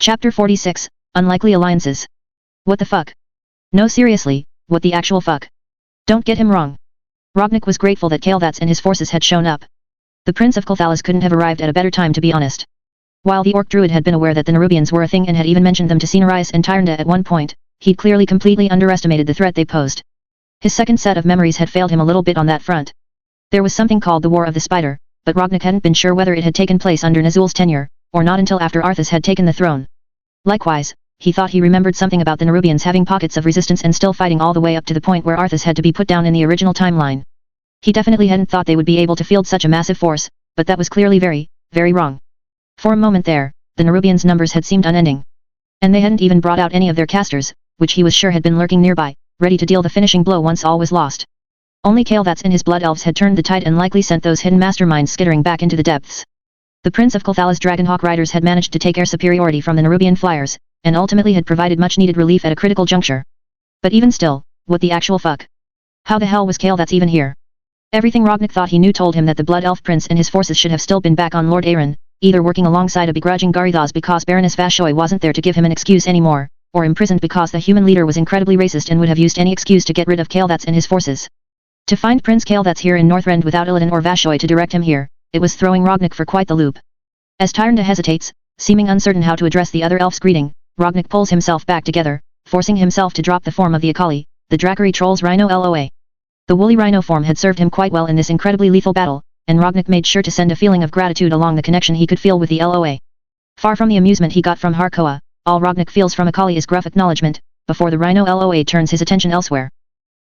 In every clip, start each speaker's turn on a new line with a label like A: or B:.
A: Chapter 46, Unlikely Alliances. What the fuck? No, seriously, what the actual fuck? Don't get him wrong. Rognik was grateful that Kael'thas and his forces had shown up. The Prince of Kulthalas couldn't have arrived at a better time, to be honest. While the Orc Druid had been aware that the Nerubians were a thing and had even mentioned them to Cenarius and Tyrande at one point, he'd clearly completely underestimated the threat they posed. His second set of memories had failed him a little bit on that front. There was something called the War of the Spider, but Rognik hadn't been sure whether it had taken place under Nazul's tenure, or not until after Arthas had taken the throne. Likewise, he thought he remembered something about the Nerubians having pockets of resistance and still fighting all the way up to the point where Arthas had to be put down in the original timeline. He definitely hadn't thought they would be able to field such a massive force, but that was clearly very, very wrong. For a moment there, the Nerubians' numbers had seemed unending. And they hadn't even brought out any of their casters, which he was sure had been lurking nearby, ready to deal the finishing blow once all was lost. Only Kael'thas and his blood elves had turned the tide and likely sent those hidden masterminds skittering back into the depths. The Prince of Kulthalas' Dragonhawk riders had managed to take air superiority from the Nerubian flyers, and ultimately had provided much-needed relief at a critical juncture. But even still, what the actual fuck? How the hell was Kael'thas even here? Everything Rognik thought he knew told him that the Blood Elf Prince and his forces should have still been back on Lord Aeron, either working alongside a begrudging Garithos because Baroness Vashoi wasn't there to give him an excuse anymore, or imprisoned because the human leader was incredibly racist and would have used any excuse to get rid of Kael'thas and his forces. To find Prince Kael'thas here in Northrend without Illidan or Vashoi to direct him here, it was throwing Rognik for quite the loop. As Tyrande hesitates, seeming uncertain how to address the other elf's greeting, Rognik pulls himself back together, forcing himself to drop the form of the Akali, the Dracari Troll's Rhino LOA. The woolly rhino form had served him quite well in this incredibly lethal battle, and Rognik made sure to send a feeling of gratitude along the connection he could feel with the LOA. Far from the amusement he got from Harkoa, all Rognik feels from Akali is gruff acknowledgement, before the Rhino LOA turns his attention elsewhere.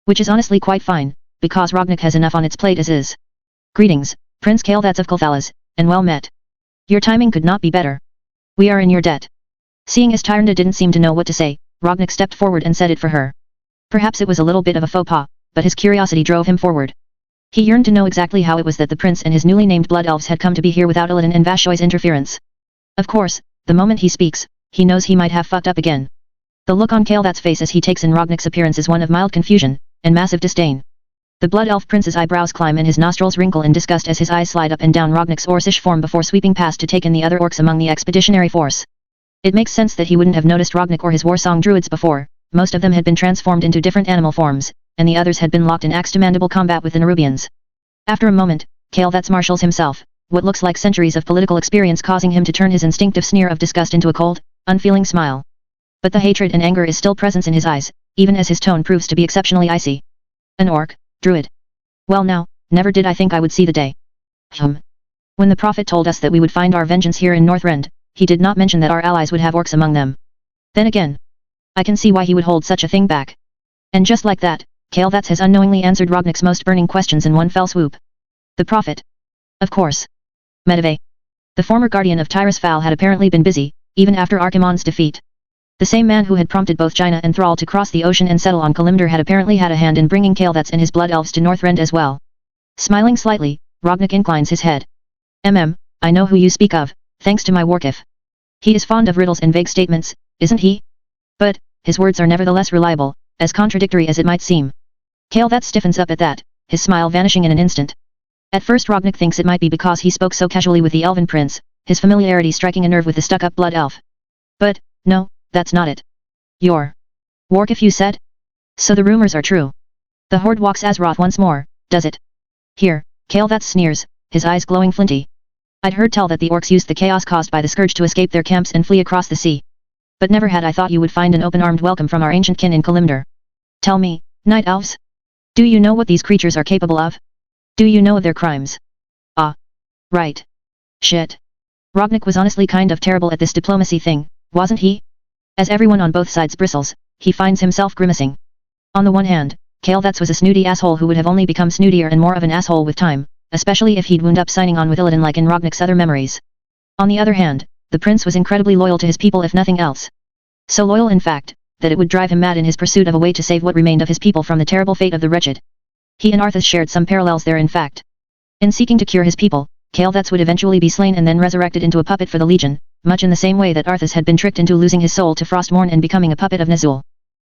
A: Which is honestly quite fine, because Rognik has enough on its plate as is. Greetings, Prince Kael'thas of Kulthalas, and well met. Your timing could not be better. We are in your debt. Seeing as Tyrande didn't seem to know what to say, Rognik stepped forward and said it for her. Perhaps it was a little bit of a faux pas, but his curiosity drove him forward. He yearned to know exactly how it was that the prince and his newly named blood elves had come to be here without Illidan and Vashoi's interference. Of course, the moment he speaks, he knows he might have fucked up again. The look on Kael'thas' face as he takes in Rognik's appearance is one of mild confusion, and massive disdain. The blood elf prince's eyebrows climb and his nostrils wrinkle in disgust as his eyes slide up and down Rognik's Orcish form before sweeping past to take in the other orcs among the expeditionary force. It makes sense that he wouldn't have noticed Rognik or his warsong druids before. Most of them had been transformed into different animal forms, and the others had been locked in axe-to-mandible combat with the Nerubians. After a moment, Kael'thas marshals himself, what looks like centuries of political experience causing him to turn his instinctive sneer of disgust into a cold, unfeeling smile. But the hatred and anger is still present in his eyes, even as his tone proves to be exceptionally icy. An orc, druid. Well now, never did I think I would see the day. When the prophet told us that we would find our vengeance here in Northrend, he did not mention that our allies would have orcs among them. Then again, I can see why he would hold such a thing back. And just like that, Kael'thas has unknowingly answered Rognik's most burning questions in one fell swoop. The prophet. Of course. Medivh. The former guardian of Tyrus Fal had apparently been busy, even after Archimonde's defeat. The same man who had prompted both Jaina and Thrall to cross the ocean and settle on Kalimdor had apparently had a hand in bringing Kael'thas and his blood elves to Northrend as well. Smiling slightly, Rognik inclines his head. I know who you speak of, thanks to my Warkif. He is fond of riddles and vague statements, isn't he? But, his words are nevertheless reliable, as contradictory as it might seem. Kael'thas stiffens up at that, his smile vanishing in an instant. At first Rognik thinks it might be because he spoke so casually with the elven prince, his familiarity striking a nerve with the stuck-up blood elf. But, no, that's not it. You're Warkif, you said? So the rumors are true. The horde walks Azeroth once more, does it? Here, Kael'thas sneers, his eyes glowing flinty. I'd heard tell that the orcs used the chaos caused by the scourge to escape their camps and flee across the sea. But never had I thought you would find an open-armed welcome from our ancient kin in Kalimdor. Tell me, Night Elves? Do you know what these creatures are capable of? Do you know of their crimes? Ah. Right. Shit. Rognik was honestly kind of terrible at this diplomacy thing, wasn't he? As everyone on both sides bristles, he finds himself grimacing. On the one hand, Kael'thas was a snooty asshole who would have only become snootier and more of an asshole with time, especially if he'd wound up signing on with Illidan like in Rognik's other memories. On the other hand, the prince was incredibly loyal to his people if nothing else. So loyal in fact, that it would drive him mad in his pursuit of a way to save what remained of his people from the terrible fate of the wretched. He and Arthas shared some parallels there in fact. In seeking to cure his people, Kael'thas would eventually be slain and then resurrected into a puppet for the Legion, much in the same way that Arthas had been tricked into losing his soul to Frostmourne and becoming a puppet of Nazul.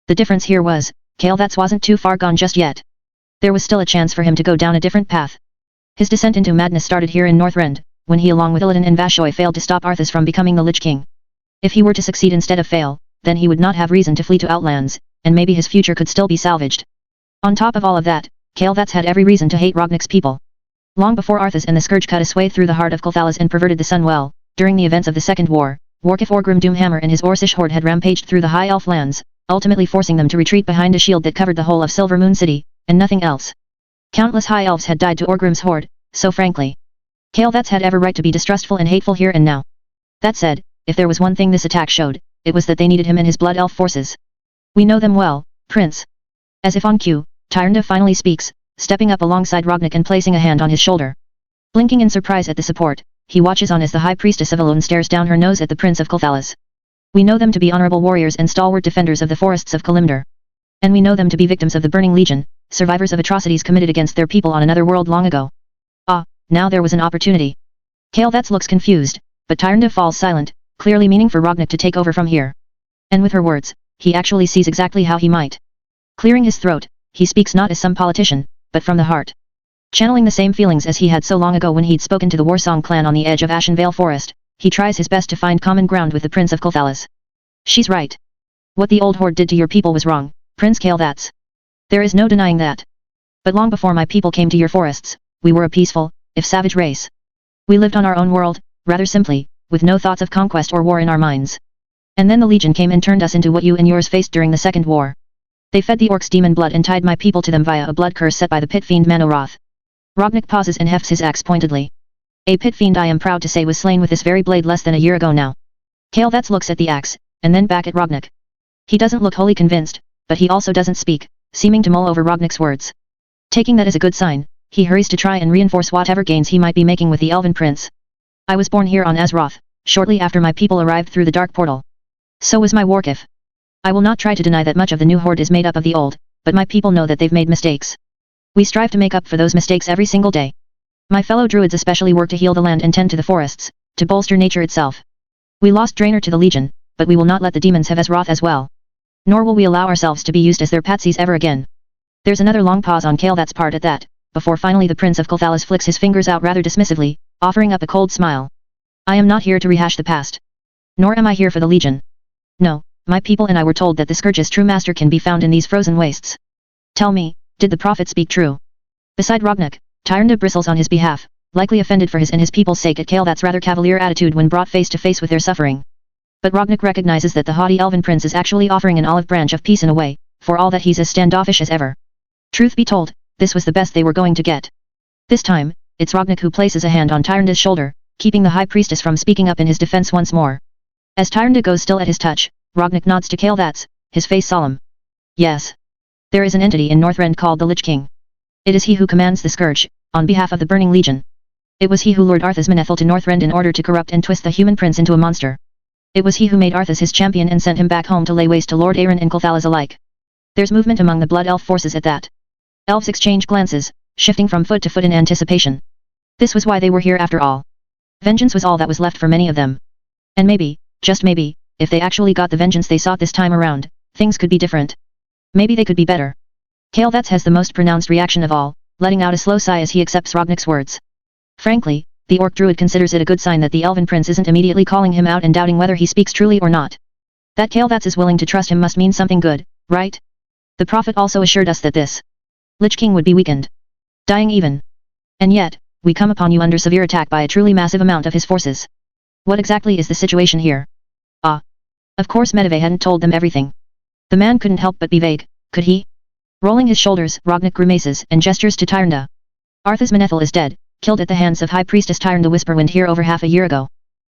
A: The difference here was, Kael'thas wasn't too far gone just yet. There was still a chance for him to go down a different path. His descent into madness started here in Northrend, when he along with Illidan and Vashoi failed to stop Arthas from becoming the Lich King. If he were to succeed instead of fail, then he would not have reason to flee to Outlands, and maybe his future could still be salvaged. On top of all of that, Kael'thas had every reason to hate Rognik's people. Long before Arthas and the Scourge cut a swathe through the heart of Kulthalas and perverted the sun well, during the events of the Second War, Warkif Orgrim Doomhammer and his Orcish horde had rampaged through the High Elf lands, ultimately forcing them to retreat behind a shield that covered the whole of Silver Moon City, and nothing else. Countless High Elves had died to Orgrim's horde, so frankly, Kael'thas had every right to be distrustful and hateful here and now. That said, if there was one thing this attack showed, it was that they needed him and his Blood Elf forces. We know them well, Prince. As if on cue, Tyrande finally speaks, stepping up alongside Rognik and placing a hand on his shoulder. Blinking in surprise at the support, he watches on as the High Priestess of Elune stares down her nose at the Prince of Kulthalas. We know them to be honorable warriors and stalwart defenders of the forests of Kalimdor. And we know them to be victims of the Burning Legion, survivors of atrocities committed against their people on another world long ago. Ah, now there was an opportunity. Kael'thas looks confused, but Tyrande falls silent, clearly meaning for Rognik to take over from here. And with her words, he actually sees exactly how he might. Clearing his throat, he speaks not as some politician, but from the heart. Channeling the same feelings as he had so long ago when he'd spoken to the Warsong clan on the edge of Ashenvale Forest, he tries his best to find common ground with the Prince of Kulthalas. She's right. What the old horde did to your people was wrong, Prince Kael'thas. There is no denying that. But long before my people came to your forests, we were a peaceful, if savage race. We lived on our own world, rather simply, with no thoughts of conquest or war in our minds. And then the Legion came and turned us into what you and yours faced during the Second War. They fed the orcs demon blood and tied my people to them via a blood curse set by the pit fiend Manoroth. Rognik pauses and hefts his axe pointedly. A pit fiend I am proud to say was slain with this very blade less than a year ago now. Kael'thas looks at the axe, and then back at Rognik. He doesn't look wholly convinced, but he also doesn't speak, seeming to mull over Rognik's words. Taking that as a good sign, he hurries to try and reinforce whatever gains he might be making with the Elven Prince. I was born here on Azeroth, shortly after my people arrived through the Dark Portal. So was my Warkif. I will not try to deny that much of the new horde is made up of the old, but my people know that they've made mistakes. We strive to make up for those mistakes every single day. My fellow druids especially work to heal the land and tend to the forests, to bolster nature itself. We lost Draenor to the Legion, but we will not let the demons have Azeroth as well. Nor will we allow ourselves to be used as their patsies ever again. There's another long pause on Kael'thas' part at that, before finally the Prince of Kulthalas flicks his fingers out rather dismissively, offering up a cold smile. I am not here to rehash the past. Nor am I here for the Legion. No, my people and I were told that the Scourge's true master can be found in these frozen wastes. Tell me, did the prophet speak true? Beside Rognik, Tyrande bristles on his behalf, likely offended for his and his people's sake at Kael'thas' rather cavalier attitude when brought face to face with their suffering. But Rognik recognizes that the haughty Elven Prince is actually offering an olive branch of peace in a way, for all that he's as standoffish as ever. Truth be told, this was the best they were going to get. This time, it's Rognik who places a hand on Tyrande's shoulder, keeping the High Priestess from speaking up in his defense once more. As Tyrande goes still at his touch, Rognik nods to Kael'thas, his face solemn. Yes. There is an entity in Northrend called the Lich King. It is he who commands the Scourge, on behalf of the Burning Legion. It was he who lured Arthas Menethil to Northrend in order to corrupt and twist the human prince into a monster. It was he who made Arthas his champion and sent him back home to lay waste to Lord Aaron and Kulthalas alike. There's movement among the Blood Elf forces at that. Elves exchange glances, shifting from foot to foot in anticipation. This was why they were here after all. Vengeance was all that was left for many of them. And maybe, just maybe, if they actually got the vengeance they sought this time around, things could be different. Maybe they could be better. Kael'thas has the most pronounced reaction of all, letting out a slow sigh as he accepts Rognik's words. Frankly, the Orc Druid considers it a good sign that the Elven Prince isn't immediately calling him out and doubting whether he speaks truly or not. That Kael'thas is willing to trust him must mean something good, right? The prophet also assured us that this Lich King would be weakened. Dying even. And yet, we come upon you under severe attack by a truly massive amount of his forces. What exactly is the situation here? Ah. Of course Medivh hadn't told them everything. The man couldn't help but be vague, could he? Rolling his shoulders, Rognik grimaces and gestures to Tyrande. Arthas Menethil is dead, killed at the hands of High Priestess Tyrande Whisperwind here over half a year ago.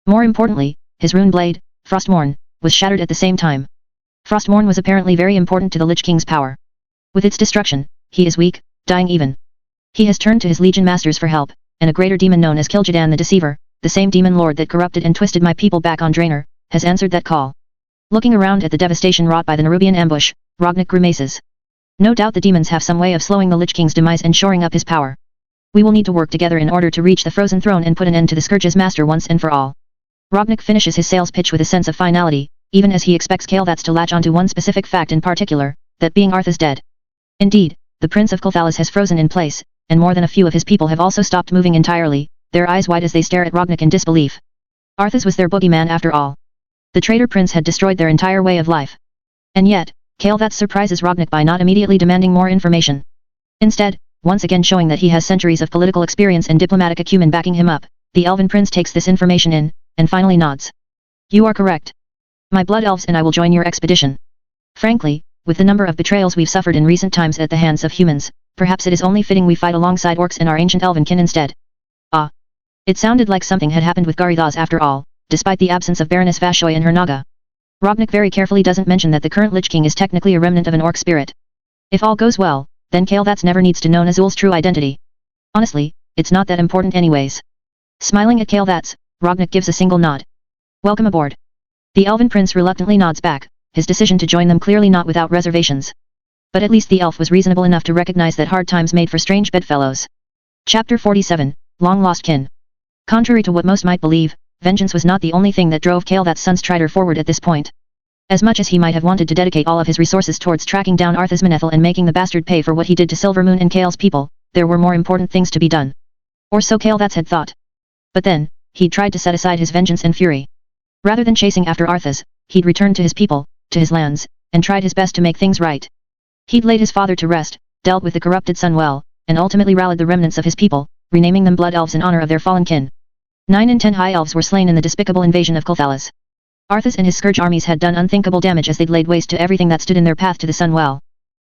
A: More importantly, his rune blade, Frostmourne, was shattered at the same time. Frostmourne was apparently very important to the Lich King's power. With its destruction, he is weak, dying even. He has turned to his Legion Masters for help, and a greater demon known as Kil'jaedan the Deceiver, the same demon lord that corrupted and twisted my people back on Draenor, has answered that call. Looking around at the devastation wrought by the Nerubian ambush, Rognik grimaces. No doubt the demons have some way of slowing the Lich King's demise and shoring up his power. We will need to work together in order to reach the Frozen Throne and put an end to the Scourge's master once and for all. Rognik finishes his sales pitch with a sense of finality, even as he expects Kael'thas to latch onto one specific fact in particular, that being Arthas dead. Indeed, the Prince of Kulthalas has frozen in place, and more than a few of his people have also stopped moving entirely, their eyes wide as they stare at Rognik in disbelief. Arthas was their boogeyman after all. The traitor prince had destroyed their entire way of life. And yet, Kael'thas surprises Robnik by not immediately demanding more information. Instead, once again showing that he has centuries of political experience and diplomatic acumen backing him up, the elven prince takes this information in, and finally nods. You are correct. My blood elves and I will join your expedition. Frankly, with the number of betrayals we've suffered in recent times at the hands of humans, perhaps it is only fitting we fight alongside orcs and our ancient elven kin instead. Ah. It sounded like something had happened with Garithos after all, despite the absence of Baroness Vashoy and her Naga. Robnik very carefully doesn't mention that the current Lich King is technically a remnant of an orc spirit. If all goes well, then Kael'thas never needs to know Azul's true identity. Honestly, it's not that important anyways. Smiling at Kael'thas, Robnik gives a single nod. Welcome aboard. The elven prince reluctantly nods back, his decision to join them clearly not without reservations. But at least the elf was reasonable enough to recognize that hard times made for strange bedfellows. Chapter 47, Long Lost Kin. Contrary to what most might believe, vengeance was not the only thing that drove Kael'thas' son's Strider forward at this point. As much as he might have wanted to dedicate all of his resources towards tracking down Arthas Menethil and making the bastard pay for what he did to Silvermoon and Kael's people, there were more important things to be done. Or so Kael'thas had thought. But then, he'd tried to set aside his vengeance and fury. Rather than chasing after Arthas, he'd returned to his people, to his lands, and tried his best to make things right. He'd laid his father to rest, dealt with the corrupted son well, and ultimately rallied the remnants of his people, renaming them Blood Elves in honor of their fallen kin. 9 and 10 High Elves were slain in the despicable invasion of Kulthalas. Arthas and his Scourge armies had done unthinkable damage as they'd laid waste to everything that stood in their path to the Sunwell.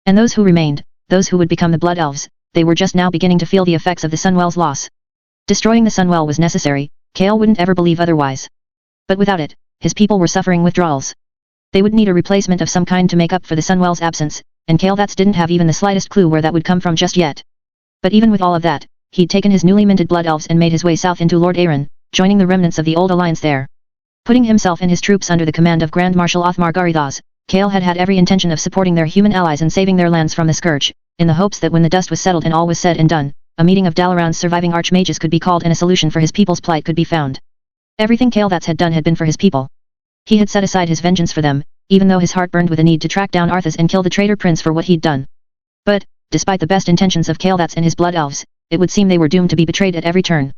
A: And those who remained, those who would become the Blood Elves, they were just now beginning to feel the effects of the Sunwell's loss. Destroying the Sunwell was necessary, Kael wouldn't ever believe otherwise. But without it, his people were suffering withdrawals. They would need a replacement of some kind to make up for the Sunwell's absence, and Kael'thas didn't have even the slightest clue where that would come from just yet. But even with all of that, he'd taken his newly minted Blood Elves and made his way south into Lord Aeron, joining the remnants of the old alliance there. Putting himself and his troops under the command of Grand Marshal Othmar Garithos, Kael had every intention of supporting their human allies and saving their lands from the Scourge, in the hopes that when the dust was settled and all was said and done, a meeting of Dalaran's surviving archmages could be called and a solution for his people's plight could be found. Everything Kael'thas had done had been for his people. He had set aside his vengeance for them, even though his heart burned with a need to track down Arthas and kill the traitor prince for what he'd done. But, despite the best intentions of Kael'thas and his Blood Elves, it would seem they were doomed to be betrayed at every turn.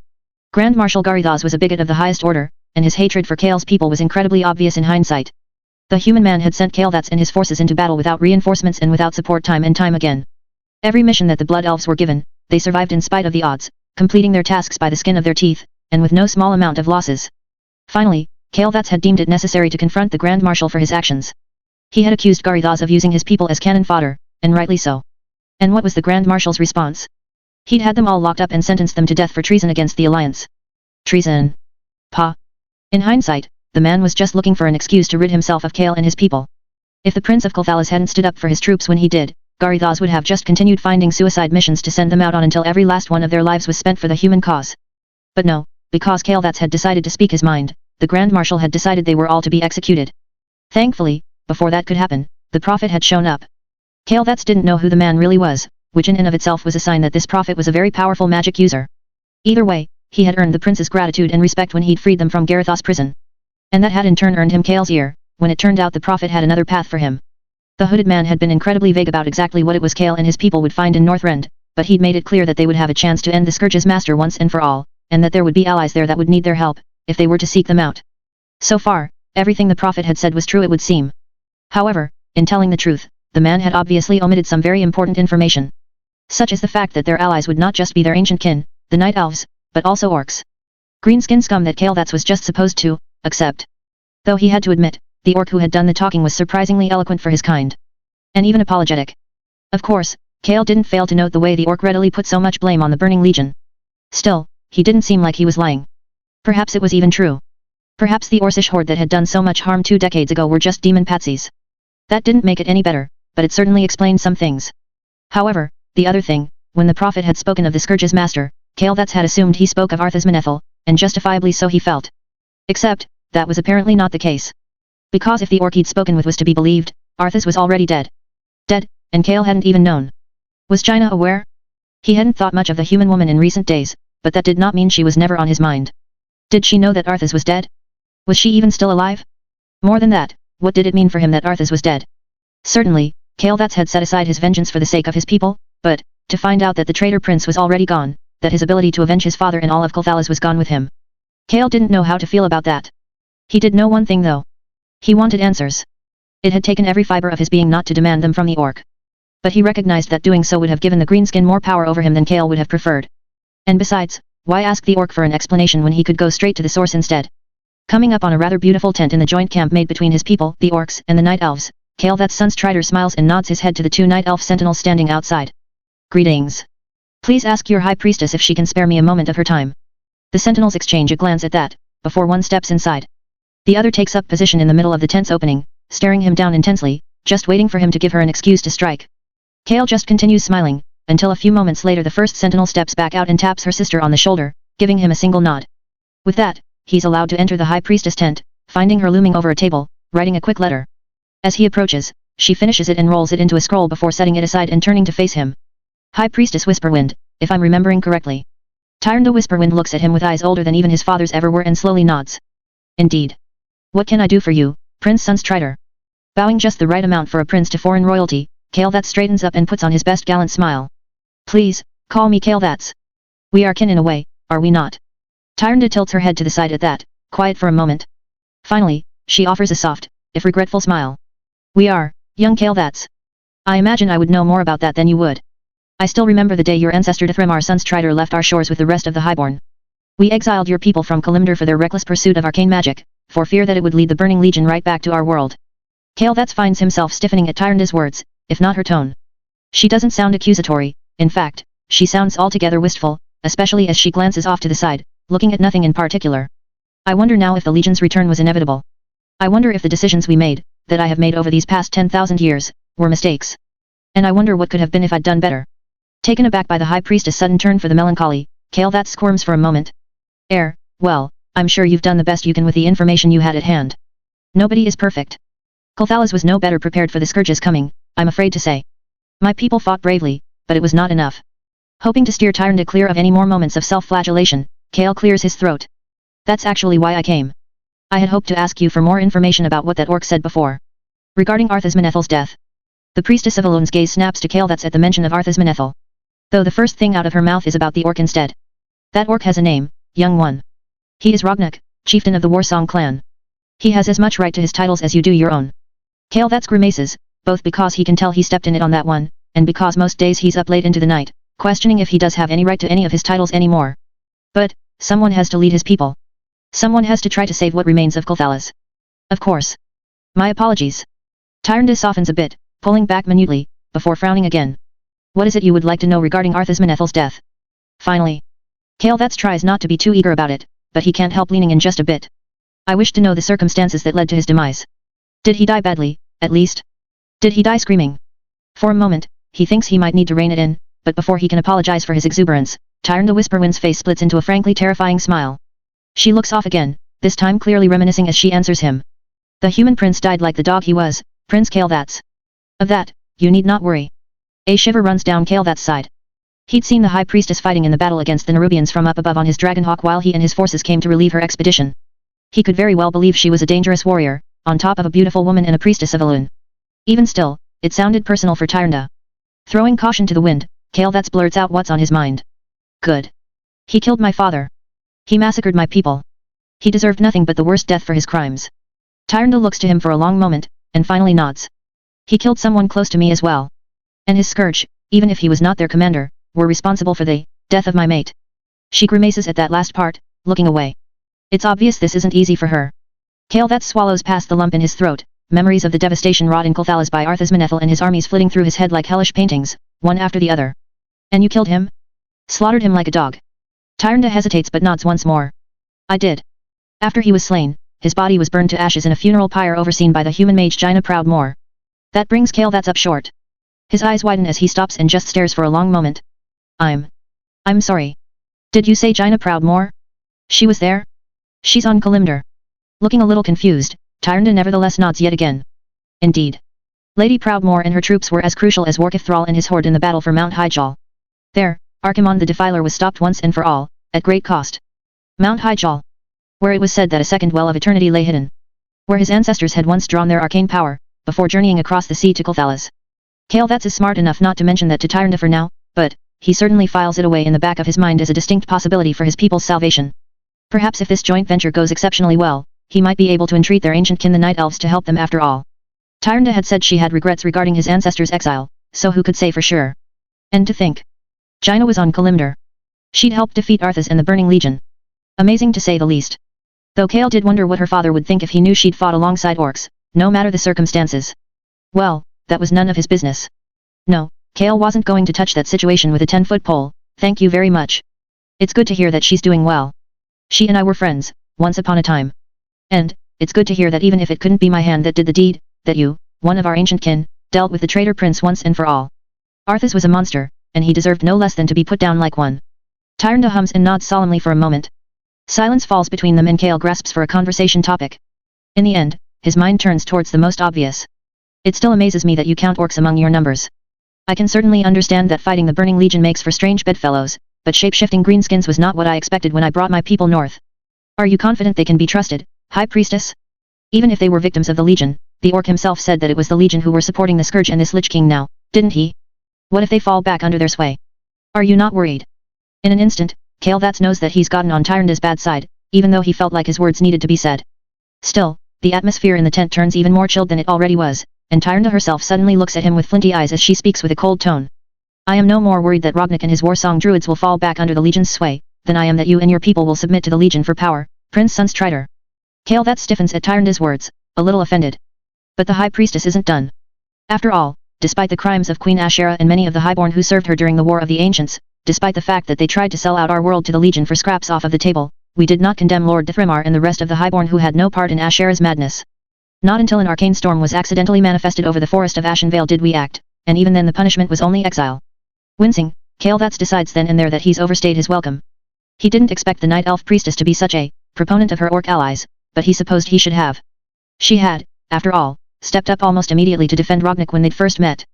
A: Grand Marshal Garithos was a bigot of the highest order, and his hatred for Kael's people was incredibly obvious in hindsight. The human man had sent Kael'thas and his forces into battle without reinforcements and without support time and time again. Every mission that the Blood Elves were given, they survived in spite of the odds, completing their tasks by the skin of their teeth, and with no small amount of losses. Finally, Kael'thas had deemed it necessary to confront the Grand Marshal for his actions. He had accused Garithos of using his people as cannon fodder, and rightly so. And what was the Grand Marshal's response? He'd had them all locked up and sentenced them to death for treason against the alliance. Treason. Pa. In hindsight, the man was just looking for an excuse to rid himself of Kael and his people. If the Prince of Kulthalas hadn't stood up for his troops when he did, Garithos would have just continued finding suicide missions to send them out on until every last one of their lives was spent for the human cause. But no, because Kael'thas had decided to speak his mind, the Grand Marshal had decided they were all to be executed. Thankfully, before that could happen, the prophet had shown up. Kael'thas didn't know who the man really was, which in and of itself was a sign that this prophet was a very powerful magic user. Either way, he had earned the prince's gratitude and respect when he'd freed them from Garithos' prison. And that had in turn earned him Kael's ear, when it turned out the prophet had another path for him. The hooded man had been incredibly vague about exactly what it was Kael and his people would find in Northrend, but he'd made it clear that they would have a chance to end the Scourge's master once and for all, and that there would be allies there that would need their help, if they were to seek them out. So far, everything the prophet had said was true it would seem. However, in telling the truth, the man had obviously omitted some very important information. Such as the fact that their allies would not just be their ancient kin, the Night Elves, but also orcs. Greenskin scum that Kael'thas was just supposed to accept. Though he had to admit, the orc who had done the talking was surprisingly eloquent for his kind. And even apologetic. Of course, Kael didn't fail to note the way the orc readily put so much blame on the Burning Legion. Still, he didn't seem like he was lying. Perhaps it was even true. Perhaps the Orcish horde that had done so much harm 2 decades ago were just demon patsies. That didn't make it any better, but it certainly explained some things. However, the other thing, when the prophet had spoken of the Scourge's master, Kael'thas had assumed he spoke of Arthas Menethil, and justifiably so he felt. Except, that was apparently not the case. Because if the orc he'd spoken with was to be believed, Arthas was already dead. Dead, and Kael hadn't even known. Was Jaina aware? He hadn't thought much of the human woman in recent days, but that did not mean she was never on his mind. Did she know that Arthas was dead? Was she even still alive? More than that, what did it mean for him that Arthas was dead? Certainly, Kael'thas had set aside his vengeance for the sake of his people, but, to find out that the traitor prince was already gone, that his ability to avenge his father and all of Kulthalas was gone with him. Kael didn't know how to feel about that. He did know one thing though. He wanted answers. It had taken every fiber of his being not to demand them from the orc. But he recognized that doing so would have given the greenskin more power over him than Kale would have preferred. And besides, why ask the orc for an explanation when he could go straight to the source instead? Coming up on a rather beautiful tent in the joint camp made between his people, the orcs, and the night elves, Kale that's Sunstrider smiles and nods his head to the two night elf sentinels standing outside. Greetings. Please ask your high priestess if she can spare me a moment of her time. The sentinels exchange a glance at that, before one steps inside. The other takes up position in the middle of the tent's opening, staring him down intensely, just waiting for him to give her an excuse to strike. Kale just continues smiling, until a few moments later the first sentinel steps back out and taps her sister on the shoulder, giving him a single nod. With that, he's allowed to enter the high priestess tent, finding her looming over a table, writing a quick letter. As he approaches, she finishes it and rolls it into a scroll before setting it aside and turning to face him. High Priestess Whisperwind, if I'm remembering correctly. Tyrande Whisperwind looks at him with eyes older than even his father's ever were and slowly nods. Indeed. What can I do for you, Prince Sunstrider? Bowing just the right amount for a prince to foreign royalty, Kale that straightens up and puts on his best gallant smile. Please, call me Kale that's. We are kin in a way, are we not? Tyrande tilts her head to the side at that, quiet for a moment. Finally, she offers a soft, if regretful smile. We are, young Kale that's. I imagine I would know more about that than you would. I still remember the day your ancestor Dithramar Sunstrider left our shores with the rest of the Highborn. We exiled your people from Kalimdor for their reckless pursuit of arcane magic, for fear that it would lead the Burning Legion right back to our world. Kale that's finds himself stiffening at Tyrande's words, if not her tone. She doesn't sound accusatory, in fact, she sounds altogether wistful, especially as she glances off to the side, looking at nothing in particular. I wonder now if the Legion's return was inevitable. I wonder if the decisions we made, that I have made over these past 10,000 years, were mistakes. And I wonder what could have been if I'd done better. Taken aback by the High Priestess' sudden turn for the melancholy, Kale that squirms for a moment. Well, I'm sure you've done the best you can with the information you had at hand. Nobody is perfect. Kulthalas was no better prepared for the scourges coming, I'm afraid to say. My people fought bravely, but it was not enough. Hoping to steer Tyrande clear of any more moments of self-flagellation, Kale clears his throat. That's actually why I came. I had hoped to ask you for more information about what that orc said before. Regarding Arthasmanethel's death. The priestess of Alone's gaze snaps to Kale that's at the mention of Arthasmanethel. Though the first thing out of her mouth is about the orc instead. That orc has a name, young one. He is Rognuk, chieftain of the Warsong clan. He has as much right to his titles as you do your own. Kale that's grimaces, both because he can tell he stepped in it on that one, and because most days he's up late into the night, questioning if he does have any right to any of his titles anymore. But, someone has to lead his people. Someone has to try to save what remains of Kulthalas. Of course. My apologies. Tyrande softens a bit, pulling back minutely, before frowning again. What is it you would like to know regarding Arthasmanethel's death? Finally. Kale that's tries not to be too eager about it, but he can't help leaning in just a bit. I wish to know the circumstances that led to his demise. Did he die badly, at least? Did he die screaming? For a moment, he thinks he might need to rein it in, but before he can apologize for his exuberance, Tyrande Whisperwind's face splits into a frankly terrifying smile. She looks off again, this time clearly reminiscing as she answers him. The human prince died like the dog he was, Prince Kale that's. Of that, you need not worry. A shiver runs down Kale that's side. He'd seen the High Priestess fighting in the battle against the Nerubians from up above on his Dragonhawk while he and his forces came to relieve her expedition. He could very well believe she was a dangerous warrior, on top of a beautiful woman and a priestess of Alun. Even still, it sounded personal for Tyrande. Throwing caution to the wind, Kale that's blurts out what's on his mind. Good. He killed my father. He massacred my people. He deserved nothing but the worst death for his crimes. Tyrande looks to him for a long moment, and finally nods. He killed someone close to me as well. And his scourge, even if he was not their commander, were responsible for the death of my mate. She grimaces at that last part, looking away. It's obvious this isn't easy for her. Kale that swallows past the lump in his throat, memories of the devastation wrought in Kulthalas by Arthasmanethel and his armies flitting through his head like hellish paintings, one after the other. And you killed him? Slaughtered him like a dog. Tyrande hesitates but nods once more. I did. After he was slain, his body was burned to ashes in a funeral pyre overseen by the human mage Jaina Proudmoore. That brings Kale that's up short. His eyes widen as he stops and just stares for a long moment. I'm sorry. Did you say Jaina Proudmoore? She was there? She's on Kalimdor. Looking a little confused, Tyrande nevertheless nods yet again. Indeed. Lady Proudmoore and her troops were as crucial as Warkith Thrall and his horde in the battle for Mount Hyjal. There, Archimon the Defiler was stopped once and for all, at great cost. Mount Hyjal. Where it was said that a second well of eternity lay hidden. Where his ancestors had once drawn their arcane power, before journeying across the sea to Kulthalas. Kale that's is smart enough not to mention that to Tyrande for now, but he certainly files it away in the back of his mind as a distinct possibility for his people's salvation. Perhaps if this joint venture goes exceptionally well, he might be able to entreat their ancient kin the Night Elves to help them after all. Tyrande had said she had regrets regarding his ancestors' exile, so who could say for sure? And to think, Jaina was on Kalimdor. She'd helped defeat Arthas and the Burning Legion. Amazing to say the least. Though Kale did wonder what her father would think if he knew she'd fought alongside orcs, no matter the circumstances. Well, that was none of his business. No, Kale wasn't going to touch that situation with a 10-foot pole, thank you very much. It's good to hear that she's doing well. She and I were friends, once upon a time. And, it's good to hear that even if it couldn't be my hand that did the deed, that you, one of our ancient kin, dealt with the traitor prince once and for all. Arthas was a monster, and he deserved no less than to be put down like one. Tyrande hums and nods solemnly for a moment. Silence falls between them and Kale grasps for a conversation topic. In the end, his mind turns towards the most obvious. It still amazes me that you count orcs among your numbers. I can certainly understand that fighting the Burning Legion makes for strange bedfellows, but shape-shifting greenskins was not what I expected when I brought my people north. Are you confident they can be trusted, High Priestess? Even if they were victims of the Legion, the orc himself said that it was the Legion who were supporting the Scourge and this Lich King now, didn't he? What if they fall back under their sway? Are you not worried? In an instant, Kale knows that he's gotten on Tyrande's bad side, even though he felt like his words needed to be said. Still, the atmosphere in the tent turns even more chilled than it already was, and Tyrande herself suddenly looks at him with flinty eyes as she speaks with a cold tone. I am no more worried that Rognik and his warsong druids will fall back under the Legion's sway, than I am that you and your people will submit to the Legion for power, Prince Sunstrider. Kale stiffens at Tyrande's words, a little offended. But the High Priestess isn't done. After all, despite the crimes of Queen Ashera and many of the Highborn who served her during the War of the Ancients, despite the fact that they tried to sell out our world to the Legion for scraps off of the table, we did not condemn Lord Dithramar and the rest of the Highborn who had no part in Ashera's madness. Not until an arcane storm was accidentally manifested over the forest of Ashenvale did we act, and even then the punishment was only exile. Wincing, Kale decides then and there that he's overstayed his welcome. He didn't expect the Night Elf Priestess to be such a proponent of her orc allies, but he supposed he should have. She had, after all, stepped up almost immediately to defend Rognik when they'd first met.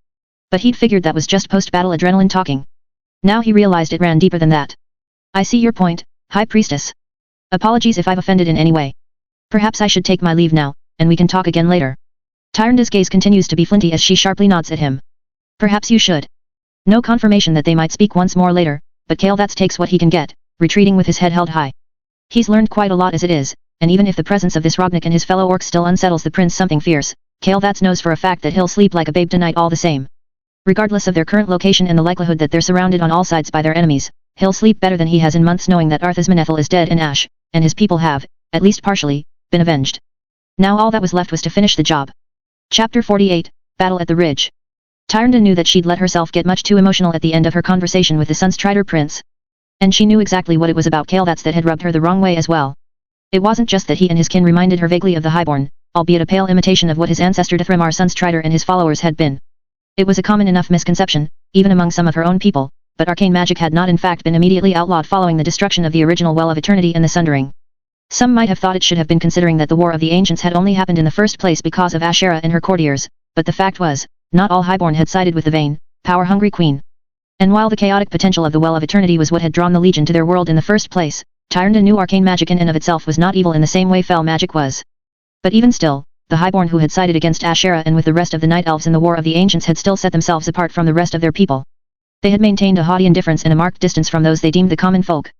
A: But he'd figured that was just post-battle adrenaline talking. Now he realized it ran deeper than that. I see your point, High Priestess. Apologies if I've offended in any way. Perhaps I should take my leave now, and we can talk again later. Tyrande's gaze continues to be flinty as she sharply nods at him. Perhaps you should. No confirmation that they might speak once more later, but Kale takes what he can get, retreating with his head held high. He's learned quite a lot as it is, and even if the presence of this Rognik and his fellow orcs still unsettles the prince something fierce, Kale knows for a fact that he'll sleep like a babe tonight all the same. Regardless of their current location and the likelihood that they're surrounded on all sides by their enemies, he'll sleep better than he has in months knowing that Arthas Menethil is dead in ash, and his people have, at least partially, been avenged. Now all that was left was to finish the job. Chapter 48, Battle at the Ridge. Tyrande knew that she'd let herself get much too emotional at the end of her conversation with the Sunstrider Prince. And she knew exactly what it was about Kale that had rubbed her the wrong way as well. It wasn't just that he and his kin reminded her vaguely of the Highborn, albeit a pale imitation of what his ancestor Dithramar Sunstrider and his followers had been. It was a common enough misconception, even among some of her own people, but arcane magic had not in fact been immediately outlawed following the destruction of the original Well of Eternity and the Sundering. Some might have thought it should have been considering that the War of the Ancients had only happened in the first place because of Ashera and her courtiers, but the fact was, not all Highborn had sided with the vain, power-hungry queen. And while the chaotic potential of the Well of Eternity was what had drawn the Legion to their world in the first place, Tyrande knew arcane magic in and of itself was not evil in the same way fell magic was. But even still, the Highborn who had sided against Ashera and with the rest of the Night Elves in the War of the Ancients had still set themselves apart from the rest of their people. They had maintained a haughty indifference and a marked distance from those they deemed the common folk.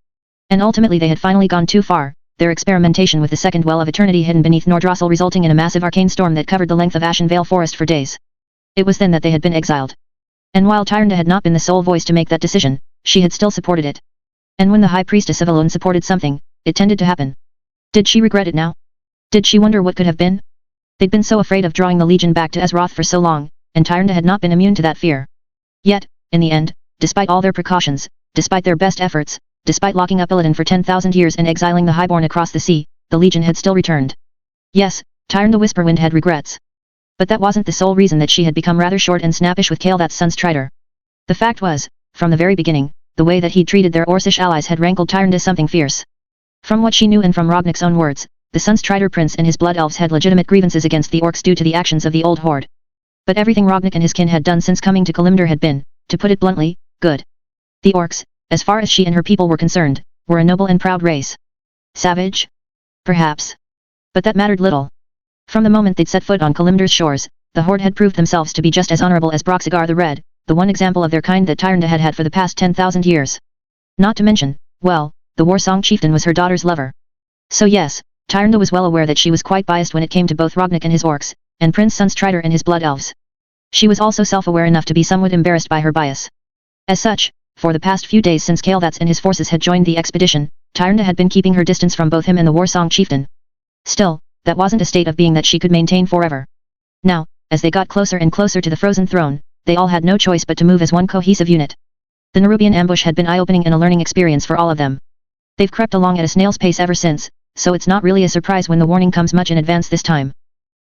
A: And ultimately they had finally gone too far, their experimentation with the second Well of Eternity hidden beneath Nordrassil resulting in a massive arcane storm that covered the length of Ashenvale Forest for days. It was then that they had been exiled. And while Tyrande had not been the sole voice to make that decision, she had still supported it. And when the High Priestess of Elune supported something, it tended to happen. Did she regret it now? Did she wonder what could have been? They'd been so afraid of drawing the Legion back to Azeroth for so long, and Tyrande had not been immune to that fear. Yet, in the end, despite all their precautions, despite their best efforts, despite locking up Illidan for 10,000 years and exiling the Highborn across the sea, the Legion had still returned. Yes, Tyrande Whisperwind had regrets. But that wasn't the sole reason that she had become rather short and snappish with Kale Sunstrider. The fact was, from the very beginning, the way that he'd treated their Orcish allies had rankled Tyrande something fierce. From what she knew and from Rognik's own words, the Sunstrider Prince and his Blood Elves had legitimate grievances against the Orcs due to the actions of the Old Horde. But everything Rognik and his kin had done since coming to Kalimdor had been, to put it bluntly, good. The Orcs, as far as she and her people were concerned, were a noble and proud race. Savage? Perhaps. But that mattered little. From the moment they'd set foot on Kalimdor's shores, the Horde had proved themselves to be just as honorable as Broxigar the Red, the one example of their kind that Tyrande had had for the past 10,000 years. Not to mention, well, the Warsong chieftain was her daughter's lover. So yes, Tyrande was well aware that she was quite biased when it came to both Rognik and his orcs, and Prince Sunstrider and his blood elves. She was also self-aware enough to be somewhat embarrassed by her bias. As such, for the past few days since Chaos and his forces had joined the expedition, Tyrande had been keeping her distance from both him and the Warsong chieftain. Still, that wasn't a state of being that she could maintain forever. Now, as they got closer and closer to the frozen throne, they all had no choice but to move as one cohesive unit. The Nerubian ambush had been eye-opening and a learning experience for all of them. They've crept along at a snail's pace ever since, so it's not really a surprise when the warning comes much in advance this time.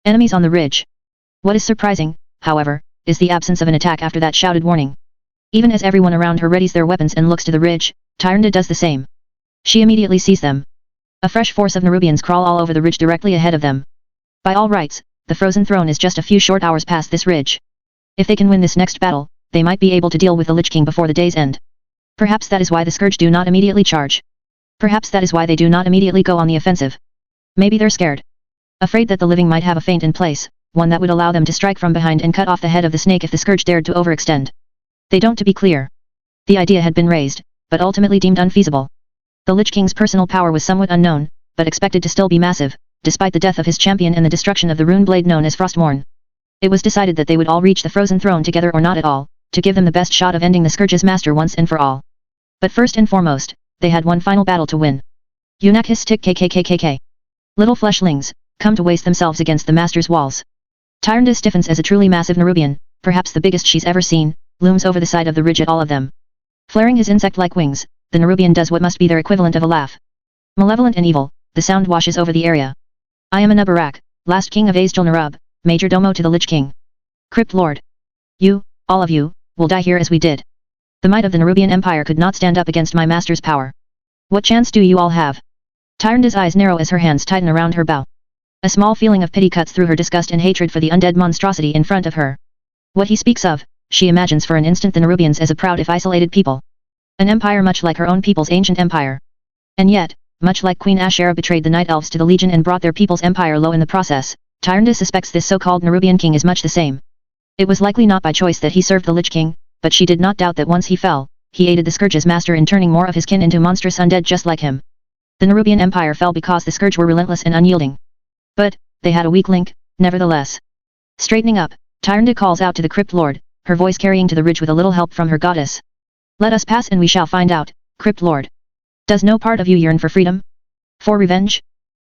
A: Enemies on the ridge. What is surprising, however, is the absence of an attack after that shouted warning. Even as everyone around her readies their weapons and looks to the ridge, Tyrande does the same. She immediately sees them. A fresh force of Nerubians crawl all over the ridge directly ahead of them. By all rights, the frozen throne is just a few short hours past this ridge. If they can win this next battle, they might be able to deal with the Lich King before the day's end. Perhaps that is why the Scourge do not immediately charge. Perhaps that is why they do not immediately go on the offensive. Maybe they're scared. Afraid that the living might have a feint in place, one that would allow them to strike from behind and cut off the head of the snake if the Scourge dared to overextend. They don't, to be clear. The idea had been raised, but ultimately deemed unfeasible. The Lich King's personal power was somewhat unknown, but expected to still be massive, despite the death of his champion and the destruction of the rune blade known as Frostmourne. It was decided that they would all reach the frozen throne together or not at all, to give them the best shot of ending the Scourge's master once and for all. But first and foremost, they had one final battle to win. Yunak hiss tick kkkkkk. Little fleshlings, come to waste themselves against the master's walls. Tyrande stiffens as a truly massive Nerubian, perhaps the biggest she's ever seen, looms over the side of the ridge at all of them. Flaring his insect-like wings, the Nerubian does what must be their equivalent of a laugh. Malevolent and evil, the sound washes over the area. I am Anubarak, last king of Azjil Nerub, Major Domo to the Lich King. Crypt Lord. You, all of you, will die here as we did. The might of the Nerubian Empire could not stand up against my master's power. What chance do you all have? Tyrande's eyes narrow as her hands tighten around her bow. A small feeling of pity cuts through her disgust and hatred for the undead monstrosity in front of her. What he speaks of, she imagines for an instant the Nerubians as a proud if isolated people. An empire much like her own people's ancient empire. And yet, much like Queen Ashera betrayed the Night Elves to the Legion and brought their people's empire low in the process, Tyrande suspects this so-called Nerubian king is much the same. It was likely not by choice that he served the Lich King, but she did not doubt that once he fell, he aided the Scourge's master in turning more of his kin into monstrous undead just like him. The Nerubian Empire fell because the Scourge were relentless and unyielding. But, they had a weak link, nevertheless. Straightening up, Tyrande calls out to the Crypt Lord, her voice carrying to the ridge with a little help from her goddess. Let us pass and we shall find out, Crypt Lord. Does no part of you yearn for freedom? For revenge?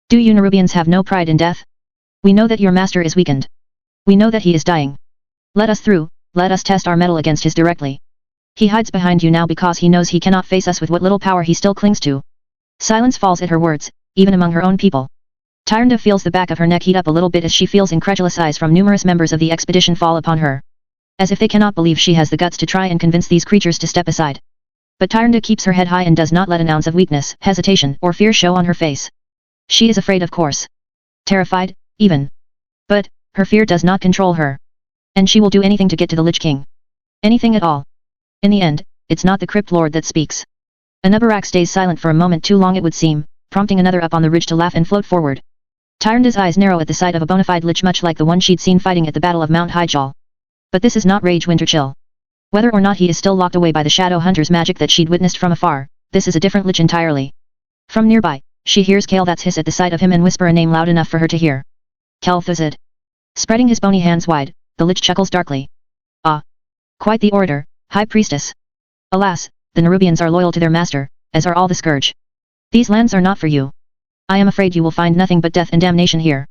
A: Do you Nerubians have no pride in death? We know that your master is weakened. We know that he is dying. Let us through, let us test our mettle against his directly. He hides behind you now because he knows he cannot face us with what little power he still clings to. Silence falls at her words, even among her own people. Tyrande feels the back of her neck heat up a little bit as she feels incredulous eyes from numerous members of the expedition fall upon her. As if they cannot believe she has the guts to try and convince these creatures to step aside. But Tyrande keeps her head high and does not let an ounce of weakness, hesitation, or fear show on her face. She is afraid, of course. Terrified, even. But, her fear does not control her. And she will do anything to get to the Lich King. Anything at all. In the end, it's not the Crypt Lord that speaks. Anubarak stays silent for a moment too long it would seem, prompting another up on the ridge to laugh and float forward. Tyrande's eyes narrow at the sight of a bona fide Lich much like the one she'd seen fighting at the Battle of Mount Hyjal. But this is not Rage Winterchill. Whether or not he is still locked away by the Shadow Hunter's magic that she'd witnessed from afar, this is a different Lich entirely. From nearby, she hears Kael'thas's hiss at the sight of him and whisper a name loud enough for her to hear. Kel'Thuzad. Spreading his bony hands wide, the Lich chuckles darkly. Ah. Quite the orator, High Priestess. Alas, the Nerubians are loyal to their master, as are all the Scourge. These lands are not for you. I am afraid you will find nothing but death and damnation here.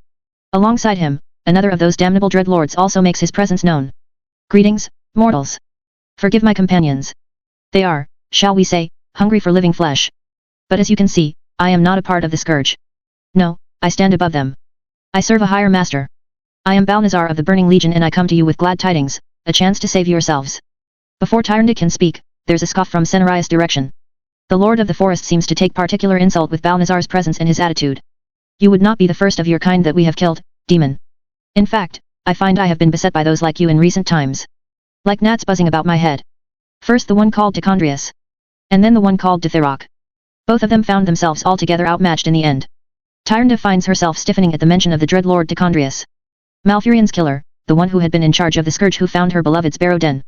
A: Alongside him, another of those damnable dreadlords also makes his presence known. Greetings, mortals. Forgive my companions. They are, shall we say, hungry for living flesh. But as you can see, I am not a part of the Scourge. No, I stand above them. I serve a higher master. I am Balnazar of the Burning Legion and I come to you with glad tidings, a chance to save yourselves. Before Tyrande can speak, there's a scoff from Senariah's direction. The Lord of the Forest seems to take particular insult with Balnazar's presence and his attitude. You would not be the first of your kind that we have killed, demon. In fact, I find I have been beset by those like you in recent times. Like gnats buzzing about my head. First the one called Tichondrius. And then the one called Dithirok. Both of them found themselves altogether outmatched in the end. Tyrande finds herself stiffening at the mention of the dreadlord Tichondrius. Malfurion's killer, the one who had been in charge of the Scourge who found her beloved's barrow den.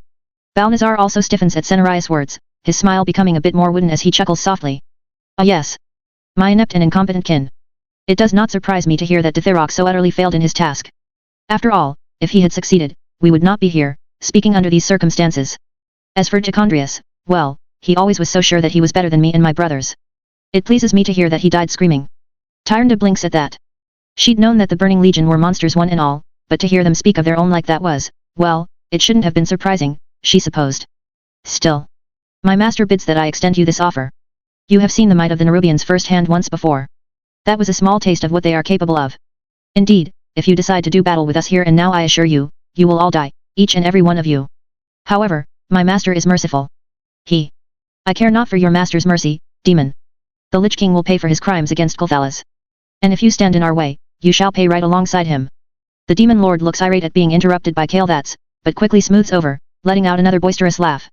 A: Balnazar also stiffens at Senariah's words, his smile becoming a bit more wooden as he chuckles softly. Ah yes. My inept and incompetent kin. It does not surprise me to hear that Ditherok so utterly failed in his task. After all, if he had succeeded, we would not be here, speaking under these circumstances. As for Tichondrius, well, he always was so sure that he was better than me and my brothers. It pleases me to hear that he died screaming. Tyrande blinks at that. She'd known that the Burning Legion were monsters one and all, but to hear them speak of their own like that was, well, it shouldn't have been surprising, she supposed. Still. My master bids that I extend you this offer. You have seen the might of the Nerubians firsthand once before. That was a small taste of what they are capable of. Indeed, if you decide to do battle with us here and now, I assure you, you will all die, each and every one of you. However, my master is merciful. I care not for your master's mercy, demon. The Lich King will pay for his crimes against Kulthalas. And if you stand in our way, you shall pay right alongside him. The demon lord looks irate at being interrupted by Kael'thas, but quickly smooths over, letting out another boisterous laugh.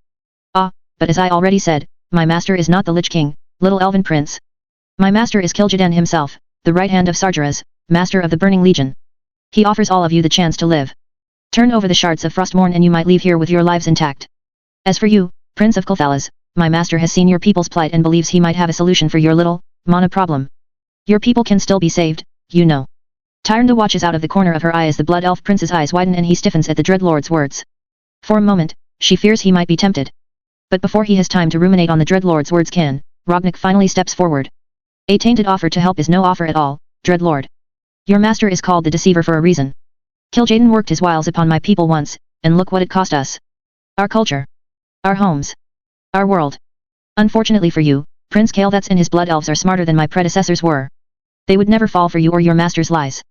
A: Ah, but as I already said, my master is not the Lich King, little elven prince. My master is Kil'jaeden himself, the right hand of Sargeras, master of the Burning Legion. He offers all of you the chance to live. Turn over the shards of Frostmourne and you might leave here with your lives intact. As for you, Prince of Kulthalas, my master has seen your people's plight and believes he might have a solution for your little, mana problem. Your people can still be saved, you know. Tyrande watches out of the corner of her eye as the Blood Elf Prince's eyes widen and he stiffens at the Dreadlord's words. For a moment, she fears he might be tempted. But before he has time to ruminate on the Dreadlord's words Rognik finally steps forward. A tainted offer to help is no offer at all, Dreadlord. Your master is called the Deceiver for a reason. Kil'jaeden worked his wiles upon my people once, and look what it cost us. Our culture. Our homes. Our world. Unfortunately for you, Prince Kael'thas and his blood elves are smarter than my predecessors were. They would never fall for you or your master's lies.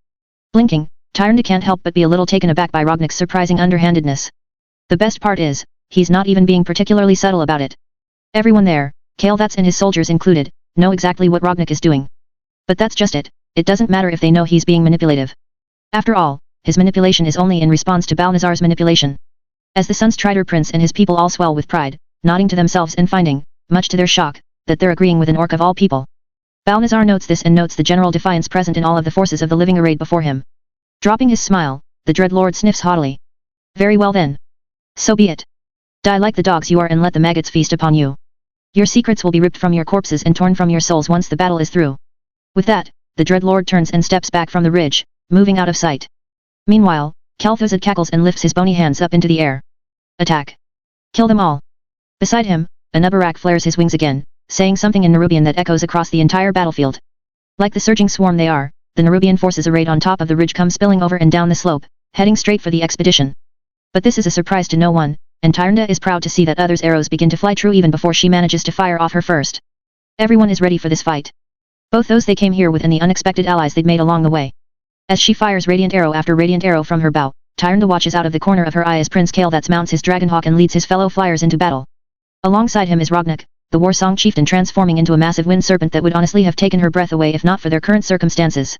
A: Blinking, Tyrande can't help but be a little taken aback by Rognik's surprising underhandedness. The best part is, he's not even being particularly subtle about it. Everyone there, Kael'thas and his soldiers included, know exactly what Rognik is doing. But that's just it, it doesn't matter if they know he's being manipulative. After all, his manipulation is only in response to Balnazar's manipulation. As the Sunstrider Prince and his people all swell with pride, nodding to themselves and finding, much to their shock, that they're agreeing with an orc of all people. Balnazar notes this and notes the general defiance present in all of the forces of the living arrayed before him. Dropping his smile, the Dreadlord sniffs haughtily. Very well then. So be it. Die like the dogs you are and let the maggots feast upon you. Your secrets will be ripped from your corpses and torn from your souls once the battle is through. With that, the Dreadlord turns and steps back from the ridge, moving out of sight. Meanwhile, Kel'Thuzad cackles and lifts his bony hands up into the air. Attack. Kill them all. Beside him, Anubarak flares his wings again, saying something in Nerubian that echoes across the entire battlefield. Like the surging swarm they are, the Nerubian forces arrayed on top of the ridge come spilling over and down the slope, heading straight for the expedition. But this is a surprise to no one, and Tyrande is proud to see that others' arrows begin to fly true even before she manages to fire off her first. Everyone is ready for this fight. Both those they came here with and the unexpected allies they'd made along the way. As she fires radiant arrow after radiant arrow from her bow, Tyrande watches out of the corner of her eye as Prince Kael'thas mounts his Dragonhawk and leads his fellow flyers into battle. Alongside him is Rognik, the Warsong chieftain transforming into a massive wind serpent that would honestly have taken her breath away if not for their current circumstances.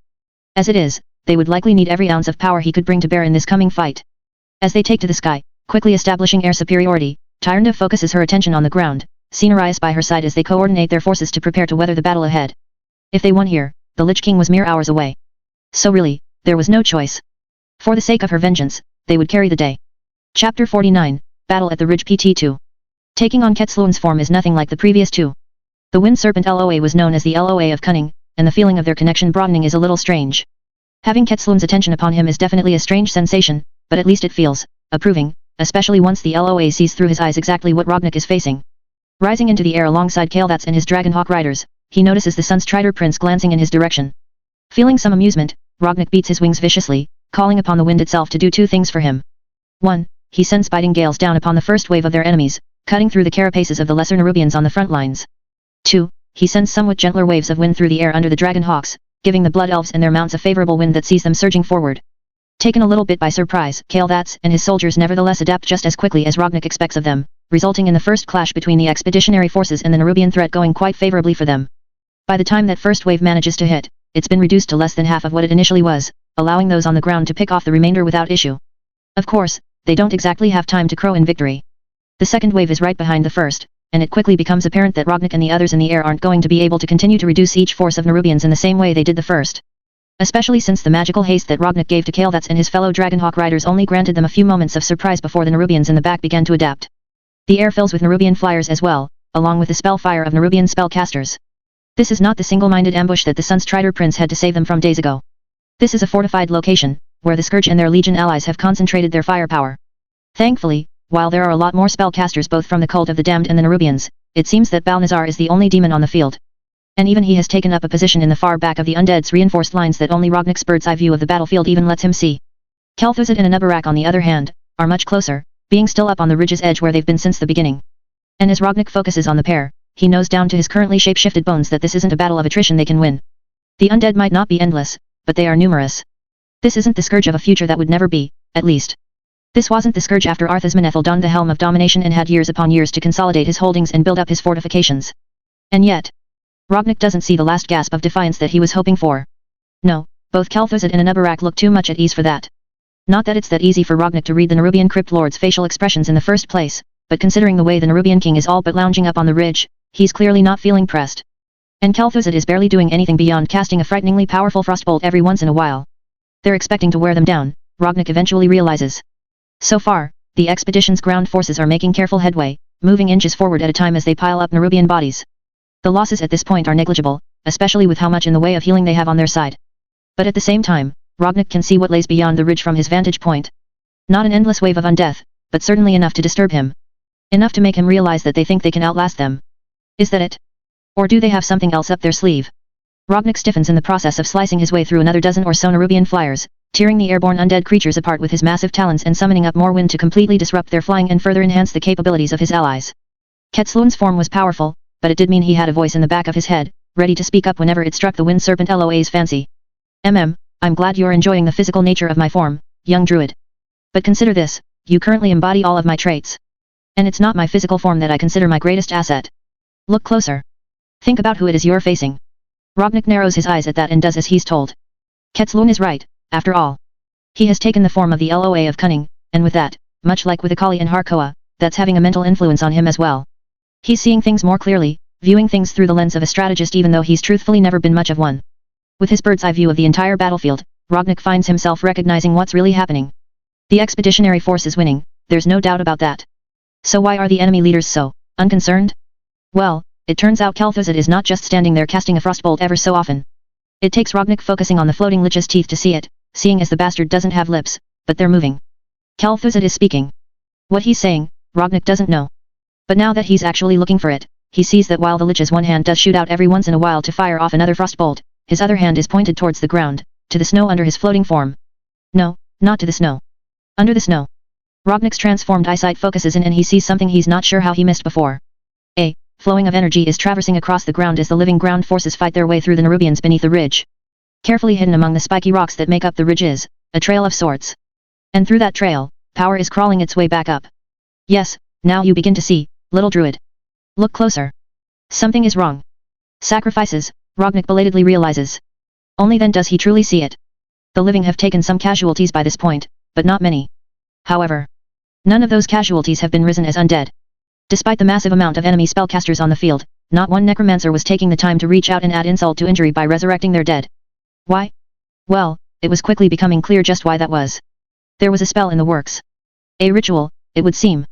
A: As it is, they would likely need every ounce of power he could bring to bear in this coming fight. As they take to the sky, quickly establishing air superiority, Tyrande focuses her attention on the ground, Cenarius by her side as they coordinate their forces to prepare to weather the battle ahead. If they won here, the Lich King was mere hours away. So really, there was no choice. For the sake of her vengeance, they would carry the day. Chapter 49, Battle at the Ridge PT2. Taking on Ketzluan's form is nothing like the previous two. The Wind Serpent LOA was known as the LOA of Cunning, and the feeling of their connection broadening is a little strange. Having Ketzluan's attention upon him is definitely a strange sensation, but at least it feels approving, especially once the LOA sees through his eyes exactly what Rognik is facing. Rising into the air alongside Kael'thas and his Dragonhawk riders, he notices the Sunstrider Prince glancing in his direction. Feeling some amusement, Rognik beats his wings viciously, calling upon the wind itself to do two things for him. 1. He sends biting gales down upon the first wave of their enemies, cutting through the carapaces of the lesser Nerubians on the front lines. 2. He sends somewhat gentler waves of wind through the air under the Dragonhawks, giving the Blood Elves and their mounts a favorable wind that sees them surging forward. Taken a little bit by surprise, Kael'thas and his soldiers nevertheless adapt just as quickly as Rognik expects of them, resulting in the first clash between the expeditionary forces and the Nerubian threat going quite favorably for them. By the time that first wave manages to hit, it's been reduced to less than half of what it initially was, allowing those on the ground to pick off the remainder without issue. Of course, they don't exactly have time to crow in victory. The second wave is right behind the first, and it quickly becomes apparent that Rognik and the others in the air aren't going to be able to continue to reduce each force of Nerubians in the same way they did the first. Especially since the magical haste that Rognik gave to Kael'thas and his fellow Dragonhawk riders only granted them a few moments of surprise before the Nerubians in the back began to adapt. The air fills with Nerubian flyers as well, along with the spell fire of Nerubian spellcasters. This is not the single-minded ambush that the Sunstrider Prince had to save them from days ago. This is a fortified location, where the Scourge and their Legion allies have concentrated their firepower. Thankfully, while there are a lot more spellcasters both from the Cult of the Damned and the Nerubians, it seems that Balnazar is the only demon on the field. And even he has taken up a position in the far back of the undead's reinforced lines that only Rognek's bird's eye view of the battlefield even lets him see. Kel'Thuzad and Anub'arak on the other hand, are much closer, being still up on the ridge's edge where they've been since the beginning. And as Rognek focuses on the pair, he knows down to his currently shape-shifted bones that this isn't a battle of attrition they can win. The undead might not be endless, but they are numerous. This isn't the scourge of a future that would never be, at least. This wasn't the scourge after Arthas Menethil donned the helm of domination and had years upon years to consolidate his holdings and build up his fortifications. And yet, Rognek doesn't see the last gasp of defiance that he was hoping for. No, both Kel'Thuzad and Anub'arak look too much at ease for that. Not that it's that easy for Rognek to read the Nerubian Crypt Lord's facial expressions in the first place, but considering the way the Nerubian king is all but lounging up on the ridge, he's clearly not feeling pressed. And Kel'Thuzad is barely doing anything beyond casting a frighteningly powerful frostbolt every once in a while. They're expecting to wear them down, Rognek eventually realizes. So far, the expedition's ground forces are making careful headway, moving inches forward at a time as they pile up Nerubian bodies. The losses at this point are negligible, especially with how much in the way of healing they have on their side. But at the same time, Rognek can see what lays beyond the ridge from his vantage point. Not an endless wave of undeath, but certainly enough to disturb him. Enough to make him realize that they think they can outlast them. Is that it? Or do they have something else up their sleeve? Rognek stiffens in the process of slicing his way through another dozen or so Nerubian flyers, tearing the airborne undead creatures apart with his massive talons and summoning up more wind to completely disrupt their flying and further enhance the capabilities of his allies. Ketzluan's form was powerful, but it did mean he had a voice in the back of his head, ready to speak up whenever it struck the wind serpent LOA's fancy. I'm glad you're enjoying the physical nature of my form, young druid. But consider this, you currently embody all of my traits. And it's not my physical form that I consider my greatest asset. Look closer. Think about who it is you're facing. Rognek narrows his eyes at that and does as he's told. Ketzluan is right, after all. He has taken the form of the LOA of cunning, and with that, much like with Akali and Harkoa, that's having a mental influence on him as well. He's seeing things more clearly, viewing things through the lens of a strategist even though he's truthfully never been much of one. With his bird's eye view of the entire battlefield, Rognek finds himself recognizing what's really happening. The expeditionary force is winning, there's no doubt about that. So why are the enemy leaders so unconcerned? Well, it turns out Kel'Thuzad is not just standing there casting a frostbolt ever so often. It takes Rognek focusing on the floating lich's teeth to see it, seeing as the bastard doesn't have lips, but they're moving. Kel'Thuzad is speaking. What he's saying, Rognek doesn't know. But now that he's actually looking for it, he sees that while the lich's one hand does shoot out every once in a while to fire off another frostbolt, his other hand is pointed towards the ground, to the snow under his floating form. No, not to the snow. Under the snow. Rognek's transformed eyesight focuses in and he sees something he's not sure how he missed before. A flowing of energy is traversing across the ground as the living ground forces fight their way through the Nerubians beneath the ridge. Carefully hidden among the spiky rocks that make up the ridge is a trail of sorts. And through that trail, power is crawling its way back up. Yes, now you begin to see, little druid. Look closer. Something is wrong. Sacrifices, Rognek belatedly realizes. Only then does he truly see it. The living have taken some casualties by this point, but not many. However, none of those casualties have been risen as undead. Despite the massive amount of enemy spellcasters on the field, not one necromancer was taking the time to reach out and add insult to injury by resurrecting their dead. Why? Well, it was quickly becoming clear just why that was. There was a spell in the works. A ritual, it would seem.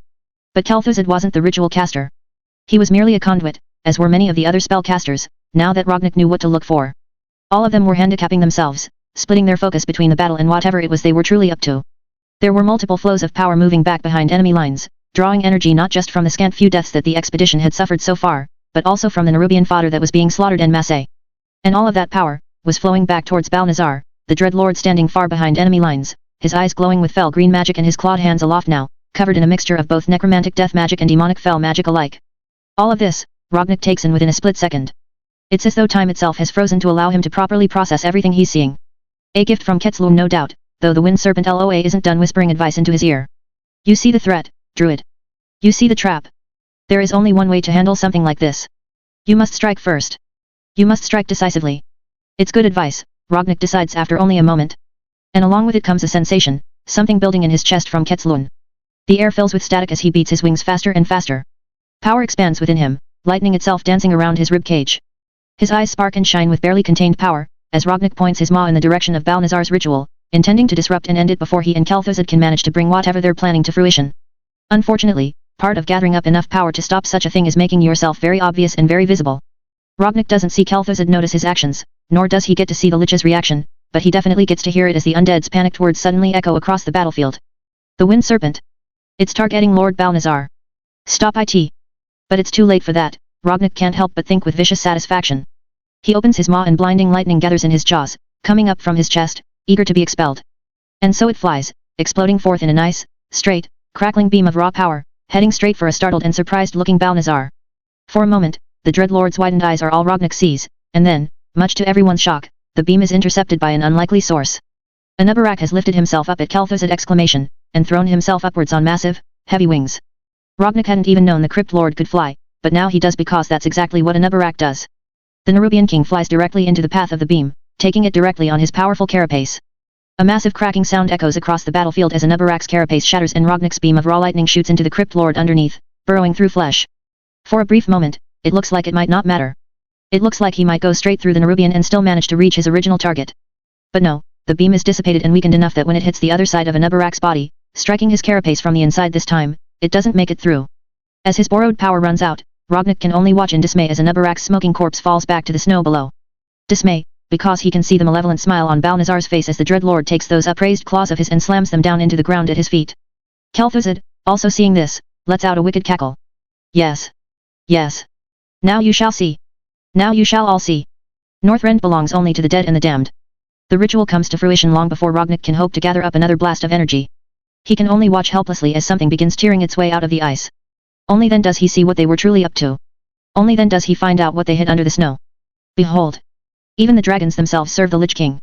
A: But Kel'Thuzad wasn't the ritual caster. He was merely a conduit, as were many of the other spellcasters, now that Rognek knew what to look for. All of them were handicapping themselves, splitting their focus between the battle and whatever it was they were truly up to. There were multiple flows of power moving back behind enemy lines, drawing energy not just from the scant few deaths that the expedition had suffered so far, but also from the Nerubian fodder that was being slaughtered en masse. And all of that power was flowing back towards Balnazar, the Dread Lord standing far behind enemy lines, his eyes glowing with fell green magic and his clawed hands aloft now, covered in a mixture of both necromantic death magic and demonic fell magic alike. All of this, Rognek takes in within a split second. It's as though time itself has frozen to allow him to properly process everything he's seeing. A gift from Ketzluan no doubt, though the wind serpent LOA isn't done whispering advice into his ear. You see the threat, druid. You see the trap. There is only one way to handle something like this. You must strike first. You must strike decisively. It's good advice, Rognek decides after only a moment. And along with it comes a sensation, something building in his chest from Ketzluan. The air fills with static as he beats his wings faster and faster. Power expands within him, lightning itself dancing around his rib cage. His eyes spark and shine with barely contained power, as Rognek points his maw in the direction of Balnazar's ritual, intending to disrupt and end it before he and Kel'Thuzad can manage to bring whatever they're planning to fruition. Unfortunately, part of gathering up enough power to stop such a thing is making yourself very obvious and very visible. Rognik doesn't see Kel'Thuzad notice his actions, nor does he get to see the Lich's reaction, but he definitely gets to hear it as the undead's panicked words suddenly echo across the battlefield. The Wind Serpent. It's targeting Lord Balnazar. Stop it. But it's too late for that. Rognik can't help but think with vicious satisfaction. He opens his maw and blinding lightning gathers in his jaws, coming up from his chest, eager to be expelled. And so it flies, exploding forth in a nice, straight, crackling beam of raw power, heading straight for a startled and surprised-looking Balnazar. For a moment, the Dreadlord's widened eyes are all Rognik sees, and then, much to everyone's shock, the beam is intercepted by an unlikely source. An Ubarak has lifted himself up at Kel'Thuzad exclamation, and thrown himself upwards on massive, heavy wings. Rognik hadn't even known the Crypt Lord could fly, but now he does because that's exactly what an Ubarak does. The Nerubian king flies directly into the path of the beam, taking it directly on his powerful carapace. A massive cracking sound echoes across the battlefield as an Ubarak's carapace shatters and Rognik's beam of raw lightning shoots into the Crypt Lord underneath, burrowing through flesh. For a brief moment, it looks like it might not matter. It looks like he might go straight through the Nerubian and still manage to reach his original target. But no, the beam is dissipated and weakened enough that when it hits the other side of an Ubarak's body, striking his carapace from the inside this time, it doesn't make it through. As his borrowed power runs out, Rognik can only watch in dismay as an Ubarak's smoking corpse falls back to the snow below. Dismay, because he can see the malevolent smile on Balnazar's face as the Dreadlord takes those upraised claws of his and slams them down into the ground at his feet. Kel'Thuzad, also seeing this, lets out a wicked cackle. Yes. Yes. Now you shall see. Now you shall all see. Northrend belongs only to the dead and the damned. The ritual comes to fruition long before Rognik can hope to gather up another blast of energy. He can only watch helplessly as something begins tearing its way out of the ice. Only then does he see what they were truly up to. Only then does he find out what they hid under the snow. Behold! Even the dragons themselves serve the Lich King.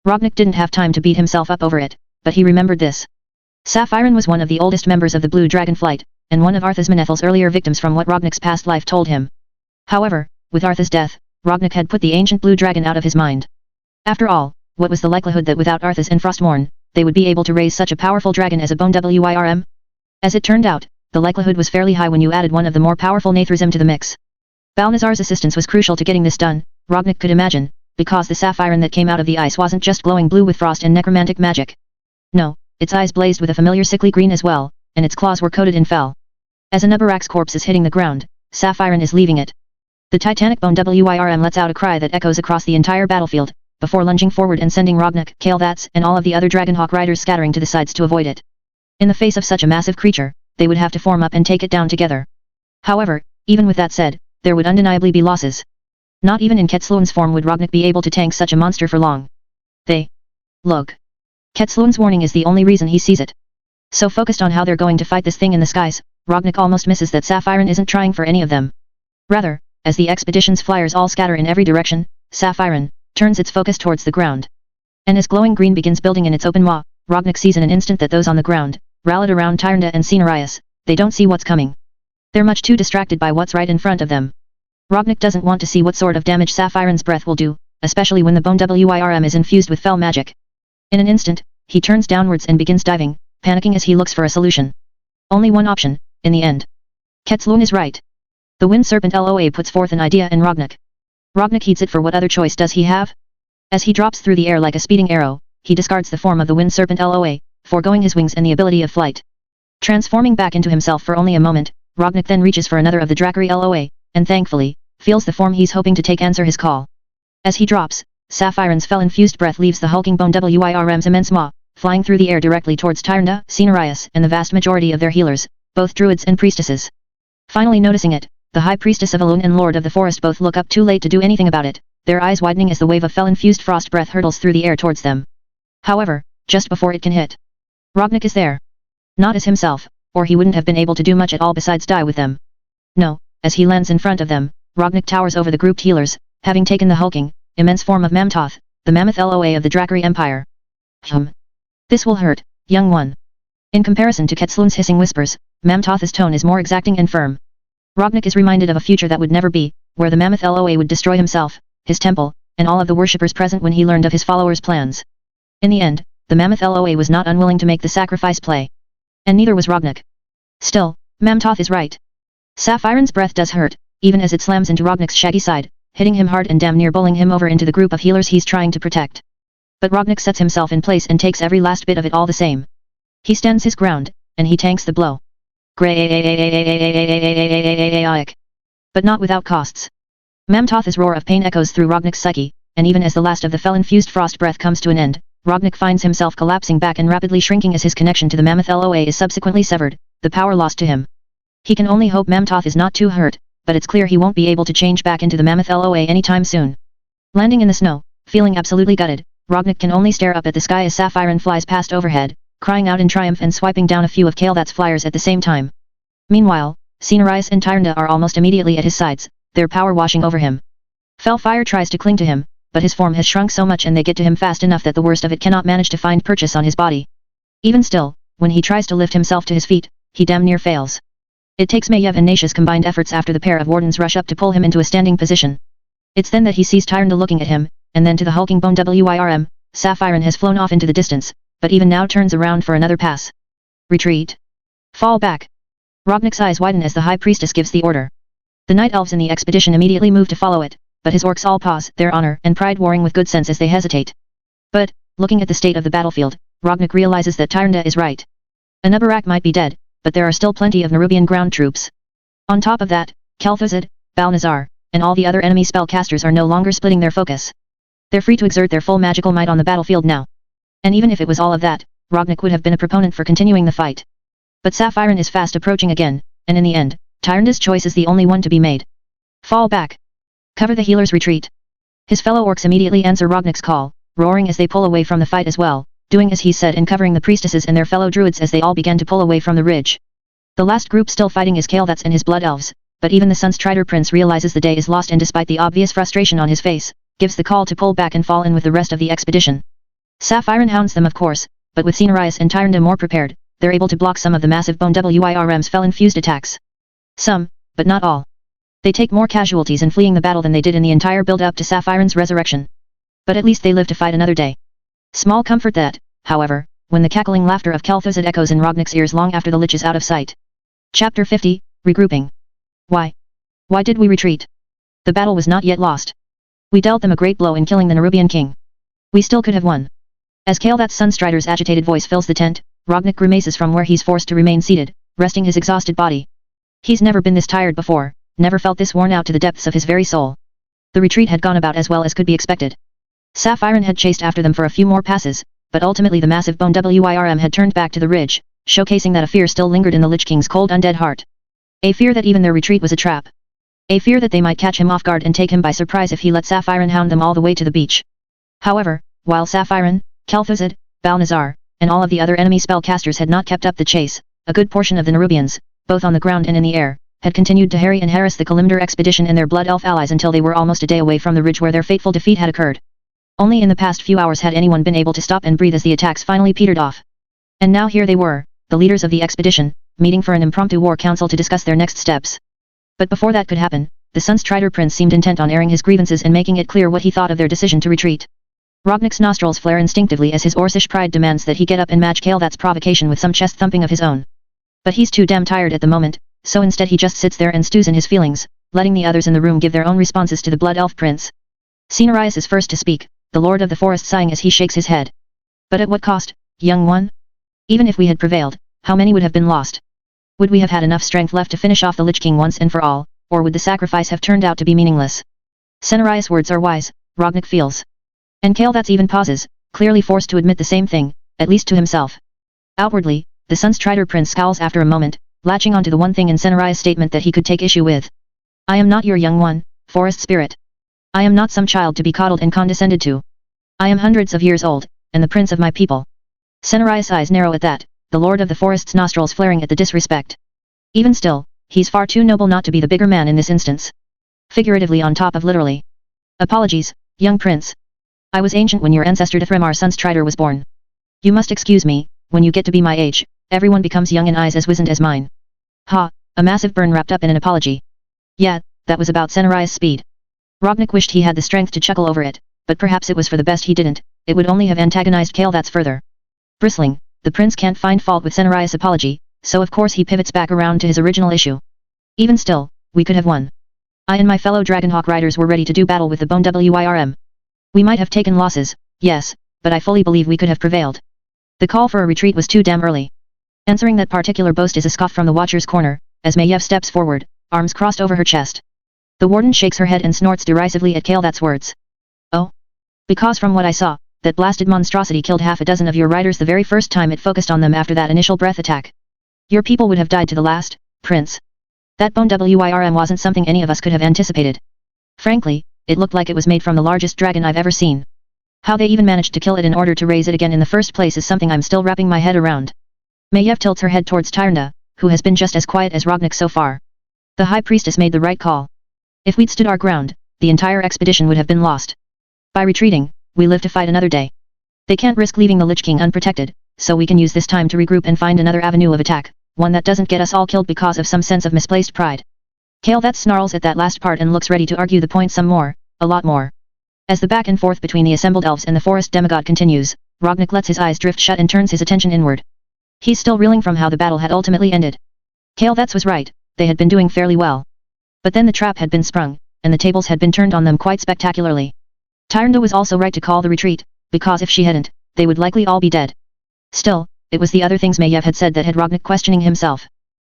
A: Rognik didn't have time to beat himself up over it, but he remembered this. Saphiron was one of the oldest members of the Blue Dragon Flight, and one of Arthas Menethel's earlier victims from what Rognik's past life told him. However, with Arthas' death, Rognik had put the ancient Blue Dragon out of his mind. After all, what was the likelihood that without Arthas and Frostmourne, they would be able to raise such a powerful dragon as a Bone Wyrm? As it turned out, the likelihood was fairly high when you added one of the more powerful Nathrazim to the mix. Balnazar's assistance was crucial to getting this done, Rognik could imagine, because the Saphiron that came out of the ice wasn't just glowing blue with frost and necromantic magic. No, its eyes blazed with a familiar sickly green as well, and its claws were coated in fel. As an Ubarak's corpse is hitting the ground, Saphiron is leaving it. The titanic Bone Wyrm lets out a cry that echoes across the entire battlefield, before lunging forward and sending Rognik, Kel'Thuzad, and all of the other Dragonhawk riders scattering to the sides to avoid it. In the face of such a massive creature, they would have to form up and take it down together. However, even with that said, there would undeniably be losses. Not even in Ketzluan's form would Rognik be able to tank such a monster for long. Look. Ketzluan's warning is the only reason he sees it. So focused on how they're going to fight this thing in the skies, Rognik almost misses that Saphiron isn't trying for any of them. Rather, as the expedition's flyers all scatter in every direction, Saphiron turns its focus towards the ground. And as glowing green begins building in its open maw, Rognik sees in an instant that those on the ground, rallied around Tyrande and Cenarius, they don't see what's coming. They're much too distracted by what's right in front of them. Rognik doesn't want to see what sort of damage Saphiron's breath will do, especially when the Bone Wyrm is infused with fel magic. In an instant, he turns downwards and begins diving, panicking as he looks for a solution. Only one option, in the end. Ketzluan is right. The Wind Serpent LOA puts forth an idea in Rognik. Rognik heeds it, for what other choice does he have? As he drops through the air like a speeding arrow, he discards the form of the Wind Serpent LOA, foregoing his wings and the ability of flight. Transforming back into himself for only a moment, Rognik then reaches for another of the Drakari LOA, and thankfully, feels the form he's hoping to take answer his call. As he drops, Saphiron's fel-infused breath leaves the hulking Bone Wyrm's immense maw, flying through the air directly towards Tyrande, Cenarius, and the vast majority of their healers, both druids and priestesses. Finally noticing it, the High Priestess of Elune and Lord of the Forest both look up, too late to do anything about it, their eyes widening as the wave of fel-infused frost breath hurtles through the air towards them. However, just before it can hit, Rognik is there. Not as himself, or he wouldn't have been able to do much at all besides die with them. No, as he lands in front of them, Rognik towers over the grouped healers, having taken the hulking, immense form of Mamtoth, the mammoth LOA of the Drakari Empire. This will hurt, young one. In comparison to Ketzluan's hissing whispers, Mamtoth's tone is more exacting and firm. Rognik is reminded of a future that would never be, where the mammoth LOA would destroy himself, his temple, and all of the worshippers present when he learned of his followers' plans. In the end, the mammoth LOA was not unwilling to make the sacrifice play. And neither was Rognik. Still, Mamtoth is right. Saphiron's breath does hurt, even as it slams into Rognik's shaggy side, hitting him hard and damn near bowling him over into the group of healers he's trying to protect. But Rognik sets himself in place and takes every last bit of it all the same. He stands his ground, and he tanks the blow. But not without costs. Mamtoth's roar of pain echoes through Rognik's psyche, and even as the last of the fel-infused frost breath comes to an end, Rognik finds himself collapsing back and rapidly shrinking as his connection to the mammoth LOA is subsequently severed, the power lost to him. He can only hope Mamtoth is not too hurt, but it's clear he won't be able to change back into the mammoth LOA anytime soon. Landing in the snow, feeling absolutely gutted, Rognik can only stare up at the sky as Sapphire flies past overhead, crying out in triumph and swiping down a few of Kael'thas's flyers at the same time. Meanwhile, Cenarius and Tyrande are almost immediately at his sides, their power washing over him. Felfire tries to cling to him, but his form has shrunk so much and they get to him fast enough that the worst of it cannot manage to find purchase on his body. Even still, when he tries to lift himself to his feet, he damn near fails. It takes Maiev and Natia's combined efforts after the pair of wardens rush up to pull him into a standing position. It's then that he sees Tyrande looking at him, and then to the hulking bone Wirm, Sapphire has flown off into the distance, but even now turns around for another pass. Retreat. Fall back. Rognik's eyes widen as the High Priestess gives the order. The Night Elves in the expedition immediately move to follow it, but his orcs all pause, their honor and pride warring with good sense as they hesitate. But, looking at the state of the battlefield, Rognik realizes that Tyrande is right. Anubarak might be dead, but there are still plenty of Nerubian ground troops. On top of that, Kel'Thuzad, Balnazar, and all the other enemy spellcasters are no longer splitting their focus. They're free to exert their full magical might on the battlefield now. And even if it was all of that, Rognik would have been a proponent for continuing the fight. But Sapphire is fast approaching again, and in the end, Tyrande's choice is the only one to be made. Fall back. Cover the healer's retreat. His fellow orcs immediately answer Rognik's call, roaring as they pull away from the fight as well, doing as he said and covering the priestesses and their fellow druids as they all began to pull away from the ridge. The last group still fighting is Kael'thas and his blood elves, but even the Sunstrider Prince realizes the day is lost and despite the obvious frustration on his face, gives the call to pull back and fall in with the rest of the expedition. Sapphire hounds them of course, but with Cenarius and Tyrande more prepared, they're able to block some of the massive bone Wirm's fel-infused attacks. Some, but not all. They take more casualties in fleeing the battle than they did in the entire build-up to Sapphire's resurrection. But at least they live to fight another day. Small comfort that, however, when the cackling laughter of Kel'Thuzad echoes in Rognik's ears long after the Lich is out of sight. Chapter 50, Regrouping. Why? Why did we retreat? The battle was not yet lost. We dealt them a great blow in killing the Nerubian king. We still could have won. As Kael'thas's Sunstrider's agitated voice fills the tent, Rognik grimaces from where he's forced to remain seated, resting his exhausted body. He's never been this tired before, never felt this worn out to the depths of his very soul. The retreat had gone about as well as could be expected. Sapphire had chased after them for a few more passes, but ultimately the massive bone Wirm had turned back to the ridge, showcasing that a fear still lingered in the Lich King's cold undead heart. A fear that even their retreat was a trap. A fear that they might catch him off guard and take him by surprise if he let Sapphire hound them all the way to the beach. However, while Sapphire, Kel'Thuzad, Balnazar, and all of the other enemy spellcasters had not kept up the chase, a good portion of the Nerubians, both on the ground and in the air, had continued to harry and harass the Kalimdor expedition and their blood elf allies until they were almost a day away from the ridge where their fateful defeat had occurred. Only in the past few hours had anyone been able to stop and breathe as the attacks finally petered off. And now here they were, the leaders of the expedition, meeting for an impromptu war council to discuss their next steps. But before that could happen, the Sunstrider Prince seemed intent on airing his grievances and making it clear what he thought of their decision to retreat. Rognik's nostrils flare instinctively as his Orcish pride demands that he get up and match Kael'thas's provocation with some chest thumping of his own. But he's too damn tired at the moment, so instead he just sits there and stews in his feelings, letting the others in the room give their own responses to the Blood Elf Prince. Cenarius is first to speak, the Lord of the Forest sighing as he shakes his head. But at what cost, young one? Even if we had prevailed, how many would have been lost? Would we have had enough strength left to finish off the Lich King once and for all, or would the sacrifice have turned out to be meaningless? Cenarius' words are wise, Rognik feels. And Kael'thas even pauses, clearly forced to admit the same thing, at least to himself. Outwardly, the Sunstrider Prince scowls after a moment, latching onto the one thing in Cenarius' statement that he could take issue with. I am not your young one, forest spirit. I am not some child to be coddled and condescended to. I am hundreds of years old, and the prince of my people. Cenarius' eyes narrow at that, the Lord of the Forest's nostrils flaring at the disrespect. Even still, he's far too noble not to be the bigger man in this instance. Figuratively on top of literally. Apologies, young prince. I was ancient when your ancestor Thremar Sunstrider was born. You must excuse me, when you get to be my age, everyone becomes young in eyes as wizened as mine. Ha, a massive burn wrapped up in an apology. Yeah, that was about Cenarius' speed. Rognik wished he had the strength to chuckle over it, but perhaps it was for the best he didn't, it would only have antagonized Kael'thas further. Bristling, the prince can't find fault with Cenarius' apology, so of course he pivots back around to his original issue. Even still, we could have won. I and my fellow Dragonhawk riders were ready to do battle with the bone Wirm. We might have taken losses, yes, but I fully believe we could have prevailed. The call for a retreat was too damn early. Answering that particular boast is a scoff from the Watcher's corner, as Maiev steps forward, arms crossed over her chest. The warden shakes her head and snorts derisively at Kael'thas's words. Oh. Because from what I saw, that blasted monstrosity killed half a dozen of your riders the very first time it focused on them after that initial breath attack. Your people would have died to the last, Prince. That bone WIRM wasn't something any of us could have anticipated. Frankly, it looked like it was made from the largest dragon I've ever seen. How they even managed to kill it in order to raise it again in the first place is something I'm still wrapping my head around. Maiev tilts her head towards Tyrande, who has been just as quiet as Rognik so far. The High Priestess made the right call. If we'd stood our ground, the entire expedition would have been lost. By retreating, we live to fight another day. They can't risk leaving the Lich King unprotected, so we can use this time to regroup and find another avenue of attack, one that doesn't get us all killed because of some sense of misplaced pride. Kael'thas snarls at that last part and looks ready to argue the point some more, a lot more. As the back and forth between the assembled elves and the forest demigod continues, Rognik lets his eyes drift shut and turns his attention inward. He's still reeling from how the battle had ultimately ended. Kael'thas was right, they had been doing fairly well. But then the trap had been sprung, and the tables had been turned on them quite spectacularly. Tyrande was also right to call the retreat, because if she hadn't, they would likely all be dead. Still, it was the other things Maiev had said that had Rognik questioning himself.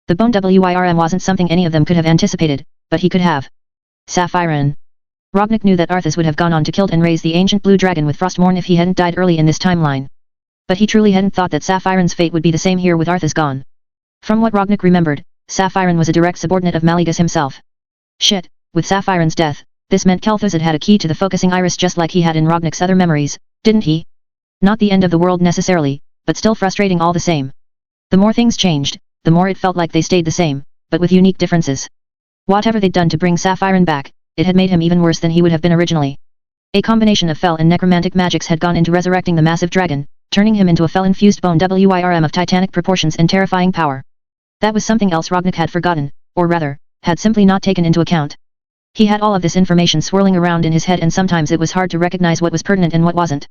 A: The bone WIRM wasn't something any of them could have anticipated, but he could have. Sapphirine. Rognik knew that Arthas would have gone on to kill and raise the ancient blue dragon with Frostmourne if he hadn't died early in this timeline. But he truly hadn't thought that Sapphirine's fate would be the same here with Arthas gone. From what Rognik remembered, Sapphirine was a direct subordinate of Mallegus himself. Shit, with Sapphirine's death, this meant Kael'thas had a key to the focusing iris just like he had in Rognik's other memories, didn't he? Not the end of the world necessarily, but still frustrating all the same. The more things changed, the more it felt like they stayed the same, but with unique differences. Whatever they'd done to bring Sapphirine back, it had made him even worse than he would have been originally. A combination of fel and necromantic magics had gone into resurrecting the massive dragon, turning him into a fel-infused bone WIRM of titanic proportions and terrifying power. That was something else Rognik had forgotten, or rather, had simply not taken into account. He had all of this information swirling around in his head and sometimes it was hard to recognize what was pertinent and what wasn't.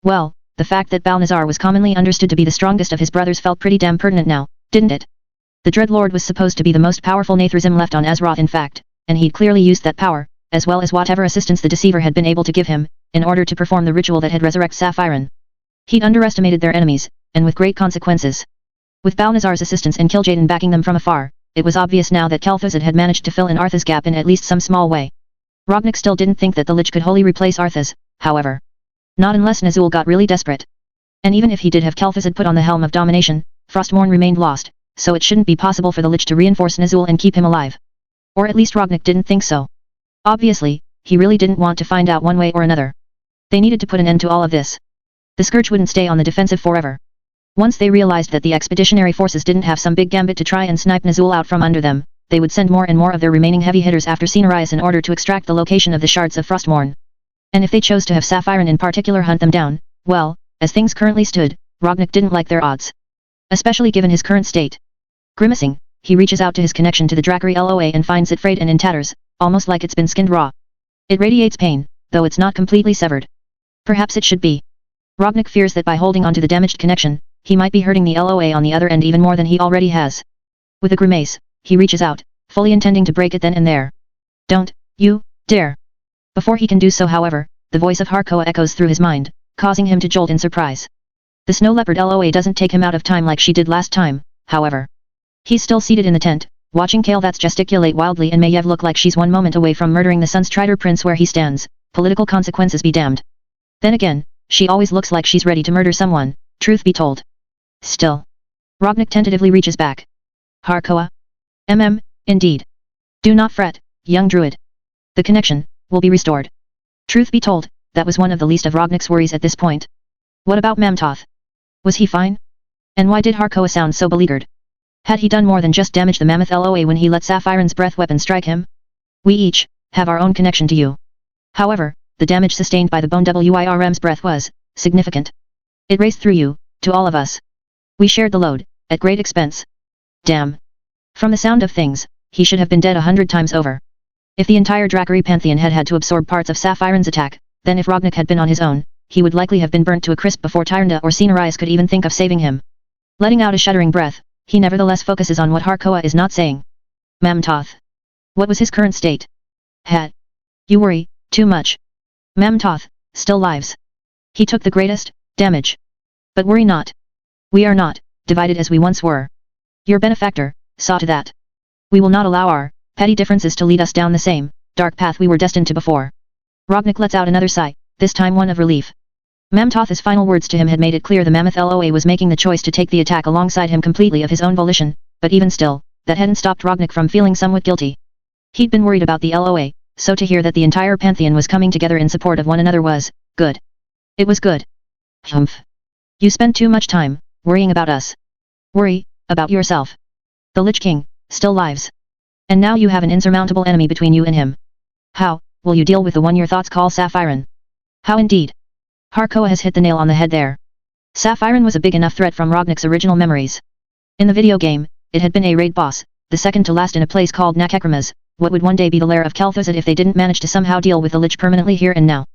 A: Well, the fact that Balnazar was commonly understood to be the strongest of his brothers felt pretty damn pertinent now, didn't it? The Dreadlord was supposed to be the most powerful Nathrazim left on Azeroth in fact, and he'd clearly used that power, as well as whatever assistance the Deceiver had been able to give him, in order to perform the ritual that had resurrected Sapphirine. He'd underestimated their enemies, and with great consequences. With Balnazar's assistance and Kil'jaeden backing them from afar, it was obvious now that Kael'thas had managed to fill in Arthas' gap in at least some small way. Rognik still didn't think that the Lich could wholly replace Arthas, however. Not unless Nazul got really desperate. And even if he did have Kael'thas put on the helm of domination, Frostmourne remained lost, so it shouldn't be possible for the Lich to reinforce Nazul and keep him alive. Or at least Rognik didn't think so. Obviously, he really didn't want to find out one way or another. They needed to put an end to all of this. The Scourge wouldn't stay on the defensive forever. Once they realized that the expeditionary forces didn't have some big gambit to try and snipe Nazul out from under them, they would send more and more of their remaining heavy hitters after Cenarius in order to extract the location of the shards of Frostmourne. And if they chose to have Sapphirine in particular hunt them down, well, as things currently stood, Rognik didn't like their odds. Especially given his current state. Grimacing, he reaches out to his connection to the Drackery LOA and finds it frayed and in tatters, almost like it's been skinned raw. It radiates pain, though it's not completely severed. Perhaps it should be. Rognik fears that by holding onto the damaged connection, he might be hurting the LOA on the other end even more than he already has. With a grimace, he reaches out, fully intending to break it then and there. Don't you dare. Before he can do so however, the voice of Harkoa echoes through his mind, causing him to jolt in surprise. The Snow Leopard LOA doesn't take him out of time like she did last time, however. He's still seated in the tent, watching Kael'thas gesticulate wildly and Maiev look like she's one moment away from murdering the Sunstrider Prince where he stands, political consequences be damned. Then again, she always looks like she's ready to murder someone, truth be told. Still. Rognik tentatively reaches back. Harkoa? Indeed. Do not fret, young druid. The connection will be restored. Truth be told, that was one of the least of Rognik's worries at this point. What about Mamtoth? Was he fine? And why did Harkoa sound so beleaguered? Had he done more than just damage the Mammoth LOA when he let Sapphire's breath weapon strike him? We each have our own connection to you. However, the damage sustained by the bone WIRM's breath was significant. It raced through you, to all of us. We shared the load, at great expense. Damn. From the sound of things, he should have been dead 100 times over. If the entire Drackery Pantheon had to absorb parts of Sapphire's attack, then if Rognik had been on his own, he would likely have been burnt to a crisp before Tyrande or Cenarius could even think of saving him. Letting out a shuddering breath, he nevertheless focuses on what Harkoa is not saying. Mamtoth. What was his current state? You worry too much. Mamtoth still lives. He took the greatest damage. But worry not. We are not divided as we once were. Your benefactor saw to that. We will not allow our petty differences to lead us down the same dark path we were destined to before. Rognik lets out another sigh, this time one of relief. Mamtotha's final words to him had made it clear the Mammoth Loa was making the choice to take the attack alongside him completely of his own volition, but even still, that hadn't stopped Rognik from feeling somewhat guilty. He'd been worried about the LOA, so to hear that the entire Pantheon was coming together in support of one another was good. It was good. Humph. You spend too much time worrying about us. Worry about yourself. The Lich King still lives. And now you have an insurmountable enemy between you and him. How will you deal with the one your thoughts call Saphiron? How indeed. Harkoa has hit the nail on the head there. Saphiron was a big enough threat from Rognik's original memories. In the video game, it had been a raid boss, the second to last in a place called Nakekrimas, what would one day be the lair of Kel'Thuzad if they didn't manage to somehow deal with the Lich permanently here and now.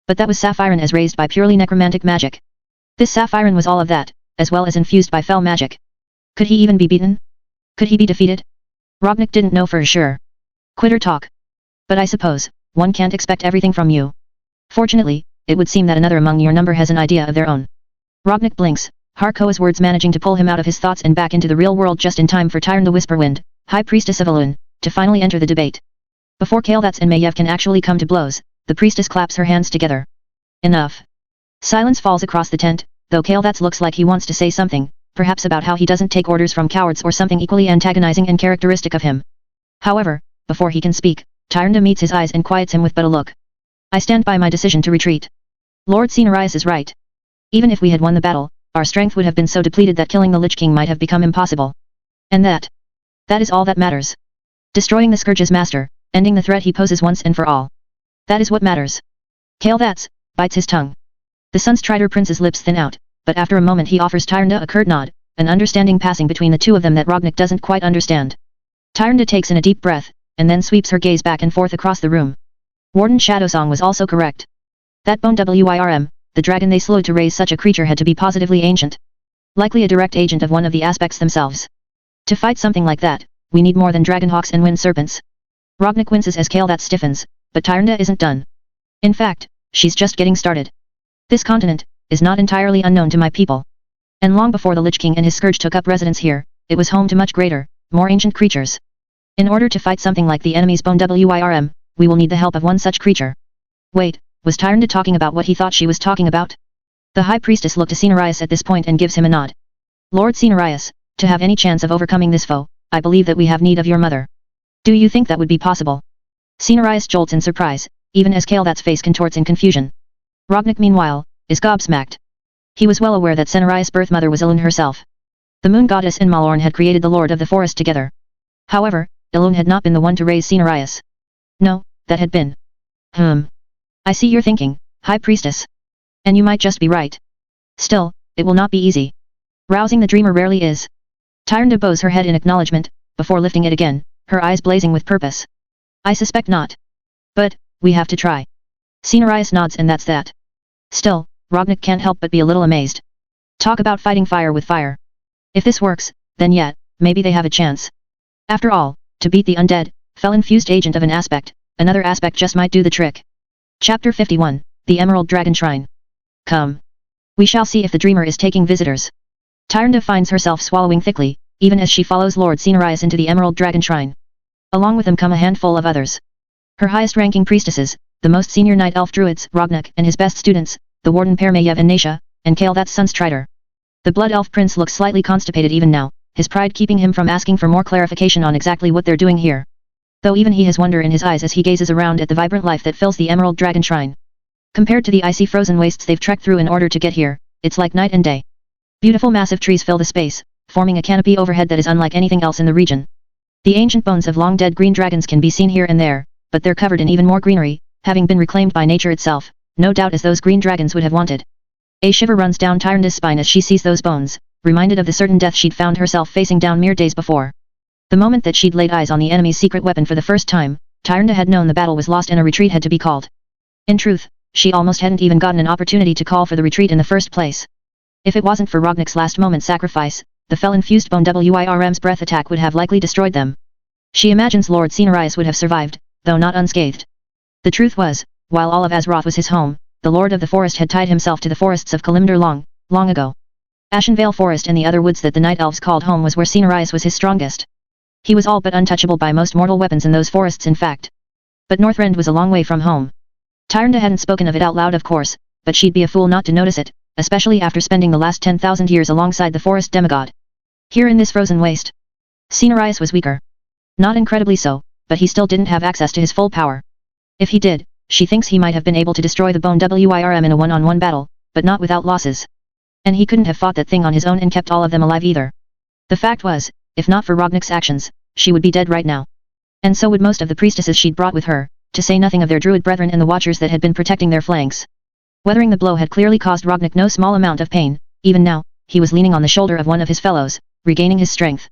A: But that was Saphiron as raised by purely necromantic magic. This Saphiron was all of that, as well as infused by fell magic. Could he even be beaten? Could he be defeated? Rognik didn't know for sure. Quitter talk. But I suppose, one can't expect everything from you. Fortunately, it would seem that another among your number has an idea of their own. Rognik blinks, Harkoa's words managing to pull him out of his thoughts and back into the real world just in time for Tyrn the Whisperwind, High Priestess of Elune, to finally enter the debate. Before Kael'thas and Maiev can actually come to blows, the priestess claps her hands together. Enough. Silence falls across the tent, though Kael'thas looks like he wants to say something, perhaps about how he doesn't take orders from cowards or something equally antagonizing and characteristic of him. However, before he can speak, Tyrnda meets his eyes and quiets him with but a look. I stand by my decision to retreat. Lord Cenarius is right. Even if we had won the battle, our strength would have been so depleted that killing the Lich King might have become impossible. And that is all that matters. Destroying the Scourge's master, ending the threat he poses once and for all. That is what matters. Kael'thas bites his tongue. The Sunstrider Prince's lips thin out, but after a moment he offers Tyrnda a curt nod, an understanding passing between the two of them that Rognik doesn't quite understand. Tyrnda takes in a deep breath, and then sweeps her gaze back and forth across the room. Warden Shadowsong was also correct. That bone Wyrm, the dragon they slew to raise such a creature had to be positively ancient. Likely a direct agent of one of the aspects themselves. To fight something like that, we need more than dragonhawks and wind serpents. Rognik winces as Kael'thas stiffens, but Tyrnda isn't done. In fact, she's just getting started. This continent is not entirely unknown to my people. And long before the Lich King and his Scourge took up residence here, it was home to much greater, more ancient creatures. In order to fight something like the enemy's bone Wyrm, we will need the help of one such creature. Wait, was Tyrnda talking about what he thought she was talking about? The High Priestess looked to Cenarius at this point and gives him a nod. Lord Cenarius, to have any chance of overcoming this foe, I believe that we have need of your mother. Do you think that would be possible? Cenarius jolts in surprise, even as Kael'thas' face contorts in confusion. Rognik meanwhile, is gobsmacked. He was well aware that Cenarius' birth mother was Elune herself. The moon goddess and Malorn had created the Lord of the Forest together. However, Elune had not been the one to raise Cenarius. No, that had been. I see you're thinking, High Priestess. And you might just be right. Still, it will not be easy. Rousing the dreamer rarely is. Tyrnda bows her head in acknowledgement, before lifting it again, her eyes blazing with purpose. I suspect not. But, we have to try. Cenarius nods and that's that. Still, Rognik can't help but be a little amazed. Talk about fighting fire with fire. If this works, then yet, maybe they have a chance. After all, to beat the undead, fell-infused agent of an aspect, another aspect just might do the trick. Chapter 51, The Emerald Dragon Shrine. Come. We shall see if the dreamer is taking visitors. Tyrnda finds herself swallowing thickly, even as she follows Lord Cenarius into the Emerald Dragon Shrine. Along with them come a handful of others. Her highest-ranking priestesses, the most senior Night Elf Druids, Rognik and his best students, the Warden Pair Maiev and Nasha, and Kael'thas' Sunstrider. The Blood Elf Prince looks slightly constipated even now, his pride keeping him from asking for more clarification on exactly what they're doing here. Though even he has wonder in his eyes as he gazes around at the vibrant life that fills the Emerald Dragon Shrine. Compared to the icy frozen wastes they've trekked through in order to get here, it's like night and day. Beautiful massive trees fill the space, forming a canopy overhead that is unlike anything else in the region. The ancient bones of long-dead green dragons can be seen here and there, but they're covered in even more greenery, having been reclaimed by nature itself, no doubt as those green dragons would have wanted. A shiver runs down Tyrnda's spine as she sees those bones, reminded of the certain death she'd found herself facing down mere days before. The moment that she'd laid eyes on the enemy's secret weapon for the first time, Tyrnda had known the battle was lost and a retreat had to be called. In truth, she almost hadn't even gotten an opportunity to call for the retreat in the first place. If it wasn't for Rognik's last-moment sacrifice, the fell-infused bone Wyrm's breath attack would have likely destroyed them. She imagines Lord Cenarius would have survived, though not unscathed. The truth was, while all of Azeroth was his home, the Lord of the Forest had tied himself to the forests of Kalimdor long ago. Ashenvale Forest and the other woods that the Night Elves called home was where Cenarius was his strongest. He was all but untouchable by most mortal weapons in those forests in fact. But Northrend was a long way from home. Tyrande hadn't spoken of it out loud of course, but she'd be a fool not to notice it, especially after spending the last 10,000 years alongside the forest demigod. Here in this frozen waste, Cenarius was weaker. Not incredibly so, but he still didn't have access to his full power. If he did, she thinks he might have been able to destroy the bone Wyrm in a one-on-one battle, but not without losses. And he couldn't have fought that thing on his own and kept all of them alive either. The fact was, if not for Rognik's actions, she would be dead right now. And so would most of the priestesses she'd brought with her, to say nothing of their druid brethren and the watchers that had been protecting their flanks. Weathering the blow had clearly caused Rognik no small amount of pain. Even now, he was leaning on the shoulder of one of his fellows, regaining his strength.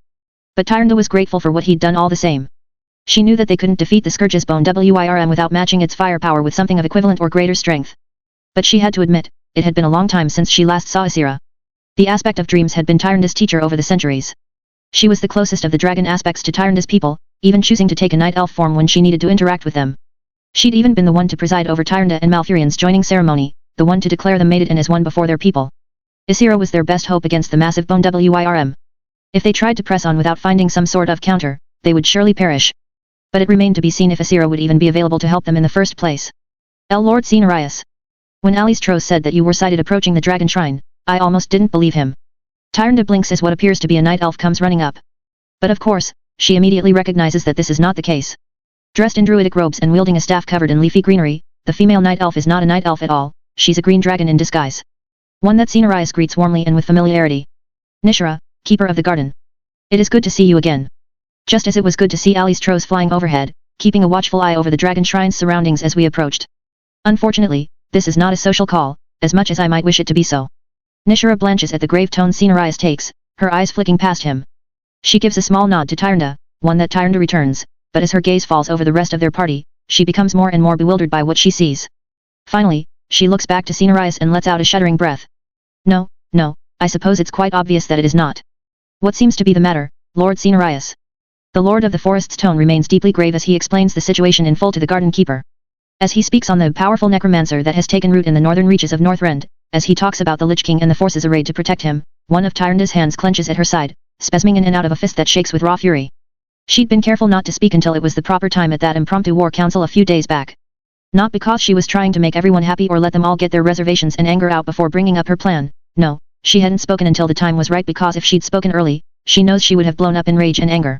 A: But Tyrande was grateful for what he'd done all the same. She knew that they couldn't defeat the Scourge's bone Wyrm without matching its firepower with something of equivalent or greater strength. But she had to admit, it had been a long time since she last saw Asira. The aspect of dreams had been Tyrande's teacher over the centuries. She was the closest of the dragon aspects to Tyrande's people, even choosing to take a night elf form when she needed to interact with them. She'd even been the one to preside over Tyrande and Malfurion's joining ceremony, the one to declare them mated and as one before their people. Asira was their best hope against the massive bone Wyrm. If they tried to press on without finding some sort of counter, they would surely perish. But it remained to be seen if Asira would even be available to help them in the first place. Lord Cenarius. When Alistros said that you were sighted approaching the dragon shrine, I almost didn't believe him. Tyrande blinks as what appears to be a night elf comes running up. But of course, she immediately recognizes that this is not the case. Dressed in druidic robes and wielding a staff covered in leafy greenery, the female night elf is not a night elf at all, she's a green dragon in disguise. One that Cenarius greets warmly and with familiarity. Nishara, keeper of the garden. It is good to see you again. Just as it was good to see Alistros flying overhead, keeping a watchful eye over the dragon shrine's surroundings as we approached. Unfortunately, this is not a social call, as much as I might wish it to be so. Nishara blanches at the grave tone Cenarius takes, her eyes flicking past him. She gives a small nod to Tyrande, one that Tyrande returns, but as her gaze falls over the rest of their party, she becomes more and more bewildered by what she sees. Finally, she looks back to Cenarius and lets out a shuddering breath. No, I suppose it's quite obvious that it is not. What seems to be the matter, Lord Cenarius? The Lord of the Forest's tone remains deeply grave as he explains the situation in full to the garden keeper. As he speaks on the powerful necromancer that has taken root in the northern reaches of Northrend, as he talks about the Lich King and the forces arrayed to protect him, one of Tyrande's hands clenches at her side, spasming in and out of a fist that shakes with raw fury. She'd been careful not to speak until it was the proper time at that impromptu war council a few days back. Not because she was trying to make everyone happy or let them all get their reservations and anger out before bringing up her plan, no, she hadn't spoken until the time was right because if she'd spoken early, she knows she would have blown up in rage and anger.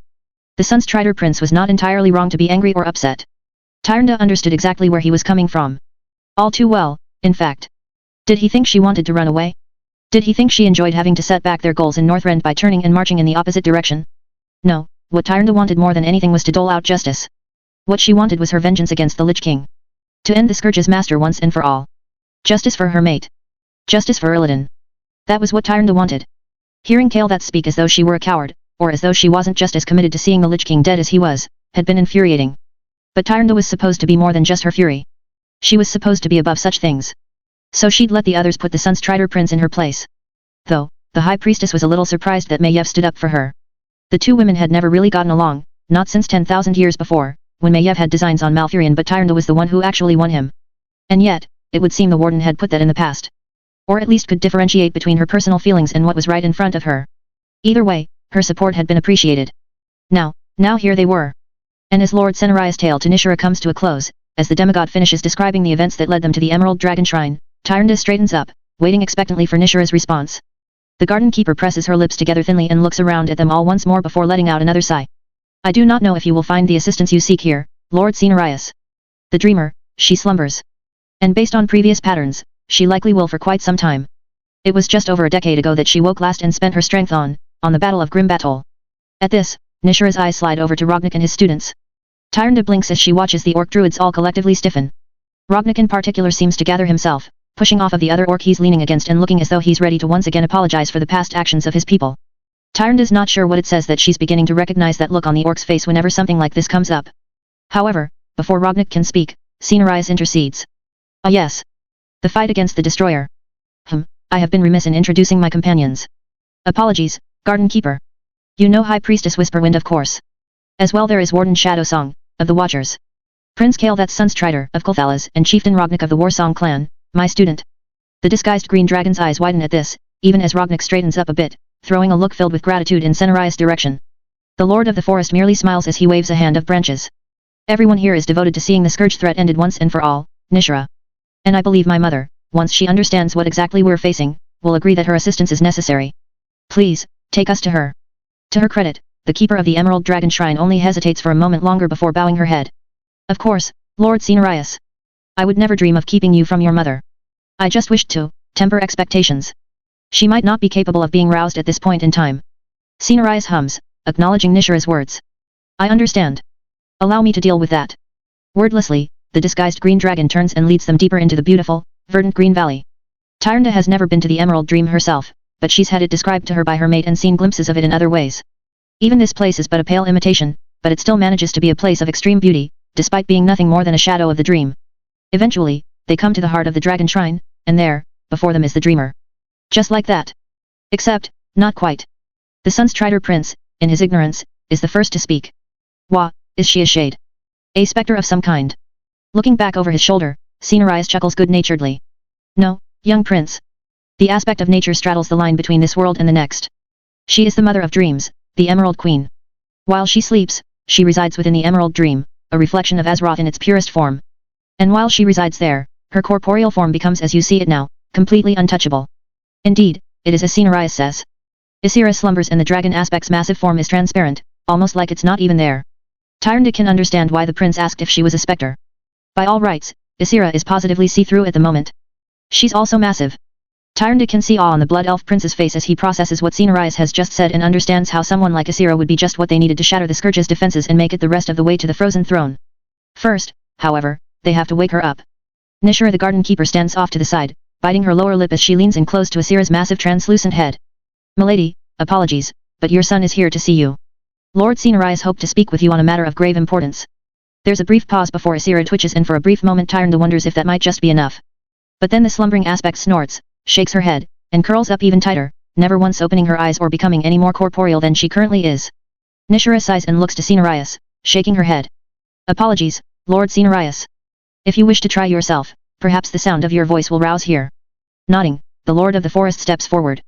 A: The Sunstrider Prince was not entirely wrong to be angry or upset. Tyrande understood exactly where he was coming from. All too well, in fact. Did he think she wanted to run away? Did he think she enjoyed having to set back their goals in Northrend by turning and marching in the opposite direction? No, what Tyrande wanted more than anything was to dole out justice. What she wanted was her vengeance against the Lich King. To end the Scourge's master once and for all. Justice for her mate. Justice for Illidan. That was what Tyrande wanted. Hearing Kael'thas speak as though she were a coward, or as though she wasn't just as committed to seeing the Lich King dead as he was, had been infuriating. But Tyrande was supposed to be more than just her fury. She was supposed to be above such things. So she'd let the others put the Sunstrider Prince in her place. Though, the High Priestess was a little surprised that Maiev stood up for her. The two women had never really gotten along, not since 10,000 years before, when Maiev had designs on Malfurion but Tyrande was the one who actually won him. And yet, it would seem the Warden had put that in the past. Or at least could differentiate between her personal feelings and what was right in front of her. Either way, her support had been appreciated. Now here they were. And as Lord Cenarius' tale to Nishara comes to a close, as the demigod finishes describing the events that led them to the Emerald Dragon Shrine, Tyrande straightens up, waiting expectantly for Nishara's response. The garden keeper presses her lips together thinly and looks around at them all once more before letting out another sigh. I do not know if you will find the assistance you seek here, Lord Cenarius. The dreamer, she slumbers. And based on previous patterns, she likely will for quite some time. It was just over a decade ago that she woke last and spent her strength on the Battle of Grim Battle. At this, Nishara's eyes slide over to Rognik and his students. Tyrande blinks as she watches the Orc Druids all collectively stiffen. Rognik in particular seems to gather himself, pushing off of the other Orc he's leaning against and looking as though he's ready to once again apologize for the past actions of his people. Tyrande's not sure what it says that she's beginning to recognize that look on the Orc's face whenever something like this comes up. However, before Rognik can speak, Cenarius intercedes. Ah yes. The fight against the Destroyer. I have been remiss in introducing my companions. Apologies, Garden Keeper. You know High Priestess Whisperwind of course. As well there is Warden Shadowsong, of the Watchers. Prince Kael'thas Sunstrider, of Kulthalas, and Chieftain Rognik of the Warsong clan, my student. The disguised green dragon's eyes widen at this, even as Rognik straightens up a bit, throwing a look filled with gratitude in Cenarius' direction. The Lord of the Forest merely smiles as he waves a hand of branches. Everyone here is devoted to seeing the scourge threat ended once and for all, Nishra. And I believe my mother, once she understands what exactly we're facing, will agree that her assistance is necessary. Please, take us to her. To her credit, the keeper of the Emerald Dragon Shrine only hesitates for a moment longer before bowing her head. Of course, Lord Cenarius. I would never dream of keeping you from your mother. I just wished to temper expectations. She might not be capable of being roused at this point in time. Cenarius hums, acknowledging Nishra's words. I understand. Allow me to deal with that. Wordlessly, the disguised green dragon turns and leads them deeper into the beautiful, verdant green valley. Tyrande has never been to the Emerald Dream herself, but she's had it described to her by her mate and seen glimpses of it in other ways. Even this place is but a pale imitation, but it still manages to be a place of extreme beauty, despite being nothing more than a shadow of the dream. Eventually, they come to the heart of the Dragon Shrine, and there, before them is the dreamer. Just like that. Except, not quite. The Sunstrider Prince, in his ignorance, is the first to speak. Wah, is she a shade? A specter of some kind? Looking back over his shoulder, Cenarius chuckles good-naturedly. No, young prince. The aspect of nature straddles the line between this world and the next. She is the mother of dreams, the Emerald Queen. While she sleeps, she resides within the Emerald Dream, a reflection of Azeroth in its purest form. And while she resides there, her corporeal form becomes as you see it now, completely untouchable. Indeed, it is as Cenarius says. Ysera slumbers and the dragon aspect's massive form is transparent, almost like it's not even there. Tyrande can understand why the prince asked if she was a specter. By all rights, Ysera is positively see-through at the moment. She's also massive. Tyrande can see awe on the Blood Elf Prince's face as he processes what Cenarius has just said and understands how someone like Ysera would be just what they needed to shatter the Scourge's defenses and make it the rest of the way to the Frozen Throne. First, however, they have to wake her up. Nishra the Garden Keeper stands off to the side, biting her lower lip as she leans in close to Ysera's massive translucent head. Milady, apologies, but your son is here to see you. Lord Cenarius hoped to speak with you on a matter of grave importance. There's a brief pause before Ysera twitches and for a brief moment Tyrande wonders if that might just be enough. But then the slumbering aspect snorts, shakes her head, and curls up even tighter, never once opening her eyes or becoming any more corporeal than she currently is. Nishra sighs and looks to Cenarius, shaking her head. Apologies, Lord Cenarius. If you wish to try yourself, perhaps the sound of your voice will rouse here. Nodding, the Lord of the Forest steps forward.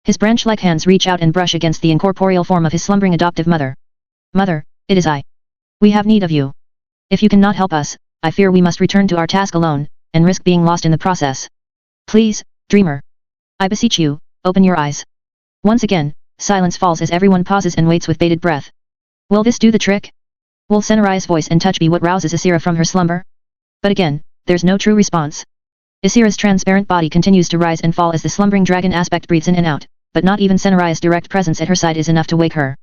A: His branch-like hands reach out and brush against the incorporeal form of his slumbering adoptive mother. Mother, it is I. We have need of you. If you cannot help us, I fear we must return to our task alone, and risk being lost in the process. Please, Dreamer. I beseech you, open your eyes. Once again, silence falls as everyone pauses and waits with bated breath. Will this do the trick? Will Cenarius' voice and touch be what rouses Ysera from her slumber? But again, there's no true response. Ysera's transparent body continues to rise and fall as the slumbering dragon aspect breathes in and out, but not even Cenarius' direct presence at her side is enough to wake her.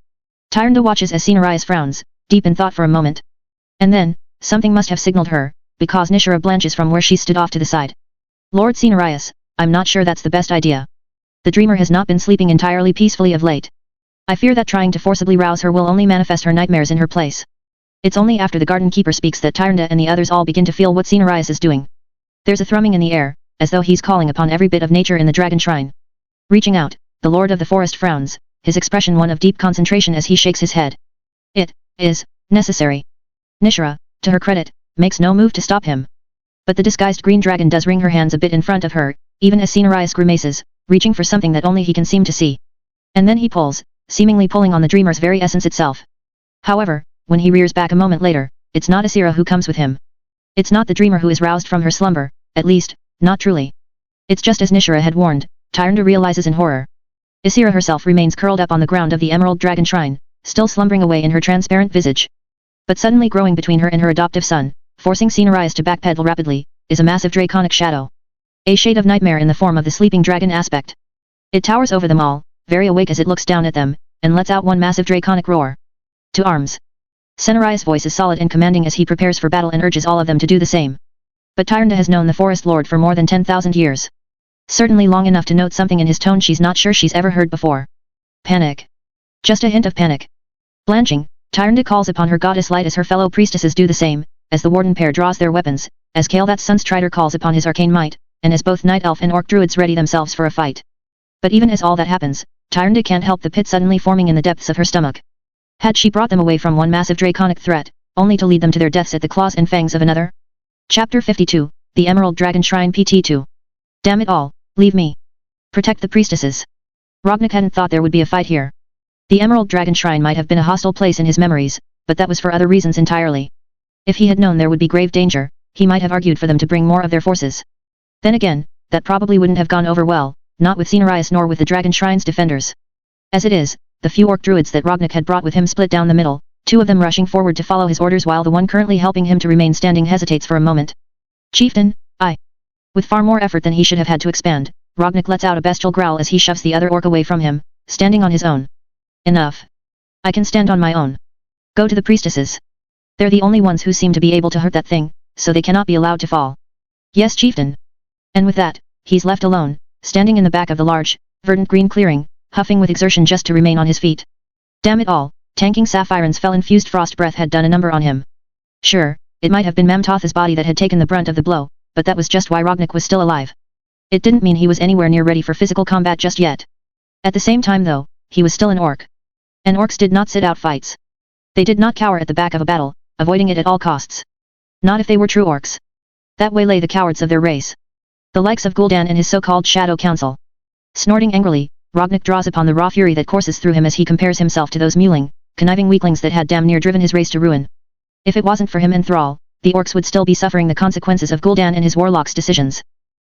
A: Tyrande watches as Cenarius frowns, deep in thought for a moment. And then, something must have signaled her, because Nishra blanches from where she stood off to the side. Lord Cenarius, I'm not sure that's the best idea. The dreamer has not been sleeping entirely peacefully of late. I fear that trying to forcibly rouse her will only manifest her nightmares in her place. It's only after the Garden Keeper speaks that Tyrande and the others all begin to feel what Cenarius is doing. There's a thrumming in the air, as though he's calling upon every bit of nature in the Dragon Shrine. Reaching out, the Lord of the Forest frowns, his expression one of deep concentration as he shakes his head. It is necessary. Nishra, to her credit, makes no move to stop him. But the disguised green dragon does wring her hands a bit in front of her, even as Cenarius grimaces, reaching for something that only he can seem to see. And then he pulls, seemingly pulling on the dreamer's very essence itself. However, when he rears back a moment later, it's not Ysera who comes with him. It's not the dreamer who is roused from her slumber, at least, not truly. It's just as Nishra had warned, Tyrande realizes in horror. Ysera herself remains curled up on the ground of the Emerald Dragon Shrine, still slumbering away in her transparent visage. But suddenly growing between her and her adoptive son, forcing Cenarius to backpedal rapidly, is a massive draconic shadow. A shade of nightmare in the form of the sleeping dragon aspect. It towers over them all, very awake as it looks down at them, and lets out one massive draconic roar. To arms. Cenarius' voice is solid and commanding as he prepares for battle and urges all of them to do the same. But Tyrande has known the Forest Lord for more than 10,000 years. Certainly long enough to note something in his tone she's not sure she's ever heard before. Panic. Just a hint of panic. Blanching, Tyrande calls upon her goddess light as her fellow priestesses do the same, as the warden pair draws their weapons, as Kael'thas Sunstrider calls upon his arcane might, and as both Night Elf and Orc Druids ready themselves for a fight. But even as all that happens, Tyrande can't help the pit suddenly forming in the depths of her stomach. Had she brought them away from one massive draconic threat, only to lead them to their deaths at the claws and fangs of another? Chapter 52, The Emerald Dragon Shrine PT2. Damn it all, leave me. Protect the priestesses. Rognak hadn't thought there would be a fight here. The Emerald Dragon Shrine might have been a hostile place in his memories, but that was for other reasons entirely. If he had known there would be grave danger, he might have argued for them to bring more of their forces. Then again, that probably wouldn't have gone over well, not with Cenarius nor with the Dragon Shrine's defenders. As it is, the few Orc Druids that Rognik had brought with him split down the middle, 2 of them rushing forward to follow his orders while the one currently helping him to remain standing hesitates for a moment. Chieftain, I. With far more effort than he should have had to expand, Rognik lets out a bestial growl as he shoves the other orc away from him, standing on his own. Enough. I can stand on my own. Go to the priestesses. They're the only ones who seem to be able to hurt that thing, so they cannot be allowed to fall. Yes, chieftain. And with that, he's left alone, standing in the back of the large, verdant green clearing, huffing with exertion just to remain on his feet. Damn it all, tanking Sapphire's fell-infused frost breath had done a number on him. Sure, it might have been Mamtotha's body that had taken the brunt of the blow, but that was just why Rognik was still alive. It didn't mean he was anywhere near ready for physical combat just yet. At the same time though, he was still an orc. And orcs did not sit out fights. They did not cower at the back of a battle, avoiding it at all costs. Not if they were true orcs. That way lay the cowards of their race. The likes of Gul'dan and his so-called Shadow Council. Snorting angrily, Rognik draws upon the raw fury that courses through him as he compares himself to those mewling, conniving weaklings that had damn near driven his race to ruin. If it wasn't for him and Thrall, the orcs would still be suffering the consequences of Gul'dan and his warlock's decisions.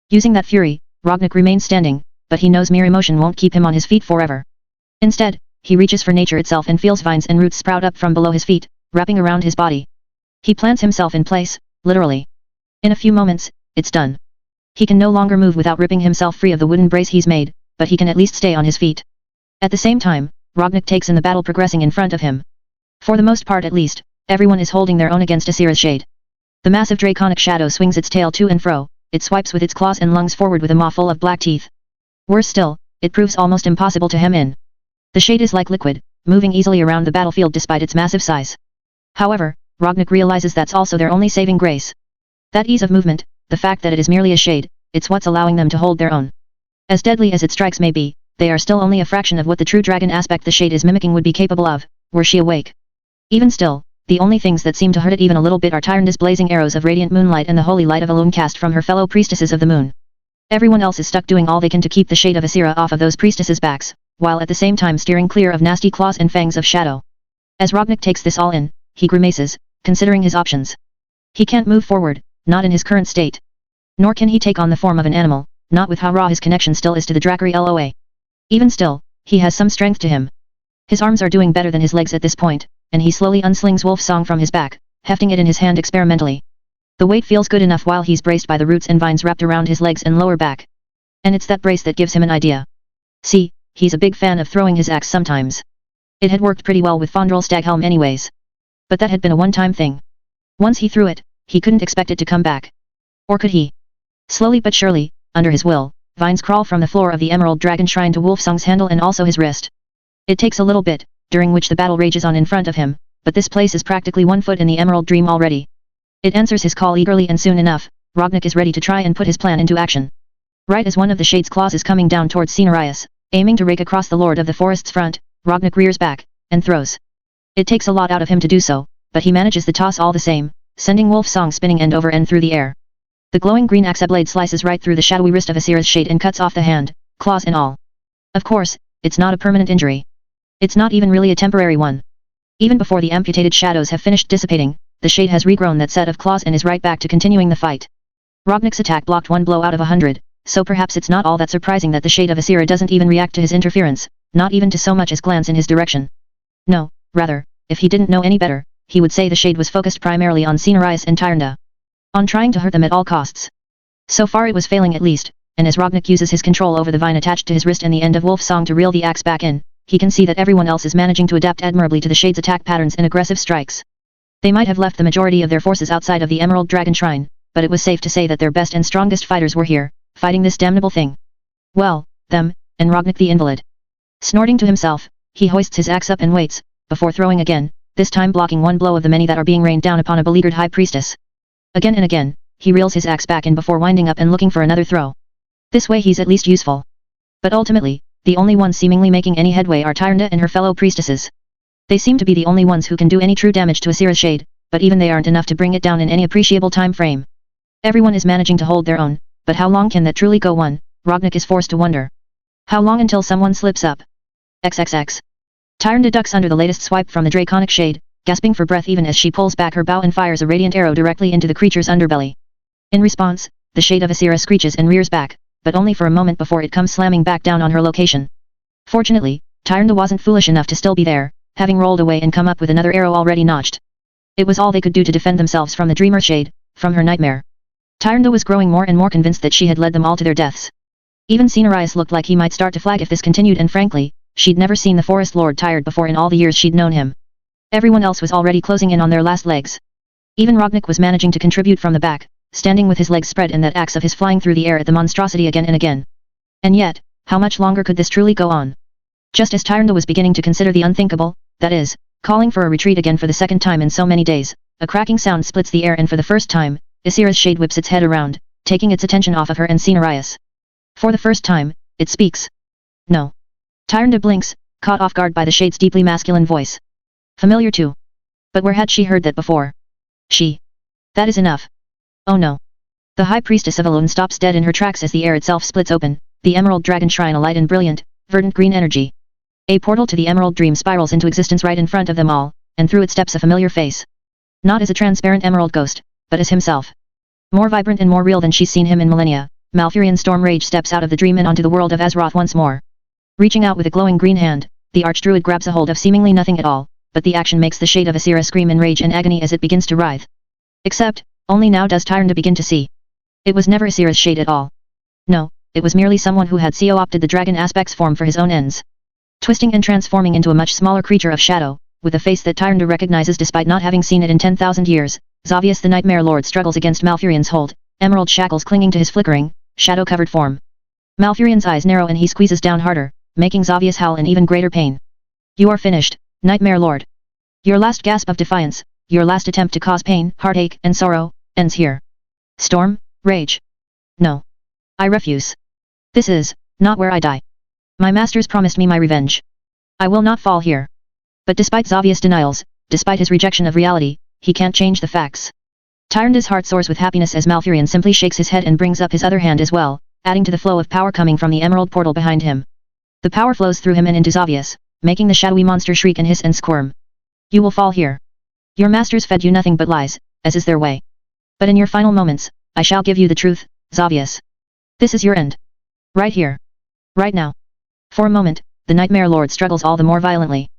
A: Using that fury, Rognik remains standing, but he knows mere emotion won't keep him on his feet forever. Instead, he reaches for nature itself and feels vines and roots sprout up from below his feet, wrapping around his body. He plants himself in place, literally. In a few moments, it's done. He can no longer move without ripping himself free of the wooden brace he's made, but he can at least stay on his feet. At the same time, Rognik takes in the battle progressing in front of him. For the most part at least, everyone is holding their own against Asira's shade. The massive draconic shadow swings its tail to and fro, it swipes with its claws and lungs forward with a maw full of black teeth. Worse still, it proves almost impossible to hem in. The shade is like liquid, moving easily around the battlefield despite its massive size. However, Rognik realizes that's also their only saving grace. That ease of movement, the fact that it is merely a shade, it's what's allowing them to hold their own. As deadly as its strikes may be, they are still only a fraction of what the true dragon aspect the shade is mimicking would be capable of, were she awake. Even still, the only things that seem to hurt it even a little bit are Tyranda's blazing arrows of radiant moonlight and the holy light of Elune cast from her fellow priestesses of the moon. Everyone else is stuck doing all they can to keep the shade of Asira off of those priestesses' backs, while at the same time steering clear of nasty claws and fangs of shadow. As Rognik takes this all in, he grimaces, considering his options. He can't move forward, not in his current state. Nor can he take on the form of an animal, not with how raw his connection still is to the Drakari Loa. Even still, he has some strength to him. His arms are doing better than his legs at this point, and he slowly unslings Wolf Song from his back, hefting it in his hand experimentally. The weight feels good enough while he's braced by the roots and vines wrapped around his legs and lower back. And it's that brace that gives him an idea. See, he's a big fan of throwing his axe sometimes. It had worked pretty well with Fondrel Staghelm anyways. But that had been a one-time thing. Once he threw it, he couldn't expect it to come back. Or could he? Slowly but surely, under his will, vines crawl from the floor of the Emerald Dragon Shrine to Wolfsong's handle and also his wrist. It takes a little bit, during which the battle rages on in front of him, but this place is practically 1 foot in the Emerald Dream already. It answers his call eagerly and soon enough, Rognik is ready to try and put his plan into action. Right as one of the Shade's claws is coming down towards Cenarius, aiming to rake across the Lord of the Forest's front, Rognik rears back, and throws. It takes a lot out of him to do so, but he manages the toss all the same, sending Wolf Song spinning end over end through the air. The glowing green axe blade slices right through the shadowy wrist of Asira's shade and cuts off the hand, claws and all. Of course, it's not a permanent injury. It's not even really a temporary one. Even before the amputated shadows have finished dissipating, the shade has regrown that set of claws and is right back to continuing the fight. Rognik's attack blocked 1 blow out of 100, so perhaps it's not all that surprising that the shade of Asira doesn't even react to his interference, not even to so much as glance in his direction. No, rather, if he didn't know any better, he would say the shade was focused primarily on Cenarius and Tyranda. On trying to hurt them at all costs. So far it was failing at least, and as Rognik uses his control over the vine attached to his wrist and the end of Wolf Song to reel the axe back in, he can see that everyone else is managing to adapt admirably to the shade's attack patterns and aggressive strikes. They might have left the majority of their forces outside of the Emerald Dragon Shrine, but it was safe to say that their best and strongest fighters were here, fighting this damnable thing. Well, them, and Rognik the invalid. Snorting to himself, he hoists his axe up and waits, before throwing again, this time blocking 1 blow of the many that are being rained down upon a beleaguered high priestess. Again and again, he reels his axe back in before winding up and looking for another throw. This way he's at least useful. But ultimately, the only ones seemingly making any headway are Tyranda and her fellow priestesses. They seem to be the only ones who can do any true damage to Asira's shade, but even they aren't enough to bring it down in any appreciable time frame. Everyone is managing to hold their own, but how long can that truly go on, Rognik is forced to wonder. How long until someone slips up? XXX. Tyranda ducks under the latest swipe from the draconic shade, gasping for breath even as she pulls back her bow and fires a radiant arrow directly into the creature's underbelly. In response, the shade of Asira screeches and rears back, but only for a moment before it comes slamming back down on her location. Fortunately, Tyrande wasn't foolish enough to still be there, having rolled away and come up with another arrow already notched. It was all they could do to defend themselves from the Dreamer Shade, from her nightmare. Tyrande was growing more and more convinced that she had led them all to their deaths. Even Cenarius looked like he might start to flag if this continued, and frankly, she'd never seen the Forest Lord tired before in all the years she'd known him. Everyone else was already closing in on their last legs. Even Rognik was managing to contribute from the back, standing with his legs spread and that axe of his flying through the air at the monstrosity again and again. And yet, how much longer could this truly go on? Just as Tyrande was beginning to consider the unthinkable, that is, calling for a retreat again for the second time in so many days, a cracking sound splits the air and for the first time, Asira's shade whips its head around, taking its attention off of her and Cenarius. For the first time, it speaks. No. Tyrande blinks, caught off guard by the shade's deeply masculine voice. Familiar too. But where had she heard that before? She. That is enough. Oh no. The High Priestess of Elune stops dead in her tracks as the air itself splits open, the Emerald Dragon Shrine alight in brilliant, verdant green energy. A portal to the Emerald Dream spirals into existence right in front of them all, and through it steps a familiar face. Not as a transparent emerald ghost, but as himself. More vibrant and more real than she's seen him in millennia, Malfurion Storm Rage steps out of the dream and onto the world of Azeroth once more. Reaching out with a glowing green hand, the Archdruid grabs a hold of seemingly nothing at all, but the action makes the shade of Asira scream in rage and agony as it begins to writhe. Except, only now does Tyrande begin to see. It was never Asira's shade at all. No, it was merely someone who had co-opted the dragon aspect's form for his own ends. Twisting and transforming into a much smaller creature of shadow, with a face that Tyrande recognizes despite not having seen it in 10,000 years, Xavius the Nightmare Lord struggles against Malfurion's hold, emerald shackles clinging to his flickering, shadow-covered form. Malfurion's eyes narrow and he squeezes down harder, making Xavius howl in even greater pain. You are finished, Nightmare Lord. Your last gasp of defiance, your last attempt to cause pain, heartache, and sorrow, ends here. Storm, rage. No. I refuse. This is not where I die. My masters promised me my revenge. I will not fall here. But despite Xavius' denials, despite his rejection of reality, he can't change the facts. Tyrande's heart soars with happiness as Malfurion simply shakes his head and brings up his other hand as well, adding to the flow of power coming from the emerald portal behind him. The power flows through him and into Xavius, making the shadowy monster shriek and hiss and squirm. You will fall here. Your masters fed you nothing but lies, as is their way. But in your final moments, I shall give you the truth, Xavius. This is your end. Right here. Right now. For a moment, the Nightmare Lord struggles all the more violently.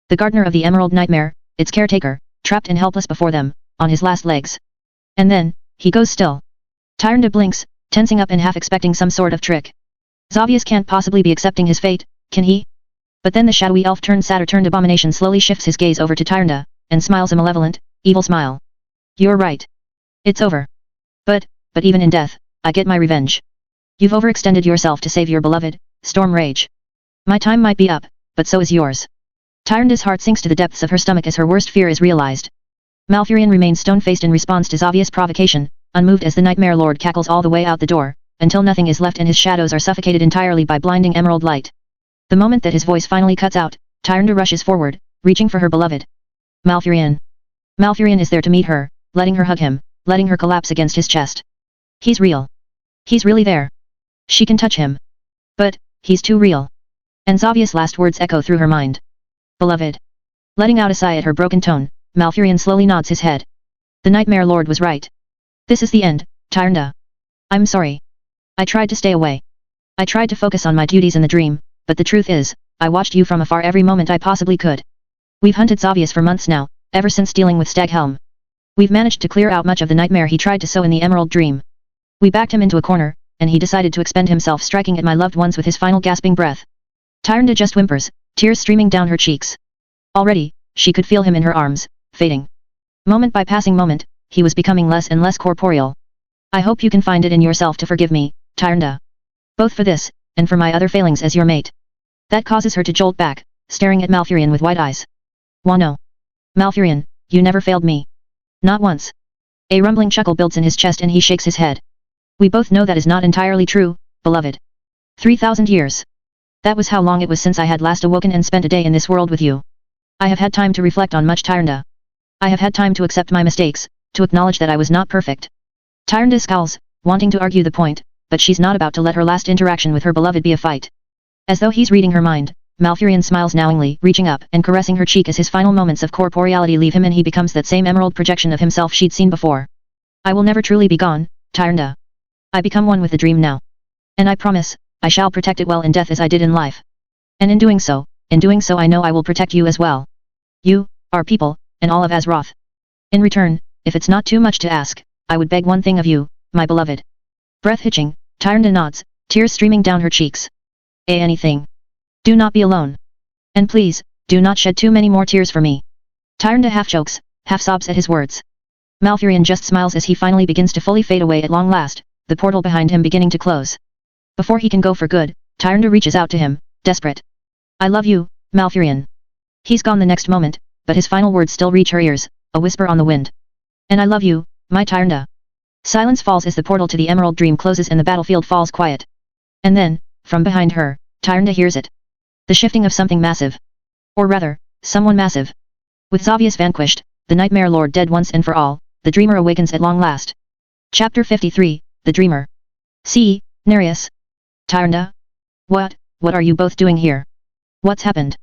A: The Gardener of the Emerald Nightmare, its caretaker, trapped and helpless before them, on his last legs. And then, he goes still. Tyrande blinks, tensing up and half expecting some sort of trick. Xavius can't possibly be accepting his fate, can he? But then the shadowy elf turned abomination slowly shifts his gaze over to Tyrande, and smiles a malevolent, evil smile. You're right. It's over. But even in death, I get my revenge. You've overextended yourself to save your beloved, Storm Rage. My time might be up, but so is yours. Tyrande's heart sinks to the depths of her stomach as her worst fear is realized. Malfurion remains stone-faced in response to Xavius' provocation, unmoved as the Nightmare Lord cackles all the way out the door, until nothing is left and his shadows are suffocated entirely by blinding emerald light. The moment that his voice finally cuts out, Tyrande rushes forward, reaching for her beloved. Malfurion. Malfurion is there to meet her, letting her hug him, letting her collapse against his chest. He's real. He's really there. She can touch him. But, he's too real. And Xavius' last words echo through her mind. Beloved. Letting out a sigh at her broken tone, Malfurion slowly nods his head. The Nightmare Lord was right. This is the end, Tyrande. I'm sorry. I tried to stay away. I tried to focus on my duties in the dream, but the truth is, I watched you from afar every moment I possibly could. We've hunted Xavius for months now, ever since dealing with Staghelm. We've managed to clear out much of the nightmare he tried to sow in the Emerald Dream. We backed him into a corner, and he decided to expend himself striking at my loved ones with his final gasping breath. Tyrande just whimpers, tears streaming down her cheeks. Already, she could feel him in her arms, fading. Moment by passing moment, he was becoming less and less corporeal. I hope you can find it in yourself to forgive me, Tyrande. Both for this, and for my other failings as your mate. That causes her to jolt back, staring at Malfurion with wide eyes. No. Malfurion, you never failed me. Not once. A rumbling chuckle builds in his chest and he shakes his head. We both know that is not entirely true, beloved. 3,000 years. That was how long it was since I had last awoken and spent a day in this world with you. I have had time to reflect on much, Tyrande. I have had time to accept my mistakes, to acknowledge that I was not perfect. Tyrande scowls, wanting to argue the point, but she's not about to let her last interaction with her beloved be a fight. As though he's reading her mind, Malfurion smiles knowingly, reaching up and caressing her cheek as his final moments of corporeality leave him and he becomes that same emerald projection of himself she'd seen before. I will never truly be gone, Tyrande. I become one with the dream now. And I promise, I shall protect it well in death as I did in life. And in doing so I know I will protect you as well. You, our people, and all of Azeroth. In return, if it's not too much to ask, I would beg one thing of you, my beloved. Breath hitching, Tyrande nods, tears streaming down her cheeks. Anything. Do not be alone. And please, do not shed too many more tears for me. Tyrande half chokes, half sobs at his words. Malfurion just smiles as he finally begins to fully fade away at long last, the portal behind him beginning to close. Before he can go for good, Tyrande reaches out to him, desperate. I love you, Malfurion. He's gone the next moment, but his final words still reach her ears, a whisper on the wind. And I love you, my Tyrande. Silence falls as the portal to the Emerald Dream closes and the battlefield falls quiet. And then, from behind her, Tyrande hears it. The shifting of something massive. Or rather, someone massive. With Xavius vanquished, the Nightmare Lord dead once and for all, the Dreamer awakens at long last. Chapter 53, The Dreamer. See, Nereus. Tyrande? What are you both doing here? What's happened?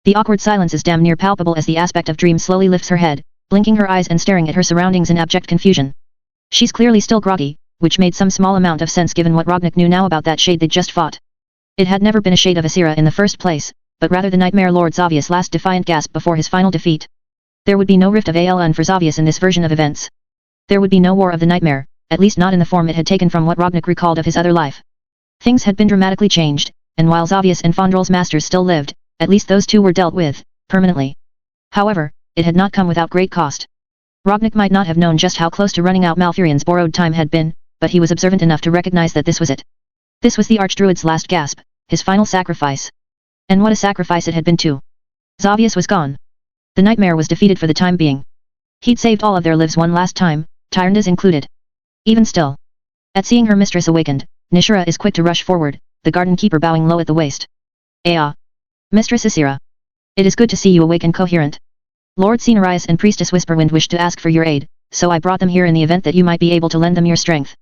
A: The awkward silence is damn near palpable as the aspect of Dream slowly lifts her head, blinking her eyes and staring at her surroundings in abject confusion. She's clearly still groggy, which made some small amount of sense given what Rognik knew now about that shade they'd just fought. It had never been a shade of Asira in the first place, but rather the Nightmare Lord Xavius' last defiant gasp before his final defeat. There would be no Rift of Aln for Xavius in this version of events. There would be no War of the Nightmare, at least not in the form it had taken from what Rognik recalled of his other life. Things had been dramatically changed, and while Xavius and Fondrel's masters still lived, at least those two were dealt with, permanently. However, it had not come without great cost. Rognik might not have known just how close to running out Malfurion's borrowed time had been, but he was observant enough to recognize that this was it. This was the Archdruid's last gasp, his final sacrifice. And what a sacrifice it had been too. Xavius was gone. The Nightmare was defeated for the time being. He'd saved all of their lives one last time, Tyrande's included. Even still. At seeing her mistress awakened, Nishira is quick to rush forward, the garden keeper bowing low at the waist. Mistress Asira. It is good to see you awake and coherent. Lord Cenarius and Priestess Whisperwind wished to ask for your aid, so I brought them here in the event that you might be able to lend them your strength.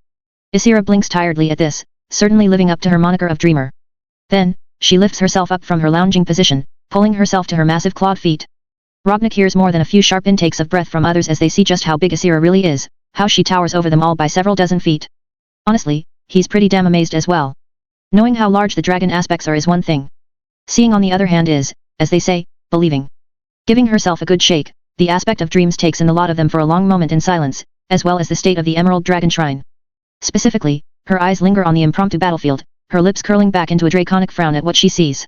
A: Asira blinks tiredly at this, certainly living up to her moniker of dreamer. Then, she lifts herself up from her lounging position, pulling herself to her massive clawed feet. Rognik hears more than a few sharp intakes of breath from others as they see just how big Asira really is, how she towers over them all by several dozen feet. Honestly, he's pretty damn amazed as well. Knowing how large the dragon aspects are is one thing. Seeing on the other hand is, as they say, believing. Giving herself a good shake, the aspect of dreams takes in the lot of them for a long moment in silence, as well as the state of the Emerald Dragon Shrine. Specifically, her eyes linger on the impromptu battlefield, her lips curling back into a draconic frown at what she sees.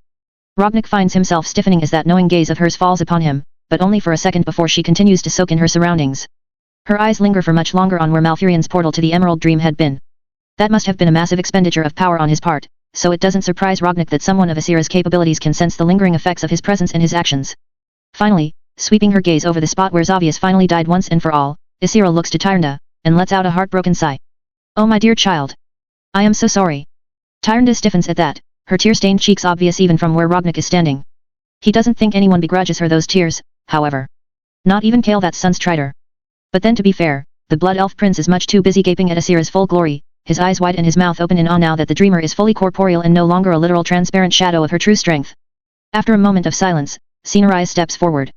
A: Rognik finds himself stiffening as that knowing gaze of hers falls upon him, but only for a second before she continues to soak in her surroundings. Her eyes linger for much longer on where Malfurion's portal to the Emerald Dream had been. That must have been a massive expenditure of power on his part, so it doesn't surprise Rognik that someone of Asira's capabilities can sense the lingering effects of his presence and his actions. Finally, sweeping her gaze over the spot where Xavius finally died once and for all, Asira looks to Tyrande, and lets out a heartbroken sigh. Oh my dear child. I am so sorry. Tyrande stiffens at that, her tear-stained cheeks obvious even from where Rognik is standing. He doesn't think anyone begrudges her those tears, however. Not even Kale that son's traitor. But then to be fair, the Blood Elf Prince is much too busy gaping at Asira's full glory, his eyes wide and his mouth open in awe now that the dreamer is fully corporeal and no longer a literal transparent shadow of her true strength. After a moment of silence, Cenarius steps forward.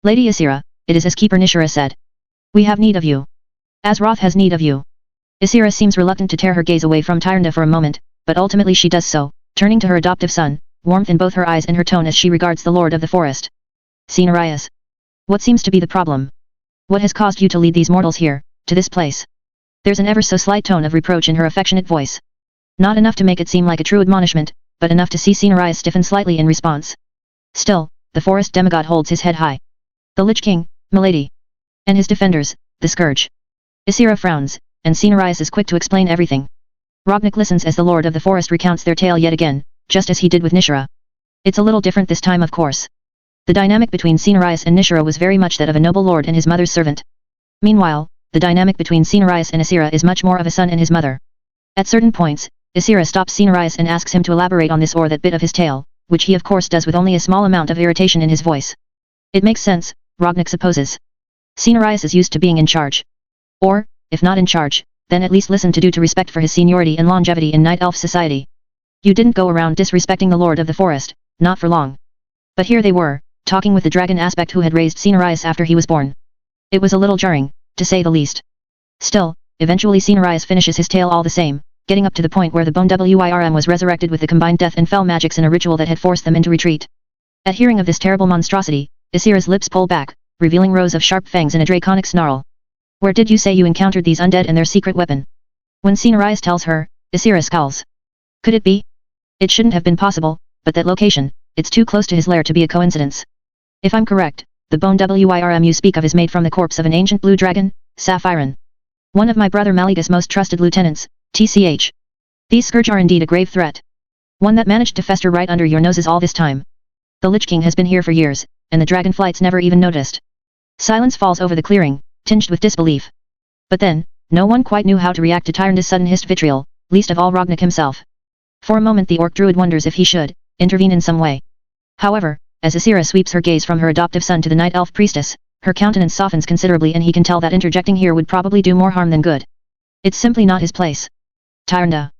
A: Lady Asira, it is as Keeper Nishira said. We have need of you. Azeroth has need of you. Asira seems reluctant to tear her gaze away from Tyrande for a moment, but ultimately she does so, turning to her adoptive son, warmth in both her eyes and her tone as she regards the Lord of the Forest. Cenarius. What seems to be the problem? What has caused you to lead these mortals here, to this place? There's an ever so slight tone of reproach in her affectionate voice. Not enough to make it seem like a true admonishment, but enough to see Cenarius stiffen slightly in response. Still, the forest demigod holds his head high. The Lich King, milady. And his defenders, the Scourge. Asira frowns, and Cenarius is quick to explain everything. Rognik listens as the Lord of the Forest recounts their tale yet again, just as he did with Nishira. It's a little different this time of course. The dynamic between Cenarius and Nishira was very much that of a noble lord and his mother's servant. Meanwhile, the dynamic between Cenarius and Asira is much more of a son and his mother. At certain points, Asira stops Cenarius and asks him to elaborate on this or that bit of his tale, which he of course does with only a small amount of irritation in his voice. It makes sense, Rognik supposes. Cenarius is used to being in charge. Or, if not in charge, then at least listen to due to respect for his seniority and longevity in Night Elf society. You didn't go around disrespecting the Lord of the Forest, not for long. But here they were, talking with the dragon aspect who had raised Cenarius after he was born. It was a little jarring, to say the least. Still, eventually Cenarius finishes his tale all the same, getting up to the point where the bone Wyrm was resurrected with the combined death and fell magics in a ritual that had forced them into retreat. At hearing of this terrible monstrosity, Isira's lips pull back, revealing rows of sharp fangs and a draconic snarl. Where did you say you encountered these undead and their secret weapon? When Cenarius tells her, Isira scowls. Could it be? It shouldn't have been possible, but that location, it's too close to his lair to be a coincidence. If I'm correct, the bone Wyrm you speak of is made from the corpse of an ancient blue dragon, Saphiron. One of my brother Maligus' most trusted lieutenants, TCH. These scourge are indeed a grave threat. One that managed to fester right under your noses all this time. The Lich King has been here for years, and the dragonflights never even noticed. Silence falls over the clearing, tinged with disbelief. But then, no one quite knew how to react to Tyranda's sudden hissed vitriol, least of all Rognik himself. For a moment the Orc Druid wonders if he should intervene in some way. However, as Isira sweeps her gaze from her adoptive son to the Night Elf priestess, her countenance softens considerably and he can tell that interjecting here would probably do more harm than good. It's simply not his place. Tyranda.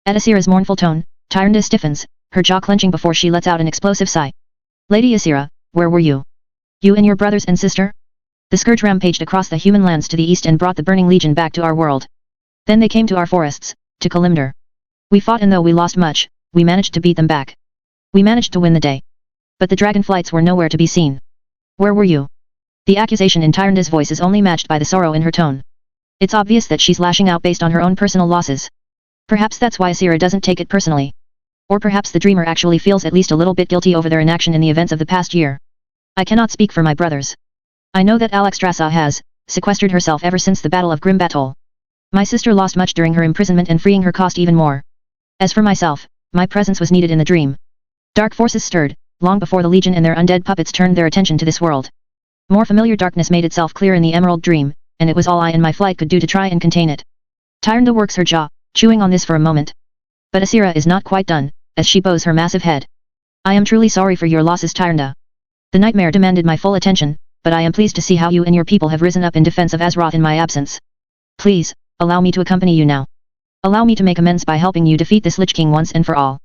A: At Isira's mournful tone, Tyranda stiffens, her jaw clenching before she lets out an explosive sigh. Lady Isira, where were you? You and your brothers and sister? The scourge rampaged across the human lands to the east and brought the Burning Legion back to our world. Then they came to our forests, to Kalimdor. We fought and though we lost much, we managed to beat them back. We managed to win the day. But the dragonflights were nowhere to be seen. Where were you? The accusation in Tyranda's voice is only matched by the sorrow in her tone. It's obvious that she's lashing out based on her own personal losses. Perhaps that's why Isira doesn't take it personally. Or perhaps the dreamer actually feels at least a little bit guilty over their inaction in the events of the past year. I cannot speak for my brothers. I know that Alexstrasza has sequestered herself ever since the Battle of Grimbatol. My sister lost much during her imprisonment and freeing her cost even more. As for myself, my presence was needed in the dream. Dark forces stirred, long before the Legion and their undead puppets turned their attention to this world. More familiar darkness made itself clear in the Emerald Dream, and it was all I and my flight could do to try and contain it. Tyranda works her jaw, chewing on this for a moment. But Isira is not quite done, as she bows her massive head. I am truly sorry for your losses, Tyranda. The nightmare demanded my full attention, but I am pleased to see how you and your people have risen up in defense of Azeroth in my absence. Please, allow me to accompany you now. Allow me to make amends by helping you defeat this Lich King once and for all.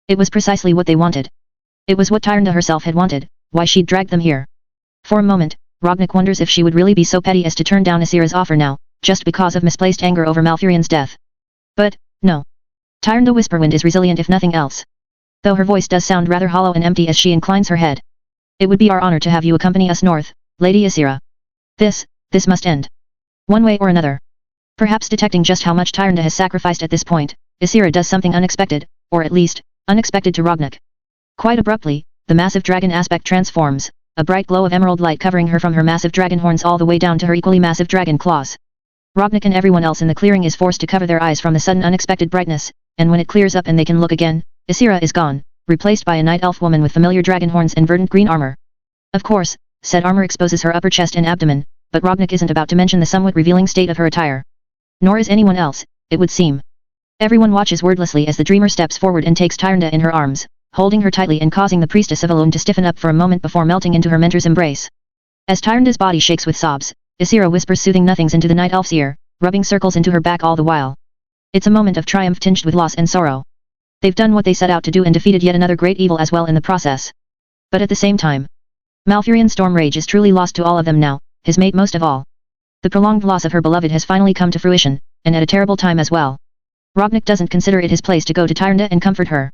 A: It was precisely what they wanted. It was what Tyranda herself had wanted, why she'd dragged them here. For a moment, Rognik wonders if she would really be so petty as to turn down Isira's offer now, just because of misplaced anger over Malfurion's death. But, no. Tyranda Whisperwind is resilient if nothing else. Though her voice does sound rather hollow and empty as she inclines her head. It would be our honor to have you accompany us north, Lady Isira. This must end. One way or another. Perhaps detecting just how much Tyranda has sacrificed at this point, Isira does something unexpected, or at least, unexpected to Rognik. Quite abruptly, the massive dragon aspect transforms, a bright glow of emerald light covering her from her massive dragon horns all the way down to her equally massive dragon claws. Rognik and everyone else in the clearing is forced to cover their eyes from the sudden unexpected brightness, and when it clears up and they can look again, Isira is gone, replaced by a night elf woman with familiar dragon horns and verdant green armor. Of course, said armor exposes her upper chest and abdomen, but Rognik isn't about to mention the somewhat revealing state of her attire. Nor is anyone else, it would seem. Everyone watches wordlessly as the dreamer steps forward and takes Tyranda in her arms, holding her tightly and causing the priestess of Elune to stiffen up for a moment before melting into her mentor's embrace. As Tyranda's body shakes with sobs, Isira whispers soothing nothings into the night elf's ear, rubbing circles into her back all the while. It's a moment of triumph tinged with loss and sorrow. They've done what they set out to do and defeated yet another great evil as well in the process. But at the same time, Malfurion's storm rage is truly lost to all of them now, his mate most of all. The prolonged loss of her beloved has finally come to fruition, and at a terrible time as well. Rognik doesn't consider it his place to go to Tyranda and comfort her.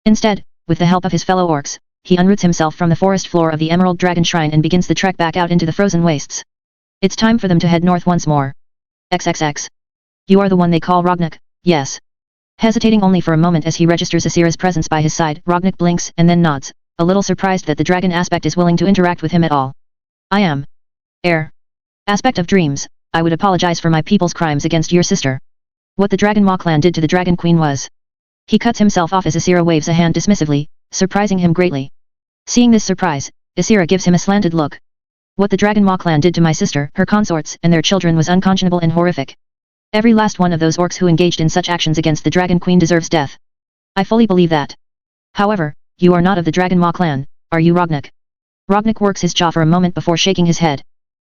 A: Instead, with the help of his fellow orcs, he unroots himself from the forest floor of the Emerald Dragon Shrine and begins the trek back out into the frozen wastes. It's time for them to head north once more. XXX. You are the one they call Rognik, yes. Hesitating only for a moment as he registers Isira's presence by his side, Rognik blinks and then nods, a little surprised that the dragon aspect is willing to interact with him at all. I am. Aspect of dreams, I would apologize for my people's crimes against your sister. What the Dragon Maw clan did to the Dragon Queen was. He cuts himself off as Isira waves a hand dismissively, surprising him greatly. Seeing this surprise, Isira gives him a slanted look. What the Dragon Maw clan did to my sister, her consorts, and their children was unconscionable and horrific. Every last one of those orcs who engaged in such actions against the Dragon Queen deserves death. I fully believe that. However, you are not of the Dragon Maw clan, are you, Rognik? Rognik works his jaw for a moment before shaking his head.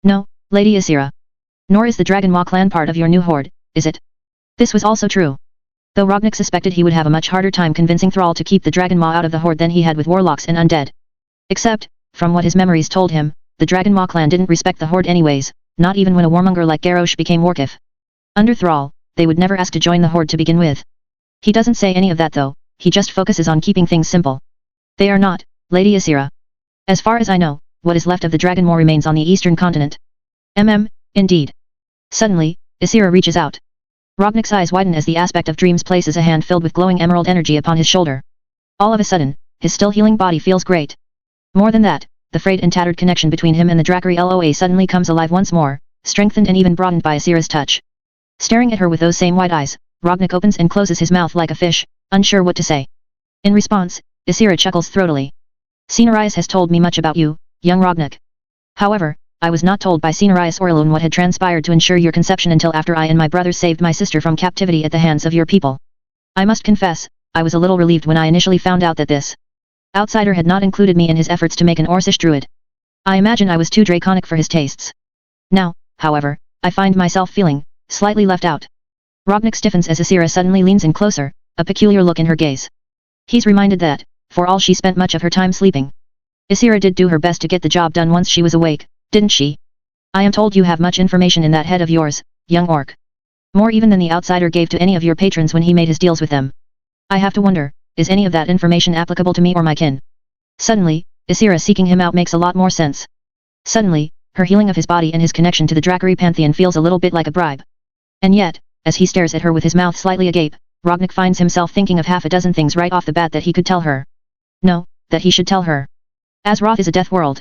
A: No, Lady Isira. Nor is the Dragon Maw clan part of your new horde, is it? This was also true. Though Rognik suspected he would have a much harder time convincing Thrall to keep the Dragon Maw out of the horde than he had with warlocks and undead. Except, from what his memories told him, the Dragon Maw clan didn't respect the Horde anyways, not even when a warmonger like Garrosh became Warkif. Under thrall, they would never ask to join the Horde to begin with. He doesn't say any of that though, he just focuses on keeping things simple. They are not, Lady Asira. As far as I know, what is left of the Dragon Maw remains on the eastern continent. Indeed. Suddenly, Asira reaches out. Rognik's eyes widen as the aspect of dreams places a hand filled with glowing emerald energy upon his shoulder. All of a sudden, his still healing body feels great. More than that, the frayed and tattered connection between him and the Drakari Loa suddenly comes alive once more, strengthened and even broadened by Asira's touch. Staring at her with those same wide eyes, Rognik opens and closes his mouth like a fish, unsure what to say. In response, Asira chuckles throatily. Cenarius has told me much about you, young Rognik. However, I was not told by Cenarius or alone what had transpired to ensure your conception until after I and my brothers saved my sister from captivity at the hands of your people. I must confess, I was a little relieved when I initially found out that this outsider had not included me in his efforts to make an Orcish druid. I imagine I was too draconic for his tastes. Now, however, I find myself feeling slightly left out. Rognik stiffens as Asira suddenly leans in closer, a peculiar look in her gaze. He's reminded that, for all she spent much of her time sleeping, Asira did do her best to get the job done once she was awake, didn't she? I am told you have much information in that head of yours, young orc. More even than the outsider gave to any of your patrons when he made his deals with them. I have to wonder, is any of that information applicable to me or my kin? Suddenly, Asira seeking him out makes a lot more sense. Suddenly, her healing of his body and his connection to the Drakari Pantheon feels a little bit like a bribe. And yet, as he stares at her with his mouth slightly agape, Rognik finds himself thinking of half a dozen things right off the bat that he could tell her. No, that he should tell her. Azeroth is a death world.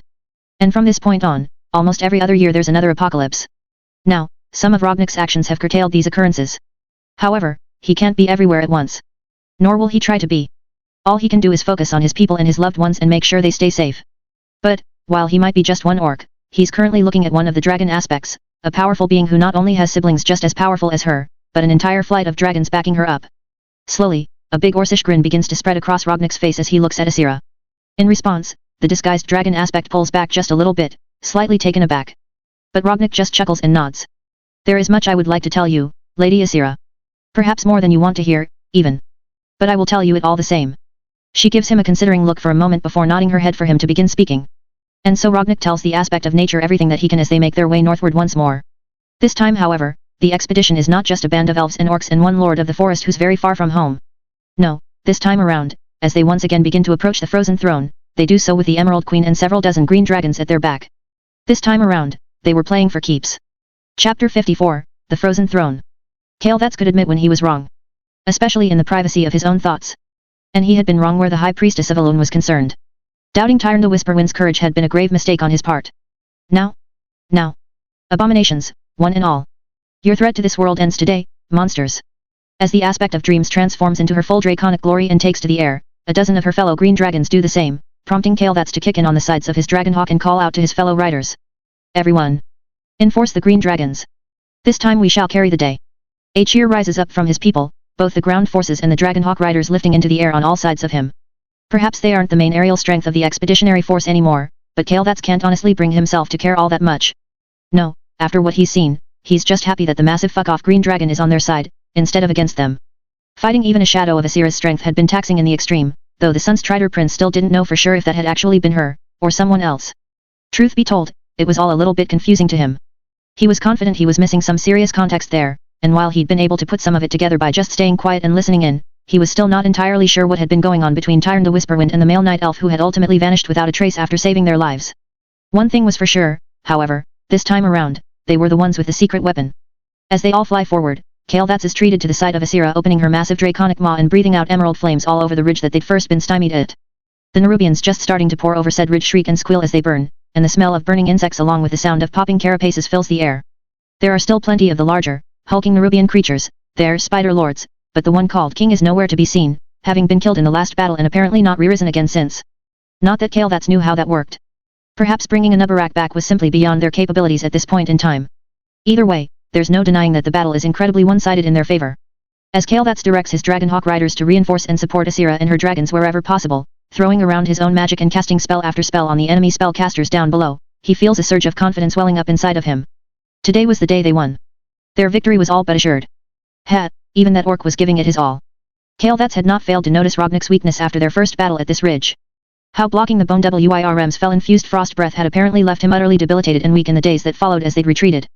A: And from this point on, almost every other year there's another apocalypse. Now, some of Rognik's actions have curtailed these occurrences. However, he can't be everywhere at once. Nor will he try to be. All he can do is focus on his people and his loved ones and make sure they stay safe. But, while he might be just one orc, he's currently looking at one of the dragon aspects, a powerful being who not only has siblings just as powerful as her, but an entire flight of dragons backing her up. Slowly, a big Orcish grin begins to spread across Rognik's face as he looks at Asira. In response, the disguised dragon aspect pulls back just a little bit, slightly taken aback. But Rognik just chuckles and nods. There is much I would like to tell you, Lady Asira. Perhaps more than you want to hear, even. But I will tell you it all the same. She gives him a considering look for a moment before nodding her head for him to begin speaking. And so Rognik tells the aspect of nature everything that he can as they make their way northward once more. This time however, the expedition is not just a band of elves and orcs and one lord of the forest who's very far from home. No, this time around, as they once again begin to approach the frozen throne, they do so with the Emerald Queen and several dozen green dragons at their back. This time around, they were playing for keeps. Chapter 54, The Frozen Throne. Kael'thas could admit when he was wrong. Especially in the privacy of his own thoughts. And he had been wrong where the High Priestess of Elune was concerned. Doubting Tyrn the Whisperwind's courage had been a grave mistake on his part. Now. Abominations, one and all. Your threat to this world ends today, monsters. As the aspect of dreams transforms into her full draconic glory and takes to the air, a dozen of her fellow green dragons do the same, prompting Kael'thas to kick in on the sides of his dragonhawk and call out to his fellow riders. Everyone. Enforce the green dragons. This time we shall carry the day. A cheer rises up from his people, both the ground forces and the dragonhawk riders lifting into the air on all sides of him. Perhaps they aren't the main aerial strength of the expeditionary force anymore, but Kael'thas can't honestly bring himself to care all that much. No, after what he's seen, he's just happy that the massive fuck-off green dragon is on their side, instead of against them. Fighting even a shadow of Asira's strength had been taxing in the extreme, though the Sunstrider Prince still didn't know for sure if that had actually been her, or someone else. Truth be told, it was all a little bit confusing to him. He was confident he was missing some serious context there, and while he'd been able to put some of it together by just staying quiet and listening in, he was still not entirely sure what had been going on between Tyrn the Whisperwind and the male night elf who had ultimately vanished without a trace after saving their lives. One thing was for sure, however, this time around, they were the ones with the secret weapon. As they all fly forward, Kael'thas is treated to the sight of Asira opening her massive draconic maw and breathing out emerald flames all over the ridge that they'd first been stymied at. The Nerubians just starting to pour over said ridge shriek and squeal as they burn, and the smell of burning insects along with the sound of popping carapaces fills the air. There are still plenty of the larger, hulking Nerubian creatures, their spider lords, but the one called King is nowhere to be seen, having been killed in the last battle and apparently not re-risen again since. Not that Kael'thas knew how that worked. Perhaps bringing a Nubarak back was simply beyond their capabilities at this point in time. Either way, there's no denying that the battle is incredibly one-sided in their favor. As Kael'thas directs his Dragonhawk riders to reinforce and support Asira and her dragons wherever possible, throwing around his own magic and casting spell after spell on the enemy spellcasters down below, he feels a surge of confidence welling up inside of him. Today was the day they won. Their victory was all but assured. Even that orc was giving it his all. Kael'thas had not failed to notice Rognik's weakness after their first battle at this ridge. How blocking the bone Wyrm's fell-infused frost breath had apparently left him utterly debilitated and weak in the days that followed as they'd retreated.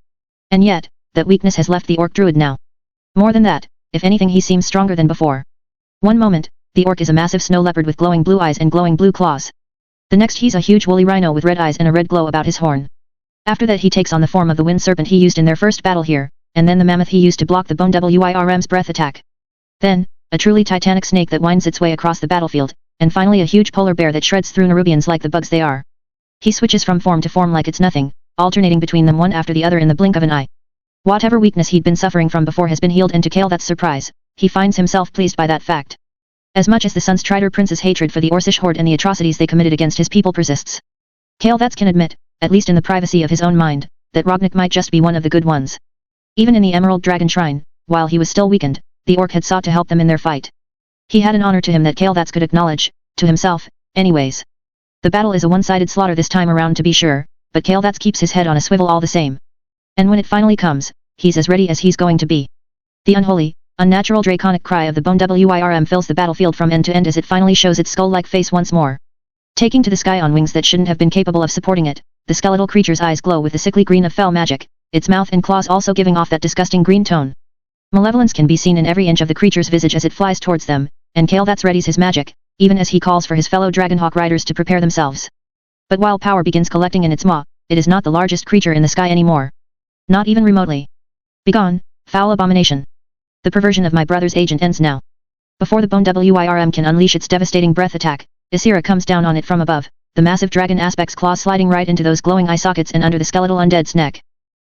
A: And yet, that weakness has left the Orc Druid now. More than that, if anything he seems stronger than before. One moment, the Orc is a massive snow leopard with glowing blue eyes and glowing blue claws. The next he's a huge woolly rhino with red eyes and a red glow about his horn. After that he takes on the form of the wind serpent he used in their first battle here, and then the mammoth he used to block the bone Wyrm's breath attack. Then, a truly titanic snake that winds its way across the battlefield, and finally a huge polar bear that shreds through Nerubians like the bugs they are. He switches from form to form like it's nothing, alternating between them one after the other in the blink of an eye. Whatever weakness he'd been suffering from before has been healed, and to Kael'thas's surprise, he finds himself pleased by that fact. As much as the Sunstrider Prince's hatred for the Orcish horde and the atrocities they committed against his people persists, Kael'thas can admit, at least in the privacy of his own mind, that Rognik might just be one of the good ones. Even in the Emerald Dragon Shrine, while he was still weakened, the Orc had sought to help them in their fight. He had an honor to him that Kael'thas could acknowledge, to himself, anyways. The battle is a one-sided slaughter this time around to be sure, but Kael'thas keeps his head on a swivel all the same. And when it finally comes, he's as ready as he's going to be. The unholy, unnatural draconic cry of the bone Wyrm fills the battlefield from end to end as it finally shows its skull-like face once more. Taking to the sky on wings that shouldn't have been capable of supporting it, the skeletal creature's eyes glow with the sickly green of fell magic, its mouth and claws also giving off that disgusting green tone. Malevolence can be seen in every inch of the creature's visage as it flies towards them, and Kael'thas readies his magic, even as he calls for his fellow Dragonhawk riders to prepare themselves. But while power begins collecting in its maw, it is not the largest creature in the sky anymore. Not even remotely. Begone, foul abomination. The perversion of my brother's agent ends now. Before the bone Wyrm can unleash its devastating breath attack, Ysera comes down on it from above, the massive dragon aspect's claws sliding right into those glowing eye sockets and under the skeletal undead's neck.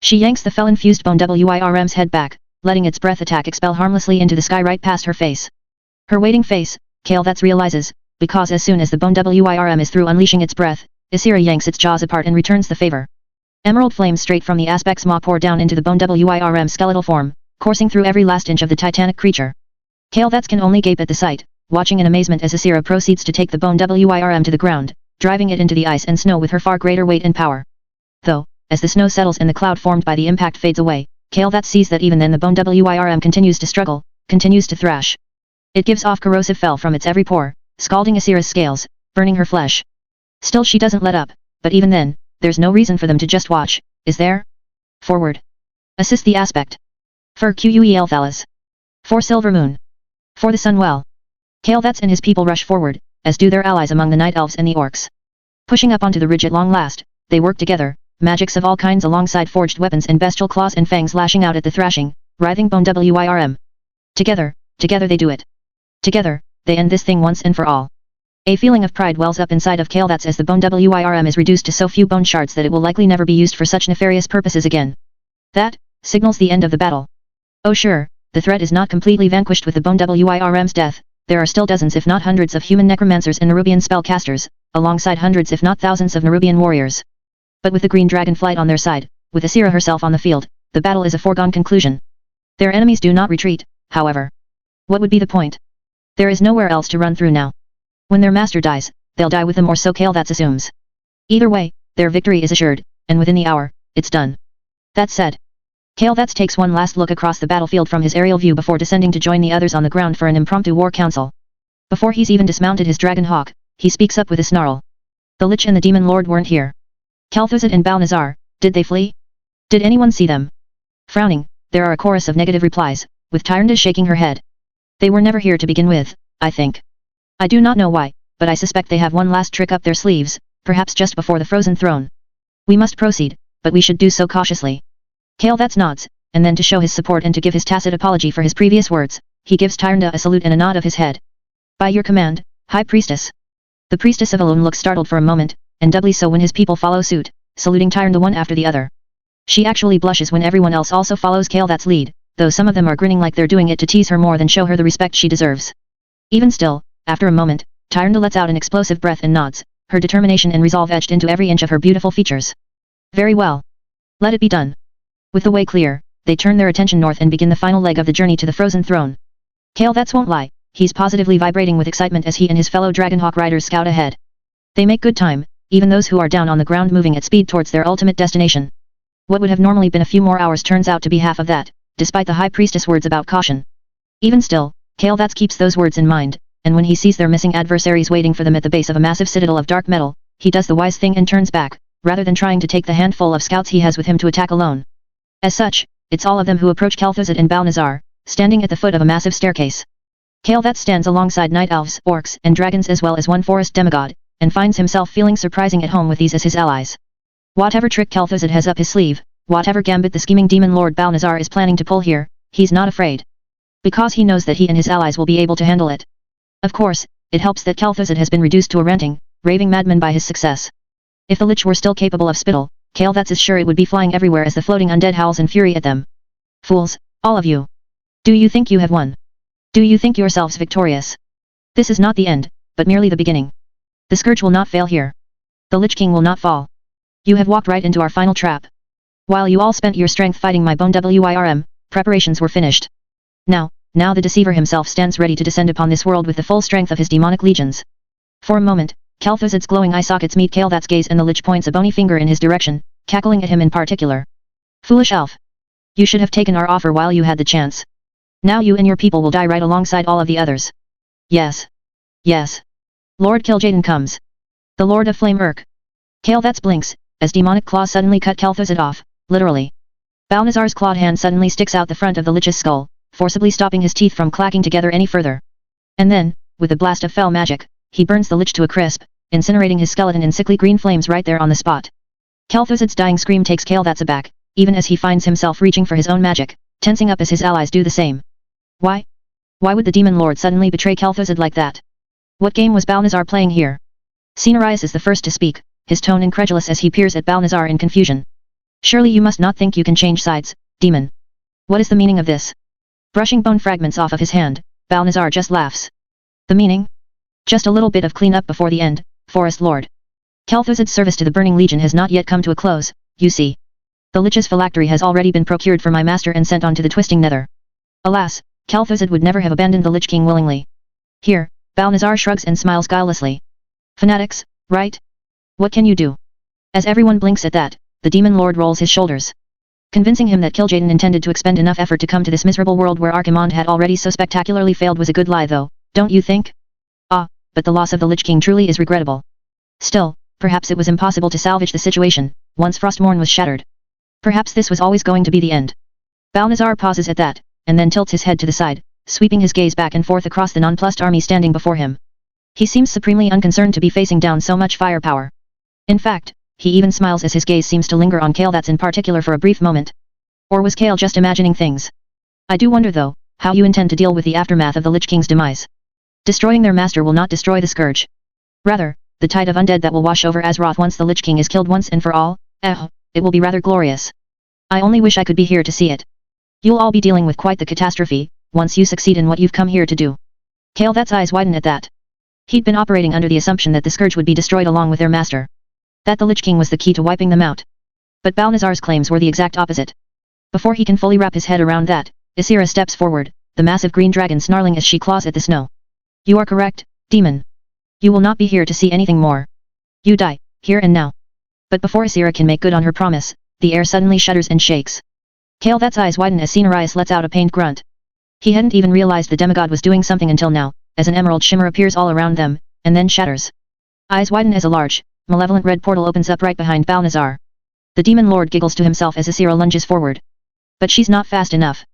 A: She yanks the fell-infused bone Wyrm's head back, letting its breath attack expel harmlessly into the sky right past her face. Her waiting face, Kael'thas realizes, because as soon as the bone Wyrm is through unleashing its breath, Ysera yanks its jaws apart and returns the favor. Emerald flames straight from the aspect's maw pour down into the bone Wyrm's skeletal form, coursing through every last inch of the titanic creature. Kael'thas can only gape at the sight, watching in amazement as Ysera proceeds to take the bone Wyrm to the ground, driving it into the ice and snow with her far greater weight and power. Though, as the snow settles and the cloud formed by the impact fades away, Kael'thas sees that even then the bone Wyrm continues to struggle, continues to thrash. It gives off corrosive fel from its every pore, scalding Ysera's scales, burning her flesh. Still she doesn't let up, but even then, there's no reason for them to just watch, is there? Forward. Assist the aspect. For Quel Thalas. For Silver Moon. For the Sun Well. Kael'thas and his people rush forward, as do their allies among the Night Elves and the Orcs. Pushing up onto the ridge at long last, they work together, magics of all kinds alongside forged weapons and bestial claws and fangs lashing out at the thrashing, writhing bone Wyrm. Together they do it. Together, they end this thing once and for all. A feeling of pride wells up inside of Kael'thas as the bone Wyrm is reduced to so few bone shards that it will likely never be used for such nefarious purposes again. That signals the end of the battle. Oh sure, the threat is not completely vanquished with the bone Wyrm's death. There are still dozens if not hundreds of human necromancers and Nerubian spellcasters, alongside hundreds if not thousands of Nerubian warriors. But with the green dragon flight on their side, with Ysera herself on the field, the battle is a foregone conclusion. Their enemies do not retreat, however. What would be the point? There is nowhere else to run through now. When their master dies, they'll die with him, or so Kael'thas assumes. Either way, their victory is assured, and within the hour, it's done. That said, Kael'thas takes one last look across the battlefield from his aerial view before descending to join the others on the ground for an impromptu war council. Before he's even dismounted his dragon hawk, he speaks up with a snarl. The Lich and the Demon Lord weren't here. Kel'Thuzad and Balnazar, did they flee? Did anyone see them? Frowning, there are a chorus of negative replies, with Tyrande shaking her head. They were never here to begin with, I think. I do not know why, but I suspect they have one last trick up their sleeves, perhaps just before the Frozen Throne. We must proceed, but we should do so cautiously. Kael'thas nods, and then to show his support and to give his tacit apology for his previous words, he gives Tyrande a salute and a nod of his head. By your command, High Priestess. The Priestess of Elune looks startled for a moment, and doubly so when his people follow suit, saluting Tyrande one after the other. She actually blushes when everyone else also follows Kael'thas' lead, though some of them are grinning like they're doing it to tease her more than show her the respect she deserves. Even still, after a moment, Tyrande lets out an explosive breath and nods, her determination and resolve etched into every inch of her beautiful features. Very well. Let it be done. With the way clear, they turn their attention north and begin the final leg of the journey to the Frozen Throne. Kael'thas won't lie, he's positively vibrating with excitement as he and his fellow Dragonhawk riders scout ahead. They make good time, even those who are down on the ground moving at speed towards their ultimate destination. What would have normally been a few more hours turns out to be half of that, despite the High Priestess' words about caution. Even still, Kael'thas keeps those words in mind, and when he sees their missing adversaries waiting for them at the base of a massive citadel of dark metal, he does the wise thing and turns back, rather than trying to take the handful of scouts he has with him to attack alone. As such, it's all of them who approach Kel'Thuzad and Balnazar, standing at the foot of a massive staircase. Kel'Thuzad stands alongside night elves, orcs, and dragons as well as one forest demigod, and finds himself feeling surprising at home with these as his allies. Whatever trick Kel'Thuzad has up his sleeve, whatever gambit the scheming demon lord Balnazar is planning to pull here, he's not afraid. Because he knows that he and his allies will be able to handle it. Of course, it helps that Kel'Thuzad has been reduced to a ranting, raving madman by his success. If the Lich were still capable of spittle, Kel'Thuzad is sure it would be flying everywhere as the floating undead howls in fury at them. Fools, all of you. Do you think you have won? Do you think yourselves victorious? This is not the end, but merely the beginning. The Scourge will not fail here. The Lich King will not fall. You have walked right into our final trap. While you all spent your strength fighting my bone WIRM, preparations were finished. Now the Deceiver himself stands ready to descend upon this world with the full strength of his demonic legions. For a moment, Kel'Thuzad's glowing eye sockets meet Kel'Thuzad's gaze and the Lich points a bony finger in his direction, cackling at him in particular. Foolish elf. You should have taken our offer while you had the chance. Now you and your people will die right alongside all of the others. Yes. Yes. Lord Kil'jaeden comes. The Lord of Flame Urk. Kel'Thuzad blinks, as demonic claws suddenly cut Kel'Thuzad off, literally. Balnazar's clawed hand suddenly sticks out the front of the Lich's skull, forcibly stopping his teeth from clacking together any further. And then, with a blast of fell magic, he burns the Lich to a crisp, incinerating his skeleton in sickly green flames right there on the spot. Kel'Thuzad's dying scream takes Kel'Thuzad aback, even as he finds himself reaching for his own magic, tensing up as his allies do the same. Why? Why would the Demon Lord suddenly betray Kel'Thuzad like that? What game was Balnazar playing here? Cenarius is the first to speak, his tone incredulous as he peers at Balnazar in confusion. Surely you must not think you can change sides, demon. What is the meaning of this? Brushing bone fragments off of his hand, Balnazar just laughs. The meaning? Just a little bit of cleanup before the end, Forest Lord. Kel'Thuzad's service to the Burning Legion has not yet come to a close, you see. The Lich's phylactery has already been procured for my master and sent on to the Twisting Nether. Alas, Kel'Thuzad would never have abandoned the Lich King willingly. Here, Balnazar shrugs and smiles guilelessly. Fanatics, right? What can you do? As everyone blinks at that, the Demon Lord rolls his shoulders. Convincing him that Kil'jaeden intended to expend enough effort to come to this miserable world where Archimonde had already so spectacularly failed was a good lie though, don't you think? Ah, but the loss of the Lich King truly is regrettable. Still, perhaps it was impossible to salvage the situation, once Frostmourne was shattered. Perhaps this was always going to be the end. Balnazar pauses at that, and then tilts his head to the side, sweeping his gaze back and forth across the nonplussed army standing before him. He seems supremely unconcerned to be facing down so much firepower. In fact, he even smiles as his gaze seems to linger on Kel'Thuzad in particular for a brief moment. Or was Kale just imagining things? I do wonder though, how you intend to deal with the aftermath of the Lich King's demise. Destroying their master will not destroy the Scourge. Rather, the tide of undead that will wash over Azeroth once the Lich King is killed once and for all, it will be rather glorious. I only wish I could be here to see it. You'll all be dealing with quite the catastrophe, once you succeed in what you've come here to do. Kel'Thuzad's eyes widen at that. He'd been operating under the assumption that the Scourge would be destroyed along with their master. That the Lich King was the key to wiping them out. But Balnazar's claims were the exact opposite. Before he can fully wrap his head around that, Ysera steps forward, the massive green dragon snarling as she claws at the snow. You are correct, demon. You will not be here to see anything more. You die, here and now. But before Ysera can make good on her promise, the air suddenly shudders and shakes. Kel'Thuzad's eyes widen as Cenarius lets out a pained grunt. He hadn't even realized the demigod was doing something until now, as an emerald shimmer appears all around them, and then shatters. Eyes widen as a large, malevolent red portal opens up right behind Balnazar. The Demon Lord giggles to himself as Ysera lunges forward. But she's not fast enough.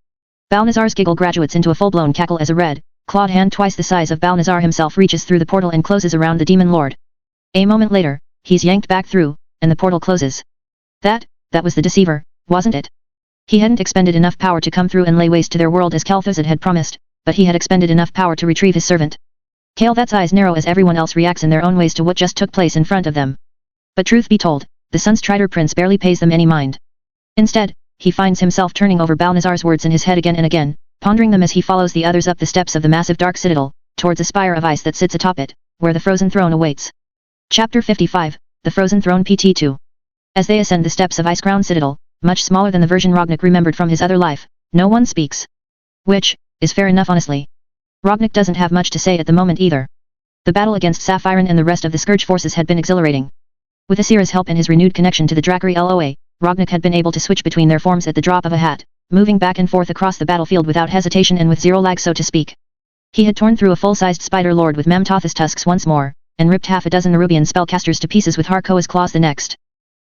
A: Balnazar's giggle graduates into a full-blown cackle as a red, clawed hand twice the size of Balnazar himself reaches through the portal and closes around the Demon Lord. A moment later, he's yanked back through, and the portal closes. That was the Deceiver, wasn't it? He hadn't expended enough power to come through and lay waste to their world as Kel'Thuzad had promised, but he had expended enough power to retrieve his servant. Kel'Thuzad's eyes narrow as everyone else reacts in their own ways to what just took place in front of them. But truth be told, the Sunstrider Prince barely pays them any mind. Instead, he finds himself turning over Balnazar's words in his head again and again, pondering them as he follows the others up the steps of the massive dark citadel, towards a spire of ice that sits atop it, where the Frozen Throne awaits. Chapter 55, The Frozen Throne PT2. As they ascend the steps of Icecrown Citadel, much smaller than the version Rognik remembered from his other life, no one speaks. Which is fair enough honestly. Rognik doesn't have much to say at the moment either. The battle against Sapphirine and the rest of the Scourge forces had been exhilarating. With Ysera's help and his renewed connection to the Drakari LOA, Rognik had been able to switch between their forms at the drop of a hat, moving back and forth across the battlefield without hesitation and with zero lag so to speak. He had torn through a full-sized spider lord with Mamtoth's tusks once more, and ripped half a dozen Nerubian spellcasters to pieces with Harkoa's claws the next.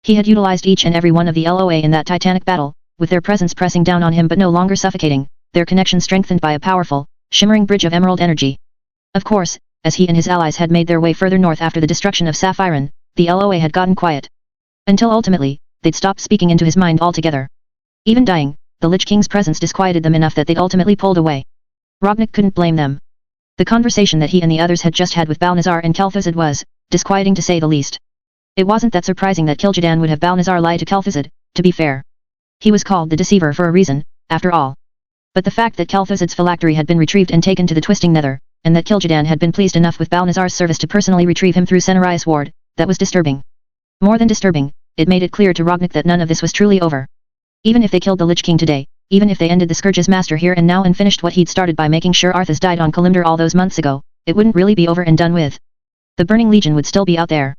A: He had utilized each and every one of the LOA in that titanic battle, with their presence pressing down on him but no longer suffocating, their connection strengthened by a powerful, shimmering bridge of emerald energy. Of course, as he and his allies had made their way further north after the destruction of Saphiron, the LOA had gotten quiet. Until ultimately, they'd stopped speaking into his mind altogether. Even dying, the Lich King's presence disquieted them enough that they'd ultimately pulled away. Rognik couldn't blame them. The conversation that he and the others had just had with Balnazar and Kel'Thuzad was disquieting to say the least. It wasn't that surprising that Kil'jaedan would have Balnazar lie to Kel'Thuzad, to be fair. He was called the Deceiver for a reason, after all. But the fact that Kel'Thuzad's phylactery had been retrieved and taken to the Twisting Nether, and that Kil'jaedan had been pleased enough with Balnazar's service to personally retrieve him through Cenarius Ward, that was disturbing. More than disturbing, it made it clear to Rognik that none of this was truly over. Even if they killed the Lich King today, even if they ended the Scourge's master here and now and finished what he'd started by making sure Arthas died on Kalimdor all those months ago, it wouldn't really be over and done with. The Burning Legion would still be out there.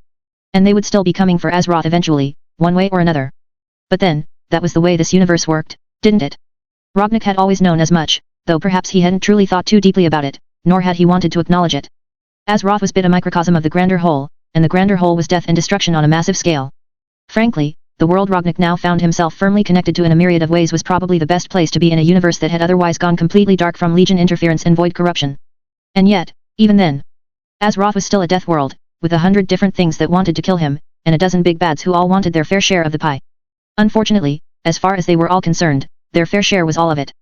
A: And they would still be coming for Azeroth eventually, one way or another. But then, that was the way this universe worked, didn't it? Rognik had always known as much, though perhaps he hadn't truly thought too deeply about it, nor had he wanted to acknowledge it. Azeroth was but a microcosm of the grander whole, and the grander whole was death and destruction on a massive scale. Frankly, the world Rognik now found himself firmly connected to in a myriad of ways was probably the best place to be in a universe that had otherwise gone completely dark from Legion interference and void corruption. And yet, even then, Azeroth was still a death world, with 100 different things that wanted to kill him, and a dozen big bads who all wanted their fair share of the pie. Unfortunately, as far as they were all concerned, their fair share was all of it.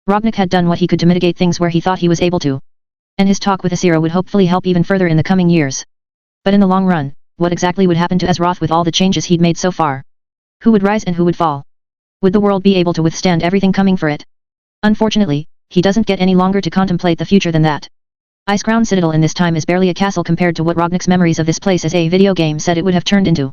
A: Rognik had done what he could to mitigate things where he thought he was able to. And his talk with Asira would hopefully help even further in the coming years. But in the long run, what exactly would happen to Azeroth with all the changes he'd made so far? Who would rise and who would fall? Would the world be able to withstand everything coming for it? Unfortunately, he doesn't get any longer to contemplate the future than that. Icecrown Citadel in this time is barely a castle compared to what Rognik's memories of this place as a video game said it would have turned into.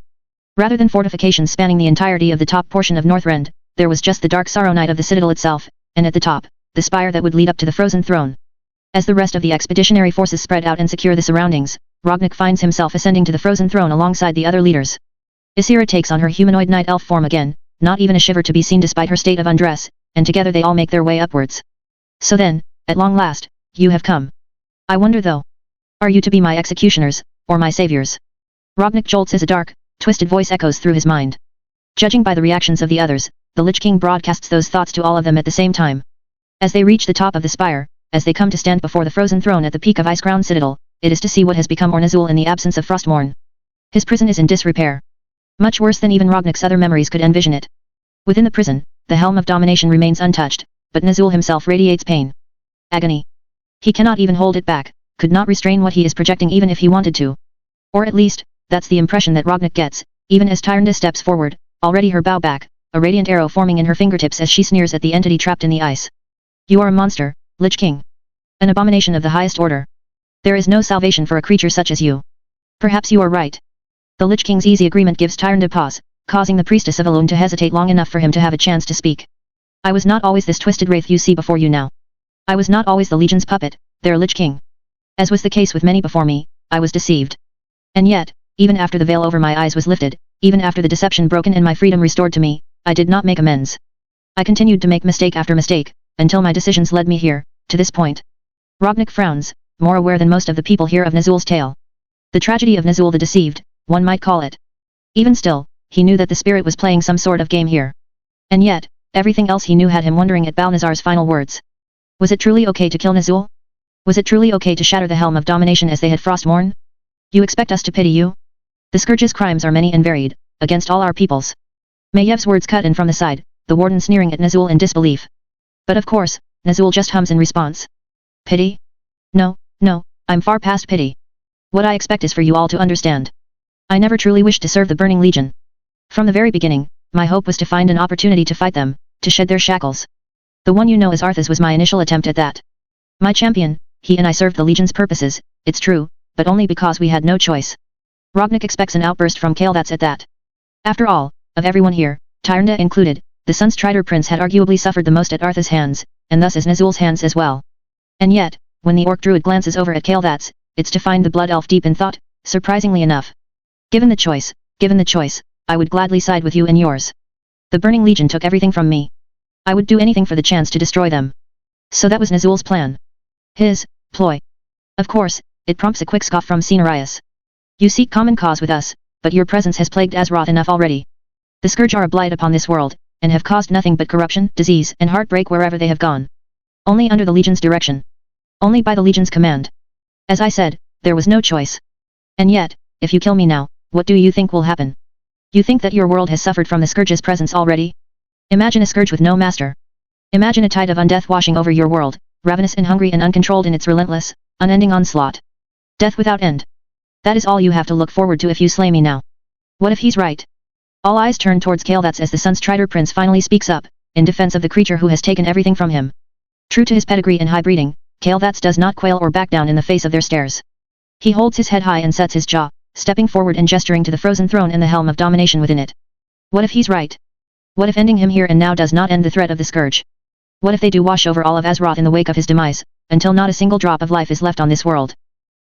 A: Rather than fortifications spanning the entirety of the top portion of Northrend, there was just the dark sorrow night of the citadel itself, and at the top, the spire that would lead up to the frozen throne. As the rest of the expeditionary forces spread out and secure the surroundings, Rognik finds himself ascending to the frozen throne alongside the other leaders. Asira takes on her humanoid night elf form again, not even a shiver to be seen despite her state of undress, and together they all make their way upwards. So then, at long last, you have come. I wonder though. Are you to be my executioners, or my saviors? Rognik jolts as a dark, twisted voice echoes through his mind. Judging by the reactions of the others, the Lich King broadcasts those thoughts to all of them at the same time. As they reach the top of the spire, as they come to stand before the frozen throne at the peak of Icecrown Citadel, it is to see what has become Ornazul in the absence of Frostmourne. His prison is in disrepair. Much worse than even Rognik's other memories could envision it. Within the prison, the helm of domination remains untouched, but Nazul himself radiates pain. Agony. He cannot even hold it back, could not restrain what he is projecting even if he wanted to. Or at least, that's the impression that Rognik gets, even as Tyrande steps forward, already her bow back, a radiant arrow forming in her fingertips as she sneers at the entity trapped in the ice. You are a monster, Lich King. An abomination of the highest order. There is no salvation for a creature such as you. Perhaps you are right. The Lich King's easy agreement gives Tyrande pause, causing the priestess of Elune to hesitate long enough for him to have a chance to speak. I was not always this twisted wraith you see before you now. I was not always the Legion's puppet, their Lich King. As was the case with many before me, I was deceived. And yet, even after the veil over my eyes was lifted, even after the deception broken and my freedom restored to me, I did not make amends. I continued to make mistake after mistake, until my decisions led me here, to this point. Rognik frowns, more aware than most of the people here of Nazul's tale. The tragedy of Nazul the Deceived, one might call it. Even still, he knew that the spirit was playing some sort of game here. And yet, everything else he knew had him wondering at Balnazar's final words. Was it truly okay to kill Nazul? Was it truly okay to shatter the helm of domination as they had Frostmourne? You expect us to pity you? The Scourge's crimes are many and varied, against all our peoples. Mayev's words cut in from the side, the warden sneering at Nazul in disbelief. But of course, Nazul just hums in response. Pity? No, I'm far past pity. What I expect is for you all to understand. I never truly wished to serve the Burning Legion. From the very beginning, my hope was to find an opportunity to fight them, to shed their shackles. The one you know as Arthas was my initial attempt at that. My champion, he and I served the Legion's purposes, it's true, but only because we had no choice. Rognik expects an outburst from Kael that's at that. After all, of everyone here, Tyrande included, the Sunstrider Prince had arguably suffered the most at Arthas' hands, and thus as Nazul's hands as well. And yet, when the Orc Druid glances over at Kael that's, it's to find the Blood Elf deep in thought, surprisingly enough. Given the choice, I would gladly side with you and yours. The Burning Legion took everything from me. I would do anything for the chance to destroy them. So that was Nazul's plan. His, ploy. Of course, it prompts a quick scoff from Cenarius. You seek common cause with us, but your presence has plagued Azeroth enough already. The Scourge are a blight upon this world, and have caused nothing but corruption, disease, and heartbreak wherever they have gone. Only under the Legion's direction. Only by the Legion's command. As I said, there was no choice. And yet, if you kill me now, what do you think will happen? You think that your world has suffered from the Scourge's presence already? Imagine a Scourge with no master. Imagine a tide of undeath washing over your world, ravenous and hungry and uncontrolled in its relentless, unending onslaught. Death without end. That is all you have to look forward to if you slay me now. What if he's right? All eyes turn towards Kael'thas as the Sun's Strider Prince finally speaks up, in defense of the creature who has taken everything from him. True to his pedigree and high breeding, Kael'thas does not quail or back down in the face of their stares. He holds his head high and sets his jaw, stepping forward and gesturing to the frozen throne and the helm of domination within it. What if he's right? What if ending him here and now does not end the threat of the Scourge? What if they do wash over all of Azeroth in the wake of his demise, until not a single drop of life is left on this world?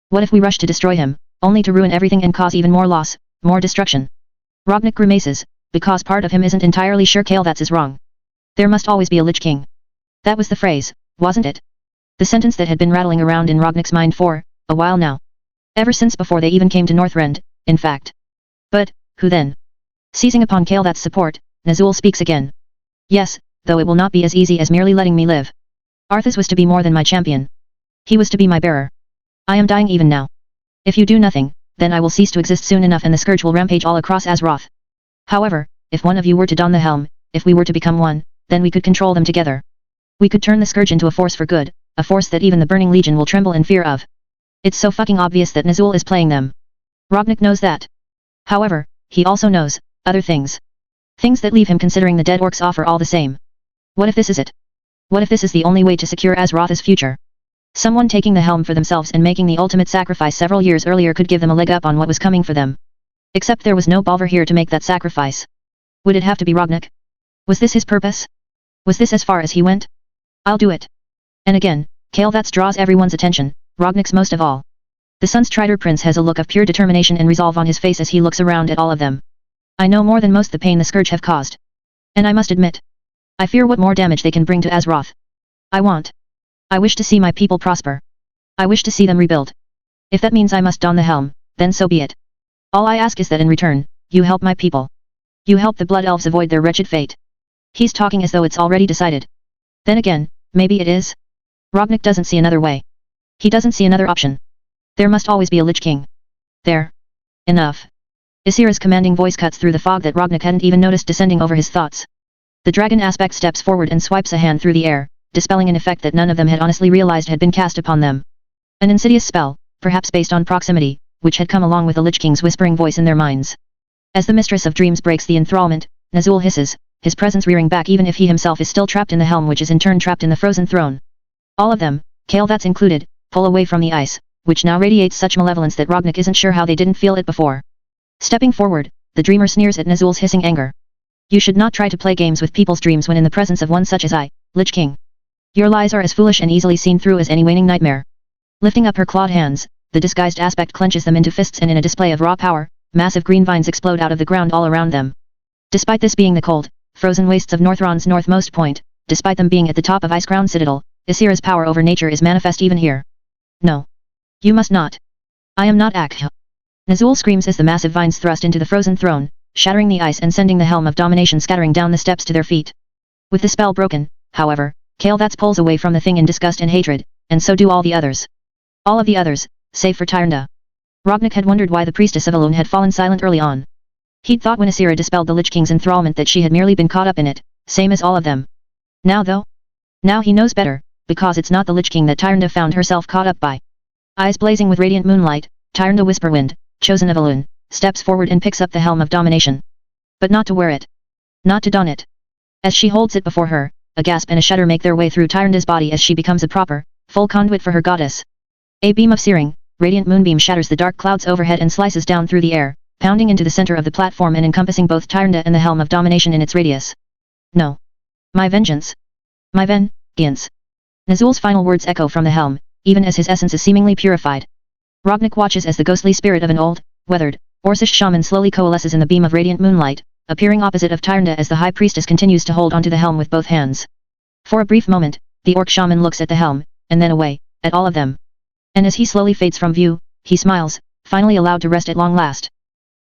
A: What if we rush to destroy him, only to ruin everything and cause even more loss, more destruction? Rognik grimaces, because part of him isn't entirely sure Kael'thas is wrong. There must always be a Lich King. That was the phrase, wasn't it? The sentence that had been rattling around in Rognik's mind for a while now. Ever since before they even came to Northrend, in fact. But, who then? Seizing upon Kael'thas' support, Nazul speaks again. Yes, though it will not be as easy as merely letting me live. Arthas was to be more than my champion. He was to be my bearer. I am dying even now. If you do nothing, then I will cease to exist soon enough and the Scourge will rampage all across Azeroth. However, if one of you were to don the helm, if we were to become one, then we could control them together. We could turn the Scourge into a force for good, a force that even the Burning Legion will tremble in fear of. It's so fucking obvious that Nazul is playing them. Rognik knows that. However, he also knows other things. Things that leave him considering the dead orcs offer all the same. What if this is it? What if this is the only way to secure Azeroth's future? Someone taking the helm for themselves and making the ultimate sacrifice several years earlier could give them a leg up on what was coming for them. Except there was no Balver here to make that sacrifice. Would it have to be Rognik? Was this his purpose? Was this as far as he went? I'll do it. And again, Kael'thas draws everyone's attention, Rognik's most of all. The Sun's Strider Prince has a look of pure determination and resolve on his face as he looks around at all of them. I know more than most the pain the Scourge have caused. And I must admit, I fear what more damage they can bring to Azeroth. I wish to see my people prosper. I wish to see them rebuild. If that means I must don the helm, then so be it. All I ask is that in return, you help my people. You help the Blood Elves avoid their wretched fate. He's talking as though it's already decided. Then again, maybe it is. Rognik doesn't see another way. He doesn't see another option. There must always be a Lich King. There. Enough. Isira's commanding voice cuts through the fog that Rognik hadn't even noticed descending over his thoughts. The dragon aspect steps forward and swipes a hand through the air, dispelling an effect that none of them had honestly realized had been cast upon them. An insidious spell, perhaps based on proximity, which had come along with the Lich King's whispering voice in their minds. As the Mistress of Dreams breaks the enthrallment, Nazul hisses, his presence rearing back even if he himself is still trapped in the helm which is in turn trapped in the frozen throne. All of them, Kael'thas included, pull away from the ice, which now radiates such malevolence that Rognik isn't sure how they didn't feel it before. Stepping forward, the dreamer sneers at Nazul's hissing anger. You should not try to play games with people's dreams when in the presence of one such as I, Lich King. Your lies are as foolish and easily seen through as any waning nightmare. Lifting up her clawed hands, the disguised aspect clenches them into fists and in a display of raw power, massive green vines explode out of the ground all around them. Despite this being the cold, frozen wastes of Northrond's northmost point, despite them being at the top of Icecrown Citadel, Isira's power over nature is manifest even here. No. You must not. I am not Akh. Nazul screams as the massive vines thrust into the frozen throne, shattering the ice and sending the helm of domination scattering down the steps to their feet. With the spell broken, however, Kael'thas pulls away from the thing in disgust and hatred, and so do all the others. All of the others, save for Tyrande. Rognik had wondered why the priestess of Elune had fallen silent early on. He'd thought when Isira dispelled the Lich King's enthrallment that she had merely been caught up in it, same as all of them. Now though? Now he knows better, because it's not the Lich King that Tyrande found herself caught up by. Eyes blazing with radiant moonlight, Tyrande Whisperwind, chosen of Elune, steps forward and picks up the helm of domination. But not to wear it. Not to don it. As she holds it before her, a gasp and a shudder make their way through Tyrande's body as she becomes a proper, full conduit for her goddess. A beam of searing, radiant moonbeam shatters the dark clouds overhead and slices down through the air, pounding into the center of the platform and encompassing both Tyrande and the helm of domination in its radius. No. My vengeance. My vengeance. Nazul's final words echo from the helm, even as his essence is seemingly purified. Rognik watches as the ghostly spirit of an old, weathered, Orcish shaman slowly coalesces in the beam of radiant moonlight, appearing opposite of Tyrande as the high priestess continues to hold onto the helm with both hands. For a brief moment, the orc shaman looks at the helm, and then away, at all of them. And as he slowly fades from view, he smiles, finally allowed to rest at long last.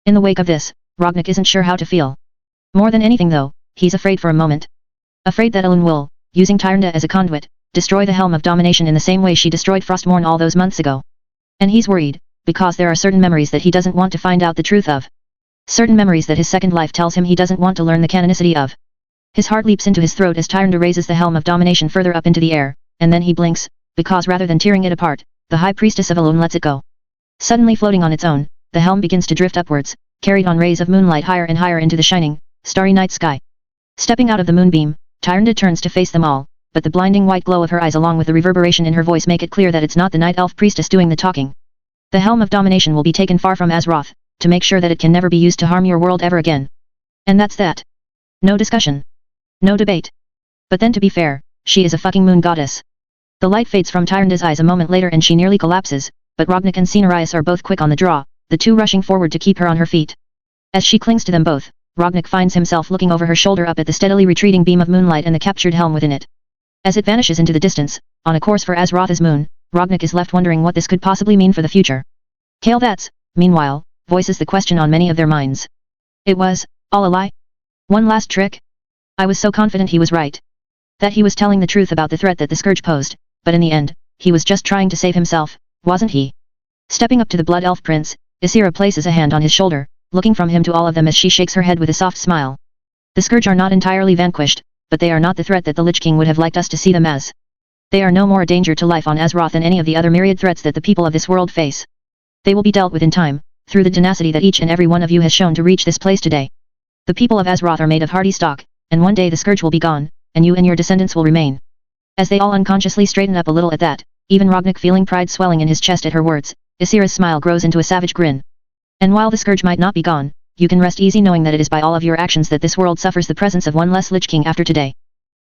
A: In the wake of this, Rognik isn't sure how to feel. More than anything though, he's afraid for a moment. Afraid that Elune will, using Tyrande as a conduit, destroy the Helm of Domination in the same way she destroyed Frostmourne all those months ago. And he's worried, because there are certain memories that he doesn't want to find out the truth of. Certain memories that his second life tells him he doesn't want to learn the canonicity of. His heart leaps into his throat as Tyrande raises the Helm of Domination further up into the air, and then he blinks, because rather than tearing it apart, the High Priestess of Elune lets it go. Suddenly floating on its own, the helm begins to drift upwards, carried on rays of moonlight higher and higher into the shining, starry night sky. Stepping out of the moonbeam, Tyrande turns to face them all, but the blinding white glow of her eyes along with the reverberation in her voice make it clear that it's not the Night Elf Priestess doing the talking. The Helm of Domination will be taken far from Azeroth, to make sure that it can never be used to harm your world ever again. And that's that. No discussion. No debate. But then to be fair, she is a fucking moon goddess. The light fades from Tyrande's eyes a moment later and she nearly collapses, but Rognik and Cenarius are both quick on the draw, the two rushing forward to keep her on her feet. As she clings to them both, Rognik finds himself looking over her shoulder up at the steadily retreating beam of moonlight and the captured helm within it. As it vanishes into the distance, on a course for Azeroth's moon, Rognik is left wondering what this could possibly mean for the future. Kale that's, meanwhile, voices the question on many of their minds. It was, all a lie? One last trick? I was so confident he was right. That he was telling the truth about the threat that the Scourge posed, but in the end, he was just trying to save himself, wasn't he? Stepping up to the Blood Elf Prince, Ysera places a hand on his shoulder, looking from him to all of them as she shakes her head with a soft smile. The Scourge are not entirely vanquished, but they are not the threat that the Lich King would have liked us to see them as. They are no more a danger to life on Azeroth than any of the other myriad threats that the people of this world face. They will be dealt with in time, through the tenacity that each and every one of you has shown to reach this place today. The people of Azeroth are made of hardy stock, and one day the Scourge will be gone, and you and your descendants will remain. As they all unconsciously straighten up a little at that, even Rognik feeling pride swelling in his chest at her words, Ysera's smile grows into a savage grin. And while the Scourge might not be gone, you can rest easy knowing that it is by all of your actions that this world suffers the presence of one less Lich King after today.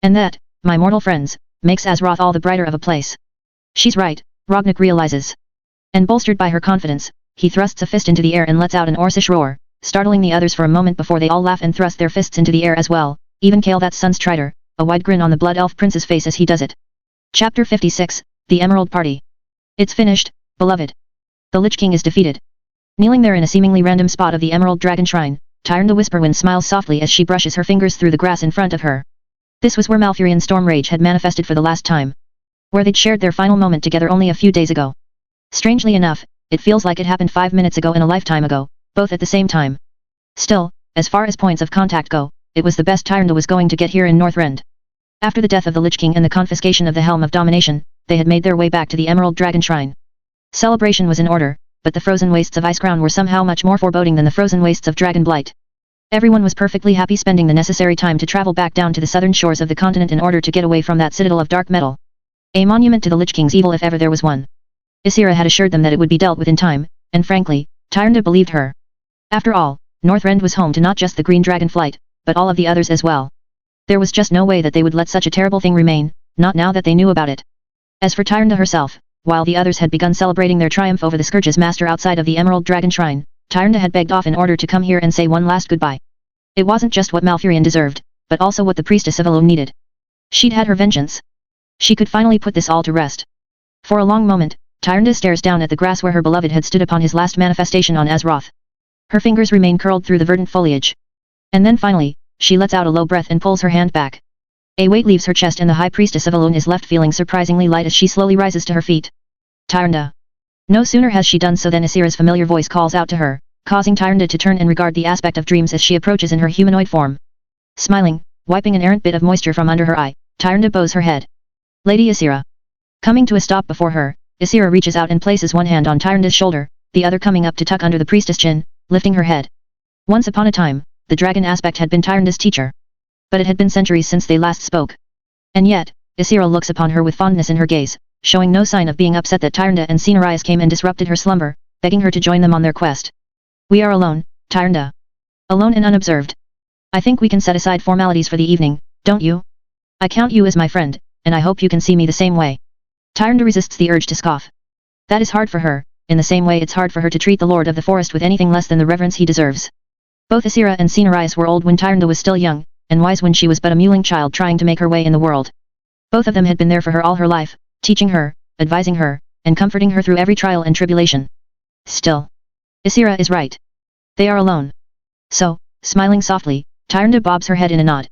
A: And that, my mortal friends, makes Azeroth all the brighter of a place. She's right, Rognik realizes. And bolstered by her confidence, he thrusts a fist into the air and lets out an Orcish roar, startling the others for a moment before they all laugh and thrust their fists into the air as well, even Kale that's Sun's Strider, a wide grin on the Blood Elf Prince's face as he does it. Chapter 56, The Emerald Party. It's finished, beloved. The Lich King is defeated. Kneeling there in a seemingly random spot of the Emerald Dragon Shrine, Tyrande Whisperwind smiles softly as she brushes her fingers through the grass in front of her. This was where Malfurion's Storm Rage had manifested for the last time. Where they'd shared their final moment together only a few days ago. Strangely enough, it feels like it happened 5 minutes ago and a lifetime ago, both at the same time. Still, as far as points of contact go, it was the best Tyrande was going to get here in Northrend. After the death of the Lich King and the confiscation of the Helm of Domination, they had made their way back to the Emerald Dragon Shrine. Celebration was in order, but the frozen wastes of Icecrown were somehow much more foreboding than the frozen wastes of Dragonblight. Everyone was perfectly happy spending the necessary time to travel back down to the southern shores of the continent in order to get away from that citadel of dark metal. A monument to the Lich King's evil if ever there was one. Ysera had assured them that it would be dealt with in time, and frankly, Tyrande believed her. After all, Northrend was home to not just the Green Dragon Flight, but all of the others as well. There was just no way that they would let such a terrible thing remain, not now that they knew about it. As for Tyrande herself, while the others had begun celebrating their triumph over the Scourge's master outside of the Emerald Dragon Shrine, Tyrande had begged off in order to come here and say one last goodbye. It wasn't just what Malfurion deserved, but also what the Priestess of Elune needed. She'd had her vengeance. She could finally put this all to rest. For a long moment, Tyrande stares down at the grass where her beloved had stood upon his last manifestation on Azeroth. Her fingers remain curled through the verdant foliage. And then finally, she lets out a low breath and pulls her hand back. A weight leaves her chest and the High Priestess of Elune is left feeling surprisingly light as she slowly rises to her feet. Tyrande. No sooner has she done so than Ysera's familiar voice calls out to her, causing Tyrande to turn and regard the aspect of dreams as she approaches in her humanoid form. Smiling, wiping an errant bit of moisture from under her eye, Tyrande bows her head. Lady Ysera. Coming to a stop before her, Ysera reaches out and places one hand on Tyrande's shoulder, the other coming up to tuck under the priestess' chin, lifting her head. Once upon a time, the dragon aspect had been Tyrande's teacher. But it had been centuries since they last spoke. And yet, Ysera looks upon her with fondness in her gaze, showing no sign of being upset that Tyrande and Cenarius came and disrupted her slumber, begging her to join them on their quest. We are alone, Tyrande. Alone and unobserved. I think we can set aside formalities for the evening, don't you? I count you as my friend, and I hope you can see me the same way. Tyrande resists the urge to scoff. That is hard for her, in the same way it's hard for her to treat the Lord of the Forest with anything less than the reverence he deserves. Both Ysera and Cenarius were old when Tyrande was still young, and wise when she was but a mewling child trying to make her way in the world. Both of them had been there for her all her life, teaching her, advising her, and comforting her through every trial and tribulation. Still, Isira is right. They are alone. So, smiling softly, Tyrande bobs her head in a nod.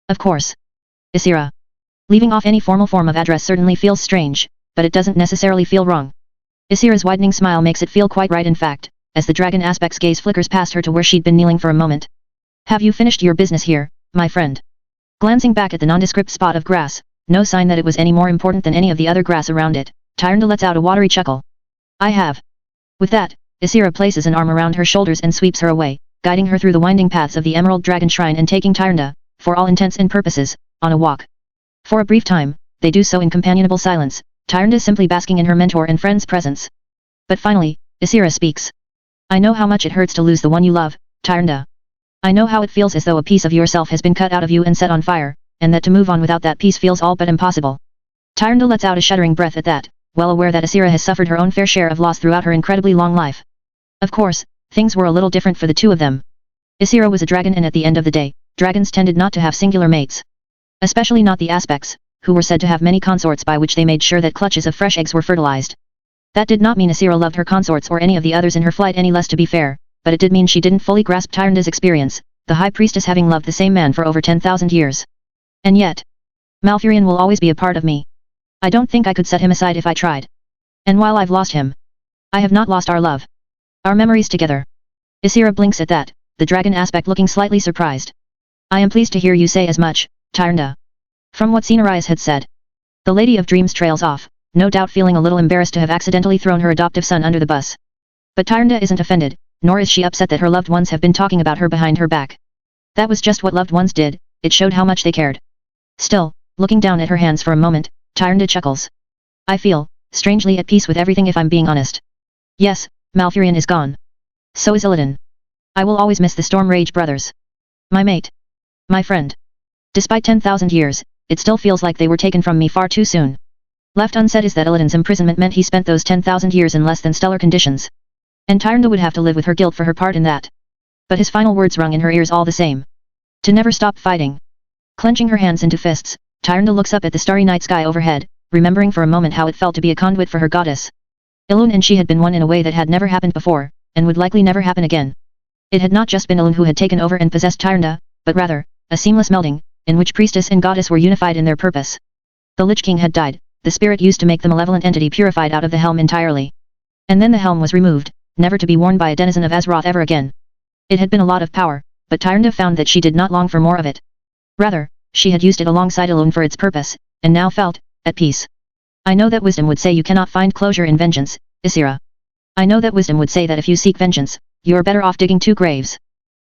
A: Of course. Isira. Leaving off any formal form of address certainly feels strange, but it doesn't necessarily feel wrong. Isira's widening smile makes it feel quite right in fact, as the dragon aspect's gaze flickers past her to where she'd been kneeling for a moment. Have you finished your business here, my friend? Glancing back at the nondescript spot of grass, no sign that it was any more important than any of the other grass around it, Tyrande lets out a watery chuckle. I have. With that, Isira places an arm around her shoulders and sweeps her away, guiding her through the winding paths of the Emerald Dragon Shrine and taking Tyrande, for all intents and purposes, on a walk. For a brief time, they do so in companionable silence, Tyrande simply basking in her mentor and friend's presence. But finally, Isira speaks. I know how much it hurts to lose the one you love, Tyrande. I know how it feels as though a piece of yourself has been cut out of you and set on fire, and that to move on without that piece feels all but impossible. Tyrande lets out a shuddering breath at that, well aware that Isira has suffered her own fair share of loss throughout her incredibly long life. Of course, things were a little different for the two of them. Isira was a dragon and at the end of the day, dragons tended not to have singular mates. Especially not the aspects, who were said to have many consorts by which they made sure that clutches of fresh eggs were fertilized. That did not mean Isira loved her consorts or any of the others in her flight any less to be fair, but it did mean she didn't fully grasp Tyrande's experience, the High Priestess having loved the same man for over 10,000 years. And yet, Malfurion will always be a part of me. I don't think I could set him aside if I tried. And while I've lost him, I have not lost our love. Our memories together. Isira blinks at that, the dragon aspect looking slightly surprised. I am pleased to hear you say as much, Tyrande. From what Cenarius had said, the Lady of Dreams trails off, no doubt feeling a little embarrassed to have accidentally thrown her adoptive son under the bus. But Tyrande isn't offended, nor is she upset that her loved ones have been talking about her behind her back. That was just what loved ones did, it showed how much they cared. Still, looking down at her hands for a moment, Tyrande chuckles. I feel, strangely at peace with everything if I'm being honest. Yes, Malfurion is gone. So is Illidan. I will always miss the Storm Rage brothers. My mate. My friend. Despite 10,000 years, it still feels like they were taken from me far too soon. Left unsaid is that Illidan's imprisonment meant he spent those 10,000 years in less than stellar conditions. And Tyrande would have to live with her guilt for her part in that. But his final words rung in her ears all the same. To never stop fighting. Clenching her hands into fists, Tyrande looks up at the starry night sky overhead, remembering for a moment how it felt to be a conduit for her goddess. Ilun and she had been one in a way that had never happened before, and would likely never happen again. It had not just been Ilun who had taken over and possessed Tyrande, but rather, a seamless melding, in which priestess and goddess were unified in their purpose. The Lich King had died, the spirit used to make the malevolent entity purified out of the helm entirely. And then the helm was removed, never to be worn by a denizen of Azeroth ever again. It had been a lot of power, but Tyrande found that she did not long for more of it. Rather, she had used it alongside Ilun for its purpose, and now felt, at peace. I know that wisdom would say you cannot find closure in vengeance, Isira. I know that wisdom would say that if you seek vengeance, you are better off digging two graves.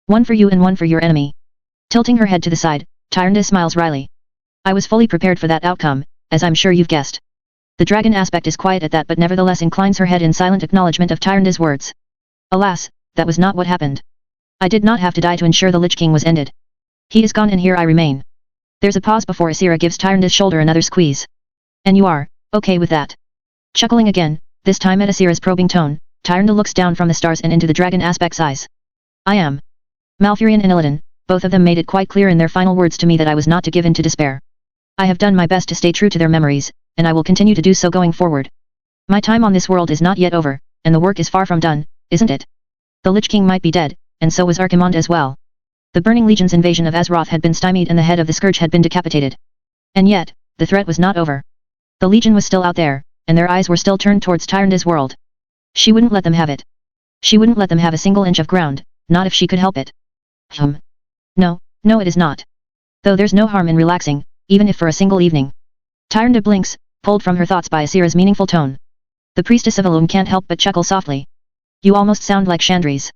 A: One for you and one for your enemy. Tilting her head to the side, Tyrande smiles wryly. I was fully prepared for that outcome, as I'm sure you've guessed. The dragon aspect is quiet at that but nevertheless inclines her head in silent acknowledgement of Tyrande's words. Alas, that was not what happened. I did not have to die to ensure the Lich King was ended. He is gone and here I remain. There's a pause before Isira gives Tyrande's shoulder another squeeze. And you are, okay with that? Chuckling again, this time at Isira's probing tone, Tyrande looks down from the stars and into the dragon aspect's eyes. I am. Malfurion and Illidan, both of them made it quite clear in their final words to me that I was not to give in to despair. I have done my best to stay true to their memories, and I will continue to do so going forward. My time on this world is not yet over, and the work is far from done, isn't it? The Lich King might be dead, and so was Archimonde as well. The Burning Legion's invasion of Azeroth had been stymied and the head of the Scourge had been decapitated. And yet, the threat was not over. The Legion was still out there, and their eyes were still turned towards Tyrande's world. She wouldn't let them have it. She wouldn't let them have a single inch of ground, not if she could help it. No, it is not. Though there's no harm in relaxing, even if for a single evening. Tyrande blinks, pulled from her thoughts by Isira's meaningful tone. The priestess of Ilum can't help but chuckle softly. You almost sound like Chandris.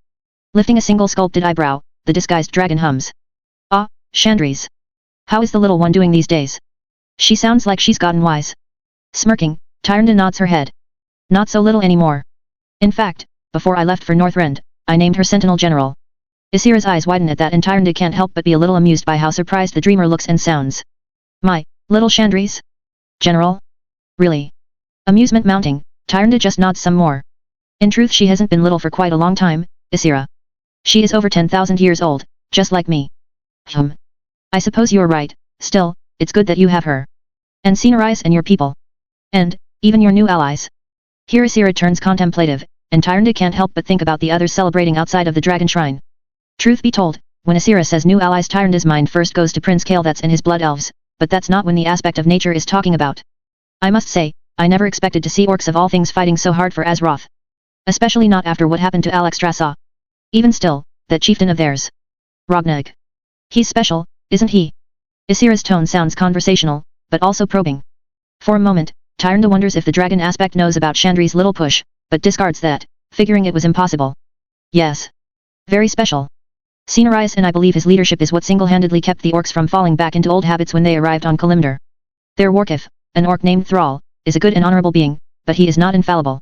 A: Lifting a single sculpted eyebrow, the disguised dragon hums. Ah, Chandris. How is the little one doing these days? She sounds like she's gotten wise. Smirking, Tyrande nods her head. Not so little anymore. In fact, before I left for Northrend, I named her Sentinel General. Isira's eyes widen at that and Tyrande can't help but be a little amused by how surprised the dreamer looks and sounds. My, little Chandris? General? Really? Amusement mounting, Tyrande just nods some more. In truth she hasn't been little for quite a long time, Isira. She is over 10,000 years old, just like me. I suppose you're right, still, it's good that you have her. And Cenarius and your people. And, even your new allies. Here Asira turns contemplative, and Tyrande can't help but think about the others celebrating outside of the dragon shrine. Truth be told, when Asira says new allies, Tyrande's mind first goes to Prince Kale that's in his blood elves, but that's not when the aspect of nature is talking about. I must say, I never expected to see orcs of all things fighting so hard for Azeroth. Especially not after what happened to Alexstrasza. Even still, that chieftain of theirs. Rognak. He's special, isn't he? Asira's tone sounds conversational, but also probing. For a moment, Tyrande wonders if the dragon aspect knows about Chandri's little push, but discards that, figuring it was impossible. Yes. Very special. Cenarius, and I believe his leadership is what single-handedly kept the orcs from falling back into old habits when they arrived on Kalimdor. Their Warkif, an orc named Thrall, is a good and honorable being, but he is not infallible.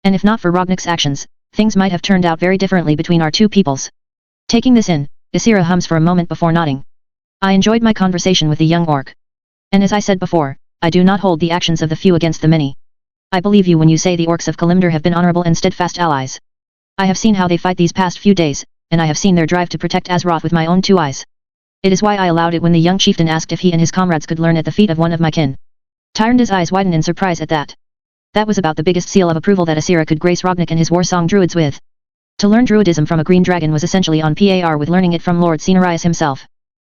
A: And if not for Rognak's actions, things might have turned out very differently between our two peoples. Taking this in, Asira hums for a moment before nodding. I enjoyed my conversation with the young orc. And as I said before, I do not hold the actions of the few against the many. I believe you when you say the orcs of Kalimdor have been honorable and steadfast allies. I have seen how they fight these past few days, and I have seen their drive to protect Azeroth with my own two eyes. It is why I allowed it when the young chieftain asked if he and his comrades could learn at the feet of one of my kin. Tyrande's eyes widen in surprise at that. That was about the biggest seal of approval that Asira could grace Rognak and his warsong druids with. To learn druidism from a green dragon was essentially on par with learning it from Lord Cenarius himself.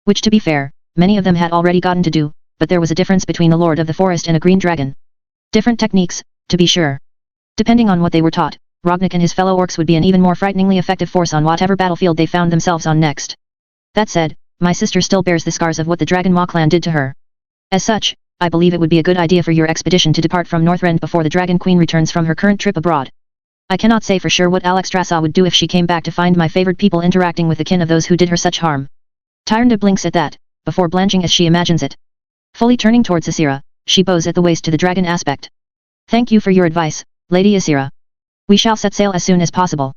A: Which, to be fair, many of them had already gotten to do, but there was a difference between a lord of the forest and a green dragon. Different techniques, to be sure. Depending on what they were taught, Rognak and his fellow orcs would be an even more frighteningly effective force on whatever battlefield they found themselves on next. That said, my sister still bears the scars of what the Dragon Maw clan did to her. As such, I believe it would be a good idea for your expedition to depart from Northrend before the Dragon Queen returns from her current trip abroad. I cannot say for sure what Alexstrasza would do if she came back to find my favored people interacting with the kin of those who did her such harm. Tyrande blinks at that, before blanching as she imagines it. Fully turning towards Asira, she bows at the waist to the dragon aspect. Thank you for your advice, Lady Asira. We shall set sail as soon as possible.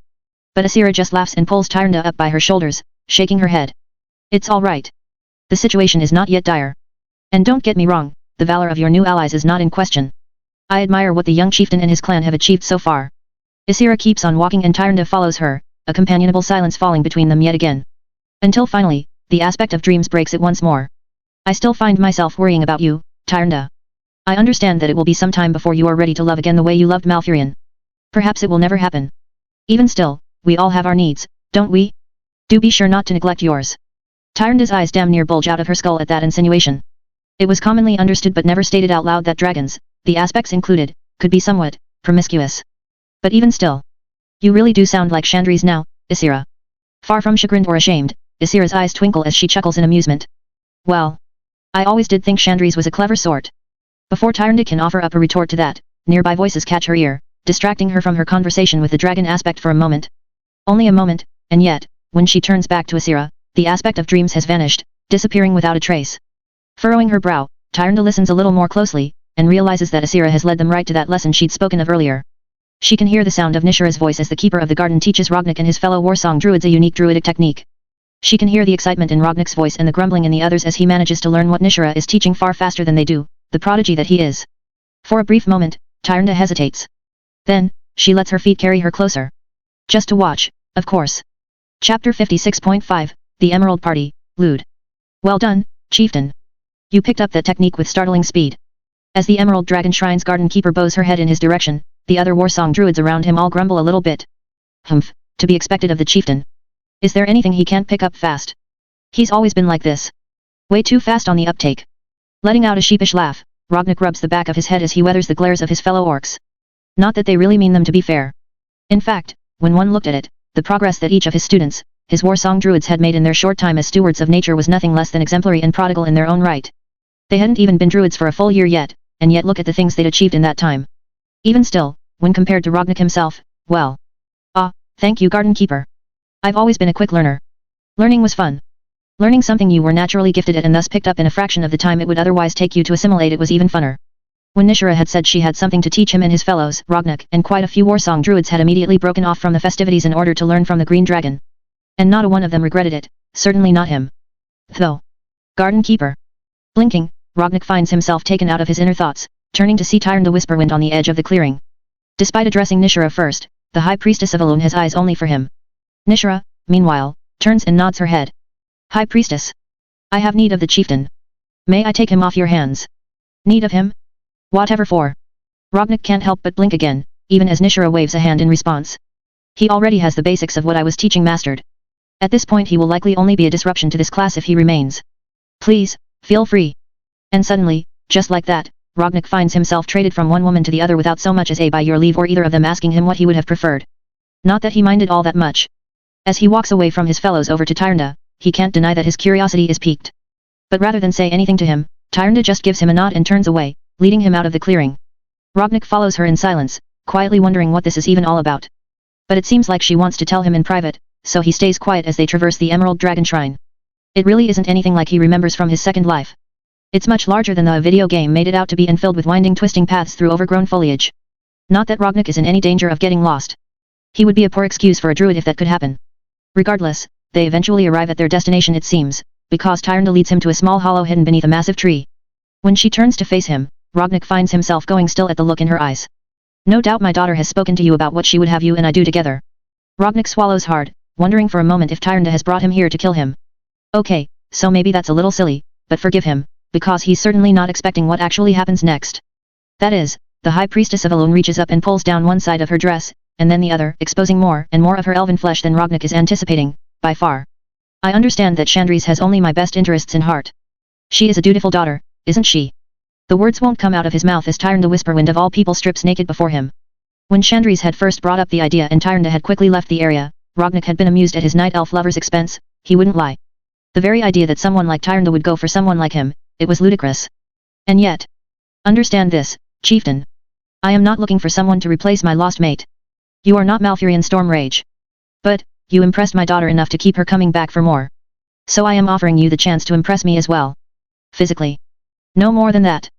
A: But Asira just laughs and pulls Tyrande up by her shoulders, shaking her head. It's all right. The situation is not yet dire. And don't get me wrong, the valor of your new allies is not in question. I admire what the young chieftain and his clan have achieved so far. Asira keeps on walking and Tyrande follows her, a companionable silence falling between them yet again. Until finally, the aspect of dreams breaks it once more. I still find myself worrying about you, Tyrande. I understand that it will be some time before you are ready to love again the way you loved Malfurion. Perhaps it will never happen. Even still, we all have our needs, don't we? Do be sure not to neglect yours. Tyrande's eyes damn near bulge out of her skull at that insinuation. It was commonly understood but never stated out loud that dragons, the aspects included, could be somewhat promiscuous. But even still. You really do sound like Chandris now, Asira. Far from chagrined or ashamed, Asira's eyes twinkle as she chuckles in amusement. Well, I always did think Chandris was a clever sort. Before Tyrande can offer up a retort to that, nearby voices catch her ear, distracting her from her conversation with the dragon aspect for a moment. Only a moment, and yet, when she turns back to Asira, the aspect of dreams has vanished, disappearing without a trace. Furrowing her brow, Tyrande listens a little more closely, and realizes that Asira has led them right to that lesson she'd spoken of earlier. She can hear the sound of Nishira's voice as the keeper of the garden teaches Rognak and his fellow warsong druids a unique druidic technique. She can hear the excitement in Rognak's voice and the grumbling in the others as he manages to learn what Nishira is teaching far faster than they do, the prodigy that he is. For a brief moment, Tyrande hesitates. Then, she lets her feet carry her closer. Just to watch, of course. Chapter 56.5, The Emerald Party, Lude. Well done, Chieftain. You picked up that technique with startling speed. As the Emerald Dragon Shrine's garden keeper bows her head in his direction, the other warsong druids around him all grumble a little bit. Humph, to be expected of the chieftain. Is there anything he can't pick up fast? He's always been like this. Way too fast on the uptake. Letting out a sheepish laugh, Rognak rubs the back of his head as he weathers the glares of his fellow orcs. Not that they really mean them to be fair. In fact, when one looked at it, the progress that each of his students, his warsong druids had made in their short time as stewards of nature was nothing less than exemplary and prodigal in their own right. They hadn't even been druids for a full year yet, and yet look at the things they'd achieved in that time. Even still, when compared to Rognak himself, well. Thank you Garden Keeper. I've always been a quick learner. Learning was fun. Learning something you were naturally gifted at and thus picked up in a fraction of the time it would otherwise take you to assimilate it was even funner. When Nishira had said she had something to teach him and his fellows, Rognak and quite a few warsong druids had immediately broken off from the festivities in order to learn from the Green Dragon. And not a one of them regretted it, certainly not him. Though. Garden Keeper. Blinking, Rognak finds himself taken out of his inner thoughts, turning to see Tyrande Whisperwind on the edge of the clearing. Despite addressing Nishira first, the High Priestess of Elune has eyes only for him. Nishira, meanwhile, turns and nods her head. High Priestess. I have need of the chieftain. May I take him off your hands? Need of him? Whatever for? Rognak can't help but blink again, even as Nishira waves a hand in response. He already has the basics of what I was teaching mastered. At this point he will likely only be a disruption to this class if he remains. Please, feel free. And suddenly, just like that, Rognik finds himself traded from one woman to the other without so much as a by your leave or either of them asking him what he would have preferred. Not that he minded all that much. As he walks away from his fellows over to Tyrande, he can't deny that his curiosity is piqued. But rather than say anything to him, Tyrande just gives him a nod and turns away, leading him out of the clearing. Rognik follows her in silence, quietly wondering what this is even all about. But it seems like she wants to tell him in private, so he stays quiet as they traverse the Emerald Dragon Shrine. It really isn't anything like he remembers from his second life. It's much larger than the video game made it out to be and filled with winding twisting paths through overgrown foliage. Not that Rognik is in any danger of getting lost. He would be a poor excuse for a druid if that could happen. Regardless, they eventually arrive at their destination it seems, because Tyrande leads him to a small hollow hidden beneath a massive tree. When she turns to face him, Rognik finds himself going still at the look in her eyes. No doubt my daughter has spoken to you about what she would have you and I do together. Rognik swallows hard, wondering for a moment if Tyrande has brought him here to kill him. Okay, so maybe that's a little silly, but forgive him, because he's certainly not expecting what actually happens next. That is, the High Priestess of Elune reaches up and pulls down one side of her dress, and then the other, exposing more and more of her elven flesh than Rognik is anticipating, by far. I understand that Chandris has only my best interests in heart. She is a dutiful daughter, isn't she? The words won't come out of his mouth as Tyrande Whisperwind of all people strips naked before him. When Chandris had first brought up the idea and Tyrande had quickly left the area, Rognik had been amused at his night elf lover's expense, he wouldn't lie. The very idea that someone like Tyrande would go for someone like him, it was ludicrous. And yet. Understand this, chieftain. I am not looking for someone to replace my lost mate. You are not Malfurion Stormrage. But, you impressed my daughter enough to keep her coming back for more. So I am offering you the chance to impress me as well. Physically. No more than that.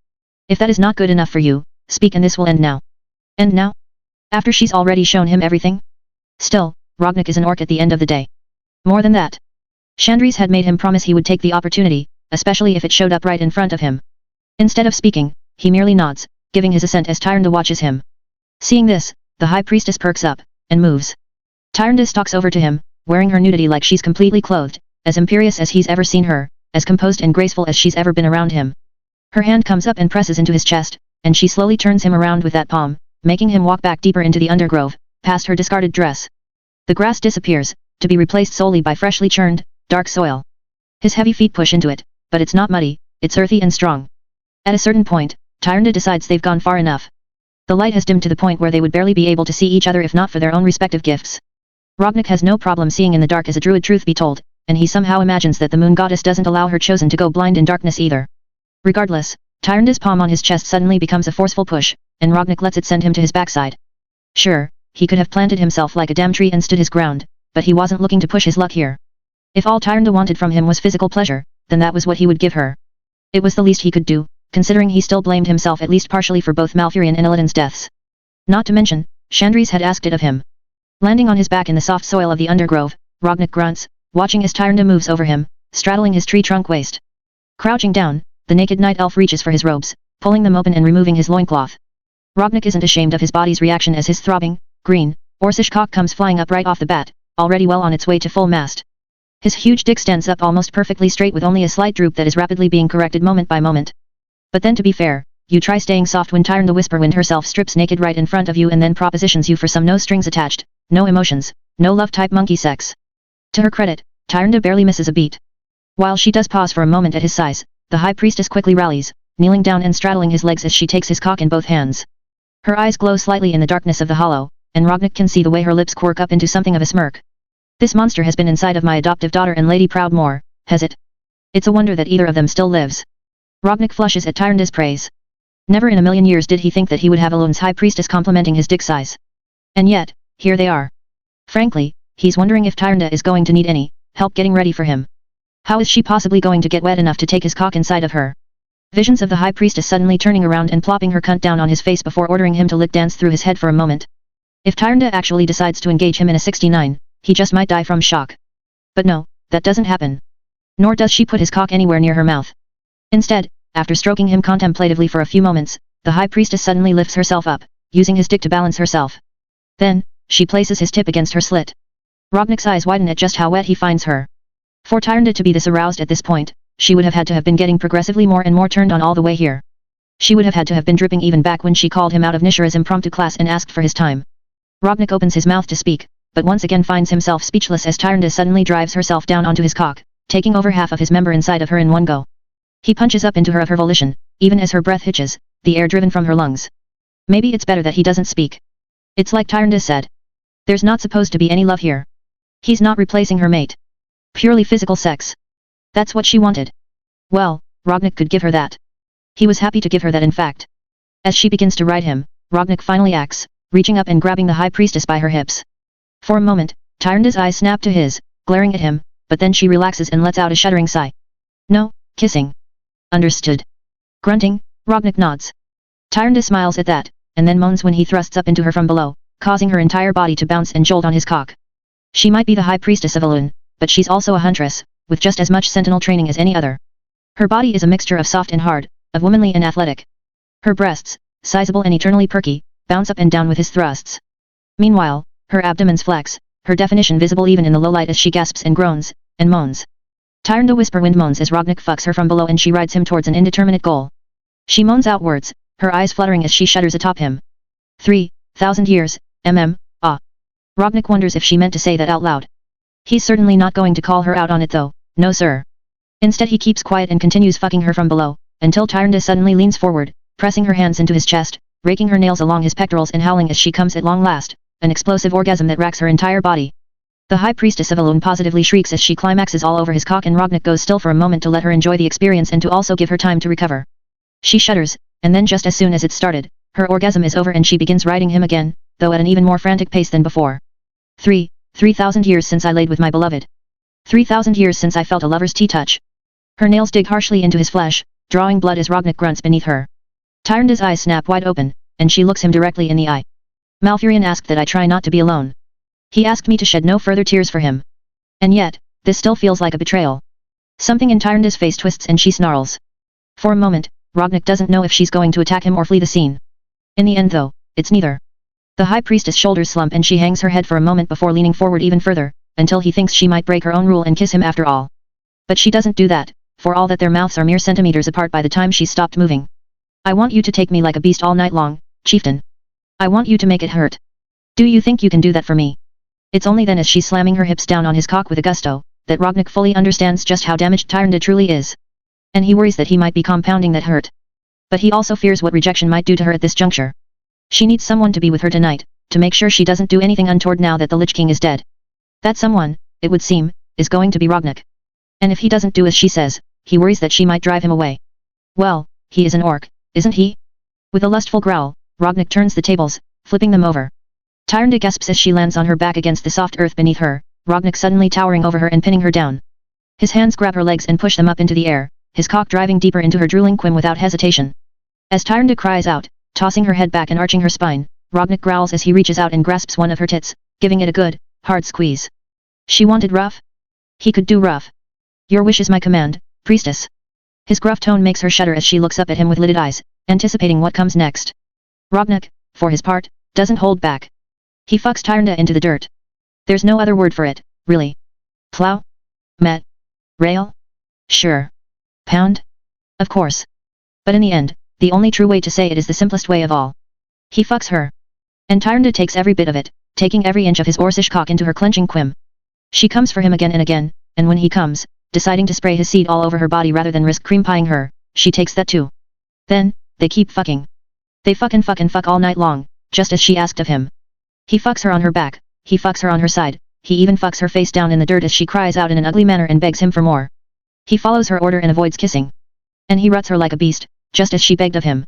A: If that is not good enough for you, speak and this will end now. End now? After she's already shown him everything? Still, Rognik is an orc at the end of the day. More than that. Chandris had made him promise he would take the opportunity, especially if it showed up right in front of him. Instead of speaking, he merely nods, giving his assent as Tyrande watches him. Seeing this, the High Priestess perks up, and moves. Tyrande stalks over to him, wearing her nudity like she's completely clothed, as imperious as he's ever seen her, as composed and graceful as she's ever been around him. Her hand comes up and presses into his chest, and she slowly turns him around with that palm, making him walk back deeper into the undergrowth, past her discarded dress. The grass disappears, to be replaced solely by freshly churned, dark soil. His heavy feet push into it, but it's not muddy, it's earthy and strong. At a certain point, Tyrande decides they've gone far enough. The light has dimmed to the point where they would barely be able to see each other if not for their own respective gifts. Rognik has no problem seeing in the dark as a druid, truth be told, and he somehow imagines that the moon goddess doesn't allow her chosen to go blind in darkness either. Regardless, Tyrande's palm on his chest suddenly becomes a forceful push, and Rognik lets it send him to his backside. Sure, he could have planted himself like a damn tree and stood his ground, but he wasn't looking to push his luck here. If all Tyrande wanted from him was physical pleasure, then that was what he would give her. It was the least he could do, considering he still blamed himself at least partially for both Malfurion and Illidan's deaths. Not to mention, Chandris had asked it of him. Landing on his back in the soft soil of the undergrowth, Rognik grunts, watching as Tyrande moves over him, straddling his tree trunk waist. Crouching down, the naked night elf reaches for his robes, pulling them open and removing his loincloth. Rognik isn't ashamed of his body's reaction as his throbbing, green, Orcish cock comes flying up right off the bat, already well on its way to full mast. His huge dick stands up almost perfectly straight with only a slight droop that is rapidly being corrected moment by moment. But then to be fair, you try staying soft when Tyrande Whisperwind herself strips naked right in front of you and then propositions you for some no strings attached, no emotions, no love type monkey sex. To her credit, Tyrande barely misses a beat. While she does pause for a moment at his size, the High Priestess quickly rallies, kneeling down and straddling his legs as she takes his cock in both hands. Her eyes glow slightly in the darkness of the hollow, and Rognik can see the way her lips quirk up into something of a smirk. This monster has been inside of my adoptive daughter and Lady Proudmoore, has it? It's a wonder that either of them still lives. Rognik flushes at Tyrande's praise. Never in a million years did he think that he would have Elune's High Priestess complimenting his dick size. And yet, here they are. Frankly, he's wondering if Tyrande is going to need any help getting ready for him. How is she possibly going to get wet enough to take his cock inside of her? Visions of the High Priestess suddenly turning around and plopping her cunt down on his face before ordering him to lick dance through his head for a moment. If Tyrande actually decides to engage him in a 69, he just might die from shock. But no, that doesn't happen. Nor does she put his cock anywhere near her mouth. Instead, after stroking him contemplatively for a few moments, the High Priestess suddenly lifts herself up, using his dick to balance herself. Then, she places his tip against her slit. Rognik's eyes widen at just how wet he finds her. For Tyrande to be this aroused at this point, she would have had to have been getting progressively more and more turned on all the way here. She would have had to have been dripping even back when she called him out of Nishira's impromptu class and asked for his time. Rognik opens his mouth to speak, but once again finds himself speechless as Tyrande suddenly drives herself down onto his cock, taking over half of his member inside of her in one go. He punches up into her of her volition, even as her breath hitches, the air driven from her lungs. Maybe it's better that he doesn't speak. It's like Tyrande said. There's not supposed to be any love here. He's not replacing her mate. Purely physical sex. That's what she wanted. Well, Rognik could give her that. He was happy to give her that in fact. As she begins to ride him, Rognik finally acts, reaching up and grabbing the High Priestess by her hips. For a moment, Tyrande's eyes snap to his, glaring at him, but then she relaxes and lets out a shuddering sigh. No, kissing. Understood. Grunting, Rognik nods. Tyrande smiles at that, and then moans when he thrusts up into her from below, causing her entire body to bounce and jolt on his cock. She might be the High Priestess of Elune, but she's also a huntress, with just as much sentinel training as any other. Her body is a mixture of soft and hard, of womanly and athletic. Her breasts, sizable and eternally perky, bounce up and down with his thrusts. Meanwhile, her abdomen's flex, her definition visible even in the low light as she gasps and groans, and moans. Tyrande whisper-wind moans as Rognik fucks her from below and she rides him towards an indeterminate goal. She moans out words, her eyes fluttering as she shudders atop him. 3,000 years, ah. Rognik wonders if she meant to say that out loud. He's certainly not going to call her out on it though, no sir. Instead he keeps quiet and continues fucking her from below, until Tyrande suddenly leans forward, pressing her hands into his chest, raking her nails along his pectorals and howling as she comes at long last, an explosive orgasm that racks her entire body. The High Priestess of Elune positively shrieks as she climaxes all over his cock and Rognik goes still for a moment to let her enjoy the experience and to also give her time to recover. She shudders, and then just as soon as it started, her orgasm is over and she begins riding him again, though at an even more frantic pace than before. 3,000 years since I laid with my beloved. 3,000 years since I felt a lover's touch. Her nails dig harshly into his flesh, drawing blood as Rognik grunts beneath her. Tyrande's eyes snap wide open, and she looks him directly in the eye. Malfurion asked that I try not to be alone. He asked me to shed no further tears for him. And yet, this still feels like a betrayal. Something in Tyrande's face twists and she snarls. For a moment, Rognik doesn't know if she's going to attack him or flee the scene. In the end though, it's neither. The High Priestess' shoulders slump and she hangs her head for a moment before leaning forward even further, until he thinks she might break her own rule and kiss him after all. But she doesn't do that, for all that their mouths are mere centimeters apart by the time she's stopped moving. I want you to take me like a beast all night long, chieftain. I want you to make it hurt. Do you think you can do that for me? It's only then as she's slamming her hips down on his cock with a gusto, that Rognik fully understands just how damaged Tyrande truly is. And he worries that he might be compounding that hurt. But he also fears what rejection might do to her at this juncture. She needs someone to be with her tonight, to make sure she doesn't do anything untoward now that the Lich King is dead. That someone, it would seem, is going to be Rognik. And if he doesn't do as she says, he worries that she might drive him away. Well, he is an orc, isn't he? With a lustful growl, Rognik turns the tables, flipping them over. Tyrande gasps as she lands on her back against the soft earth beneath her, Rognik suddenly towering over her and pinning her down. His hands grab her legs and push them up into the air, his cock driving deeper into her drooling quim without hesitation. As Tyrande cries out, tossing her head back and arching her spine, Rognik growls as he reaches out and grasps one of her tits, giving it a good, hard squeeze. She wanted rough? He could do rough. Your wish is my command, priestess. His gruff tone makes her shudder as she looks up at him with lidded eyes, anticipating what comes next. Rognik, for his part, doesn't hold back. He fucks Tyrande into the dirt. There's no other word for it, really. Plow? Met? Rail? Sure. Pound? Of course. But in the end, the only true way to say it is the simplest way of all. He fucks her. And Tyrande takes every bit of it, taking every inch of his orcish cock into her clenching quim. She comes for him again and again, and when he comes, deciding to spray his seed all over her body rather than risk cream pieing her, she takes that too. Then, they keep fucking. They fuck and fuck all night long, just as she asked of him. He fucks her on her back, he fucks her on her side, he even fucks her face down in the dirt as she cries out in an ugly manner and begs him for more. He follows her order and avoids kissing. And he ruts her like a beast, just as she begged of him.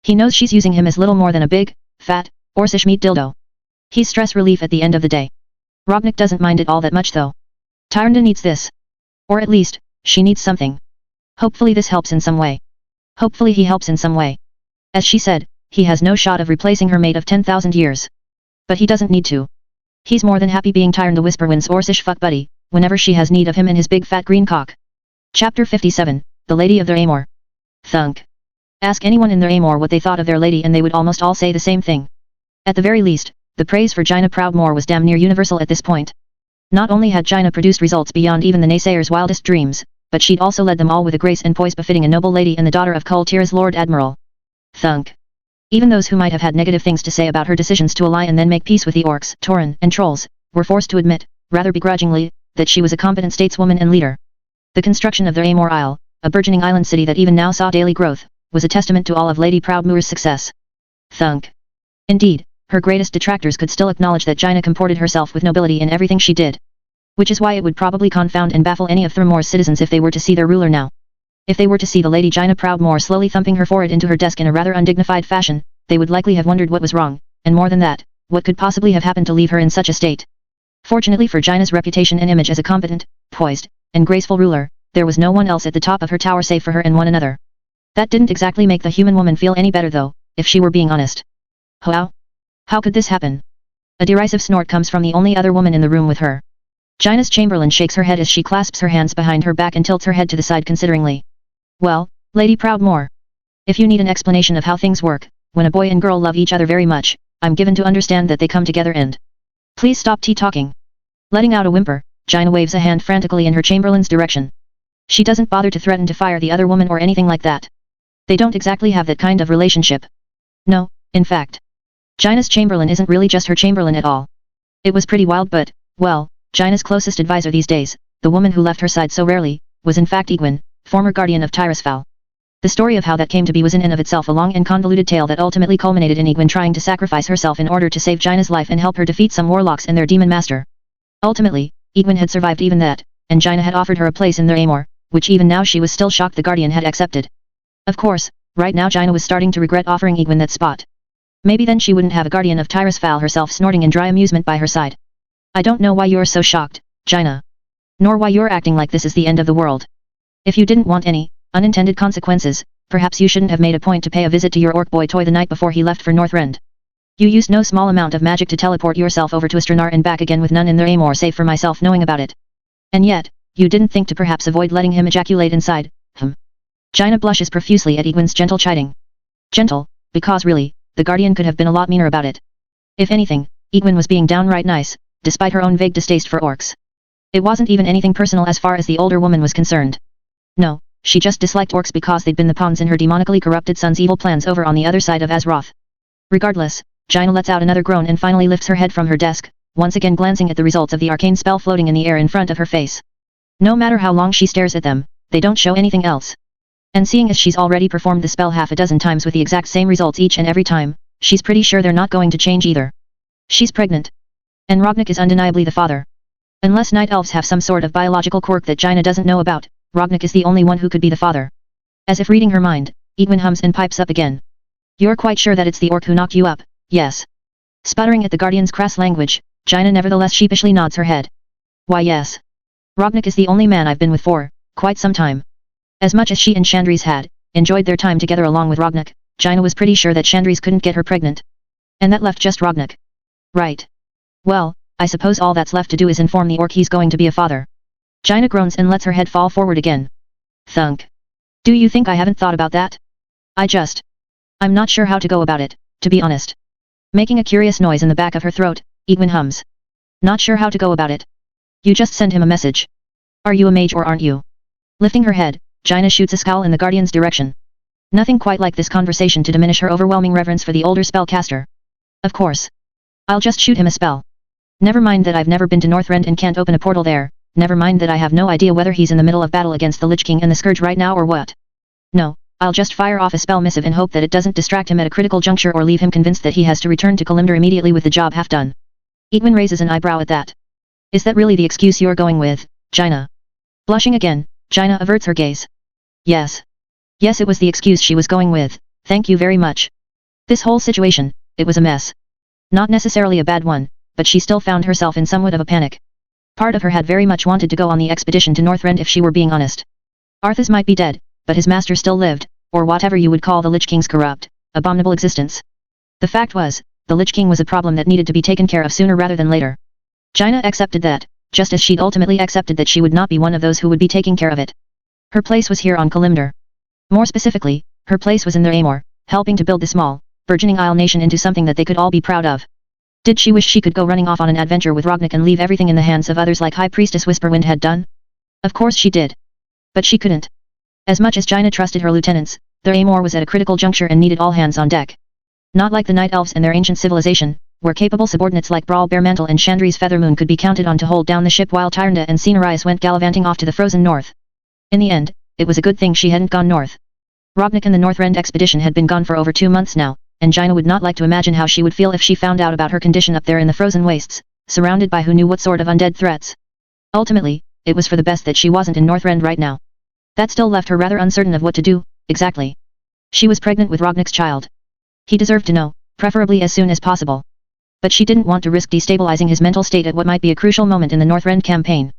A: He knows she's using him as little more than a big, fat, orcish meat dildo. He's stress relief at the end of the day. Rognik doesn't mind it all that much though. Tyrande needs this. Or at least, she needs something. Hopefully this helps in some way. Hopefully he helps in some way. As she said, he has no shot of replacing her mate of 10,000 years. But he doesn't need to. He's more than happy being Tyrande Whisperwind's orcish fuck buddy, whenever she has need of him and his big fat green cock. Chapter 57, The Lady of the Amor. Thunk. Ask anyone in their Amor what they thought of their lady and they would almost all say the same thing. At the very least, the praise for Jaina Proudmoore was damn near universal at this point. Not only had Jaina produced results beyond even the naysayers' wildest dreams, but she'd also led them all with a grace and poise befitting a noble lady and the daughter of Kul Tira's Lord Admiral. Thunk. Even those who might have had negative things to say about her decisions to ally and then make peace with the orcs, Tauren, and trolls, were forced to admit, rather begrudgingly, that she was a competent stateswoman and leader. The construction of the Amor Isle, a burgeoning island city that even now saw daily growth, was a testament to all of Lady Proudmoore's success. Thunk. Indeed, her greatest detractors could still acknowledge that Jaina comported herself with nobility in everything she did. Which is why it would probably confound and baffle any of Thermore's citizens if they were to see their ruler now. If they were to see the Lady Jaina Proudmoore slowly thumping her forehead into her desk in a rather undignified fashion, they would likely have wondered what was wrong, and more than that, what could possibly have happened to leave her in such a state. Fortunately for Jaina's reputation and image as a competent, poised, and graceful ruler, there was no one else at the top of her tower save for her and one another. That didn't exactly make the human woman feel any better though, if she were being honest. How? How could this happen? A derisive snort comes from the only other woman in the room with her. Jaina's chamberlain shakes her head as she clasps her hands behind her back and tilts her head to the side consideringly. Well, Lady Proudmoore. If you need an explanation of how things work, when a boy and girl love each other very much, I'm given to understand that they come together and... Please stop tea-talking. Letting out a whimper, Jaina waves a hand frantically in her chamberlain's direction. She doesn't bother to threaten to fire the other woman or anything like that. They don't exactly have that kind of relationship. No, in fact. Jaina's chamberlain isn't really just her chamberlain at all. It was pretty wild but, well, Jaina's closest advisor these days, the woman who left her side so rarely, was in fact Egwene, former guardian of Tirisfal. The story of how that came to be was in and of itself a long and convoluted tale that ultimately culminated in Egwene trying to sacrifice herself in order to save Jaina's life and help her defeat some warlocks and their demon master. Ultimately, Egwene had survived even that, and Jaina had offered her a place in their Amor, which even now she was still shocked the guardian had accepted. Of course, right now Jaina was starting to regret offering Egwene that spot. Maybe then she wouldn't have a guardian of Tirisfal herself snorting in dry amusement by her side. I don't know why you're so shocked, Jaina. Nor why you're acting like this is the end of the world. If you didn't want any unintended consequences, perhaps you shouldn't have made a point to pay a visit to your orc boy toy the night before he left for Northrend. You used no small amount of magic to teleport yourself over to Astranar and back again with none in their Amor save for myself knowing about it. And yet, you didn't think to perhaps avoid letting him ejaculate inside, Jaina blushes profusely at Egwene's gentle chiding. Gentle, because really, the guardian could have been a lot meaner about it. If anything, Egwene was being downright nice, despite her own vague distaste for orcs. It wasn't even anything personal as far as the older woman was concerned. No, she just disliked orcs because they'd been the pawns in her demonically corrupted son's evil plans over on the other side of Azeroth. Regardless, Jaina lets out another groan and finally lifts her head from her desk, once again glancing at the results of the arcane spell floating in the air in front of her face. No matter how long she stares at them, they don't show anything else. And seeing as she's already performed the spell half a dozen times with the exact same results each and every time, she's pretty sure they're not going to change either. She's pregnant. And Rognik is undeniably the father. Unless night elves have some sort of biological quirk that Jaina doesn't know about, Rognik is the only one who could be the father. As if reading her mind, Egwene hums and pipes up again. You're quite sure that it's the orc who knocked you up, yes? Sputtering at the guardian's crass language, Jaina nevertheless sheepishly nods her head. Why yes. Rognik is the only man I've been with for quite some time. As much as she and Chandris had enjoyed their time together along with Rognik, Jaina was pretty sure that Chandris couldn't get her pregnant. And that left just Rognik. Right. Well, I suppose all that's left to do is inform the orc he's going to be a father. Jaina groans and lets her head fall forward again. Thunk. Do you think I haven't thought about that? I'm not sure how to go about it, to be honest. Making a curious noise in the back of her throat, Egwene hums. Not sure how to go about it. You just send him a message. Are you a mage or aren't you? Lifting her head, Jaina shoots a scowl in the guardian's direction. Nothing quite like this conversation to diminish her overwhelming reverence for the older spellcaster. Of course. I'll just shoot him a spell. Never mind that I've never been to Northrend and can't open a portal there, never mind that I have no idea whether he's in the middle of battle against the Lich King and the Scourge right now or what. No, I'll just fire off a spell missive and hope that it doesn't distract him at a critical juncture or leave him convinced that he has to return to Kalimdor immediately with the job half done. Egwene raises an eyebrow at that. Is that really the excuse you're going with, Jaina? Blushing again, Jaina averts her gaze. Yes. Yes, it was the excuse she was going with, thank you very much. This whole situation, it was a mess. Not necessarily a bad one, but she still found herself in somewhat of a panic. Part of her had very much wanted to go on the expedition to Northrend if she were being honest. Arthas might be dead, but his master still lived, or whatever you would call the Lich King's corrupt, abominable existence. The fact was, the Lich King was a problem that needed to be taken care of sooner rather than later. Jaina accepted that, just as she'd ultimately accepted that she would not be one of those who would be taking care of it. Her place was here on Kalimdor. More specifically, her place was in their Amor, helping to build the small, burgeoning Isle nation into something that they could all be proud of. Did she wish she could go running off on an adventure with Rognik and leave everything in the hands of others like High Priestess Whisperwind had done? Of course she did. But she couldn't. As much as Jaina trusted her lieutenants, The Amor was at a critical juncture and needed all hands on deck. Not like the Night Elves and their ancient civilization, where capable subordinates like Brawl Bearmantle and Chandri's Feathermoon could be counted on to hold down the ship while Tyrande and Cinerise went gallivanting off to the frozen north. In the end, it was a good thing she hadn't gone north. Rognik and the Northrend expedition had been gone for over 2 months now, and Jaina would not like to imagine how she would feel if she found out about her condition up there in the frozen wastes, surrounded by who knew what sort of undead threats. Ultimately, it was for the best that she wasn't in Northrend right now. That still left her rather uncertain of what to do, exactly. She was pregnant with Rognik's child. He deserved to know, preferably as soon as possible. But she didn't want to risk destabilizing his mental state at what might be a crucial moment in the Northrend campaign.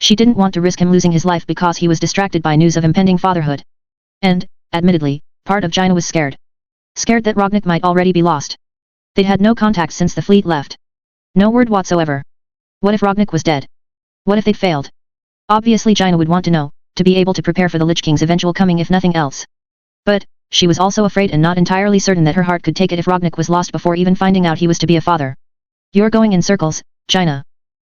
A: She didn't want to risk him losing his life because he was distracted by news of impending fatherhood. And, admittedly, part of Jaina was scared. Scared that Rognik might already be lost. They'd had no contact since the fleet left. No word whatsoever. What if Rognik was dead? What if they'd failed? Obviously Jaina would want to know, to be able to prepare for the Lich King's eventual coming if nothing else. But, she was also afraid and not entirely certain that her heart could take it if Rognik was lost before even finding out he was to be a father. You're going in circles, Jaina.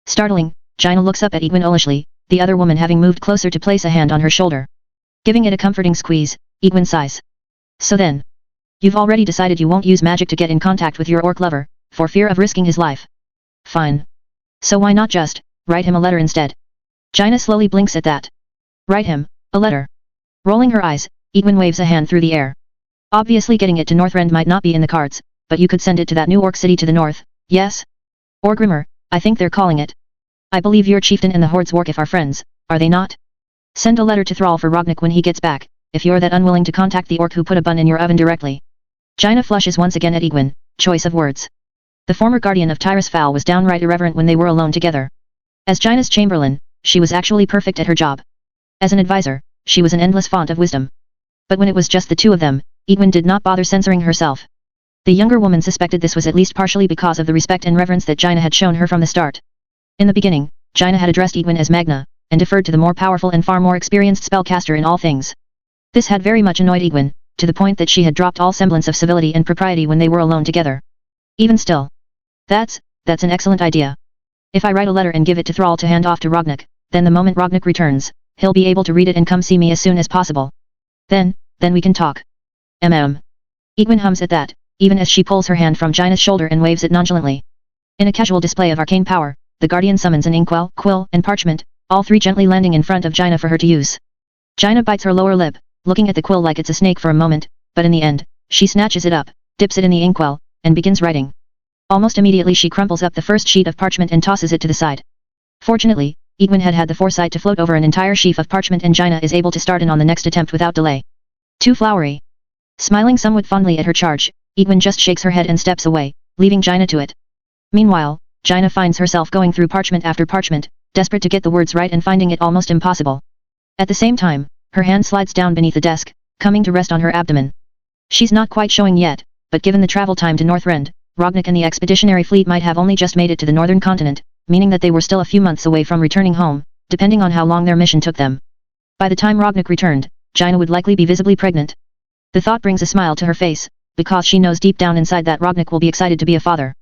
A: Startling, Jaina looks up at Egwene Olishly, the other woman having moved closer to place a hand on her shoulder. Giving it a comforting squeeze, Egwene sighs. So then. You've already decided you won't use magic to get in contact with your orc lover, for fear of risking his life. Fine. So why not just, write him a letter instead? Jaina slowly blinks at that. Write him, a letter. Rolling her eyes, Egwene waves a hand through the air. Obviously getting it to Northrend might not be in the cards, but you could send it to that new orc city to the north, yes? Orgrimmar, I think they're calling it. I believe your chieftain and the Horde's Warkif are friends, are they not? Send a letter to Thrall for Rognik when he gets back, if you're that unwilling to contact the orc who put a bun in your oven directly. Jaina flushes once again at Egwene, choice of words. The former guardian of Tyrus Fowl was downright irreverent when they were alone together. As Jaina's chamberlain, she was actually perfect at her job. As an advisor, she was an endless font of wisdom. But when it was just the two of them, Egwene did not bother censoring herself. The younger woman suspected this was at least partially because of the respect and reverence that Jaina had shown her from the start. In the beginning, Jaina had addressed Egwene as Magna, and deferred to the more powerful and far more experienced spellcaster in all things. This had very much annoyed Egwene, to the point that she had dropped all semblance of civility and propriety when they were alone together. Even still. That's an excellent idea. If I write a letter and give it to Thrall to hand off to Rognik, then the moment Rognik returns, he'll be able to read it and come see me as soon as possible. Then we can talk. Egwene hums at that, even as she pulls her hand from Jaina's shoulder and waves it nonchalantly. In a casual display of arcane power, the guardian summons an inkwell, quill, and parchment, all three gently landing in front of Jaina for her to use. Jaina bites her lower lip, looking at the quill like it's a snake for a moment, but in the end, she snatches it up, dips it in the inkwell, and begins writing. Almost immediately she crumples up the first sheet of parchment and tosses it to the side. Fortunately, Egwene had the foresight to float over an entire sheaf of parchment and Jaina is able to start in on the next attempt without delay. Too flowery. Smiling somewhat fondly at her charge, Egwene just shakes her head and steps away, leaving Jaina to it. Meanwhile, Jaina finds herself going through parchment after parchment, desperate to get the words right and finding it almost impossible. At the same time, her hand slides down beneath the desk, coming to rest on her abdomen. She's not quite showing yet, but given the travel time to Northrend, Rognik and the expeditionary fleet might have only just made it to the northern continent, meaning that they were still a few months away from returning home, depending on how long their mission took them. By the time Rognik returned, Jaina would likely be visibly pregnant. The thought brings a smile to her face, because she knows deep down inside that Rognik will be excited to be a father.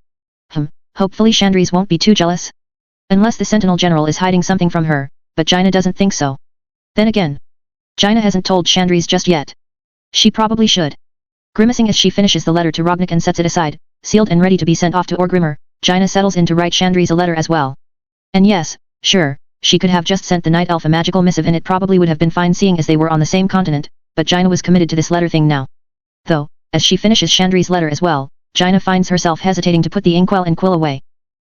A: Hopefully Chandris won't be too jealous. Unless the Sentinel General is hiding something from her, but Jaina doesn't think so. Then again, Jaina hasn't told Chandris just yet. She probably should. Grimacing as she finishes the letter to Rognik and sets it aside, sealed and ready to be sent off to Orgrimmar, Jaina settles in to write Chandris a letter as well. And yes, sure, she could have just sent the Night Elf a magical missive and it probably would have been fine seeing as they were on the same continent, but Jaina was committed to this letter thing now. Though, as she finishes Chandris' letter as well, Jaina finds herself hesitating to put the inkwell and quill away.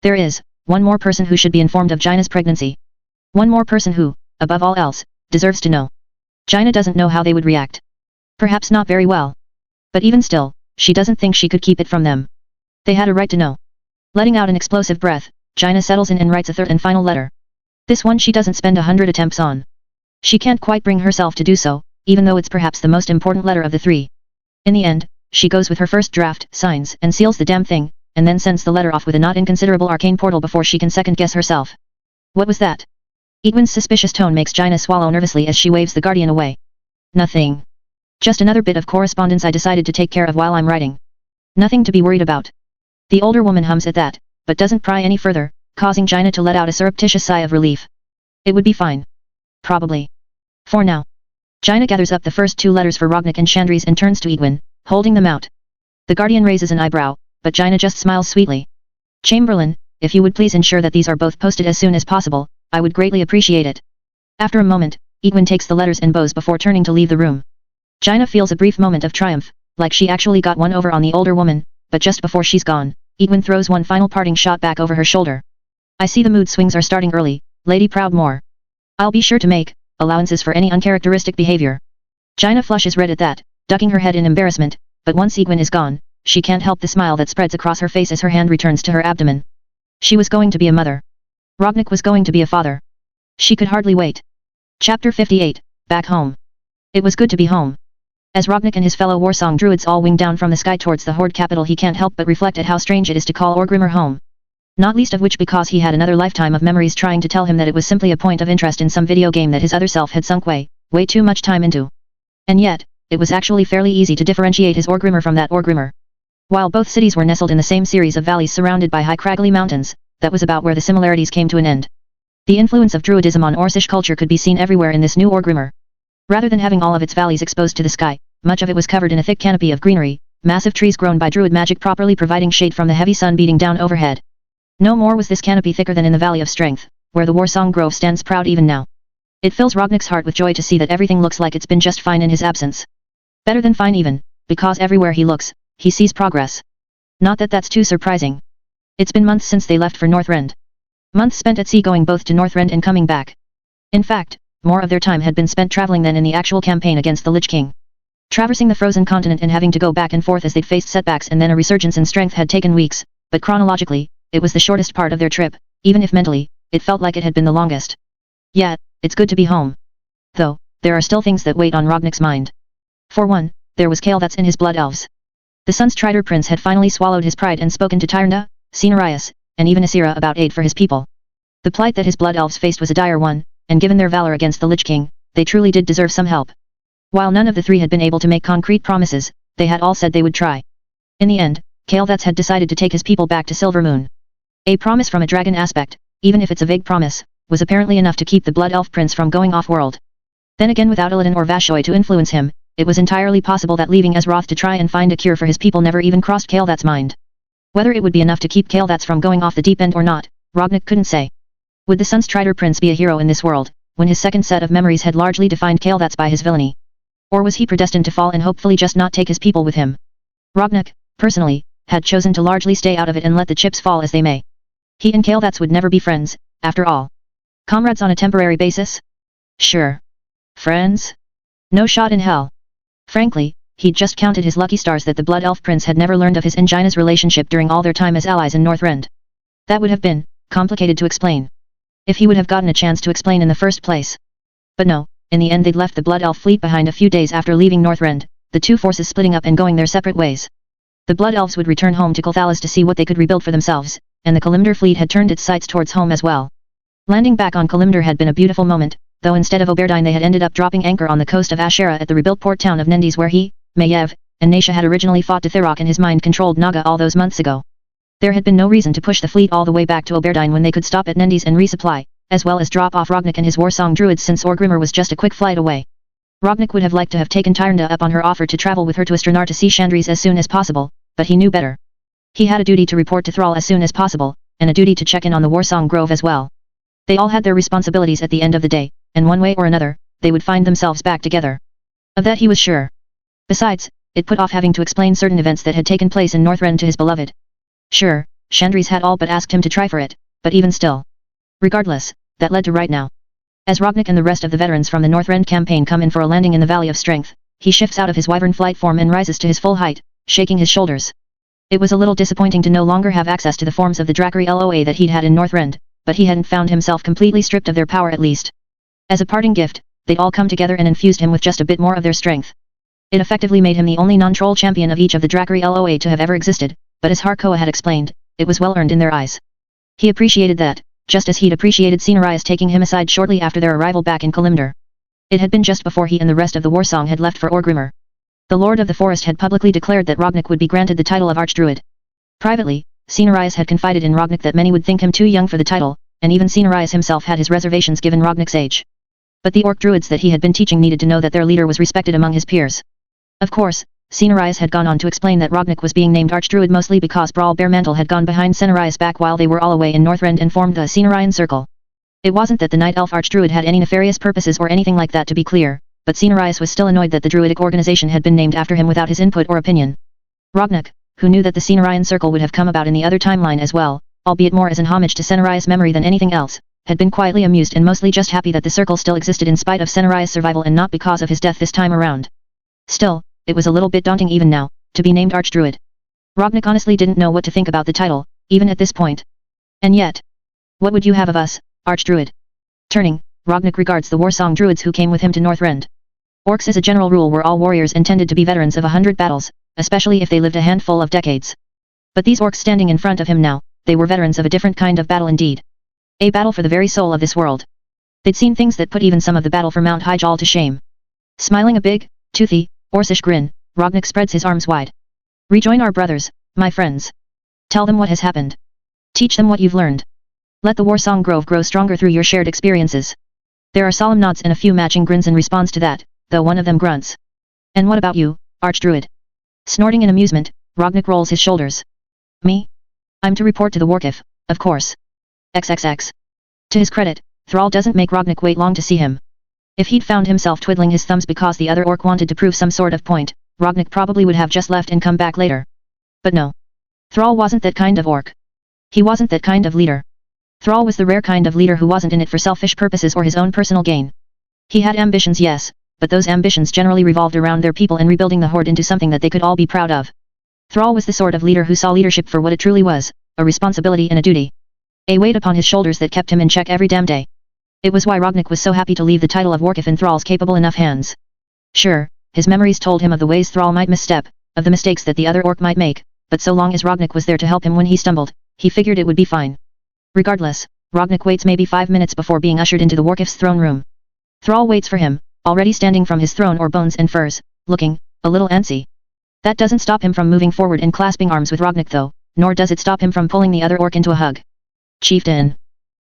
A: There is one more person who should be informed of Jaina's pregnancy. One more person who, above all else, deserves to know. Jaina doesn't know how they would react. Perhaps not very well. But even still, she doesn't think she could keep it from them. They had a right to know. Letting out an explosive breath, Jaina settles in and writes a third and final letter. This one she doesn't spend 100 attempts on. She can't quite bring herself to do so, even though it's perhaps the most important letter of the three. In the end, she goes with her first draft, signs and seals the damn thing, and then sends the letter off with a not inconsiderable arcane portal before she can second-guess herself. What was that? Egwene's suspicious tone makes Jaina swallow nervously as she waves the guardian away. Nothing. Just another bit of correspondence I decided to take care of while I'm writing. Nothing to be worried about. The older woman hums at that, but doesn't pry any further, causing Jaina to let out a surreptitious sigh of relief. It would be fine. Probably. For now. Jaina gathers up the first 2 letters for Rognik and Chandris and turns to Edwin, holding them out. The Guardian raises an eyebrow, but Jaina just smiles sweetly. Chamberlain, if you would please ensure that these are both posted as soon as possible, I would greatly appreciate it. After a moment, Edwin takes the letters and bows before turning to leave the room. Jaina feels a brief moment of triumph, like she actually got one over on the older woman, but just before she's gone, Edwin throws one final parting shot back over her shoulder. I see the mood swings are starting early, Lady Proudmoore. I'll be sure to make allowances for any uncharacteristic behavior. Jaina flushes red at that, ducking her head in embarrassment, but once Edwin is gone, she can't help the smile that spreads across her face as her hand returns to her abdomen. She was going to be a mother. Rognik was going to be a father. She could hardly wait. Chapter 58, Back Home. It was good to be home. As Rognik and his fellow warsong druids all wing down from the sky towards the Horde capital, he can't help but reflect at how strange it is to call Orgrimmar home. Not least of which because he had another lifetime of memories trying to tell him that it was simply a point of interest in some video game that his other self had sunk way too much time into. And yet, it was actually fairly easy to differentiate his Orgrimmar from that Orgrimmar. While both cities were nestled in the same series of valleys surrounded by high craggly mountains, that was about where the similarities came to an end. The influence of druidism on Orcish culture could be seen everywhere in this new Orgrimmar. Rather than having all of its valleys exposed to the sky, much of it was covered in a thick canopy of greenery, massive trees grown by druid magic properly providing shade from the heavy sun beating down overhead. No more was this canopy thicker than in the Valley of Strength, where the Warsong Grove stands proud even now. It fills Rognik's heart with joy to see that everything looks like it's been just fine in his absence. Better than fine even, because everywhere he looks, he sees progress. Not that that's too surprising. It's been months since they left for Northrend. Months spent at sea going both to Northrend and coming back. In fact, more of their time had been spent traveling than in the actual campaign against the Lich King. Traversing the frozen continent and having to go back and forth as they'd faced setbacks and then a resurgence in strength had taken weeks, but chronologically, it was the shortest part of their trip, even if mentally, it felt like it had been the longest. Yet, it's good to be home. Though, there are still things that weighed on Rognik's mind. For one, there was Kale that's in his blood elves. The Sun Strider Prince had finally swallowed his pride and spoken to Tyrnda, Cenarius, and even Asira about aid for his people. The plight that his blood elves faced was a dire one, and given their valor against the Lich King, they truly did deserve some help. While none of the 3 had been able to make concrete promises, they had all said they would try. In the end, Kael'thas had decided to take his people back to Silvermoon. A promise from a dragon aspect, even if it's a vague promise, was apparently enough to keep the Blood Elf Prince from going off-world. Then again, without Illidan or Vashoi to influence him, it was entirely possible that leaving Azeroth to try and find a cure for his people never even crossed Kael'thas' mind. Whether it would be enough to keep Kael'thas from going off the deep end or not, Rognik couldn't say. Would the Sunstrider Prince be a hero in this world, when his second set of memories had largely defined Kael'thas by his villainy? Or was he predestined to fall and hopefully just not take his people with him? Rognik, personally, had chosen to largely stay out of it and let the chips fall as they may. He and Kael'thas would never be friends, after all. Comrades on a temporary basis? Sure. Friends? No shot in hell. Frankly, he'd just counted his lucky stars that the Blood Elf Prince had never learned of his and Jaina's relationship during all their time as allies in Northrend. That would have been complicated to explain. If he would have gotten a chance to explain in the first place. But no, in the end they'd left the Blood Elf fleet behind a few days after leaving Northrend, the 2 forces splitting up and going their separate ways. The Blood Elves would return home to Kulthalas to see what they could rebuild for themselves, and the Kalimdor fleet had turned its sights towards home as well. Landing back on Kalimdor had been a beautiful moment, though instead of Oberdine they had ended up dropping anchor on the coast of Ashera at the rebuilt port town of Nendes where he, Maiev, and Nasha had originally fought Dithirok and his mind-controlled Naga all those months ago. There had been no reason to push the fleet all the way back to Oberdine when they could stop at Nendes and resupply, as well as drop off Rognik and his Warsong Druids since Orgrimmar was just a quick flight away. Rognik would have liked to have taken Tyrnda up on her offer to travel with her to Astranar to see Chandris as soon as possible, but he knew better. He had a duty to report to Thrall as soon as possible, and a duty to check in on the Warsong Grove as well. They all had their responsibilities at the end of the day, and one way or another, they would find themselves back together. Of that he was sure. Besides, it put off having to explain certain events that had taken place in Northrend to his beloved. Sure, Chandris had all but asked him to try for it, but even still. Regardless, that led to right now. As Rognik and the rest of the veterans from the Northrend campaign come in for a landing in the Valley of Strength, he shifts out of his wyvern flight form and rises to his full height, shaking his shoulders. It was a little disappointing to no longer have access to the forms of the Drakari Loa that he'd had in Northrend, but he hadn't found himself completely stripped of their power at least. As a parting gift, they'd all come together and infused him with just a bit more of their strength. It effectively made him the only non-troll champion of each of the Drakari Loa to have ever existed, but as Harkoa had explained, it was well earned in their eyes. He appreciated that, just as he'd appreciated Cenarius taking him aside shortly after their arrival back in Kalimdor. It had been just before he and the rest of the Warsong had left for Orgrimmar. The Lord of the Forest had publicly declared that Rognik would be granted the title of Archdruid. Privately, Cenarius had confided in Rognik that many would think him too young for the title, and even Cenarius himself had his reservations given Rognik's age. But the Orc Druids that he had been teaching needed to know that their leader was respected among his peers. Of course, Cenarius had gone on to explain that Rognik was being named Archdruid mostly because Brawl Bearmantle had gone behind Cenarius' back while they were all away in Northrend and formed the Cenarian Circle. It wasn't that the Night Elf Archdruid had any nefarious purposes or anything like that, to be clear, but Cenarius was still annoyed that the Druidic organization had been named after him without his input or opinion. Rognik, who knew that the Cenarian Circle would have come about in the other timeline as well, albeit more as an homage to Cenarius' memory than anything else, had been quietly amused and mostly just happy that the circle still existed in spite of Cenarius' survival and not because of his death this time around. Still, it was a little bit daunting even now, to be named Archdruid. Rognik honestly didn't know what to think about the title, even at this point. And yet, what would you have of us, Archdruid? Turning, Rognik regards the Warsong Druids who came with him to Northrend. Orcs as a general rule were all warriors and tended to be veterans of 100 battles, especially if they lived a handful of decades. But these orcs standing in front of him now, they were veterans of a different kind of battle indeed. A battle for the very soul of this world. They'd seen things that put even some of the battle for Mount Hyjal to shame. Smiling a big, toothy, Orcish grin, Rognik spreads his arms wide. Rejoin our brothers, my friends. Tell them what has happened. Teach them what you've learned. Let the Warsong Grove grow stronger through your shared experiences. There are solemn nods and a few matching grins in response to that, though one of them grunts. And what about you, Archdruid? Snorting in amusement, Rognik rolls his shoulders. Me? I'm to report to the Warkif, of course. XXX. To his credit, Thrall doesn't make Rognik wait long to see him. If he'd found himself twiddling his thumbs because the other orc wanted to prove some sort of point, Rognik probably would have just left and come back later. But no. Thrall wasn't that kind of orc. He wasn't that kind of leader. Thrall was the rare kind of leader who wasn't in it for selfish purposes or his own personal gain. He had ambitions, yes, but those ambitions generally revolved around their people and rebuilding the Horde into something that they could all be proud of. Thrall was the sort of leader who saw leadership for what it truly was, a responsibility and a duty. A weight upon his shoulders that kept him in check every damn day. It was why Rognik was so happy to leave the title of Warkif in Thrall's capable enough hands. Sure, his memories told him of the ways Thrall might misstep, of the mistakes that the other orc might make, but so long as Rognik was there to help him when he stumbled, he figured it would be fine. Regardless, Rognik waits maybe 5 minutes before being ushered into the Warkif's throne room. Thrall waits for him, already standing from his throne or bones and furs, looking a little antsy. That doesn't stop him from moving forward and clasping arms with Rognik though, nor does it stop him from pulling the other orc into a hug. Chieftain.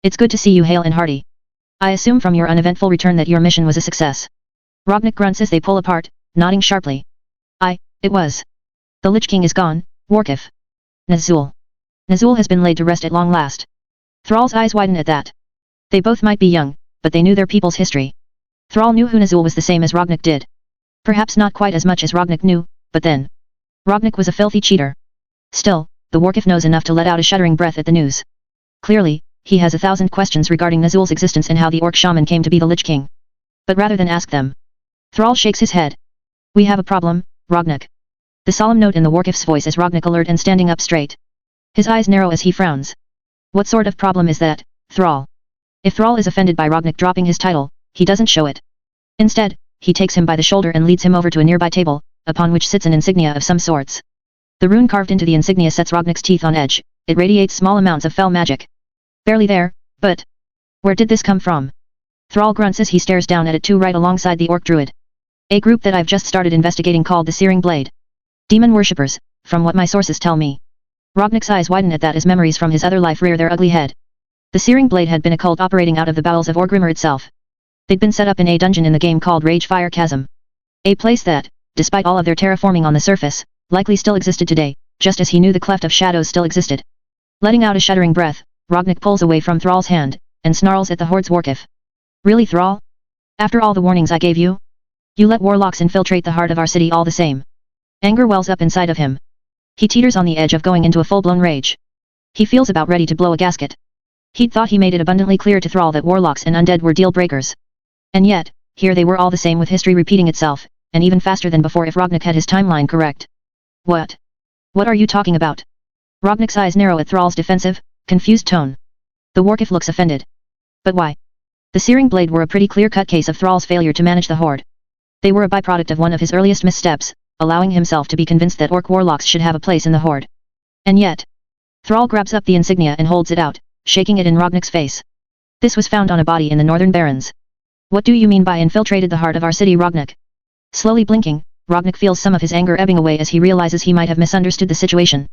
A: It's good to see you hale and hearty. I assume from your uneventful return that your mission was a success. Rognik grunts as they pull apart, nodding sharply. It was. The Lich King is gone, Warkif. Nazul. Nazul has been laid to rest at long last. Thrall's eyes widen at that. They both might be young, but they knew their people's history. Thrall knew who Nazul was the same as Rognik did. Perhaps not quite as much as Rognik knew, but then. Rognik was a filthy cheater. Still, the Warkif knows enough to let out a shuddering breath at the news. Clearly, he has 1,000 questions regarding Nazul's existence and how the Orc Shaman came to be the Lich King. But rather than ask them, Thrall shakes his head. We have a problem, Rognik. The solemn note in the Warkif's voice as Rognik alert and standing up straight. His eyes narrow as he frowns. What sort of problem is that, Thrall? If Thrall is offended by Rognik dropping his title, he doesn't show it. Instead, he takes him by the shoulder and leads him over to a nearby table, upon which sits an insignia of some sorts. The rune carved into the insignia sets Rognik's teeth on edge. It radiates small amounts of fell magic. Barely there, but where did this come from? Thrall grunts as he stares down at it too, right alongside the Orc Druid. A group that I've just started investigating called the Searing Blade. Demon worshippers, from what my sources tell me. Rognik's eyes widen at that as memories from his other life rear their ugly head. The Searing Blade had been a cult operating out of the bowels of Orgrimmar itself. They'd been set up in a dungeon in the game called Ragefire Chasm. A place that, despite all of their terraforming on the surface, likely still existed today, just as he knew the Cleft of Shadows still existed. Letting out a shuddering breath, Rognik pulls away from Thrall's hand, and snarls at the Horde's Warkif. Really, Thrall? After all the warnings I gave you? You let warlocks infiltrate the heart of our city all the same. Anger wells up inside of him. He teeters on the edge of going into a full-blown rage. He feels about ready to blow a gasket. He'd thought he made it abundantly clear to Thrall that warlocks and undead were deal-breakers. And yet, here they were all the same, with history repeating itself, and even faster than before if Rognik had his timeline correct. What? What are you talking about? Rognik's eyes narrow at Thrall's defensive, confused tone. The Warkif looks offended. But why? The Searing Blade were a pretty clear-cut case of Thrall's failure to manage the Horde. They were a byproduct of one of his earliest missteps, allowing himself to be convinced that orc warlocks should have a place in the Horde. And yet, Thrall grabs up the insignia and holds it out, shaking it in Rognik's face. This was found on a body in the Northern Barrens. What do you mean by infiltrated the heart of our city, Rognik? Slowly blinking, Rognik feels some of his anger ebbing away as he realizes he might have misunderstood the situation.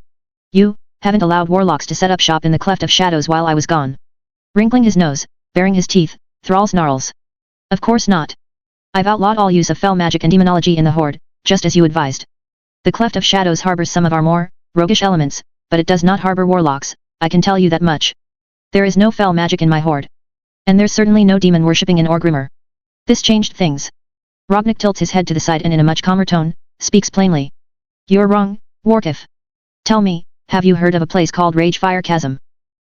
A: You haven't allowed warlocks to set up shop in the Cleft of Shadows while I was gone. Wrinkling his nose, baring his teeth, Thrall snarls. Of course not. I've outlawed all use of fell magic and demonology in the Horde, just as you advised. The Cleft of Shadows harbors some of our more roguish elements, but it does not harbor warlocks, I can tell you that much. There is no fell magic in my Horde. And there's certainly no demon worshipping in Orgrimmar. This changed things. Rognik tilts his head to the side and in a much calmer tone, speaks plainly. You're wrong, Warkif. Tell me, have you heard of a place called Ragefire Chasm?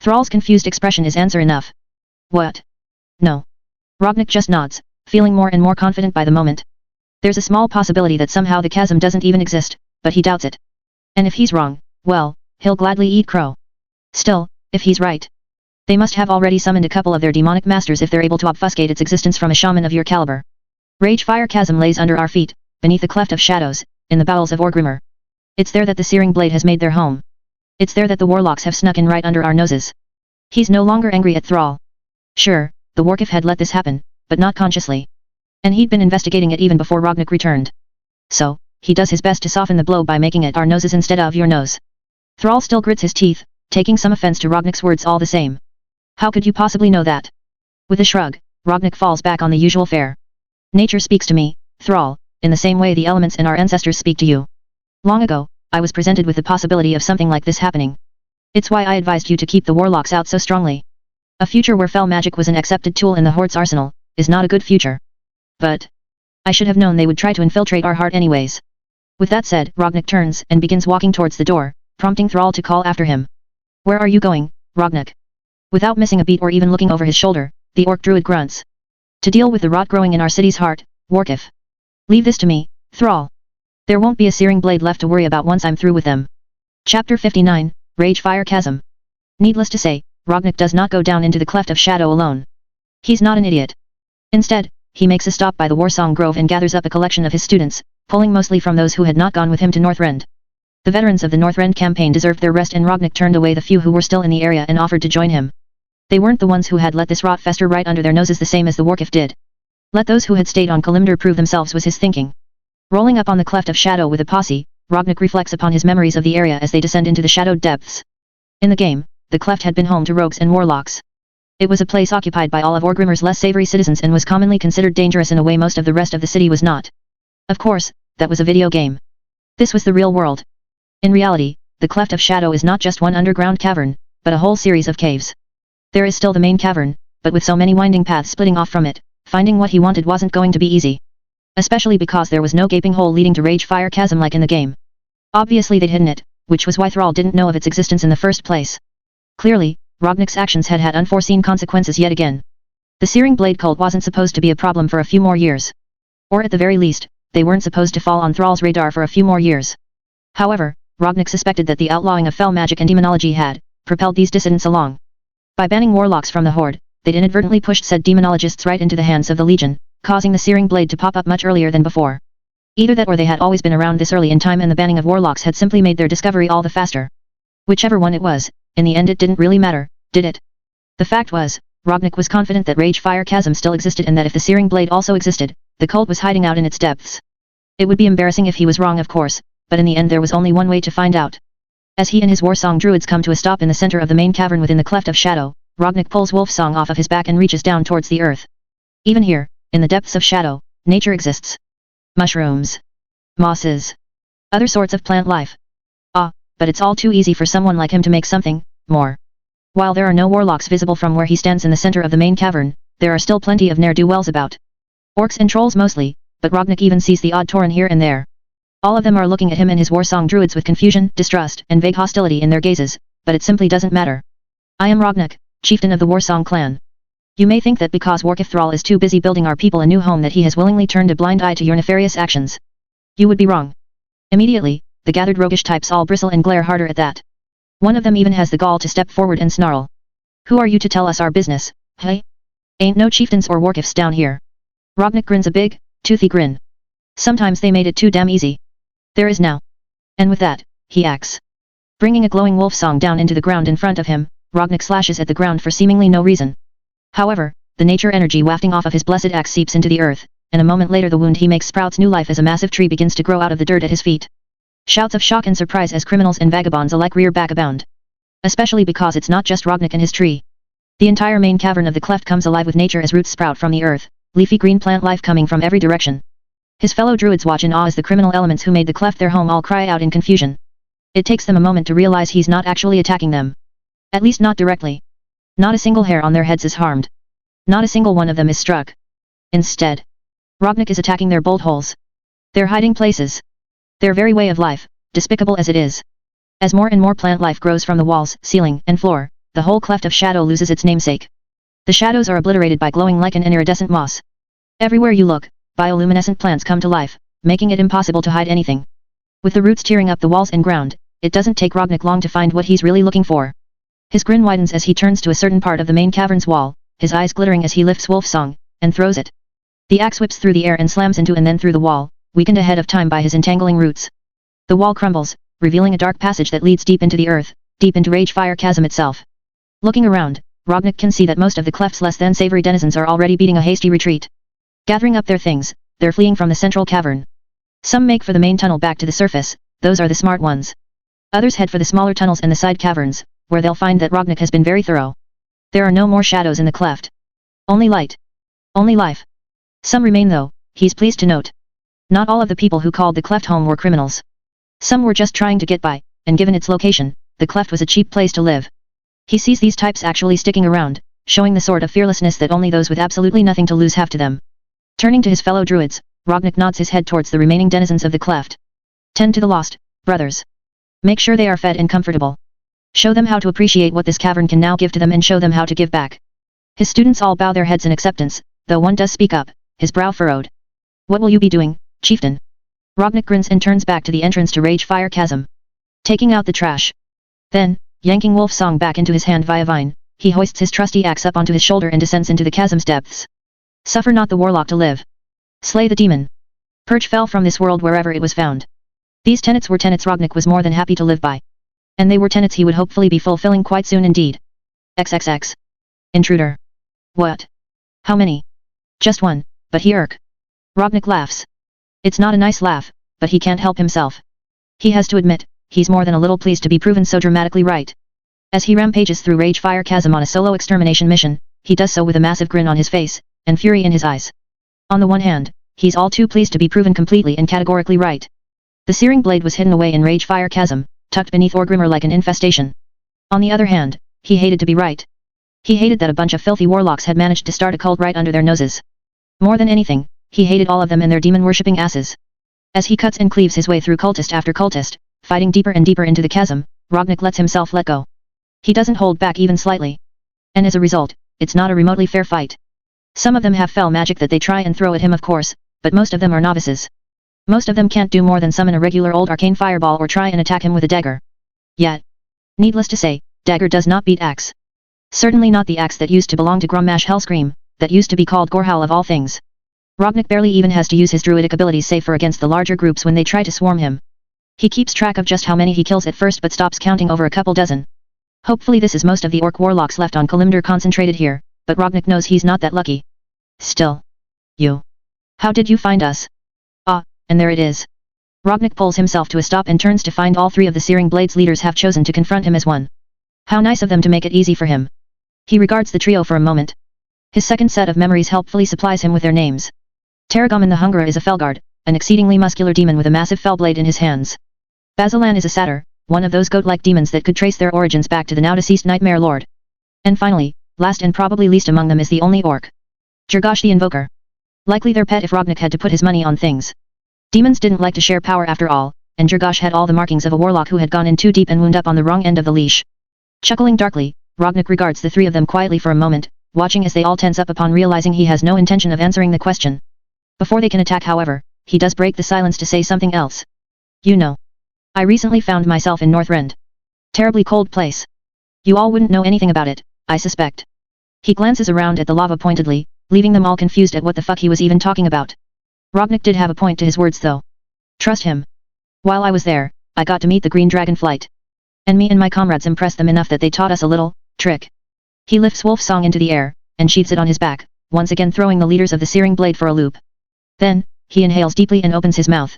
A: Thrall's confused expression is answer enough. What? No. Rognik just nods, feeling more and more confident by the moment. There's a small possibility that somehow the chasm doesn't even exist, but he doubts it. And if he's wrong, well, he'll gladly eat crow. Still, if he's right, they must have already summoned a couple of their demonic masters if they're able to obfuscate its existence from a shaman of your caliber. Ragefire Chasm lays under our feet, beneath the Cleft of Shadows, in the bowels of Orgrimmar. It's there that the Searing Blade has made their home. It's there that the warlocks have snuck in right under our noses. He's no longer angry at Thrall. Sure, the Warkif had let this happen, but not consciously. And he'd been investigating it even before Rognik returned. So, he does his best to soften the blow by making it our noses instead of your nose. Thrall still grits his teeth, taking some offense to Rognik's words all the same. How could you possibly know that? With a shrug, Rognik falls back on the usual fare. Nature speaks to me, Thrall, in the same way the elements and our ancestors speak to you. Long ago, I was presented with the possibility of something like this happening. It's why I advised you to keep the warlocks out so strongly. A future where fell magic was an accepted tool in the Horde's arsenal, is not a good future. But I should have known they would try to infiltrate our heart anyways. With that said, Rognik turns and begins walking towards the door, prompting Thrall to call after him. Where are you going, Rognik? Without missing a beat or even looking over his shoulder, the Orc Druid grunts. To deal with the rot growing in our city's heart, Warkif. Leave this to me, Thrall. There won't be a Searing Blade left to worry about once I'm through with them. Chapter 59, Ragefire Chasm. Needless to say, Rognik does not go down into the Cleft of Shadow alone. He's not an idiot. Instead, he makes a stop by the Warsong Grove and gathers up a collection of his students, pulling mostly from those who had not gone with him to Northrend. The veterans of the Northrend campaign deserved their rest and Rognik turned away the few who were still in the area and offered to join him. They weren't the ones who had let this rot fester right under their noses the same as the Warkif did. Let those who had stayed on Kalimdor prove themselves was his thinking. Rolling up on the Cleft of Shadow with a posse, Rognik reflects upon his memories of the area as they descend into the shadowed depths. In the game, the Cleft had been home to rogues and warlocks. It was a place occupied by all of Orgrimmar's less savory citizens and was commonly considered dangerous in a way most of the rest of the city was not. Of course, that was a video game. This was the real world. In reality, the Cleft of Shadow is not just one underground cavern, but a whole series of caves. There is still the main cavern, but with so many winding paths splitting off from it, finding what he wanted wasn't going to be easy. Especially because there was no gaping hole leading to Ragefire Chasm like in the game. Obviously they'd hidden it, which was why Thrall didn't know of its existence in the first place. Clearly, Rognik's actions had had unforeseen consequences yet again. The Searing Blade cult wasn't supposed to be a problem for a few more years. Or at the very least, they weren't supposed to fall on Thrall's radar for a few more years. However, Rognik suspected that the outlawing of fell magic and demonology had propelled these dissidents along. By banning warlocks from the Horde, they'd inadvertently pushed said demonologists right into the hands of the Legion, causing the Searing Blade to pop up much earlier than before. Either that or they had always been around this early in time and the banning of warlocks had simply made their discovery all the faster. Whichever one it was, in the end it didn't really matter, did it? The fact was, Rognik was confident that Ragefire Chasm still existed and that if the Searing Blade also existed, the cult was hiding out in its depths. It would be embarrassing if he was wrong of course, but in the end there was only one way to find out. As he and his Warsong Druids come to a stop in the center of the main cavern within the Cleft of Shadow, Rognik pulls Wolfsong off of his back and reaches down towards the earth. Even here, in the depths of shadow, nature exists. Mushrooms. Mosses. Other sorts of plant life. But it's all too easy for someone like him to make something more. While there are no warlocks visible from where he stands in the center of the main cavern, there are still plenty of ne'er-do-wells about. Orcs and trolls mostly, but Rognik even sees the odd Tauren here and there. All of them are looking at him and his Warsong Druids with confusion, distrust, and vague hostility in their gazes, but it simply doesn't matter. I am Rognik, chieftain of the Warsong clan. You may think that because Warkif Thrall is too busy building our people a new home that he has willingly turned a blind eye to your nefarious actions. You would be wrong. Immediately, the gathered roguish types all bristle and glare harder at that. One of them even has the gall to step forward and snarl. Who are you to tell us our business, hey? Ain't no chieftains or Warkifs down here. Rognik grins a big, toothy grin. Sometimes they made it too damn easy. There is now. And with that, he acts. Bringing a glowing wolf song down into the ground in front of him, Rognik slashes at the ground for seemingly no reason. However, the nature energy wafting off of his blessed axe seeps into the earth, and a moment later the wound he makes sprouts new life as a massive tree begins to grow out of the dirt at his feet. Shouts of shock and surprise as criminals and vagabonds alike rear back abound. Especially because it's not just Rognik and his tree. The entire main cavern of the cleft comes alive with nature as roots sprout from the earth, leafy green plant life coming from every direction. His fellow druids watch in awe as the criminal elements who made the cleft their home all cry out in confusion. It takes them a moment to realize he's not actually attacking them. At least not directly. Not a single hair on their heads is harmed. Not a single one of them is struck. Instead, Rognik is attacking their bolt holes. Their hiding places. Their very way of life, despicable as it is. As more and more plant life grows from the walls, ceiling, and floor, the whole cleft of shadow loses its namesake. The shadows are obliterated by glowing lichen and iridescent moss. Everywhere you look, bioluminescent plants come to life, making it impossible to hide anything. With the roots tearing up the walls and ground, it doesn't take Rognik long to find what he's really looking for. His grin widens as he turns to a certain part of the main cavern's wall, his eyes glittering as he lifts Wolf Song, and throws it. The axe whips through the air and slams into and then through the wall, weakened ahead of time by his entangling roots. The wall crumbles, revealing a dark passage that leads deep into the earth, deep into Ragefire Chasm itself. Looking around, Rognik can see that most of the cleft's less than savory denizens are already beating a hasty retreat. Gathering up their things, they're fleeing from the central cavern. Some make for the main tunnel back to the surface, those are the smart ones. Others head for the smaller tunnels and the side caverns, where they'll find that Rognik has been very thorough. There are no more shadows in the cleft. Only light. Only life. Some remain though, he's pleased to note. Not all of the people who called the cleft home were criminals. Some were just trying to get by, and given its location, the cleft was a cheap place to live. He sees these types actually sticking around, showing the sort of fearlessness that only those with absolutely nothing to lose have to them. Turning to his fellow druids, Rognik nods his head towards the remaining denizens of the cleft. Tend to the lost, brothers. Make sure they are fed and comfortable. Show them how to appreciate what this cavern can now give to them and show them how to give back. His students all bow their heads in acceptance, though one does speak up, his brow furrowed. What will you be doing, chieftain? Rognik grins and turns back to the entrance to Ragefire Chasm. Taking out the trash. Then, yanking Wolf Song back into his hand via vine, he hoists his trusty axe up onto his shoulder and descends into the chasm's depths. Suffer not the warlock to live. Slay the demon. Purge fell from this world wherever it was found. These tenets were tenets Rognik was more than happy to live by. And they were tenets he would hopefully be fulfilling quite soon indeed. XXX. Intruder. What? How many? Just one, but he irk. Rognik laughs. It's not a nice laugh, but he can't help himself. He has to admit, he's more than a little pleased to be proven so dramatically right. As he rampages through Ragefire Chasm on a solo extermination mission, he does so with a massive grin on his face, and fury in his eyes. On the one hand, he's all too pleased to be proven completely and categorically right. The searing blade was hidden away in Ragefire Chasm, tucked beneath Orgrimmar like an infestation. On the other hand, he hated to be right. He hated that a bunch of filthy warlocks had managed to start a cult right under their noses. More than anything, he hated all of them and their demon-worshipping asses. As he cuts and cleaves his way through cultist after cultist, fighting deeper and deeper into the chasm, Rognik lets himself let go. He doesn't hold back even slightly. And as a result, it's not a remotely fair fight. Some of them have fell magic that they try and throw at him of course, but most of them are novices. Most of them can't do more than summon a regular old arcane fireball or try and attack him with a dagger. Yet, needless to say, dagger does not beat axe. Certainly not the axe that used to belong to Grummash Hellscream, that used to be called Gorehowl of all things. Rognik barely even has to use his druidic abilities save for against the larger groups when they try to swarm him. He keeps track of just how many he kills at first but stops counting over a couple dozen. Hopefully this is most of the orc warlocks left on Kalimdor concentrated here, but Rognik knows he's not that lucky. Still. You. How did you find us? Ah, and there it is. Rognik pulls himself to a stop and turns to find all three of the Searing Blade's leaders have chosen to confront him as one. How nice of them to make it easy for him. He regards the trio for a moment. His second set of memories helpfully supplies him with their names. Tarragoman the Hungerer is a Felguard, an exceedingly muscular demon with a massive fell blade in his hands. Basilan is a satyr, one of those goat-like demons that could trace their origins back to the now-deceased Nightmare Lord. And finally, last and probably least among them is the only orc. Jurgosh the Invoker. Likely their pet if Rognik had to put his money on things. Demons didn't like to share power after all, and Jurgosh had all the markings of a warlock who had gone in too deep and wound up on the wrong end of the leash. Chuckling darkly, Rognik regards the three of them quietly for a moment, watching as they all tense up upon realizing he has no intention of answering the question. Before they can attack however, he does break the silence to say something else. You know. I recently found myself in Northrend. Terribly cold place. You all wouldn't know anything about it, I suspect. He glances around at the lava pointedly, leaving them all confused at what the fuck he was even talking about. Rognik did have a point to his words though. Trust him. While I was there, I got to meet the Green Dragon Flight. And me and my comrades impressed them enough that they taught us a little trick. He lifts Wolf Song into the air, and sheathes it on his back, once again throwing the leaders of the Searing Blade for a loop. Then, he inhales deeply and opens his mouth.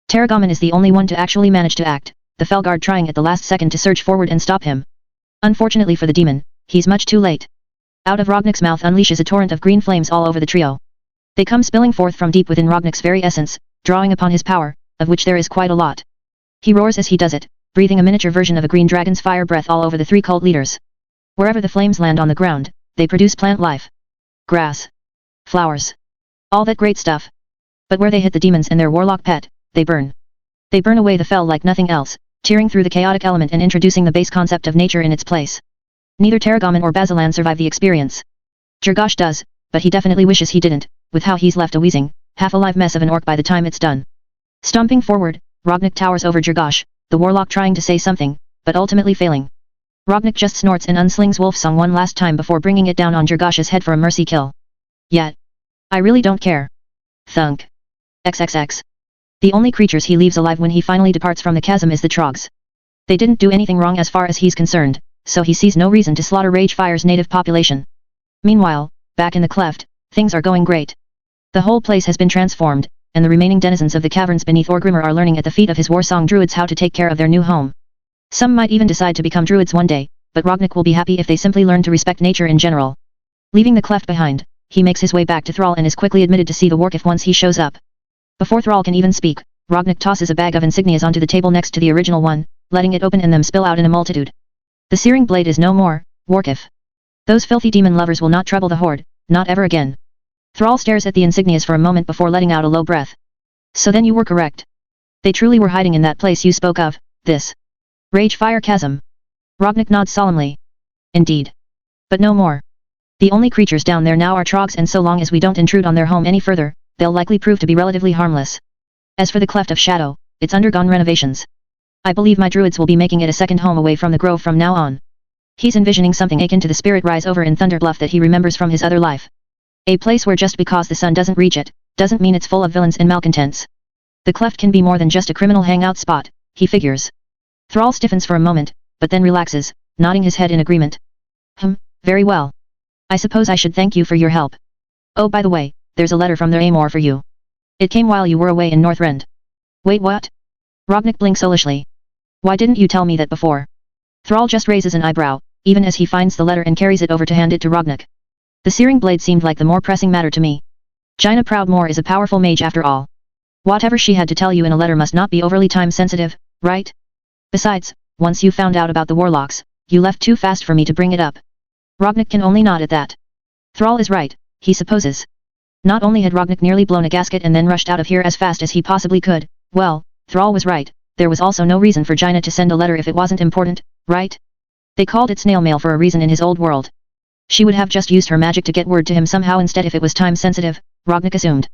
A: Tarragoman is the only one to actually manage to act, the Felguard trying at the last second to surge forward and stop him. Unfortunately for the demon, he's much too late. Out of Rognik's mouth unleashes a torrent of green flames all over the trio. They come spilling forth from deep within Rognek's very essence, drawing upon his power, of which there is quite a lot. He roars as he does it, breathing a miniature version of a green dragon's fire breath all over the three cult leaders. Wherever the flames land on the ground, they produce plant life. Grass. Flowers. All that great stuff. But where they hit the demons and their warlock pet, they burn. They burn away the fell like nothing else, tearing through the chaotic element and introducing the base concept of nature in its place. Neither Tarragoman or Basilan survive the experience. Jurgosh does, but he definitely wishes he didn't, with how he's left a wheezing, half-alive mess of an orc by the time it's done. Stomping forward, Rognek towers over Jurgosh, the warlock trying to say something, but ultimately failing. Rognek just snorts and unslings Wolfsong one last time before bringing it down on Jurgosh's head for a mercy kill. Yet. I really don't care. Thunk. XXX. The only creatures he leaves alive when he finally departs from the chasm is the Trogs. They didn't do anything wrong as far as he's concerned, so he sees no reason to slaughter Ragefire's native population. Meanwhile, back in the cleft, things are going great. The whole place has been transformed, and the remaining denizens of the caverns beneath Orgrimmar are learning at the feet of his warsong druids how to take care of their new home. Some might even decide to become druids one day, but Rognek will be happy if they simply learn to respect nature in general. Leaving the cleft behind, he makes his way back to Thrall and is quickly admitted to see the Warkif once he shows up. Before Thrall can even speak, Rognek tosses a bag of insignias onto the table next to the original one, letting it open and them spill out in a multitude. The searing blade is no more, Warkif. Those filthy demon lovers will not trouble the horde, not ever again. Thrall stares at the insignias for a moment before letting out a low breath. So then you were correct. They truly were hiding in that place you spoke of, this Ragefire chasm. Rognek nods solemnly. Indeed. But no more. The only creatures down there now are Trogs, and so long as we don't intrude on their home any further, they'll likely prove to be relatively harmless. As for the Cleft of Shadow, it's undergone renovations. I believe my druids will be making it a second home away from the grove from now on. He's envisioning something akin to the Spirit Rise over in Thunderbluff that he remembers from his other life. A place where just because the sun doesn't reach it, doesn't mean it's full of villains and malcontents. The Cleft can be more than just a criminal hangout spot, he figures. Thrall stiffens for a moment, but then relaxes, nodding his head in agreement. Very well. I suppose I should thank you for your help. Oh, by the way, there's a letter from the Amor for you. It came while you were away in Northrend. Wait, what? Rognek blinks olishly. Why didn't you tell me that before? Thrall just raises an eyebrow, even as he finds the letter and carries it over to hand it to Rognek. The searing blade seemed like the more pressing matter to me. Jaina Proudmoore is a powerful mage after all. Whatever she had to tell you in a letter must not be overly time-sensitive, right? Besides, once you found out about the warlocks, you left too fast for me to bring it up. Rognek can only nod at that. Thrall is right, he supposes. Not only had Rognek nearly blown a gasket and then rushed out of here as fast as he possibly could, well, Thrall was right, there was also no reason for Jaina to send a letter if it wasn't important, right? They called it snail mail for a reason in his old world. She would have just used her magic to get word to him somehow instead if it was time-sensitive, Rognek assumed.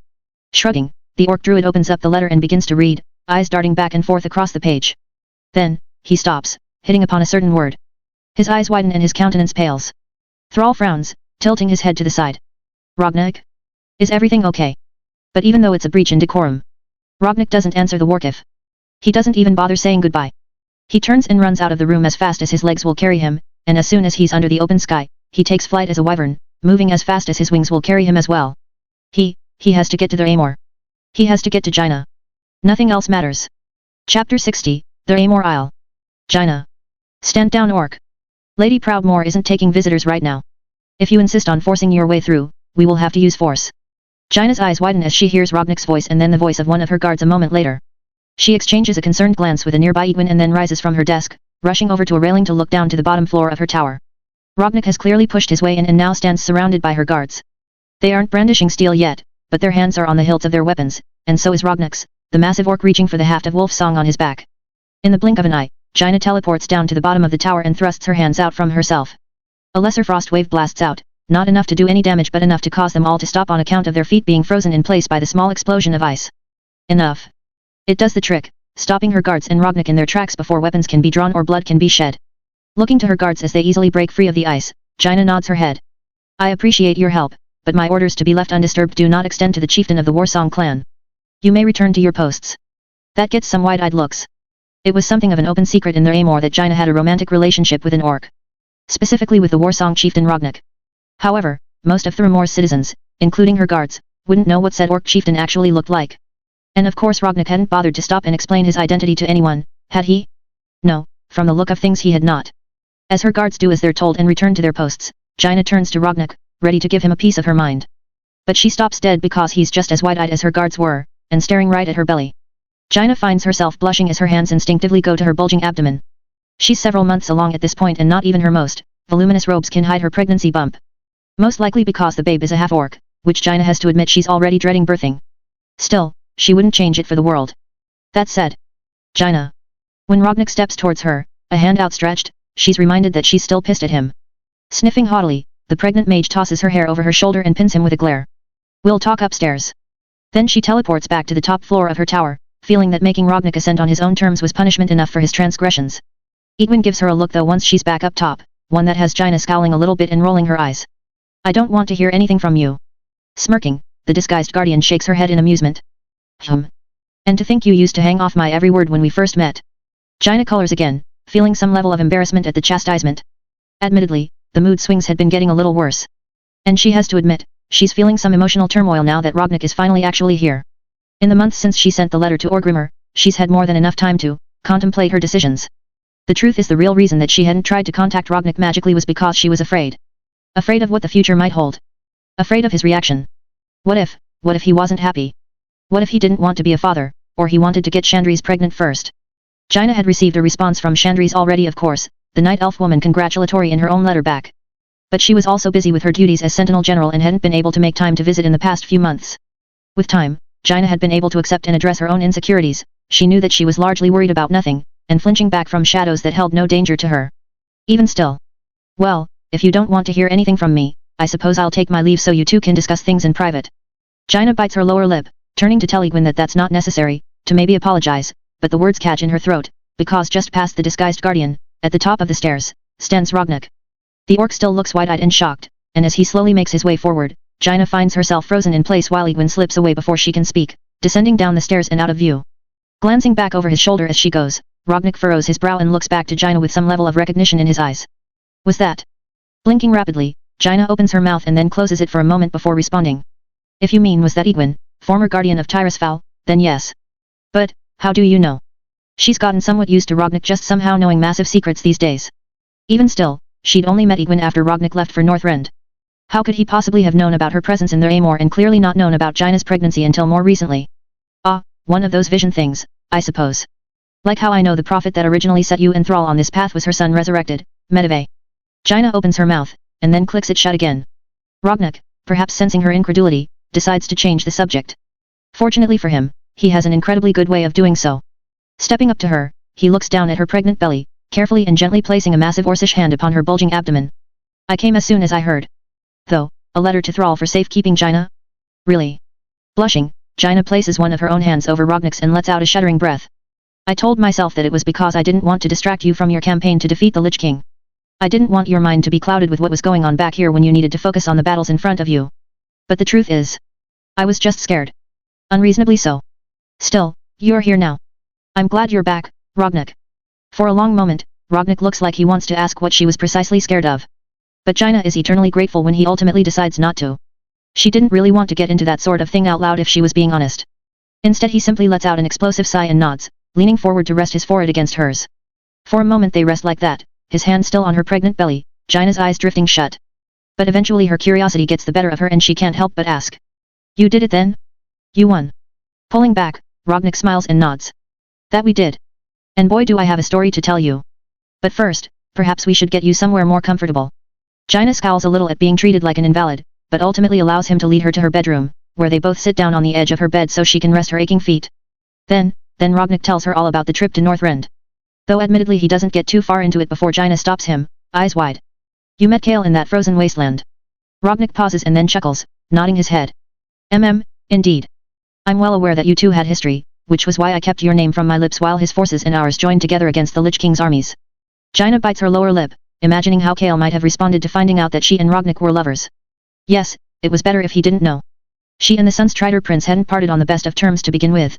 A: Shrugging, the Orc Druid opens up the letter and begins to read, eyes darting back and forth across the page. Then, he stops, hitting upon a certain word. His eyes widen and his countenance pales. Thrall frowns, tilting his head to the side. Rognek? Is everything okay? But even though it's a breach in decorum, Rognek doesn't answer the Warkif. He doesn't even bother saying goodbye. He turns and runs out of the room as fast as his legs will carry him, and as soon as he's under the open sky, he takes flight as a wyvern, moving as fast as his wings will carry him as well. He has to get to the Amor. He has to get to Jaina. Nothing else matters. Chapter 60, The Amor Isle. Jaina. Stand down, Orc. Lady Proudmoore isn't taking visitors right now. If you insist on forcing your way through, we will have to use force. Jaina's eyes widen as she hears Rognek's voice and then the voice of one of her guards a moment later. She exchanges a concerned glance with a nearby Edwin and then rises from her desk, rushing over to a railing to look down to the bottom floor of her tower. Rognek has clearly pushed his way in and now stands surrounded by her guards. They aren't brandishing steel yet, but their hands are on the hilts of their weapons, and so is Rognek's, the massive orc reaching for the haft of Wolfsong on his back. In the blink of an eye, Jaina teleports down to the bottom of the tower and thrusts her hands out from herself. A lesser frost wave blasts out, not enough to do any damage but enough to cause them all to stop on account of their feet being frozen in place by the small explosion of ice. Enough. It does the trick, stopping her guards and Rognek in their tracks before weapons can be drawn or blood can be shed. Looking to her guards as they easily break free of the ice, Jaina nods her head. I appreciate your help, but my orders to be left undisturbed do not extend to the chieftain of the Warsong clan. You may return to your posts. That gets some wide-eyed looks. It was something of an open secret in the Amor that Jaina had a romantic relationship with an orc. Specifically with the Warsong chieftain Rognek. However, most of Thurmor's citizens, including her guards, wouldn't know what said orc chieftain actually looked like. And of course Rognek hadn't bothered to stop and explain his identity to anyone, had he? No, from the look of things he had not. As her guards do as they're told and return to their posts, Jaina turns to Rognek, ready to give him a piece of her mind. But she stops dead because he's just as wide-eyed as her guards were, and staring right at her belly. Jaina finds herself blushing as her hands instinctively go to her bulging abdomen. She's several months along at this point and not even her most voluminous robes can hide her pregnancy bump. Most likely because the babe is a half-orc, which Jaina has to admit she's already dreading birthing. Still, she wouldn't change it for the world. That said, Jaina. When Rognik steps towards her, a hand outstretched, she's reminded that she's still pissed at him. Sniffing haughtily, the pregnant mage tosses her hair over her shoulder and pins him with a glare. We'll talk upstairs. Then she teleports back to the top floor of her tower, feeling that making Rognik ascend on his own terms was punishment enough for his transgressions. Egwin gives her a look though once she's back up top, one that has Jaina scowling a little bit and rolling her eyes. I don't want to hear anything from you. Smirking, the disguised guardian shakes her head in amusement. And to think you used to hang off my every word when we first met. Jaina colors again, feeling some level of embarrassment at the chastisement. Admittedly, the mood swings had been getting a little worse. And she has to admit, she's feeling some emotional turmoil now that Rognik is finally actually here. In the months since she sent the letter to Orgrimmar, she's had more than enough time to contemplate her decisions. The truth is the real reason that she hadn't tried to contact Rognik magically was because she was afraid. Afraid of what the future might hold. Afraid of his reaction. What if he wasn't happy? What if he didn't want to be a father, or he wanted to get Chandrese pregnant first? Jaina had received a response from Chandrese already of course, the night elf woman congratulatory in her own letter back. But she was also busy with her duties as Sentinel General and hadn't been able to make time to visit in the past few months. With time, Jaina had been able to accept and address her own insecurities, she knew that she was largely worried about nothing, and flinching back from shadows that held no danger to her. Even still. Well, if you don't want to hear anything from me, I suppose I'll take my leave so you two can discuss things in private. Jaina bites her lower lip, turning to tell Egwin that that's not necessary, to maybe apologize, but the words catch in her throat, because just past the disguised guardian, at the top of the stairs, stands Rognik. The orc still looks wide-eyed and shocked, and as he slowly makes his way forward, Jaina finds herself frozen in place while Egwin slips away before she can speak, descending down the stairs and out of view. Glancing back over his shoulder as she goes, Rognik furrows his brow and looks back to Jaina with some level of recognition in his eyes. Was that? Blinking rapidly, Jaina opens her mouth and then closes it for a moment before responding. If you mean was that Egwin, former guardian of Tyrusfal, then yes. But, how do you know? She's gotten somewhat used to Rognik just somehow knowing massive secrets these days. Even still, she'd only met Egwin after Rognik left for Northrend. How could he possibly have known about her presence in the Amor and clearly not known about Jaina's pregnancy until more recently? Ah, one of those vision things, I suppose. Like how I know the prophet that originally set you in thrall on this path was her son resurrected, Medivh. Jaina opens her mouth, and then clicks it shut again. Rognik, perhaps sensing her incredulity, decides to change the subject. Fortunately for him, he has an incredibly good way of doing so. Stepping up to her, he looks down at her pregnant belly, carefully and gently placing a massive Orcish hand upon her bulging abdomen. I came as soon as I heard. Though, a letter to thrall for safekeeping, Jaina? Really? Blushing, Jaina places one of her own hands over Rognik's and lets out a shuddering breath. I told myself that it was because I didn't want to distract you from your campaign to defeat the Lich King. I didn't want your mind to be clouded with what was going on back here when you needed to focus on the battles in front of you. But the truth is, I was just scared. Unreasonably so. Still, you're here now. I'm glad you're back, Rognik. For a long moment, Rognik looks like he wants to ask what she was precisely scared of. But Jaina is eternally grateful when he ultimately decides not to. She didn't really want to get into that sort of thing out loud if she was being honest. Instead he simply lets out an explosive sigh and nods, leaning forward to rest his forehead against hers. For a moment they rest like that, his hand still on her pregnant belly, Jaina's eyes drifting shut. But eventually her curiosity gets the better of her and she can't help but ask. You did it then? You won. Pulling back, Rognik smiles and nods. That we did. And boy do I have a story to tell you. But first, perhaps we should get you somewhere more comfortable. Jaina scowls a little at being treated like an invalid, but ultimately allows him to lead her to her bedroom, where they both sit down on the edge of her bed so she can rest her aching feet. Then Rognik tells her all about the trip to Northrend. Though admittedly he doesn't get too far into it before Jaina stops him, eyes wide. You met Kale in that frozen wasteland. Rognik pauses and then chuckles, nodding his head. Indeed. I'm well aware that you two had history, which was why I kept your name from my lips while his forces and ours joined together against the Lich King's armies. Jaina bites her lower lip, imagining how Kale might have responded to finding out that she and Rognik were lovers. Yes, it was better if he didn't know. She and the Sunstrider Prince hadn't parted on the best of terms to begin with.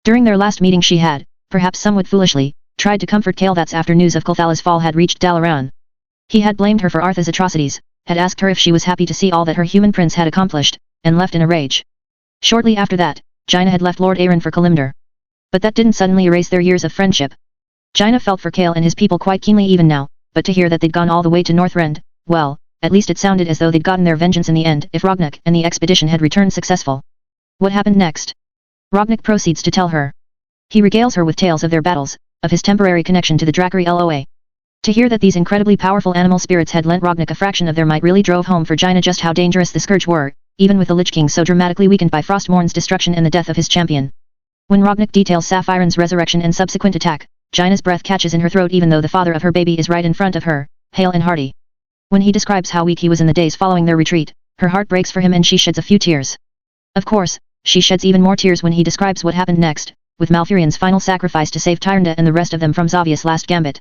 A: During their last meeting she had, perhaps somewhat foolishly, tried to comfort Kale that's after news of Kulthala's fall had reached Dalaran. He had blamed her for Artha's atrocities, had asked her if she was happy to see all that her human prince had accomplished, and left in a rage. Shortly after that, Jaina had left Lord Aaron for Kalimdor. But that didn't suddenly erase their years of friendship. Jaina felt for Kale and his people quite keenly even now, but to hear that they'd gone all the way to Northrend, well, at least it sounded as though they'd gotten their vengeance in the end if Rognak and the expedition had returned successful. What happened next? Rognak proceeds to tell her. He regales her with tales of their battles, of his temporary connection to the Dracari Loa. To hear that these incredibly powerful animal spirits had lent Rognak a fraction of their might really drove home for Jaina just how dangerous the Scourge were, even with the Lich King so dramatically weakened by Frostmourn's destruction and the death of his champion. When Rognak details Sapphire's resurrection and subsequent attack, Jaina's breath catches in her throat even though the father of her baby is right in front of her, hale and hearty. When he describes how weak he was in the days following their retreat, her heart breaks for him and she sheds a few tears. Of course, she sheds even more tears when he describes what happened next, with Malfurion's final sacrifice to save Tyrande and the rest of them from Xavia's last gambit.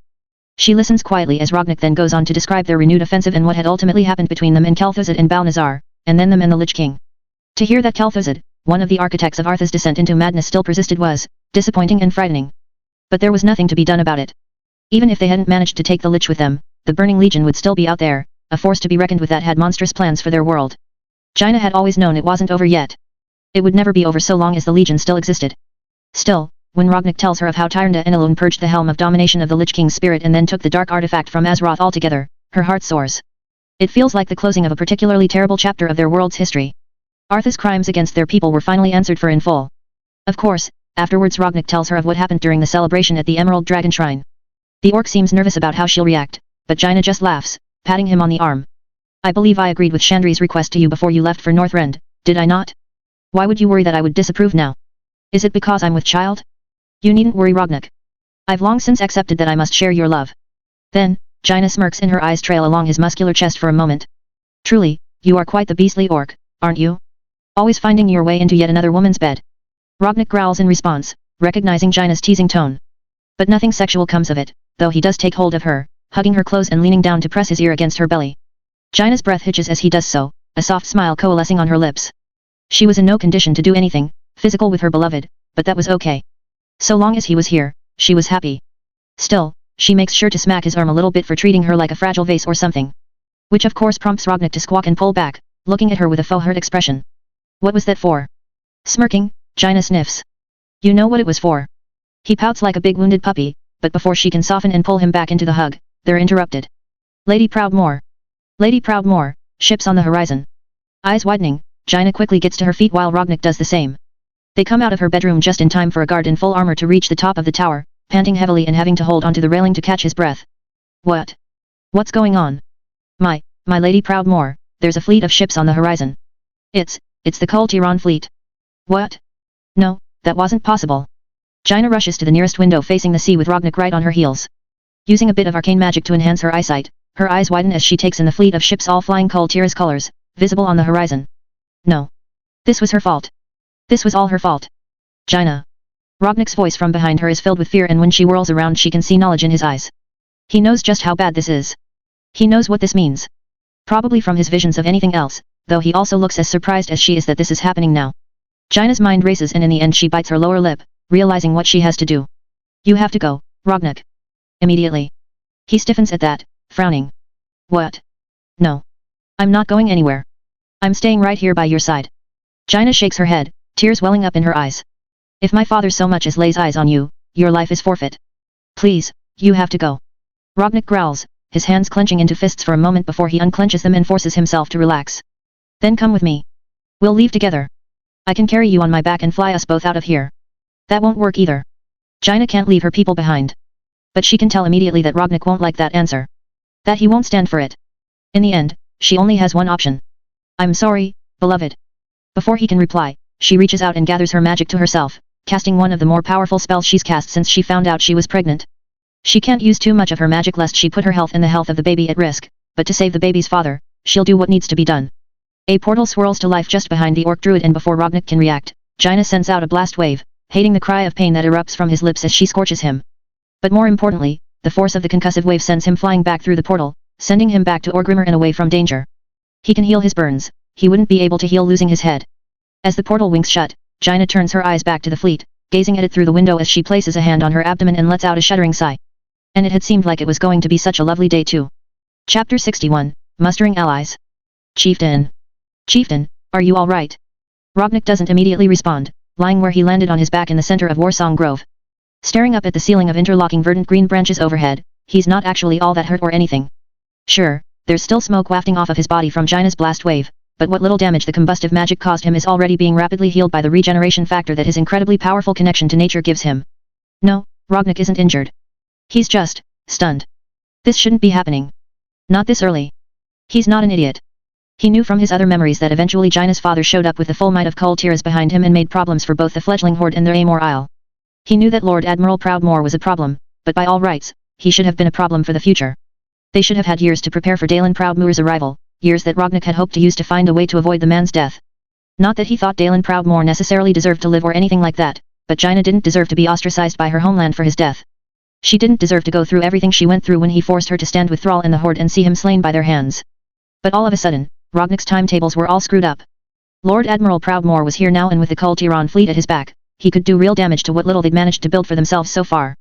A: She listens quietly as Rognak then goes on to describe their renewed offensive and what had ultimately happened between them and Kel'Thuzad and Balnazar, and then them and the Lich King. To hear that Kel'Thuzad, one of the architects of Artha's descent into madness still persisted was disappointing and frightening. But there was nothing to be done about it. Even if they hadn't managed to take the Lich with them, the Burning Legion would still be out there, a force to be reckoned with that had monstrous plans for their world. Jaina had always known it wasn't over yet. It would never be over so long as the Legion still existed. Still, when Rognak tells her of how Tyrande and alone purged the helm of domination of the Lich King's spirit and then took the dark artifact from Azeroth altogether, her heart soars. It feels like the closing of a particularly terrible chapter of their world's history. Artha's crimes against their people were finally answered for in full. Of course, afterwards Rognak tells her of what happened during the celebration at the Emerald Dragon Shrine. The orc seems nervous about how she'll react, but Jaina just laughs, patting him on the arm. I believe I agreed with Chandri's request to you before you left for Northrend, did I not? Why would you worry that I would disapprove now? Is it because I'm with child? You needn't worry, Rognak. I've long since accepted that I must share your love. Then, Jaina smirks and her eyes trail along his muscular chest for a moment. Truly, you are quite the beastly orc, aren't you? Always finding your way into yet another woman's bed. Rognak growls in response, recognizing Jaina's teasing tone. But nothing sexual comes of it, though he does take hold of her, hugging her close and leaning down to press his ear against her belly. Jaina's breath hitches as he does so, a soft smile coalescing on her lips. She was in no condition to do anything physical with her beloved, but that was okay. So long as he was here, she was happy. Still, she makes sure to smack his arm a little bit for treating her like a fragile vase or something. Which of course prompts Rognak to squawk and pull back, looking at her with a faux hurt expression. What was that for? Smirking, Jaina sniffs. You know what it was for. He pouts like a big wounded puppy, but before she can soften and pull him back into the hug, they're interrupted. Lady Proudmoore. Lady Proudmoore, ships on the horizon. Eyes widening, Jaina quickly gets to her feet while Rognak does the same. They come out of her bedroom just in time for a guard in full armor to reach the top of the tower, panting heavily and having to hold onto the railing to catch his breath. What? What's going on? My Lady Proudmoore, there's a fleet of ships on the horizon. It's the Kul Tiran fleet. What? No, that wasn't possible. Jaina rushes to the nearest window facing the sea with Rognak right on her heels. Using a bit of arcane magic to enhance her eyesight, her eyes widen as she takes in the fleet of ships all flying Kul Tira's colors, visible on the horizon. No. This was her fault. This was all her fault. Jaina. Rognak's voice from behind her is filled with fear and when she whirls around she can see knowledge in his eyes. He knows just how bad this is. He knows what this means. Probably from his visions of anything else, though he also looks as surprised as she is that this is happening now. Jaina's mind races and in the end she bites her lower lip, realizing what she has to do. You have to go, Rognak. Immediately. He stiffens at that, frowning. What? No. I'm not going anywhere. I'm staying right here by your side. Jaina shakes her head, tears welling up in her eyes. If my father so much as lays eyes on you, your life is forfeit. Please, you have to go. Rognak growls, his hands clenching into fists for a moment before he unclenches them and forces himself to relax. Then come with me. We'll leave together. I can carry you on my back and fly us both out of here. That won't work either. Jaina can't leave her people behind. But she can tell immediately that Rognak won't like that answer. That he won't stand for it. In the end, she only has one option. I'm sorry, beloved. Before he can reply, she reaches out and gathers her magic to herself, casting one of the more powerful spells she's cast since she found out she was pregnant. She can't use too much of her magic lest she put her health and the health of the baby at risk, but to save the baby's father, she'll do what needs to be done. A portal swirls to life just behind the Orc Druid and before Rognak can react, Jaina sends out a blast wave, hating the cry of pain that erupts from his lips as she scorches him. But more importantly, the force of the concussive wave sends him flying back through the portal, sending him back to Orgrimmar and away from danger. He can heal his burns, he wouldn't be able to heal losing his head. As the portal winks shut, Jaina turns her eyes back to the fleet, gazing at it through the window as she places a hand on her abdomen and lets out a shuddering sigh. And it had seemed like it was going to be such a lovely day too. Chapter 61, Mustering Allies. Chieftain. Chieftain, are you alright? Rognak doesn't immediately respond, lying where he landed on his back in the center of Warsong Grove. Staring up at the ceiling of interlocking verdant green branches overhead, he's not actually all that hurt or anything. Sure, There's still smoke wafting off of his body from Jaina's blast wave, but what little damage the combustive magic caused him is already being rapidly healed by the regeneration factor that his incredibly powerful connection to nature gives him. No, Rognik isn't injured. He's just stunned. This shouldn't be happening. Not this early. He's not an idiot. He knew from his other memories that eventually Jaina's father showed up with the full might of Kul Tiras behind him and made problems for both the fledgling horde and their Amor Isle. He knew that Lord Admiral Proudmoore was a problem, but by all rights, he should have been a problem for the future. They should have had years to prepare for Dalen Proudmoore's arrival, years that Rognik had hoped to use to find a way to avoid the man's death. Not that he thought Dalen Proudmoore necessarily deserved to live or anything like that, but Jaina didn't deserve to be ostracized by her homeland for his death. She didn't deserve to go through everything she went through when he forced her to stand with Thrall and the horde and see him slain by their hands. But all of a sudden, Rognik's timetables were all screwed up. Lord Admiral Proudmoore was here now, and with the Kul Tiran fleet at his back, he could do real damage to what little they'd managed to build for themselves so far.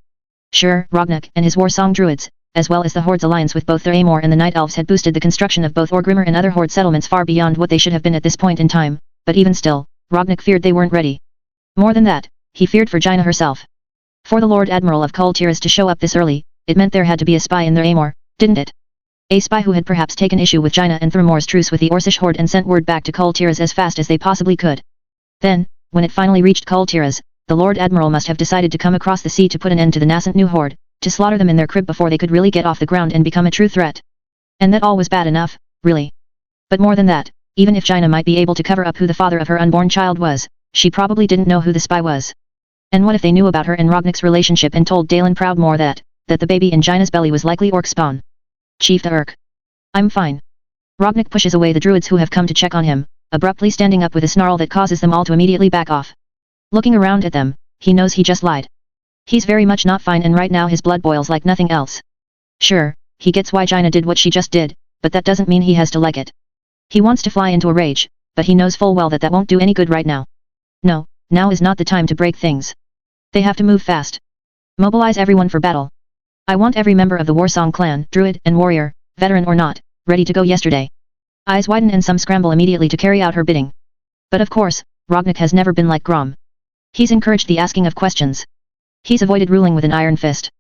A: Sure, Rognik and his Warsong Druids, as well as the Horde's alliance with both their Amor and the Night Elves, had boosted the construction of both Orgrimmar and other Horde settlements far beyond what they should have been at this point in time, but even still, Rognik feared they weren't ready. More than that, he feared for Jaina herself. For the Lord Admiral of Kul Tiras to show up this early, it meant there had to be a spy in their Amor, didn't it? A spy who had perhaps taken issue with Jaina and Thrumor's truce with the Orcish Horde and sent word back to Kul Tiras as fast as they possibly could. Then, when it finally reached Kul Tiras, the Lord Admiral must have decided to come across the sea to put an end to the nascent new horde, to slaughter them in their crib before they could really get off the ground and become a true threat. And that all was bad enough, really. But more than that, even if Jaina might be able to cover up who the father of her unborn child was, she probably didn't know who the spy was. And what if they knew about her and Rognik's relationship and told Dalen Proudmoore that the baby in Jaina's belly was likely Orc spawn? Chief the Urk. I'm fine. Rognik pushes away the druids who have come to check on him, abruptly standing up with a snarl that causes them all to immediately back off. Looking around at them, he knows he just lied. He's very much not fine, and right now his blood boils like nothing else. Sure, he gets why Jaina did what she just did, but that doesn't mean he has to like it. He wants to fly into a rage, but he knows full well that that won't do any good right now. No, now is not the time to break things. They have to move fast. Mobilize everyone for battle. I want every member of the Warsong clan, druid and warrior, veteran or not, ready to go yesterday. Eyes widen and some scramble immediately to carry out her bidding. But of course, Rognik has never been like Grom. He's encouraged the asking of questions. He's avoided ruling with an iron fist.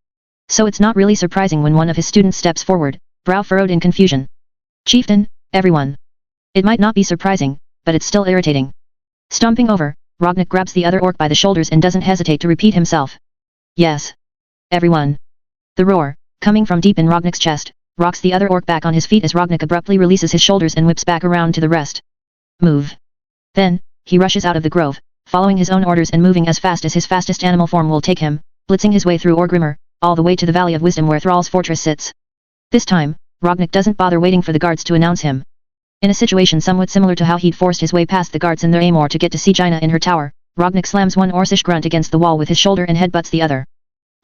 A: So it's not really surprising when one of his students steps forward, brow furrowed in confusion. Chieftain, everyone. It might not be surprising, but it's still irritating. Stomping over, Rognik grabs the other orc by the shoulders and doesn't hesitate to repeat himself. Yes. Everyone. The roar, coming from deep in Rognik's chest, rocks the other orc back on his feet as Rognik abruptly releases his shoulders and whips back around to the rest. Move. Then, he rushes out of the grove, following his own orders and moving as fast as his fastest animal form will take him, blitzing his way through Orgrimmar, all the way to the Valley of Wisdom where Thrall's fortress sits. This time, Rognik doesn't bother waiting for the guards to announce him. In a situation somewhat similar to how he'd forced his way past the guards in their Amor to get to see Jaina in her tower, Rognik slams one Orcish grunt against the wall with his shoulder and headbutts the other.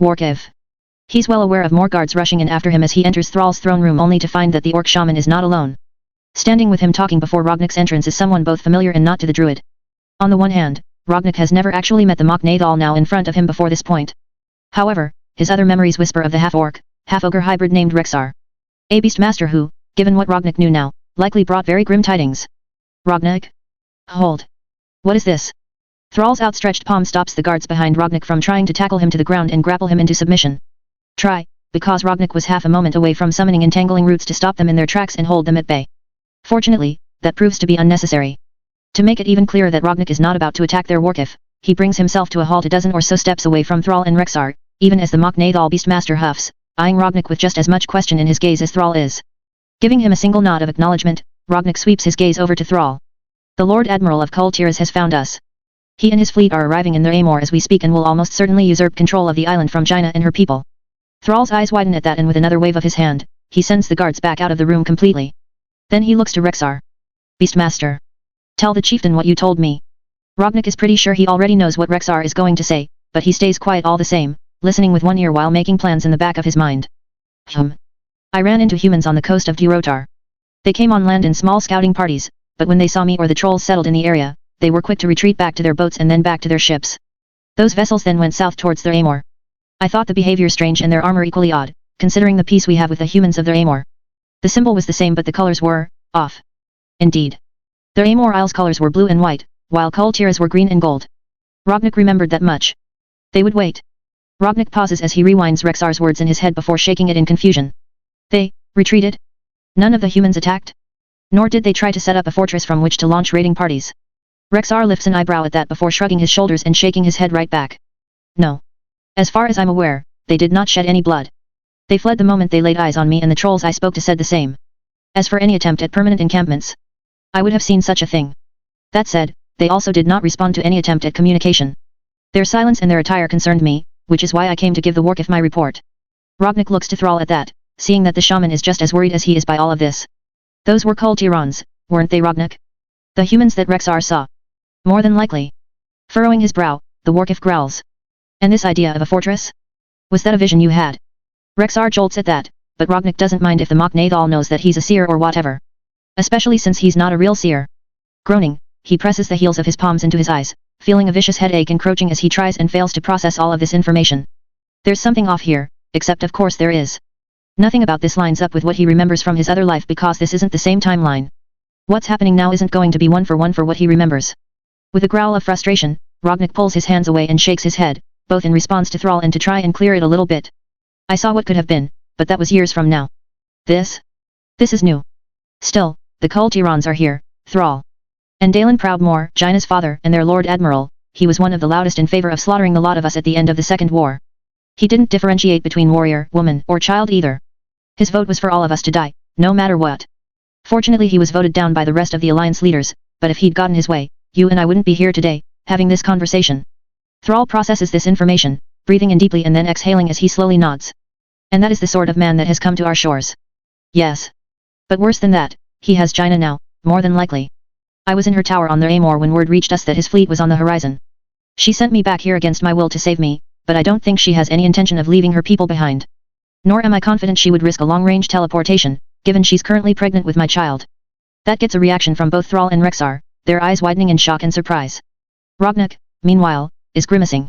A: Warkiv. He's well aware of more guards rushing in after him as he enters Thrall's throne room, only to find that the orc shaman is not alone. Standing with him talking before Rognik's entrance is someone both familiar and not to the druid. On the one hand, Rognik has never actually met the mock Nadal now in front of him before this point. However, his other memories whisper of the half-orc, half-ogre hybrid named Rexar. A beastmaster who, given what Rognik knew now, likely brought very grim tidings. Rognik? Hold. What is this? Thrall's outstretched palm stops the guards behind Rognik from trying to tackle him to the ground and grapple him into submission. Try, because Rognik was half a moment away from summoning entangling roots to stop them in their tracks and hold them at bay. Fortunately, that proves to be unnecessary. To make it even clearer that Rognik is not about to attack their Warkiv, he brings himself to a halt a dozen or so steps away from Thrall and Rexar, even as the mock Nadal beastmaster huffs, eyeing Rognik with just as much question in his gaze as Thrall is. Giving him a single nod of acknowledgement, Rognik sweeps his gaze over to Thrall. The Lord Admiral of Kul Tiras has found us. He and his fleet are arriving in their Amor as we speak and will almost certainly usurp control of the island from Jaina and her people. Thrall's eyes widen at that, and with another wave of his hand, he sends the guards back out of the room completely. Then he looks to Rexar. Beastmaster. Tell the chieftain what you told me. Rognik is pretty sure he already knows what Rexar is going to say, but he stays quiet all the same, listening with one ear while making plans in the back of his mind. I ran into humans on the coast of Durotar. They came on land in small scouting parties, but when they saw me or the trolls settled in the area, they were quick to retreat back to their boats and then back to their ships. Those vessels then went south towards their Amor. I thought the behavior strange and their armor equally odd, considering the peace we have with the humans of their Amor. The symbol was the same but the colors were off. Indeed. Their Amor Isles colors were blue and white, while Kul Tiras were green and gold. Rognik remembered that much. They would wait. Rognik pauses as he rewinds Rexar's words in his head before shaking it in confusion. They retreated? None of the humans attacked? Nor did they try to set up a fortress from which to launch raiding parties. Rexar lifts an eyebrow at that before shrugging his shoulders and shaking his head right back. No. As far as I'm aware, they did not shed any blood. They fled the moment they laid eyes on me, and the trolls I spoke to said the same. As for any attempt at permanent encampments, I would have seen such a thing. That said, they also did not respond to any attempt at communication. Their silence and their attire concerned me, which is why I came to give the Warkif my report. Rognik looks to Thrall at that, seeing that the shaman is just as worried as he is by all of this. Those were Kultirons, weren't they, Rognik? The humans that Rexar saw. More than likely. Furrowing his brow, the Warkif growls. And this idea of a fortress? Was that a vision you had? Rexar jolts at that, but Rognik doesn't mind if the Mock Nathal knows that he's a seer or whatever. Especially since he's not a real seer. Groaning, he presses the heels of his palms into his eyes, feeling a vicious headache encroaching as he tries and fails to process all of this information. There's something off here, except of course there is. Nothing about this lines up with what he remembers from his other life because this isn't the same timeline. What's happening now isn't going to be one for what he remembers. With a growl of frustration, Rognik pulls his hands away and shakes his head, both in response to Thrall and to try and clear it a little bit. I saw what could have been, but that was years from now. This is new. Still, the Kultirons are here, Thrall. And Dalen Proudmoore, Jaina's father and their Lord Admiral, he was one of the loudest in favor of slaughtering the lot of us at the end of the Second War. He didn't differentiate between warrior, woman, or child either. His vote was for all of us to die, no matter what. Fortunately he was voted down by the rest of the Alliance leaders, but if he'd gotten his way, you and I wouldn't be here today, having this conversation. Thrall processes this information, breathing in deeply and then exhaling as he slowly nods. And that is the sort of man that has come to our shores. Yes. But worse than that, he has Jaina now, more than likely. I was in her tower on the Amor when word reached us that his fleet was on the horizon. She sent me back here against my will to save me, but I don't think she has any intention of leaving her people behind. Nor am I confident she would risk a long-range teleportation, given she's currently pregnant with my child. That gets a reaction from both Thrall and Rexar, their eyes widening in shock and surprise. Rognik, meanwhile, is grimacing.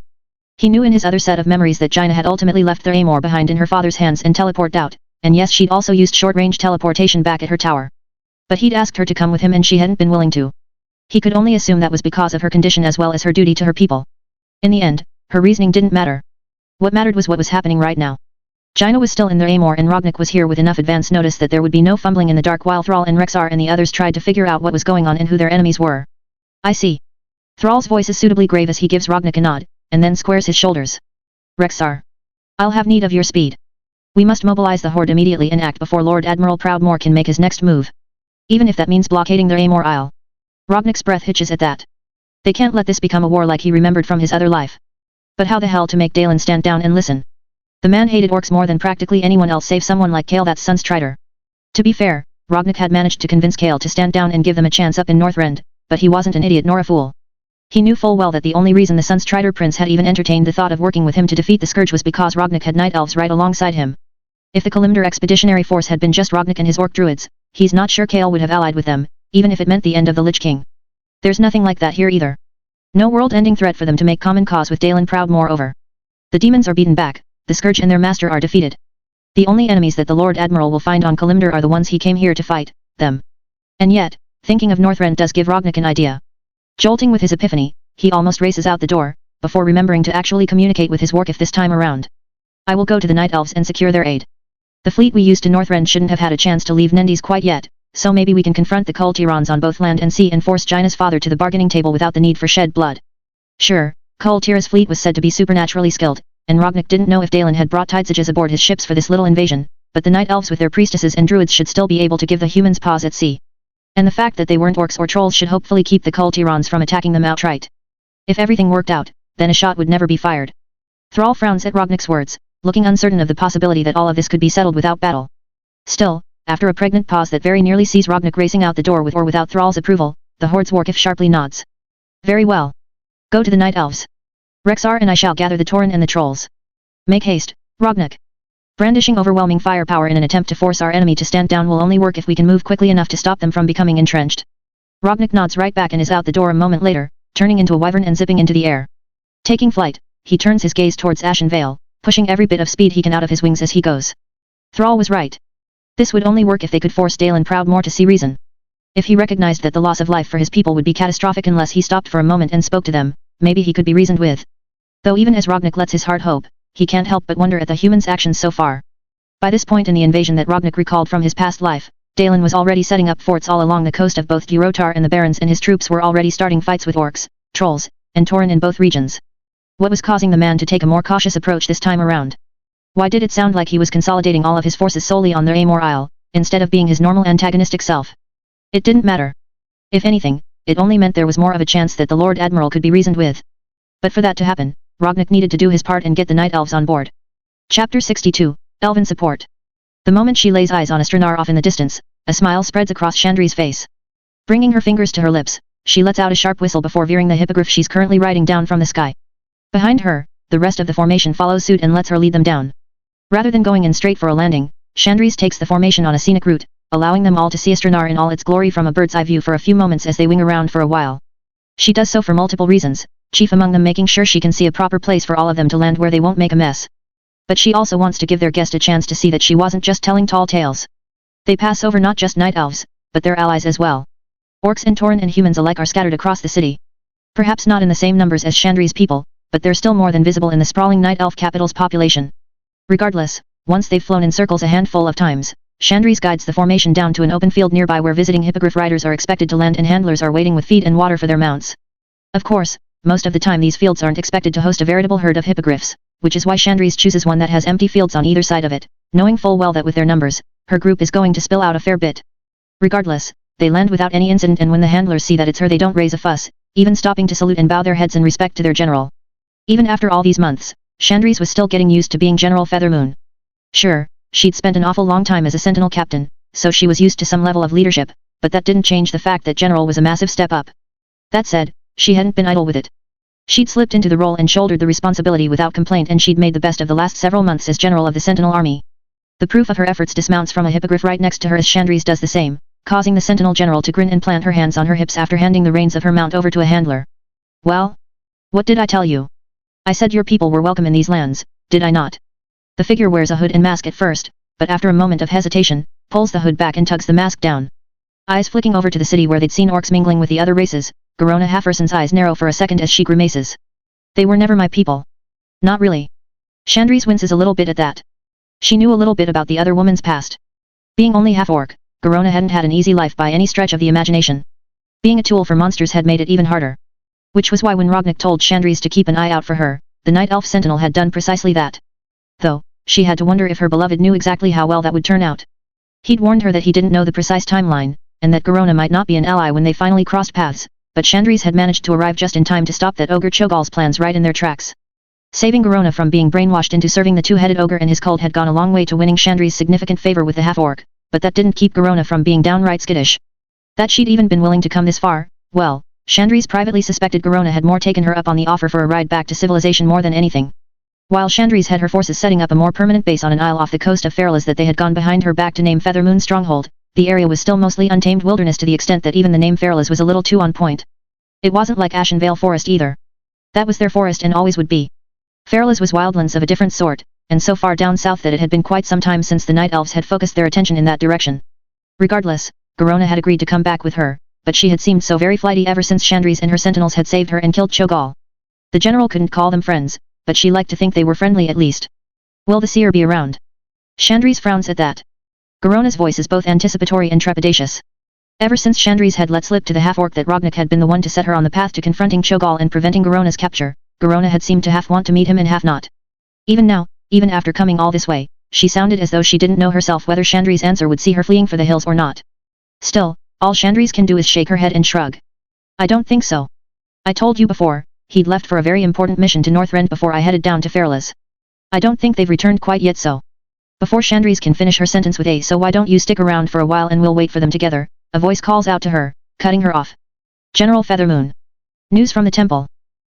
A: He knew in his other set of memories that Jaina had ultimately left the Amor behind in her father's hands and teleported out, and yes, she'd also used short-range teleportation back at her tower. But he'd asked her to come with him and she hadn't been willing to. He could only assume that was because of her condition as well as her duty to her people. In the end, her reasoning didn't matter. What mattered was what was happening right now. Jaina was still in the Amor and Rognik was here with enough advance notice that there would be no fumbling in the dark while Thrall and Rexar and the others tried to figure out what was going on and who their enemies were. I see. Thrall's voice is suitably grave as he gives Rognik a nod, and then squares his shoulders. Rexar. I'll have need of your speed. We must mobilize the Horde immediately and act before Lord Admiral Proudmoore can make his next move. Even if that means blockading the Amor Isle. Rognik's breath hitches at that. They can't let this become a war like he remembered from his other life. But how the hell to make Dalen stand down and listen? The man hated orcs more than practically anyone else save someone like Kale, that's Sunstrider. To be fair, Rognik had managed to convince Kale to stand down and give them a chance up in Northrend, but he wasn't an idiot nor a fool. He knew full well that the only reason the Sunstrider prince had even entertained the thought of working with him to defeat the Scourge was because Rognik had Night Elves right alongside him. If the Kalimdor expeditionary force had been just Rognik and his Orc Druids, he's not sure Kale would have allied with them, even if it meant the end of the Lich King. There's nothing like that here either. No world-ending threat for them to make common cause with Dalen Proudmoore over. The demons are beaten back, the Scourge and their master are defeated. The only enemies that the Lord Admiral will find on Kalimdor are the ones he came here to fight, them. And yet, thinking of Northrend does give Rognik an idea. Jolting with his epiphany, he almost races out the door, before remembering to actually communicate with his Warkif this time around. I will go to the Night Elves and secure their aid. The fleet we used to Northrend shouldn't have had a chance to leave Nendes quite yet, so maybe we can confront the Kultirons on both land and sea and force Jaina's father to the bargaining table without the need for shed blood. Sure, Kultira's fleet was said to be supernaturally skilled, and Rognik didn't know if Dalen had brought Tidesages aboard his ships for this little invasion, but the Night Elves with their priestesses and druids should still be able to give the humans pause at sea. And the fact that they weren't orcs or trolls should hopefully keep the Kultirons from attacking them outright. If everything worked out, then a shot would never be fired. Thrall frowns at Rognik's words, looking uncertain of the possibility that all of this could be settled without battle. Still, after a pregnant pause that very nearly sees Rognik racing out the door with or without Thrall's approval, the Horde's Warkif sharply nods. Very well. Go to the Night Elves. Rexar and I shall gather the Tauren and the Trolls. Make haste, Rognik. Brandishing overwhelming firepower in an attempt to force our enemy to stand down will only work if we can move quickly enough to stop them from becoming entrenched. Rognik nods right back and is out the door a moment later, turning into a wyvern and zipping into the air. Taking flight, he turns his gaze towards Ashen Vale, pushing every bit of speed he can out of his wings as he goes. Thrall was right. This would only work if they could force Dalen Proudmoore to see reason. If he recognized that the loss of life for his people would be catastrophic unless he stopped for a moment and spoke to them, maybe he could be reasoned with. Though even as Rognik lets his heart hope, he can't help but wonder at the humans' actions so far. By this point in the invasion that Rognik recalled from his past life, Dalen was already setting up forts all along the coast of both Durotar and the Barons, and his troops were already starting fights with orcs, trolls, and Tauren in both regions. What was causing the man to take a more cautious approach this time around? Why did it sound like he was consolidating all of his forces solely on the Amor Isle, instead of being his normal antagonistic self? It didn't matter. If anything, it only meant there was more of a chance that the Lord Admiral could be reasoned with. But for that to happen, Rognak needed to do his part and get the Night Elves on board. Chapter 62, Elven Support. The moment she lays eyes on Astranar off in the distance, a smile spreads across Chandri's face. Bringing her fingers to her lips, she lets out a sharp whistle before veering the hippogriff she's currently riding down from the sky. Behind her, the rest of the formation follows suit and lets her lead them down. Rather than going in straight for a landing, Chandris takes the formation on a scenic route, allowing them all to see Astranar in all its glory from a bird's eye view for a few moments as they wing around for a while. She does so for multiple reasons, chief among them making sure she can see a proper place for all of them to land where they won't make a mess. But she also wants to give their guest a chance to see that she wasn't just telling tall tales. They pass over not just night elves, but their allies as well. Orcs and Tauren and humans alike are scattered across the city. Perhaps not in the same numbers as Chandri's people, but they're still more than visible in the sprawling night elf capital's population. Regardless, once they've flown in circles a handful of times, Chandris guides the formation down to an open field nearby where visiting hippogriff riders are expected to land and handlers are waiting with feed and water for their mounts. Of course, most of the time these fields aren't expected to host a veritable herd of hippogriffs, which is why Chandris chooses one that has empty fields on either side of it, knowing full well that with their numbers, her group is going to spill out a fair bit. Regardless, they land without any incident, and when the handlers see that it's her they don't raise a fuss, even stopping to salute and bow their heads in respect to their general. Even after all these months, Chandris was still getting used to being General Feathermoon. Sure, she'd spent an awful long time as a sentinel captain, so she was used to some level of leadership, but that didn't change the fact that General was a massive step up. That said, she hadn't been idle with it. She'd slipped into the role and shouldered the responsibility without complaint, and she'd made the best of the last several months as General of the Sentinel Army. The proof of her efforts dismounts from a hippogriff right next to her as Chandris does the same, causing the Sentinel General to grin and plant her hands on her hips after handing the reins of her mount over to a handler. Well? What did I tell you? I said your people were welcome in these lands, did I not? The figure wears a hood and mask at first, but after a moment of hesitation, pulls the hood back and tugs the mask down. Eyes flicking over to the city where they'd seen orcs mingling with the other races, Garona Halferson's eyes narrow for a second as she grimaces. They were never my people. Not really. Chandris winces a little bit at that. She knew a little bit about the other woman's past. Being only half-orc, Garona hadn't had an easy life by any stretch of the imagination. Being a tool for monsters had made it even harder. Which was why when Rognak told Chandris to keep an eye out for her, the Night Elf Sentinel had done precisely that. Though, she had to wonder if her beloved knew exactly how well that would turn out. He'd warned her that he didn't know the precise timeline, and that Garona might not be an ally when they finally crossed paths, but Chandris had managed to arrive just in time to stop that ogre Cho'Gall's plans right in their tracks. Saving Garona from being brainwashed into serving the two-headed ogre and his cult had gone a long way to winning Chandris' significant favor with the half-orc, but that didn't keep Garona from being downright skittish. That she'd even been willing to come this far, well, Chandris privately suspected Garona had more taken her up on the offer for a ride back to civilization more than anything. While Chandris had her forces setting up a more permanent base on an isle off the coast of Fairless that they had gone behind her back to name Feathermoon Stronghold, the area was still mostly untamed wilderness to the extent that even the name Fairless was a little too on point. It wasn't like Ashenvale Forest either. That was their forest and always would be. Fairless was wildlands of a different sort, and so far down south that it had been quite some time since the Night Elves had focused their attention in that direction. Regardless, Garona had agreed to come back with her, but she had seemed so very flighty ever since Chandris and her sentinels had saved her and killed Cho'Gall. The general couldn't call them friends, but she liked to think they were friendly at least. Will the seer be around? Chandris frowns at that. Garona's voice is both anticipatory and trepidatious. Ever since Chandris had let slip to the half-orc that Rognak had been the one to set her on the path to confronting Cho'Gall and preventing Garona's capture, Garona had seemed to half want to meet him and half not. Even now, even after coming all this way, she sounded as though she didn't know herself whether Chandris' answer would see her fleeing for the hills or not. Still, all Chandris can do is shake her head and shrug. I don't think so. I told you before, he'd left for a very important mission to Northrend before I headed down to Fairless. I don't think they've returned quite yet so. Before Chandris can finish her sentence with so why don't you stick around for a while and we'll wait for them together, a voice calls out to her, cutting her off. General Feathermoon. News from the temple.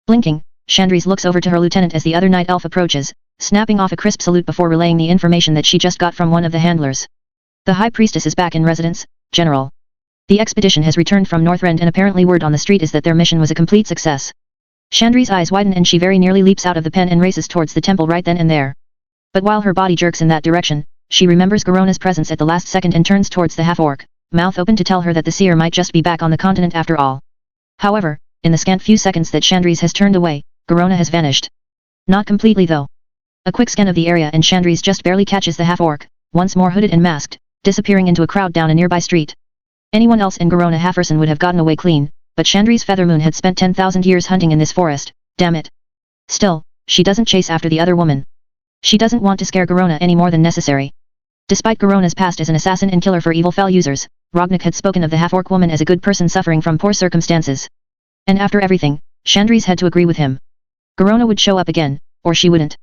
A: Blinking, Chandris looks over to her lieutenant as the other night elf approaches, snapping off a crisp salute before relaying the information that she just got from one of the handlers. The High Priestess is back in residence, General. The expedition has returned from Northrend and apparently word on the street is that their mission was a complete success. Chandri's eyes widen and she very nearly leaps out of the pen and races towards the temple right then and there. But while her body jerks in that direction, she remembers Garona's presence at the last second and turns towards the half-orc, mouth open to tell her that the seer might just be back on the continent after all. However, in the scant few seconds that Chandris has turned away, Garona has vanished. Not completely though. A quick scan of the area and Chandris just barely catches the half-orc, once more hooded and masked, disappearing into a crowd down a nearby street. Anyone else in Garona Halferson would have gotten away clean, but Chandri's Feathermoon had spent 10,000 years hunting in this forest, damn it. Still, she doesn't chase after the other woman. She doesn't want to scare Garona any more than necessary. Despite Garona's past as an assassin and killer for evil fell users, Rognak had spoken of the half-orc woman as a good person suffering from poor circumstances. And after everything, Chandri's had to agree with him. Garona would show up again, or she wouldn't.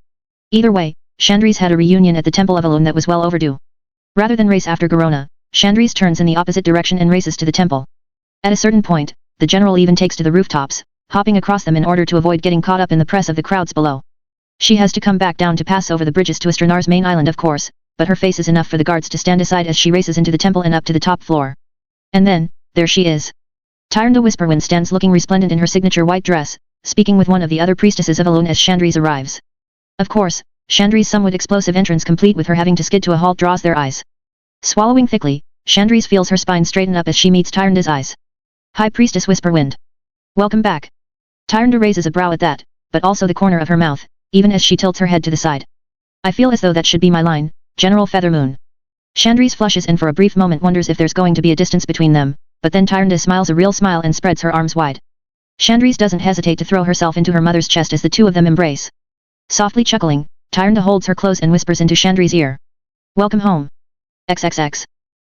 A: Either way, Chandri's had a reunion at the Temple of Elune that was well overdue. Rather than race after Garona, Chandri's turns in the opposite direction and races to the temple. At a certain point, the general even takes to the rooftops, hopping across them in order to avoid getting caught up in the press of the crowds below. She has to come back down to pass over the bridges to Astronar's main island of course, but her face is enough for the guards to stand aside as she races into the temple and up to the top floor. And then, there she is. Tyrande Whisperwind stands looking resplendent in her signature white dress, speaking with one of the other priestesses of Elune as Chandri's arrives. Of course, Chandri's somewhat explosive entrance complete with her having to skid to a halt draws their eyes. Swallowing thickly, Chandri's feels her spine straighten up as she meets Tyrande's eyes. High Priestess Whisperwind. Welcome back. Tyrande raises a brow at that, but also the corner of her mouth, even as she tilts her head to the side. I feel as though that should be my line, General Feathermoon. Chandri's flushes and for a brief moment wonders if there's going to be a distance between them, but then Tyrande smiles a real smile and spreads her arms wide. Chandri's doesn't hesitate to throw herself into her mother's chest as the two of them embrace. Softly chuckling, Tyrande holds her close and whispers into Chandri's ear. Welcome home. XXX.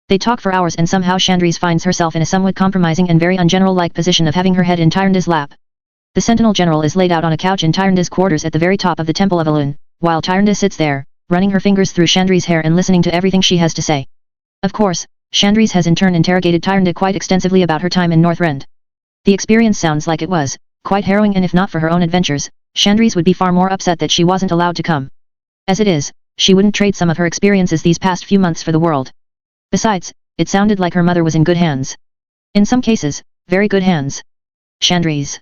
A: They talk for hours and somehow Chandri's finds herself in a somewhat compromising and very ungeneral-like position of having her head in Tyrande's lap. The Sentinel General is laid out on a couch in Tyrande's quarters at the very top of the Temple of Elune, while Tyrande sits there, running her fingers through Chandri's hair and listening to everything she has to say. Of course, Chandri's has in turn interrogated Tyrande quite extensively about her time in Northrend. The experience sounds like it was quite harrowing, and if not for her own adventures, Chandri's would be far more upset that she wasn't allowed to come. As it is, she wouldn't trade some of her experiences these past few months for the world. Besides, it sounded like her mother was in good hands. In some cases, very good hands. Chandri's.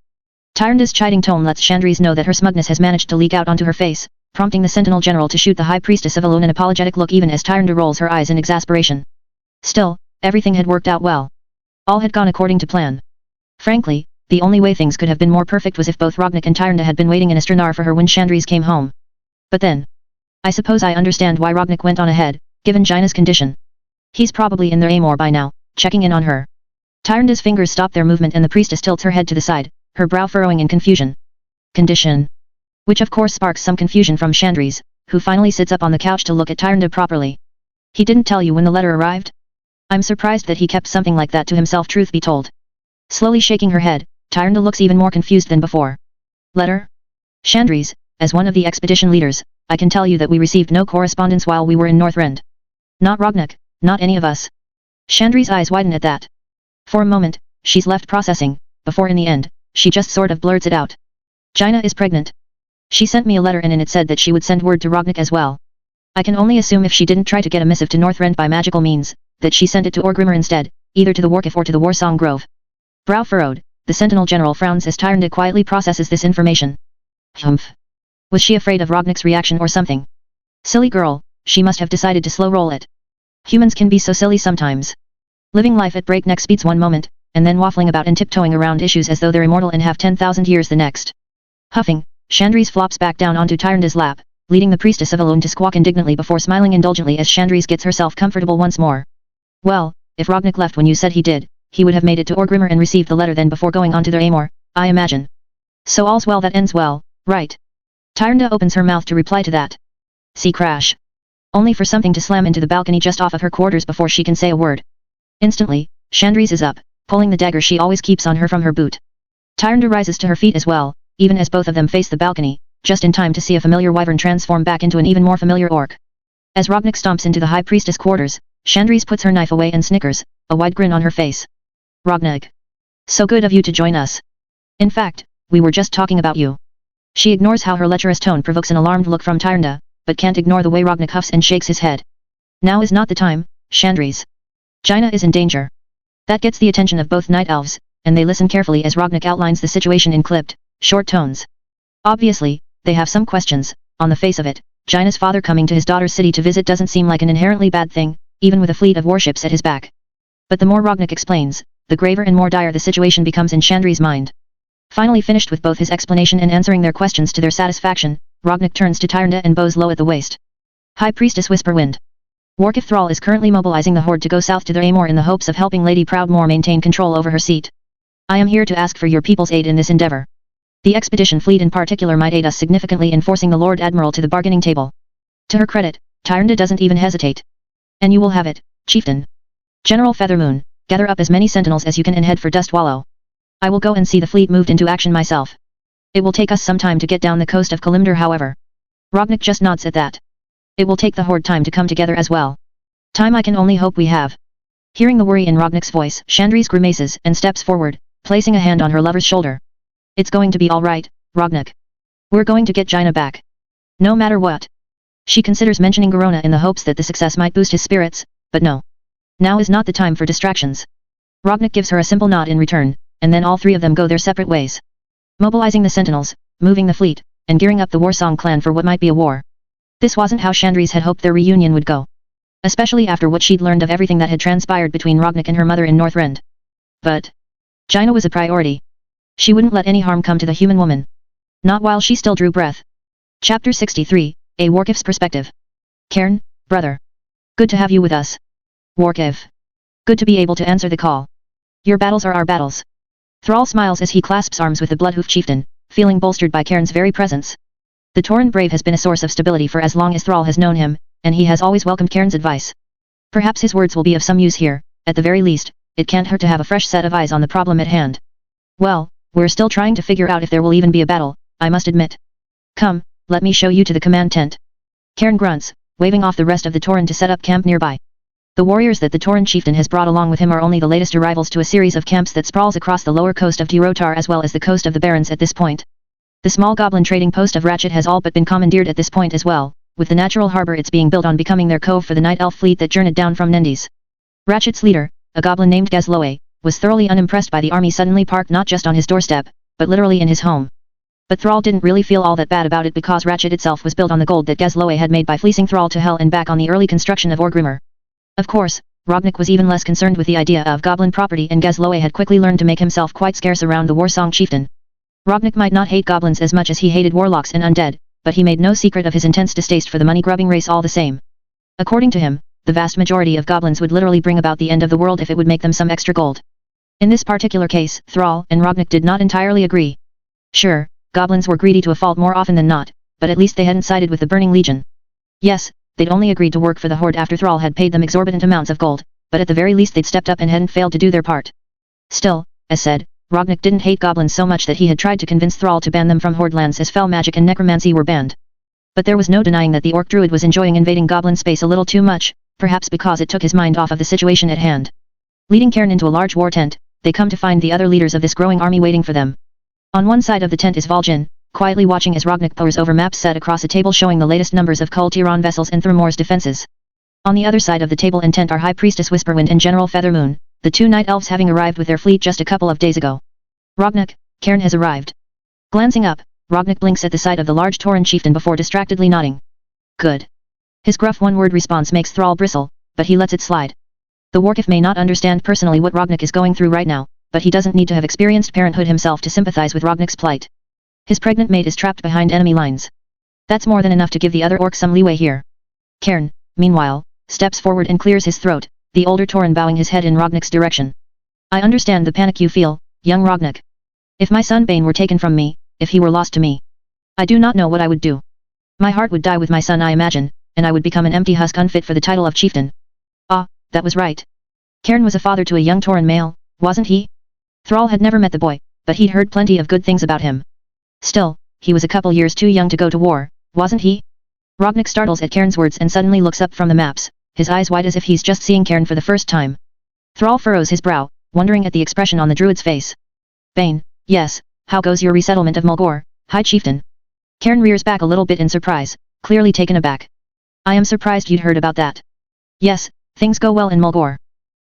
A: Tyrande's chiding tone lets Chandri's know that her smugness has managed to leak out onto her face, prompting the Sentinel General to shoot the High Priestess of Elune an apologetic look even as Tyrande rolls her eyes in exasperation. Still, everything had worked out well. All had gone according to plan. Frankly, the only way things could have been more perfect was if both Rognak and Tyrande had been waiting in Astranar for her when Chandri's came home. But then, I suppose I understand why Rognak went on ahead, given Jaina's condition. He's probably in their Amor by now, checking in on her. Tyrande's fingers stop their movement and the priestess tilts her head to the side, her brow furrowing in confusion. Condition. Which of course sparks some confusion from Chandri's, who finally sits up on the couch to look at Tyrande properly. He didn't tell you when the letter arrived? I'm surprised that he kept something like that to himself, truth be told. Slowly shaking her head, Tyrande looks even more confused than before. Letter? Chandri's, as one of the expedition leaders, I can tell you that we received no correspondence while we were in Northrend. Not Rognak, not any of us. Chandri's eyes widen at that. For a moment, she's left processing, before in the end, she just sort of blurts it out. Jaina is pregnant. She sent me a letter and in it said that she would send word to Rognak as well. I can only assume if she didn't try to get a missive to Northrend by magical means, that she sent it to Orgrimmar instead, either to the Warkif or to the Warsong Grove. Brow furrowed, the Sentinel General frowns as Tyrande quietly processes this information. Humph. Was she afraid of Rognak's reaction or something? Silly girl, she must have decided to slow roll it. Humans can be so silly sometimes. Living life at breakneck speeds one moment, and then waffling about and tiptoeing around issues as though they're immortal and have 10,000 years the next. Huffing, Chandri's flops back down onto Tyrande's lap, leading the priestess of Elune to squawk indignantly before smiling indulgently as Chandri's gets herself comfortable once more. Well, if Rognak left when you said he did, he would have made it to Orgrimmar and received the letter then before going on to their Amor, I imagine. So all's well that ends well, right? Tyrande opens her mouth to reply to that. See crash. Only for something to slam into the balcony just off of her quarters before she can say a word. Instantly, Chandri's is up, pulling the dagger she always keeps on her from her boot. Tyrande rises to her feet as well, even as both of them face the balcony, just in time to see a familiar wyvern transform back into an even more familiar orc. As Rognak stomps into the High Priestess quarters, Chandri's puts her knife away and snickers, a wide grin on her face. Rognak. So good of you to join us. In fact, we were just talking about you. She ignores how her lecherous tone provokes an alarmed look from Tyrande, but can't ignore the way Rognak huffs and shakes his head. Now is not the time, Chandri's. Jaina is in danger. That gets the attention of both night elves, and they listen carefully as Rognak outlines the situation in clipped, short tones. Obviously, they have some questions. On the face of it, Jaina's father coming to his daughter's city to visit doesn't seem like an inherently bad thing, even with a fleet of warships at his back. But the more Rognak explains, the graver and more dire the situation becomes in Chandri's mind. Finally finished with both his explanation and answering their questions to their satisfaction, Rognak turns to Tyrande and bows low at the waist. High Priestess Whisperwind. Warkif Thrall is currently mobilizing the horde to go south to the Amor in the hopes of helping Lady Proudmoore maintain control over her seat. I am here to ask for your people's aid in this endeavor. The expedition fleet in particular might aid us significantly in forcing the Lord Admiral to the bargaining table. To her credit, Tyrande doesn't even hesitate. And you will have it, Chieftain. General Feathermoon, gather up as many sentinels as you can and head for Dust Wallow. I will go and see the fleet moved into action myself. It will take us some time to get down the coast of Kalimdor however. Rognik just nods at that. It will take the horde time to come together as well. Time I can only hope we have. Hearing the worry in Rognik's voice, Chandris grimaces and steps forward, placing a hand on her lover's shoulder. It's going to be alright, Rognik. We're going to get Jaina back. No matter what. She considers mentioning Garona in the hopes that the success might boost his spirits, but no. Now is not the time for distractions. Rognik gives her a simple nod in return, and then all three of them go their separate ways. Mobilizing the sentinels, moving the fleet, and gearing up the Warsong clan for what might be a war. This wasn't how Chandris had hoped their reunion would go. Especially after what she'd learned of everything that had transpired between Rognik and her mother in Northrend. But Jaina was a priority. She wouldn't let any harm come to the human woman. Not while she still drew breath. Chapter 63, A Warkif's Perspective. Cairn, brother. Good to have you with us. Warkif. Good to be able to answer the call. Your battles are our battles. Thrall smiles as he clasps arms with the Bloodhoof chieftain, feeling bolstered by Cairn's very presence. The Tauren brave has been a source of stability for as long as Thrall has known him, and he has always welcomed Cairn's advice. Perhaps his words will be of some use here, at the very least, it can't hurt to have a fresh set of eyes on the problem at hand. Well, we're still trying to figure out if there will even be a battle, I must admit. Come, let me show you to the command tent. Cairn grunts, waving off the rest of the Tauren to set up camp nearby. The warriors that the Tauren chieftain has brought along with him are only the latest arrivals to a series of camps that sprawls across the lower coast of Tirotar as well as the coast of the Barrens at this point. The small goblin trading post of Ratchet has all but been commandeered at this point as well, with the natural harbor it's being built on becoming their cove for the night elf fleet that journeyed down from Nendis. Ratchet's leader, a goblin named Gazloe, was thoroughly unimpressed by the army suddenly parked not just on his doorstep, but literally in his home. But Thrall didn't really feel all that bad about it because Ratchet itself was built on the gold that Gazloe had made by fleecing Thrall to hell and back on the early construction of Orgrimmar. Of course, Rognik was even less concerned with the idea of goblin property and Gazloe had quickly learned to make himself quite scarce around the Warsong chieftain. Rognik might not hate goblins as much as he hated warlocks and undead, but he made no secret of his intense distaste for the money-grubbing race all the same. According to him, the vast majority of goblins would literally bring about the end of the world if it would make them some extra gold. In this particular case, Thrall and Rognik did not entirely agree. Sure, goblins were greedy to a fault more often than not, but at least they hadn't sided with the Burning Legion. Yes, they'd only agreed to work for the Horde after Thrall had paid them exorbitant amounts of gold, but at the very least they'd stepped up and hadn't failed to do their part. Still, as said, Rognik didn't hate goblins so much that he had tried to convince Thrall to ban them from Horde lands as fell magic and necromancy were banned. But there was no denying that the Orc Druid was enjoying invading goblin space a little too much, perhaps because it took his mind off of the situation at hand. Leading Cairn into a large war tent, they come to find the other leaders of this growing army waiting for them. On one side of the tent is Vol'jin, quietly watching as Rognik pores over maps set across a table showing the latest numbers of Kul Tiran vessels and Thermore's defenses. On the other side of the table and tent are High Priestess Whisperwind and General Feathermoon, the two night elves having arrived with their fleet just a couple of days ago. Rognik, Cairn has arrived. Glancing up, Rognik blinks at the sight of the large Tauren chieftain before distractedly nodding. Good. His gruff one-word response makes Thrall bristle, but he lets it slide. The Warkif may not understand personally what Rognik is going through right now, but he doesn't need to have experienced parenthood himself to sympathize with Rognik's plight. His pregnant mate is trapped behind enemy lines. That's more than enough to give the other orc some leeway here. Cairn, meanwhile, steps forward and clears his throat, the older Tauren bowing his head in Rognik's direction. I understand the panic you feel, young Rognik. If my son Bane were taken from me, if he were lost to me, I do not know what I would do. My heart would die with my son, I imagine, and I would become an empty husk unfit for the title of chieftain. Ah, that was right. Cairn was a father to a young Tauren male, wasn't he? Thrall had never met the boy, but he'd heard plenty of good things about him. Still, he was a couple years too young to go to war, wasn't he? Rognik startles at Cairn's words and suddenly looks up from the maps, his eyes wide as if he's just seeing Cairn for the first time. Thrall furrows his brow, wondering at the expression on the druid's face. Bane, yes, how goes your resettlement of Mulgore, High Chieftain? Cairn rears back a little bit in surprise, clearly taken aback. I am surprised you'd heard about that. Yes, things go well in Mulgore.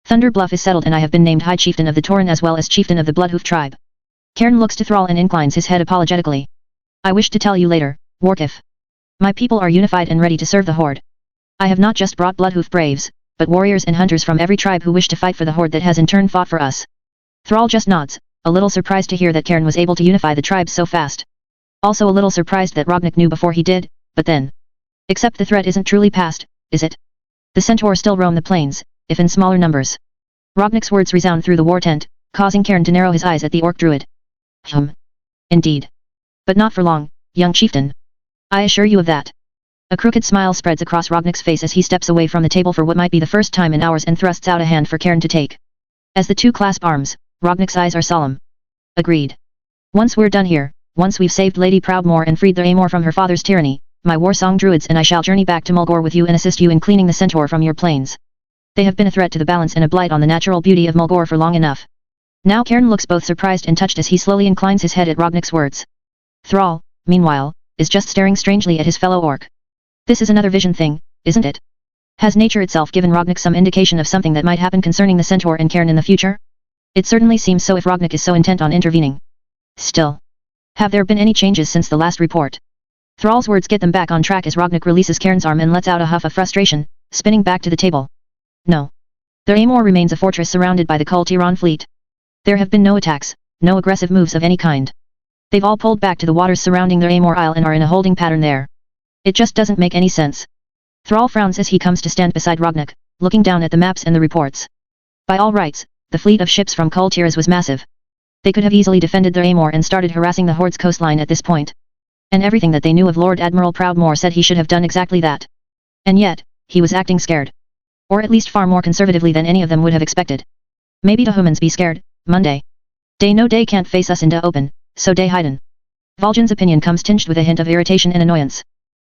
A: Thunder Bluff is settled and I have been named High Chieftain of the Tauren as well as Chieftain of the Bloodhoof tribe. Cairn looks to Thrall and inclines his head apologetically. I wish to tell you later, Warkif. My people are unified and ready to serve the Horde. I have not just brought Bloodhoof braves, but warriors and hunters from every tribe who wish to fight for the Horde that has in turn fought for us. Thrall just nods, a little surprised to hear that Cairn was able to unify the tribes so fast. Also a little surprised that Rognik knew before he did, but then. Except the threat isn't truly past, is it? The centaur still roam the plains, if in smaller numbers. Rognik's words resound through the war tent, causing Cairn to narrow his eyes at the Orc Druid. Indeed. But not for long, young chieftain. I assure you of that. A crooked smile spreads across Rognik's face as he steps away from the table for what might be the first time in hours and thrusts out a hand for Cairn to take. As the two clasp arms, Rognik's eyes are solemn. Agreed. Once we're done here, once we've saved Lady Proudmoore and freed the Amor from her father's tyranny, my warsong druids and I shall journey back to Mulgore with you and assist you in cleaning the centaur from your plains. They have been a threat to the balance and a blight on the natural beauty of Mulgore for long enough. Now Cairn looks both surprised and touched as he slowly inclines his head at Rognik's words. Thrall, meanwhile, is just staring strangely at his fellow orc. This is another vision thing, isn't it? Has nature itself given Rognik some indication of something that might happen concerning the centaur and Cairn in the future? It certainly seems so if Rognik is so intent on intervening. Still. Have there been any changes since the last report? Thrall's words get them back on track as Rognik releases Cairn's arm and lets out a huff of frustration, spinning back to the table. No. The Amor remains a fortress surrounded by the Kultiran fleet. There have been no attacks, no aggressive moves of any kind. They've all pulled back to the waters surrounding their Amor Isle and are in a holding pattern there. It just doesn't make any sense. Thrall frowns as he comes to stand beside Rognik, looking down at the maps and the reports. By all rights, the fleet of ships from Kultiras was massive. They could have easily defended their Amor and started harassing the Horde's coastline at this point. And everything that they knew of Lord Admiral Proudmoore said he should have done exactly that. And yet, he was acting scared. Or at least far more conservatively than any of them would have expected. Maybe to humans be scared, Monday. Day no day can't face us into open, so day hiden. Vol'jin's opinion comes tinged with a hint of irritation and annoyance.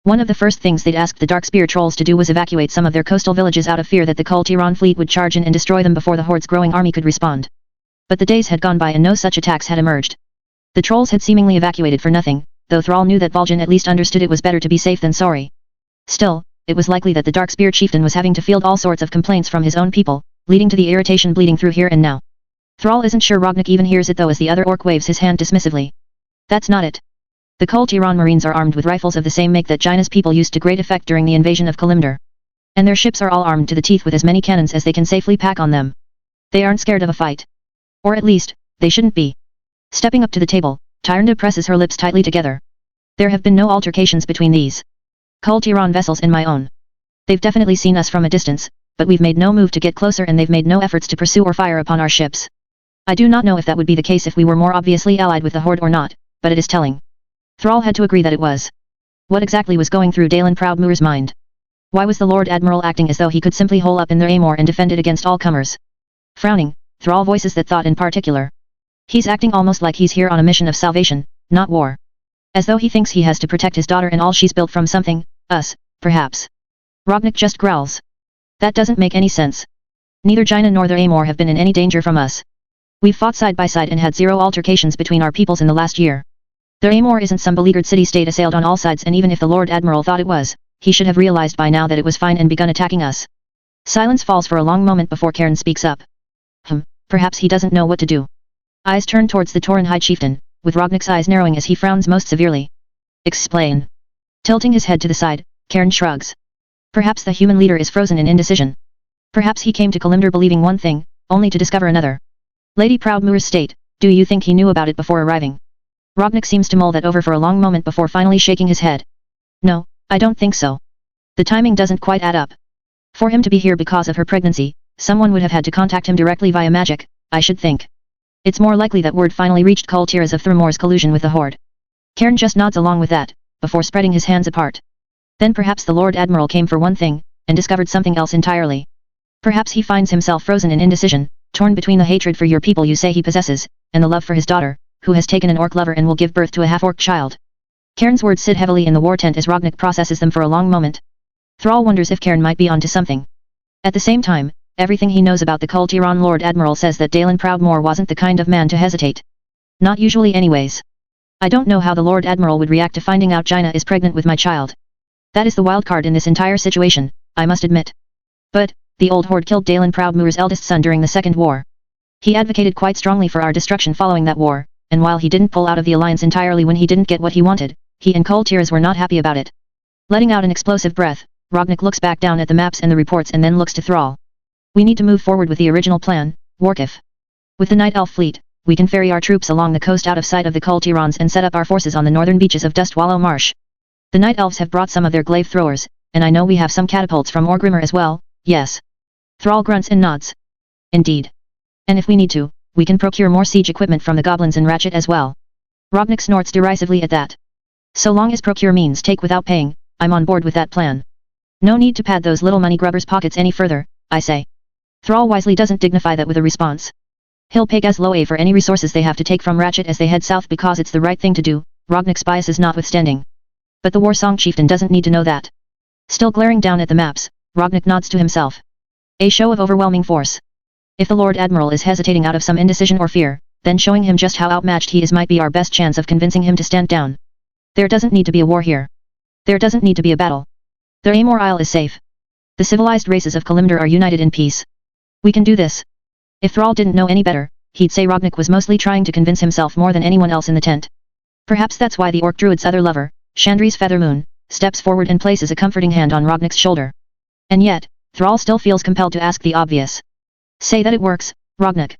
A: One of the first things they'd asked the Darkspear trolls to do was evacuate some of their coastal villages out of fear that the Kultiran fleet would charge in and destroy them before the Horde's growing army could respond. But the days had gone by and no such attacks had emerged. The trolls had seemingly evacuated for nothing, though Thrall knew that Vol'jin at least understood it was better to be safe than sorry. Still, it was likely that the Darkspear chieftain was having to field all sorts of complaints from his own people, leading to the irritation bleeding through here and now. Thrall isn't sure Rognik even hears it though as the other orc waves his hand dismissively. That's not it. The Kultiran Marines are armed with rifles of the same make that Jaina's people used to great effect during the invasion of Kalimdor. And their ships are all armed to the teeth with as many cannons as they can safely pack on them. They aren't scared of a fight. Or at least, they shouldn't be. Stepping up to the table, Tyrande presses her lips tightly together. There have been no altercations between these Kultiran vessels and my own. They've definitely seen us from a distance, but we've made no move to get closer and they've made no efforts to pursue or fire upon our ships. I do not know if that would be the case if we were more obviously allied with the Horde or not, but it is telling. Thrall had to agree that it was. What exactly was going through Dalen Proudmoore's mind? Why was the Lord Admiral acting as though he could simply hole up in their Amor and defend it against all comers? Frowning, Thrall voices that thought in particular. He's acting almost like he's here on a mission of salvation, not war. As though he thinks he has to protect his daughter and all she's built from something, us, perhaps. Rognik just growls. That doesn't make any sense. Neither Jaina nor their Amor have been in any danger from us. We've fought side by side and had 0 altercations between our peoples in the last year. Their Amor isn't some beleaguered city-state assailed on all sides and even if the Lord Admiral thought it was, he should have realized by now that it was fine and begun attacking us. Silence falls for a long moment before Cairn speaks up. Perhaps he doesn't know what to do. Eyes turn towards the Tauren High Chieftain, with Rognik's eyes narrowing as he frowns most severely. Explain. Tilting his head to the side, Cairn shrugs. Perhaps the human leader is frozen in indecision. Perhaps he came to Kalimdor believing one thing, only to discover another. Lady Proudmoore's state, do you think he knew about it before arriving? Rognik seems to mull that over for a long moment before finally shaking his head. No, I don't think so. The timing doesn't quite add up. For him to be here because of her pregnancy, someone would have had to contact him directly via magic, I should think. It's more likely that word finally reached Kultiras of Thrumor's collusion with the Horde. Cairn just nods along with that, before spreading his hands apart. Then perhaps the Lord Admiral came for one thing, and discovered something else entirely. Perhaps he finds himself frozen in indecision, torn between the hatred for your people you say he possesses, and the love for his daughter, who has taken an orc lover and will give birth to a half-orc child. Cairn's words sit heavily in the war tent as Rognik processes them for a long moment. Thrall wonders if Cairn might be onto something. At the same time, everything he knows about the Kultiran Lord Admiral says that Dalen Proudmoore wasn't the kind of man to hesitate. Not usually anyways. I don't know how the Lord Admiral would react to finding out Jaina is pregnant with my child. That is the wild card in this entire situation, I must admit. But, the old Horde killed Dalen Proudmoore's eldest son during the Second War. He advocated quite strongly for our destruction following that war, and while he didn't pull out of the alliance entirely when he didn't get what he wanted, he and Kultiras were not happy about it. Letting out an explosive breath, Rognik looks back down at the maps and the reports and then looks to Thrall. We need to move forward with the original plan, Warkif. With the Night Elf fleet, we can ferry our troops along the coast out of sight of the Kultirans and set up our forces on the northern beaches of Dustwallow Marsh. The Night Elves have brought some of their glaive throwers, and I know we have some catapults from Orgrimmar as well, Yes. Thrall grunts and nods. Indeed. And if we need to, we can procure more siege equipment from the goblins and Ratchet as well. Robnik snorts derisively at that. So long as procure means take without paying, I'm on board with that plan. No need to pad those little money grubbers' pockets any further, I say. Thrall wisely doesn't dignify that with a response. He'll pay Gazloe for any resources they have to take from Ratchet as they head south because it's the right thing to do, Robnik's biases notwithstanding. But the Warsong chieftain doesn't need to know that. Still glaring down at the maps, Robnik nods to himself. A show of overwhelming force. If the Lord Admiral is hesitating out of some indecision or fear, then showing him just how outmatched he is might be our best chance of convincing him to stand down. There doesn't need to be a war here. There doesn't need to be a battle. The Amor Isle is safe. The civilized races of Kalimdor are united in peace. We can do this. If Thrall didn't know any better, he'd say Robnik was mostly trying to convince himself more than anyone else in the tent. Perhaps that's why the Orc Druid's other lover, Chandri's Feathermoon, steps forward and places a comforting hand on Robnik's shoulder. And yet, Thrall still feels compelled to ask the obvious. Say that it works, Robnik.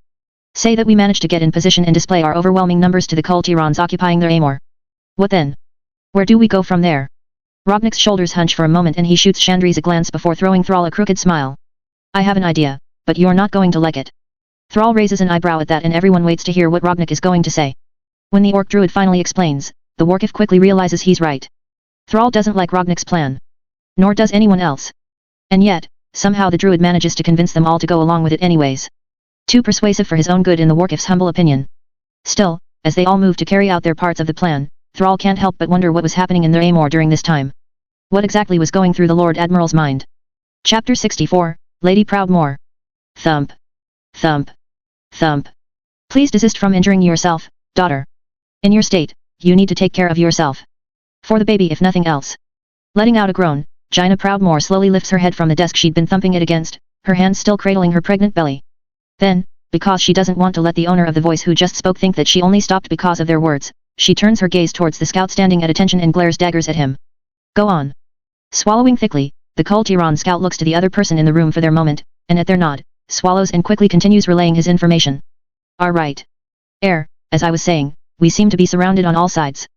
A: Say that we managed to get in position and display our overwhelming numbers to the Kultirons occupying their Amor. What then? Where do we go from there? Robnik's shoulders hunch for a moment and he shoots Chandri's a glance before throwing Thrall a crooked smile. I have an idea, but you're not going to like it. Thrall raises an eyebrow at that and everyone waits to hear what Robnik is going to say. When the Orc Druid finally explains, the Warkif quickly realizes he's right. Thrall doesn't like Robnik's plan. Nor does anyone else. And yet, somehow the Druid manages to convince them all to go along with it anyways. Too persuasive for his own good in the Warkif's humble opinion. Still, as they all move to carry out their parts of the plan, Thrall can't help but wonder what was happening in their Amor during this time. What exactly was going through the Lord Admiral's mind? Chapter 64, Lady Proudmoore. Thump. Thump. Thump. Please desist from injuring yourself, daughter. In your state, you need to take care of yourself. For the baby if nothing else. Letting out a groan, Jaina Proudmoore slowly lifts her head from the desk she'd been thumping it against, her hands still cradling her pregnant belly. Then, because she doesn't want to let the owner of the voice who just spoke think that she only stopped because of their words, she turns her gaze towards the scout standing at attention and glares daggers at him. Go on. Swallowing thickly, the Kultiron scout looks to the other person in the room for their moment, and at their nod, swallows and quickly continues relaying his information. Right. As I was saying, we seem to be surrounded on all sides.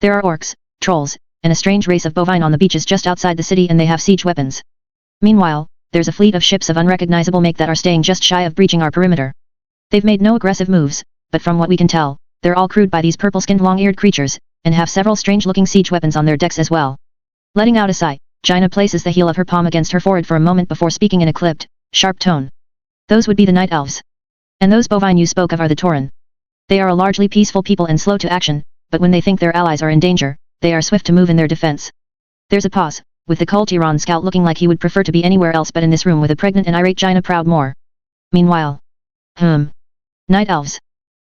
A: There are orcs, trolls, and a strange race of bovine on the beaches just outside the city and they have siege weapons. Meanwhile, there's a fleet of ships of unrecognizable make that are staying just shy of breaching our perimeter. They've made no aggressive moves, but from what we can tell, they're all crewed by these purple-skinned long-eared creatures, and have several strange-looking siege weapons on their decks as well. Letting out a sigh, Jaina places the heel of her palm against her forehead for a moment before speaking in a clipped, sharp tone. Those would be the Night Elves. And those bovine you spoke of are the Tauren. They are a largely peaceful people and slow to action, but when they think their allies are in danger, they are swift to move in their defense. There's a pause, with the Kultiron scout looking like he would prefer to be anywhere else but in this room with a pregnant and irate Jaina Proudmoore. Meanwhile. Night Elves.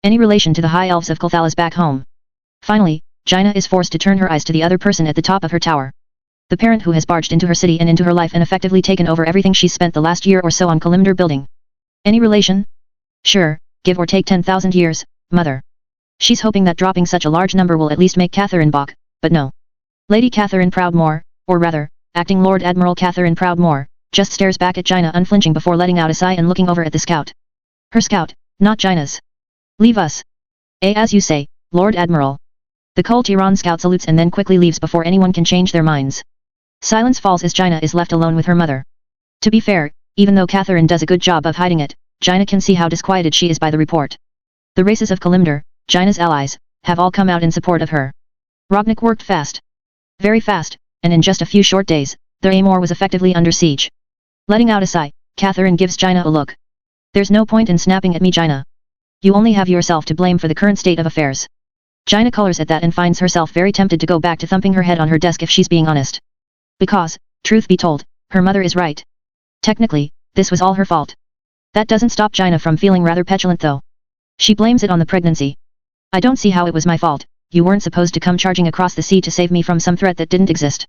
A: Any relation to the High Elves of Kulthalas back home? Finally, Jaina is forced to turn her eyes to the other person at the top of her tower. The parent who has barged into her city and into her life and effectively taken over everything she's spent the last year or so on Kalimdor building. Any relation? Sure, give or take 10,000 years, mother. She's hoping that dropping such a large number will at least make Catherine balk, but no. Lady Catherine Proudmoore, or rather, Acting Lord Admiral Catherine Proudmoore, just stares back at Jaina unflinching before letting out a sigh and looking over at the scout. Her scout, not Jaina's. Leave us. As you say, Lord Admiral. The Kultiron scout salutes and then quickly leaves before anyone can change their minds. Silence falls as Jaina is left alone with her mother. To be fair, even though Catherine does a good job of hiding it, Jaina can see how disquieted she is by the report. The races of Kalimdor, Jaina's allies, have all come out in support of her. Robnik worked fast. Very fast, and in just a few short days, their Amor was effectively under siege. Letting out a sigh, Catherine gives Jaina a look. There's no point in snapping at me, Jaina. You only have yourself to blame for the current state of affairs. Jaina colors at that and finds herself very tempted to go back to thumping her head on her desk if she's being honest. Because, truth be told, her mother is right. Technically, this was all her fault. That doesn't stop Jaina from feeling rather petulant though. She blames it on the pregnancy. I don't see how it was my fault. You weren't supposed to come charging across the sea to save me from some threat that didn't exist.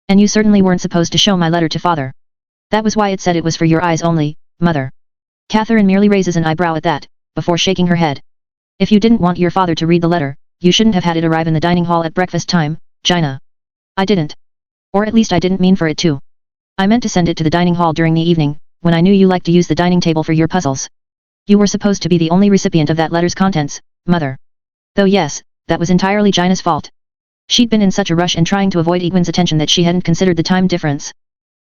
A: And you certainly weren't supposed to show my letter to father. That was why it said it was for your eyes only, mother. Catherine merely raises an eyebrow at that, before shaking her head. If you didn't want your father to read the letter, you shouldn't have had it arrive in the dining hall at breakfast time, Jaina. I didn't. Or at least I didn't mean for it to. I meant to send it to the dining hall during the evening, when I knew you liked to use the dining table for your puzzles. You were supposed to be the only recipient of that letter's contents, mother. Though yes, that was entirely Jaina's fault. She'd been in such a rush and trying to avoid Egwin's attention that she hadn't considered the time difference.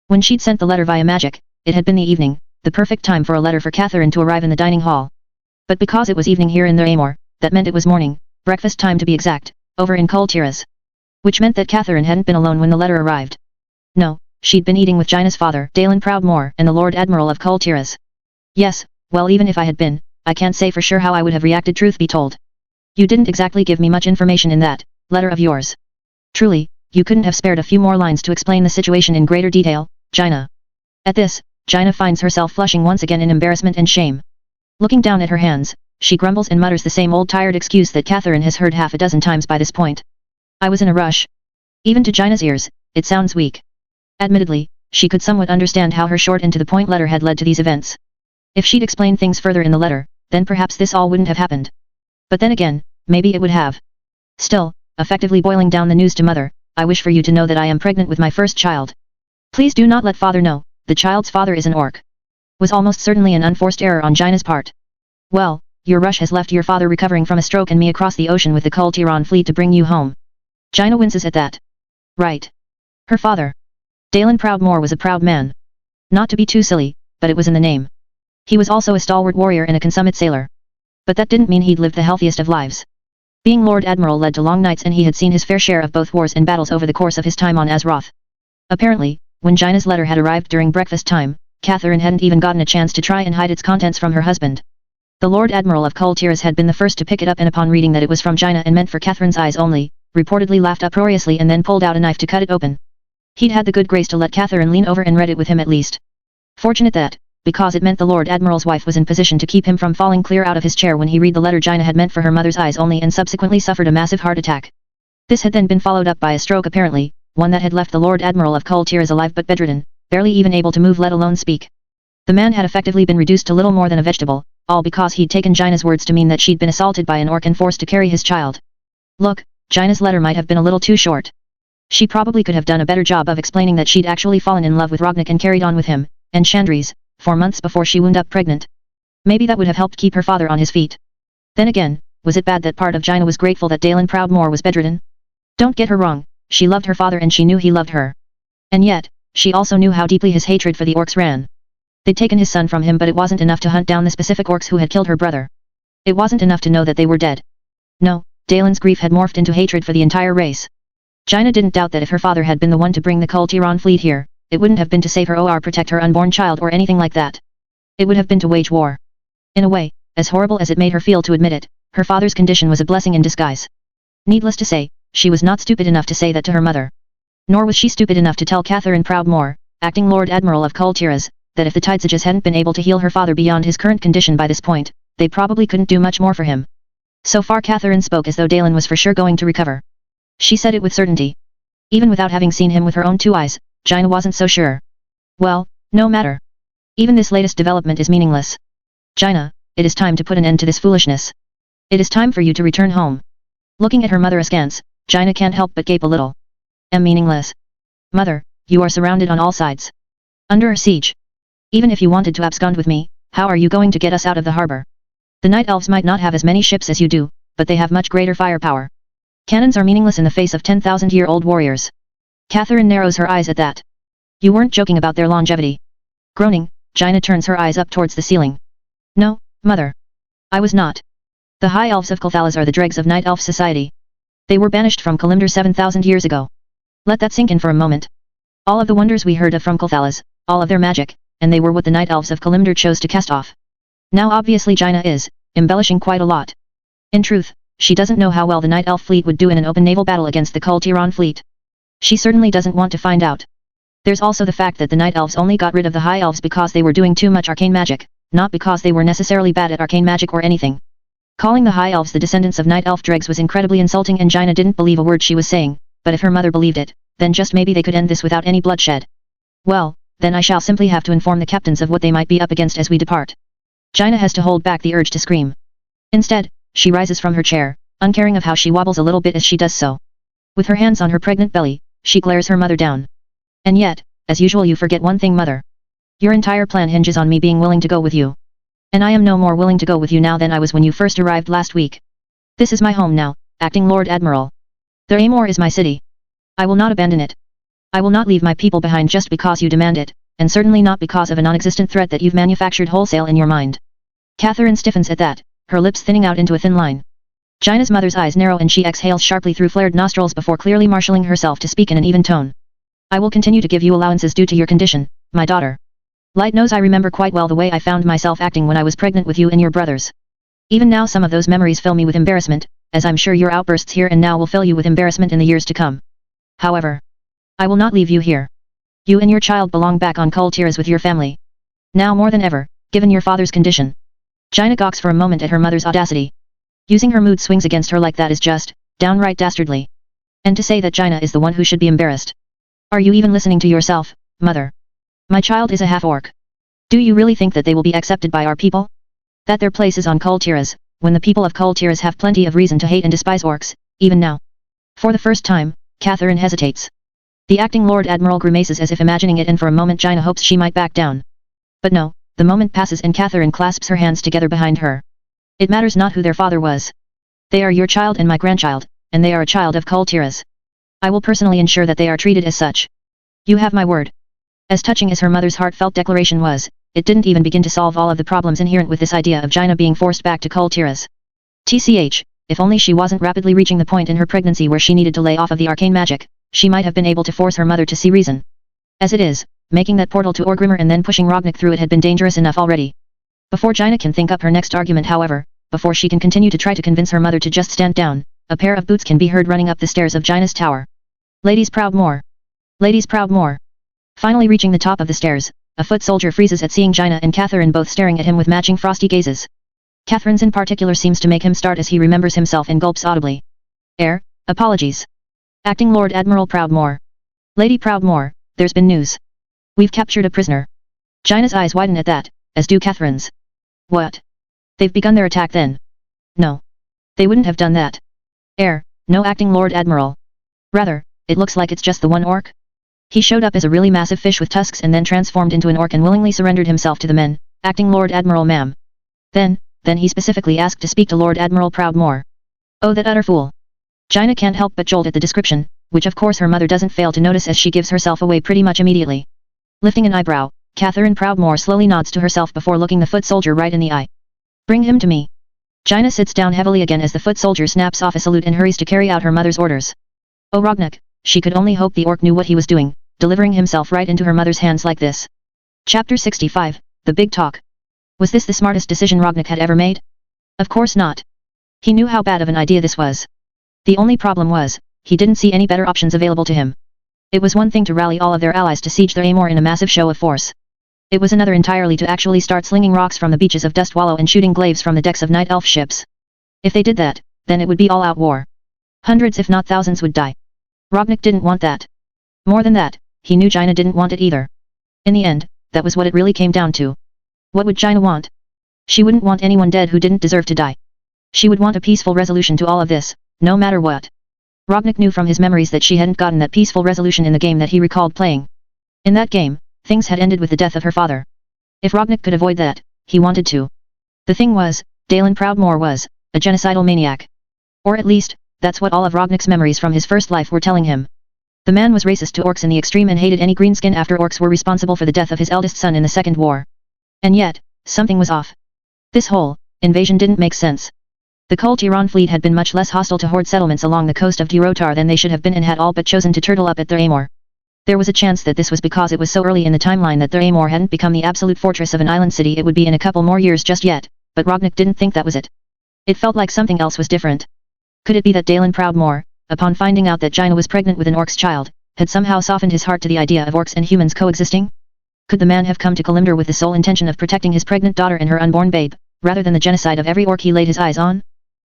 A: When she'd sent the letter via magic, it had been the evening, the perfect time for a letter for Catherine to arrive in the dining hall. But because it was evening here in the Amor, that meant it was morning, breakfast time to be exact, over in Kul Tiras. Which meant that Catherine hadn't been alone when the letter arrived. No, she'd been eating with Jaina's father, Dalen Proudmoore, and the Lord Admiral of Kul Tiras. Yes, well, even if I had been, I can't say for sure how I would have reacted, truth be told. You didn't exactly give me much information in that letter of yours. Truly, you couldn't have spared a few more lines to explain the situation in greater detail, Jaina. At this, Jaina finds herself flushing once again in embarrassment and shame. Looking down at her hands, she grumbles and mutters the same old tired excuse that Catherine has heard half a dozen times by this point. I was in a rush. Even to Jaina's ears, it sounds weak. Admittedly, she could somewhat understand how her short and to-the-point letter had led to these events. If she'd explained things further in the letter, then perhaps this all wouldn't have happened. But then again, maybe it would have. Still, effectively boiling down the news to Mother, I wish for you to know that I am pregnant with my first child. Please do not let Father know, the child's father is an orc. Was almost certainly an unforced error on Jaina's part. Well, your rush has left your father recovering from a stroke and me across the ocean with the Kul Tiran fleet to bring you home. Jaina winces at that. Right. Her father. Dalen Proudmoore was a proud man. Not to be too silly, but it was in the name. He was also a stalwart warrior and a consummate sailor. But that didn't mean he'd lived the healthiest of lives. Being Lord Admiral led to long nights and he had seen his fair share of both wars and battles over the course of his time on Azeroth. Apparently, when Jaina's letter had arrived during breakfast time, Catherine hadn't even gotten a chance to try and hide its contents from her husband. The Lord Admiral of Kul Tiras had been the first to pick it up and upon reading that it was from Jaina and meant for Catherine's eyes only, reportedly laughed uproariously and then pulled out a knife to cut it open. He'd had the good grace to let Catherine lean over and read it with him at least. Fortunate that, because it meant the Lord Admiral's wife was in position to keep him from falling clear out of his chair when he read the letter Jaina had meant for her mother's eyes only and subsequently suffered a massive heart attack. This had then been followed up by a stroke apparently, one that had left the Lord Admiral of Kul Tiras alive but bedridden, barely even able to move let alone speak. The man had effectively been reduced to little more than a vegetable, all because he'd taken Jaina's words to mean that she'd been assaulted by an orc and forced to carry his child. Look, Jaina's letter might have been a little too short. She probably could have done a better job of explaining that she'd actually fallen in love with Rognik and carried on with him, and Chandris, 4 months before she wound up pregnant. Maybe that would have helped keep her father on his feet. Then again, was it bad that part of Jaina was grateful that Dalen Proudmoore was bedridden? Don't get her wrong, she loved her father and she knew he loved her. And yet, she also knew how deeply his hatred for the orcs ran. They'd taken his son from him but it wasn't enough to hunt down the specific orcs who had killed her brother. It wasn't enough to know that they were dead. No, Dalen's grief had morphed into hatred for the entire race. Jaina didn't doubt that if her father had been the one to bring the Kul Tiran fleet here, it wouldn't have been to save her or protect her unborn child or anything like that. It would have been to wage war. In a way, as horrible as it made her feel to admit it, her father's condition was a blessing in disguise. Needless to say, she was not stupid enough to say that to her mother. Nor was she stupid enough to tell Catherine Proudmoore, acting Lord Admiral of Kul Tiras, that if the Tidesages hadn't been able to heal her father beyond his current condition by this point, they probably couldn't do much more for him. So far Catherine spoke as though Dalen was for sure going to recover. She said it with certainty. Even without having seen him with her own 2 eyes, Jaina wasn't so sure. Well, no matter. Even this latest development is meaningless. Jaina, it is time to put an end to this foolishness. It is time for you to return home. Looking at her mother askance, Jaina can't help but gape a little. Meaningless. Mother, you are surrounded on all sides. Under a siege. Even if you wanted to abscond with me, how are you going to get us out of the harbor? The Night Elves might not have as many ships as you do, but they have much greater firepower. Cannons are meaningless in the face of 10,000-year-old warriors. Catherine narrows her eyes at that. You weren't joking about their longevity. Groaning, Jaina turns her eyes up towards the ceiling. No, Mother. I was not. The High Elves of Kulthalas are the dregs of Night Elf society. They were banished from Kalimdor 7,000 years ago. Let that sink in for a moment. All of the wonders we heard of from Kulthalas, all of their magic, and they were what the Night Elves of Kalimdor chose to cast off. Now obviously Jaina is, embellishing quite a lot. In truth, she doesn't know how well the Night Elf fleet would do in an open naval battle against the Kul Tiran fleet. She certainly doesn't want to find out. There's also the fact that the Night Elves only got rid of the High Elves because they were doing too much arcane magic, not because they were necessarily bad at arcane magic or anything. Calling the High Elves the descendants of Night Elf dregs was incredibly insulting and Jaina didn't believe a word she was saying, but if her mother believed it, then just maybe they could end this without any bloodshed. Well, then I shall simply have to inform the captains of what they might be up against as we depart. Jaina has to hold back the urge to scream. Instead, she rises from her chair, uncaring of how she wobbles a little bit as she does so. With her hands on her pregnant belly, she glares her mother down. And yet, as usual you forget one thing, Mother. Your entire plan hinges on me being willing to go with you. And I am no more willing to go with you now than I was when you first arrived last week. This is my home now, acting Lord Admiral. The Amor is my city. I will not abandon it. I will not leave my people behind just because you demand it, and certainly not because of a non-existent threat that you've manufactured wholesale in your mind. Catherine stiffens at that, her lips thinning out into a thin line. Jaina's mother's eyes narrow and she exhales sharply through flared nostrils before clearly marshalling herself to speak in an even tone. I will continue to give you allowances due to your condition, my daughter. Light knows I remember quite well the way I found myself acting when I was pregnant with you and your brothers. Even now some of those memories fill me with embarrassment, as I'm sure your outbursts here and now will fill you with embarrassment in the years to come. However, I will not leave you here. You and your child belong back on Kul Tiras with your family. Now more than ever, given your father's condition. Jaina gawks for a moment at her mother's audacity. Using her mood swings against her like that is just, downright dastardly. And to say that Jaina is the one who should be embarrassed. Are you even listening to yourself, mother? My child is a half-orc. Do you really think that they will be accepted by our people? That their place is on Kul Tiras, when the people of Kul Tiras have plenty of reason to hate and despise orcs, even now? For the first time, Catherine hesitates. The acting Lord Admiral grimaces as if imagining it and for a moment Jaina hopes she might back down. But no, the moment passes and Catherine clasps her hands together behind her. It matters not who their father was. They are your child and my grandchild, and they are a child of Kul Tiras. I will personally ensure that they are treated as such. You have my word. As touching as her mother's heartfelt declaration was, it didn't even begin to solve all of the problems inherent with this idea of Jaina being forced back to Kul Tiras. TCH, if only she wasn't rapidly reaching the point in her pregnancy where she needed to lay off of the arcane magic, she might have been able to force her mother to see reason. As it is, making that portal to Orgrimmar and then pushing Rognik through it had been dangerous enough already. Before Jaina can think up her next argument however, before she can continue to try to convince her mother to just stand down, a pair of boots can be heard running up the stairs of Jaina's tower. Ladies proud more. Ladies proud more. Finally reaching the top of the stairs, a foot soldier freezes at seeing Jaina and Catherine both staring at him with matching frosty gazes. Catherine's in particular seems to make him start as he remembers himself and gulps audibly. Apologies. Acting Lord Admiral Proudmore. Lady Proudmore, there's been news. We've captured a prisoner. Jaina's eyes widen at that, as do Catherine's. What? They've begun their attack then? No. They wouldn't have done that. No Acting Lord Admiral. Rather, it looks like it's just the one orc. He showed up as a really massive fish with tusks and then transformed into an orc and willingly surrendered himself to the men, Acting Lord Admiral ma'am. Then he specifically asked to speak to Lord Admiral Proudmore. Oh that utter fool. Jaina can't help but jolt at the description, which of course her mother doesn't fail to notice as she gives herself away pretty much immediately. Lifting an eyebrow, Catherine Proudmore slowly nods to herself before looking the foot soldier right in the eye. Bring him to me. Jaina sits down heavily again as the foot soldier snaps off a salute and hurries to carry out her mother's orders. Oh Rognik, she could only hope the orc knew what he was doing, delivering himself right into her mother's hands like this. Chapter 65, The Big Talk. Was this the smartest decision Rognik had ever made? Of course not. He knew how bad of an idea this was. The only problem was, he didn't see any better options available to him. It was one thing to rally all of their allies to siege their Amor in a massive show of force. It was another entirely to actually start slinging rocks from the beaches of Dust Wallow and shooting glaives from the decks of Night Elf ships. If they did that, then it would be all-out war. Hundreds if not thousands would die. Rognik didn't want that. More than that, he knew Jaina didn't want it either. In the end, that was what it really came down to. What would Jaina want? She wouldn't want anyone dead who didn't deserve to die. She would want a peaceful resolution to all of this, no matter what. Rognik knew from his memories that she hadn't gotten that peaceful resolution in the game that he recalled playing. In that game, things had ended with the death of her father. If Rognik could avoid that, he wanted to. The thing was, Dalen Proudmore was a genocidal maniac. Or at least, that's what all of Rognik's memories from his first life were telling him. The man was racist to orcs in the extreme and hated any greenskin after orcs were responsible for the death of his eldest son in the Second War. And yet, something was off. This whole invasion didn't make sense. The Kul Tiran fleet had been much less hostile to horde settlements along the coast of Durotar than they should have been and had all but chosen to turtle up at their Amor. There was a chance that this was because it was so early in the timeline that their Amor hadn't become the absolute fortress of an island city it would be in a couple more years just yet, but Rognik didn't think that was it. It felt like something else was different. Could it be that Dalen Proudmore, upon finding out that Jaina was pregnant with an orc's child, had somehow softened his heart to the idea of orcs and humans coexisting? Could the man have come to Kalimdor with the sole intention of protecting his pregnant daughter and her unborn babe, rather than the genocide of every orc he laid his eyes on?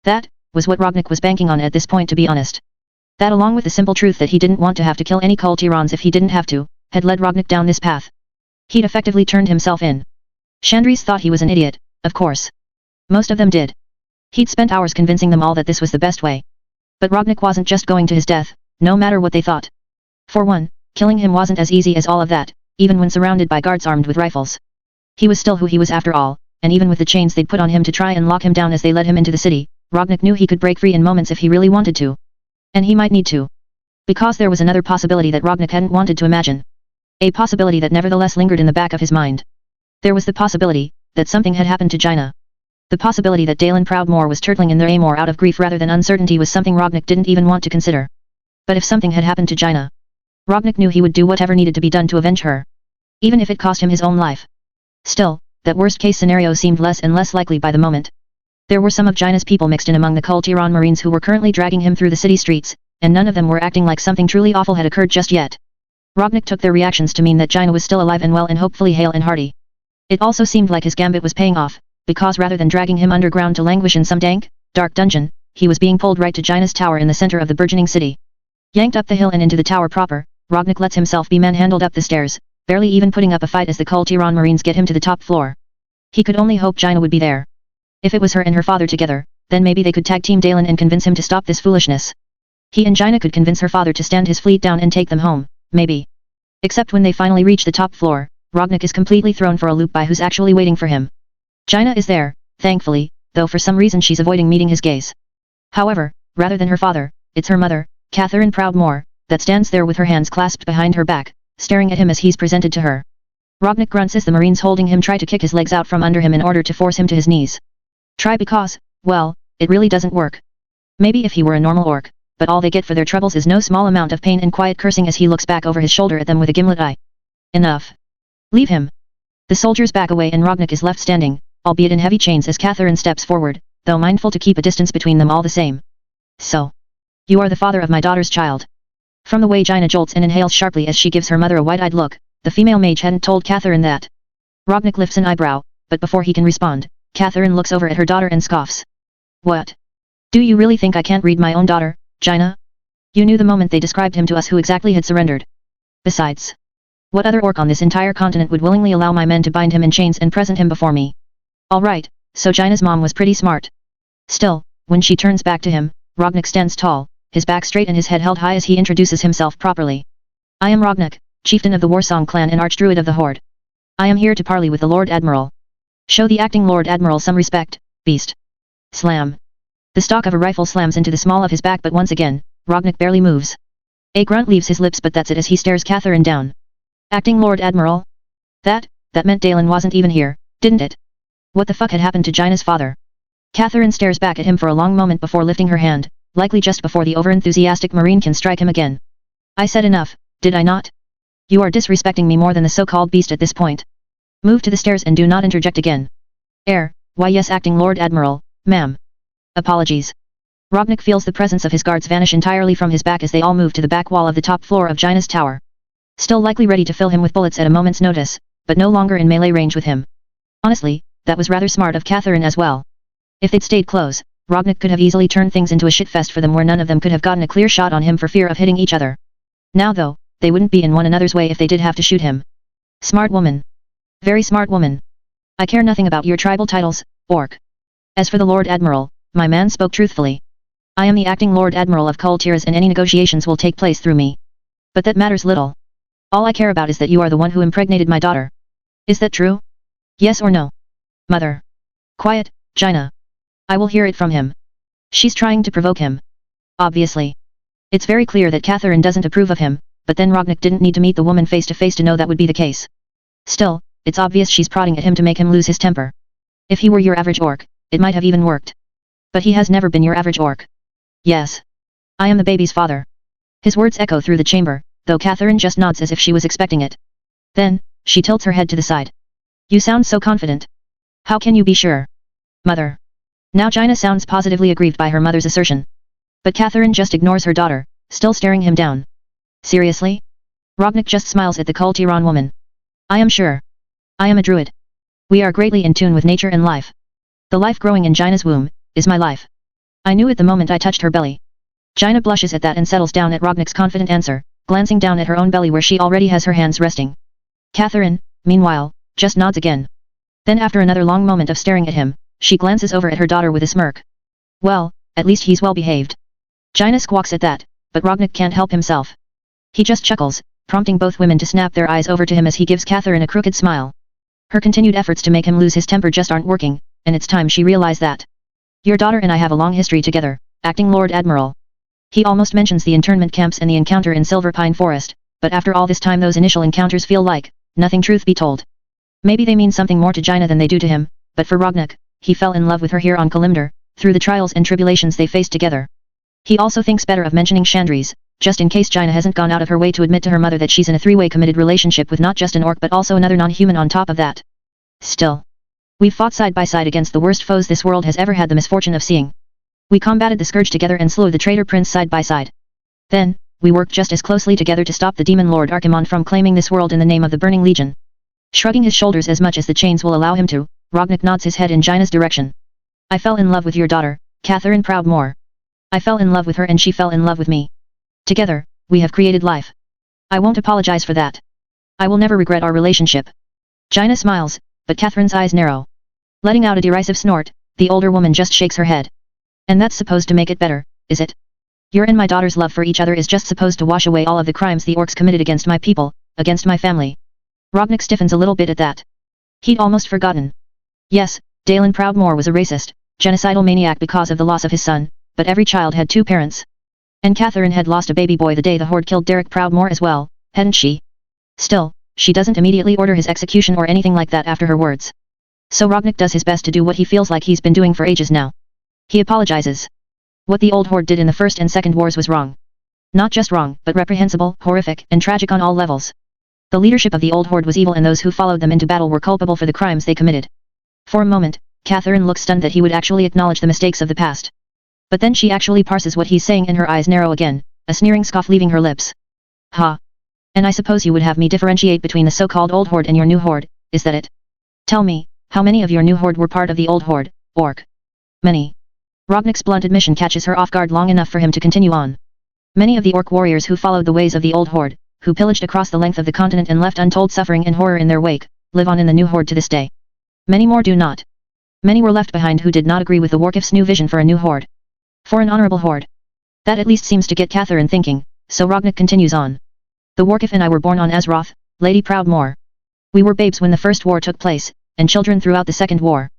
A: That was what Rognik was banking on at this point, to be honest. That, along with the simple truth that he didn't want to have to kill any Kul Tirans if he didn't have to, had led Rognik down this path. He'd effectively turned himself in. Chandris thought he was an idiot, of course. Most of them did. He'd spent hours convincing them all that this was the best way. But Rognik wasn't just going to his death, no matter what they thought. For one, killing him wasn't as easy as all of that, even when surrounded by guards armed with rifles. He was still who he was after all, and even with the chains they'd put on him to try and lock him down as they led him into the city, Rognik knew he could break free in moments if he really wanted to. And he might need to. Because there was another possibility that Rognik hadn't wanted to imagine. A possibility that nevertheless lingered in the back of his mind. There was the possibility that something had happened to Jaina. The possibility that Dalen Proudmoore was turtling in their aim out of grief rather than uncertainty was something Rognik didn't even want to consider. But if something had happened to Jaina, Rognik knew he would do whatever needed to be done to avenge her. Even if it cost him his own life. Still, that worst-case scenario seemed less and less likely by the moment. There were some of Jaina's people mixed in among the Kultiran Marines who were currently dragging him through the city streets, and none of them were acting like something truly awful had occurred just yet. Rognik took their reactions to mean that Jaina was still alive and well and hopefully hale and hearty. It also seemed like his gambit was paying off, because rather than dragging him underground to languish in some dank, dark dungeon, he was being pulled right to Jaina's tower in the center of the burgeoning city. Yanked up the hill and into the tower proper, Rognik lets himself be manhandled up the stairs, barely even putting up a fight as the Kultiran Marines get him to the top floor. He could only hope Jaina would be there. If it was her and her father together, then maybe they could tag team Dalen and convince him to stop this foolishness. He and Jaina could convince her father to stand his fleet down and take them home, maybe. Except when they finally reach the top floor, Rognik is completely thrown for a loop by who's actually waiting for him. Jaina is there, thankfully, though for some reason she's avoiding meeting his gaze. However, rather than her father, it's her mother, Catherine Proudmoore, that stands there with her hands clasped behind her back, staring at him as he's presented to her. Rognik grunts as the Marines holding him try to kick his legs out from under him in order to force him to his knees. Try because, well, it really doesn't work. Maybe if he were a normal orc, but all they get for their troubles is no small amount of pain and quiet cursing as he looks back over his shoulder at them with a gimlet eye. Enough. Leave him. The soldiers back away and Rognik is left standing, albeit in heavy chains as Catherine steps forward, though mindful to keep a distance between them all the same. So. You are the father of my daughter's child. From the way Jaina jolts and inhales sharply as she gives her mother a wide-eyed look, the female mage hadn't told Catherine that. Rognik lifts an eyebrow, but before he can respond, Catherine looks over at her daughter and scoffs. What? Do you really think I can't read my own daughter, Jaina? You knew the moment they described him to us who exactly had surrendered. Besides, what other orc on this entire continent would willingly allow my men to bind him in chains and present him before me? Alright, so Jaina's mom was pretty smart. Still, when she turns back to him, Rognik stands tall, his back straight and his head held high as he introduces himself properly. I am Rognik, chieftain of the Warsong clan and archdruid of the Horde. I am here to parley with the Lord Admiral. Show the acting Lord Admiral some respect, beast. Slam. The stock of a rifle slams into the small of his back but once again, Rognik barely moves. A grunt leaves his lips but that's it as he stares Catherine down. Acting Lord Admiral? That meant Dalen wasn't even here, didn't it? What the fuck had happened to Jaina's father? Catherine stares back at him for a long moment before lifting her hand, likely just before the overenthusiastic Marine can strike him again. I said enough, did I not? You are disrespecting me more than the so-called beast at this point. Move to the stairs and do not interject again. Why yes acting Lord Admiral, ma'am. Apologies. Rognik feels the presence of his guards vanish entirely from his back as they all move to the back wall of the top floor of Jaina's tower. Still likely ready to fill him with bullets at a moment's notice, but no longer in melee range with him. Honestly, that was rather smart of Catherine as well. If they'd stayed close, Rognik could have easily turned things into a shitfest for them where none of them could have gotten a clear shot on him for fear of hitting each other. Now though, they wouldn't be in one another's way if they did have to shoot him. Smart woman. Very smart woman. I care nothing about your tribal titles, orc. As for the Lord Admiral, my man spoke truthfully. I am the acting Lord Admiral of Kultiras and any negotiations will take place through me. But that matters little. All I care about is that you are the one who impregnated my daughter. Is that true? Yes or no? Mother. Quiet, Jaina. I will hear it from him. She's trying to provoke him. Obviously. It's very clear that Catherine doesn't approve of him, but then Rognik didn't need to meet the woman face to face to know that would be the case. Still, it's obvious she's prodding at him to make him lose his temper. If he were your average orc, it might have even worked. But he has never been your average orc. Yes. I am the baby's father. His words echo through the chamber, though Catherine just nods as if she was expecting it. Then, she tilts her head to the side. You sound so confident. How can you be sure? Mother. Now Jaina sounds positively aggrieved by her mother's assertion. But Catherine just ignores her daughter, still staring him down. Seriously? Rognik just smiles at the Kultiran woman. I am sure. I am a druid. We are greatly in tune with nature and life. The life growing in Jaina's womb, is my life. I knew it the moment I touched her belly. Jaina blushes at that and settles down at Rognik's confident answer, glancing down at her own belly where she already has her hands resting. Catherine, meanwhile, just nods again. Then after another long moment of staring at him, she glances over at her daughter with a smirk. Well, at least he's well behaved. Jaina squawks at that, but Rognik can't help himself. He just chuckles, prompting both women to snap their eyes over to him as he gives Catherine a crooked smile. Her continued efforts to make him lose his temper just aren't working, and it's time she realized that. Your daughter and I have a long history together, acting Lord Admiral. He almost mentions the internment camps and the encounter in Silver Pine Forest, but after all this time those initial encounters feel like nothing, truth be told. Maybe they mean something more to Jaina than they do to him, but for Rognak, he fell in love with her here on Kalimdor, through the trials and tribulations they faced together. He also thinks better of mentioning Chandri's, just in case Jaina hasn't gone out of her way to admit to her mother that she's in a three-way committed relationship with not just an orc but also another non-human on top of that. Still, we've fought side by side against the worst foes this world has ever had the misfortune of seeing. We combated the scourge together and slew the traitor prince side by side. Then, we worked just as closely together to stop the demon lord Archimon from claiming this world in the name of the Burning Legion. Shrugging his shoulders as much as the chains will allow him to, Rognak nods his head in Jaina's direction. I fell in love with your daughter, Catherine Proudmoore. I fell in love with her and she fell in love with me. Together, we have created life. I won't apologize for that. I will never regret our relationship. Jaina smiles, but Catherine's eyes narrow. Letting out a derisive snort, the older woman just shakes her head. And that's supposed to make it better, is it? Your and my daughter's love for each other is just supposed to wash away all of the crimes the orcs committed against my people, against my family. Rognak stiffens a little bit at that. He'd almost forgotten. Yes, Dalen Proudmoore was a racist, genocidal maniac because of the loss of his son, but every child had two parents. And Catherine had lost a baby boy the day the Horde killed Derek Proudmoore as well, hadn't she? Still, she doesn't immediately order his execution or anything like that after her words. So Rognak does his best to do what he feels like he's been doing for ages now. He apologizes. What the old Horde did in the First and Second Wars was wrong. Not just wrong, but reprehensible, horrific, and tragic on all levels. The leadership of the old Horde was evil and those who followed them into battle were culpable for the crimes they committed. For a moment, Catherine looked stunned that he would actually acknowledge the mistakes of the past. But then she actually parses what he's saying and her eyes narrow again, a sneering scoff leaving her lips. Ha! And I suppose you would have me differentiate between the so-called old Horde and your new Horde, is that it? Tell me, how many of your new Horde were part of the old Horde, orc? Many. Rognak's blunt admission catches her off guard long enough for him to continue on. Many of the orc warriors who followed the ways of the old Horde, who pillaged across the length of the continent and left untold suffering and horror in their wake, live on in the new Horde to this day. Many more do not. Many were left behind who did not agree with the Warkif's new vision for a new Horde. For an honorable Horde. That at least seems to get Catherine thinking, so Rognak continues on. The Warkif and I were born on Azeroth, Lady Proudmoore. We were babes when the First War took place, and children throughout the Second War.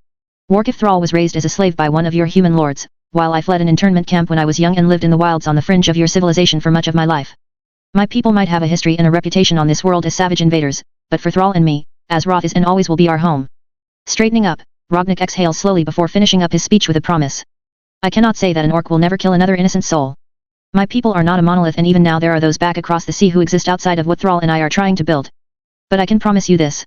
A: Warkif Thrall was raised as a slave by one of your human lords, while I fled an internment camp when I was young and lived in the wilds on the fringe of your civilization for much of my life. My people might have a history and a reputation on this world as savage invaders, but for Thrall and me, Azeroth is and always will be our home. Straightening up, Rognak exhales slowly before finishing up his speech with a promise. I cannot say that an orc will never kill another innocent soul. My people are not a monolith and even now there are those back across the sea who exist outside of what Thrall and I are trying to build. But I can promise you this.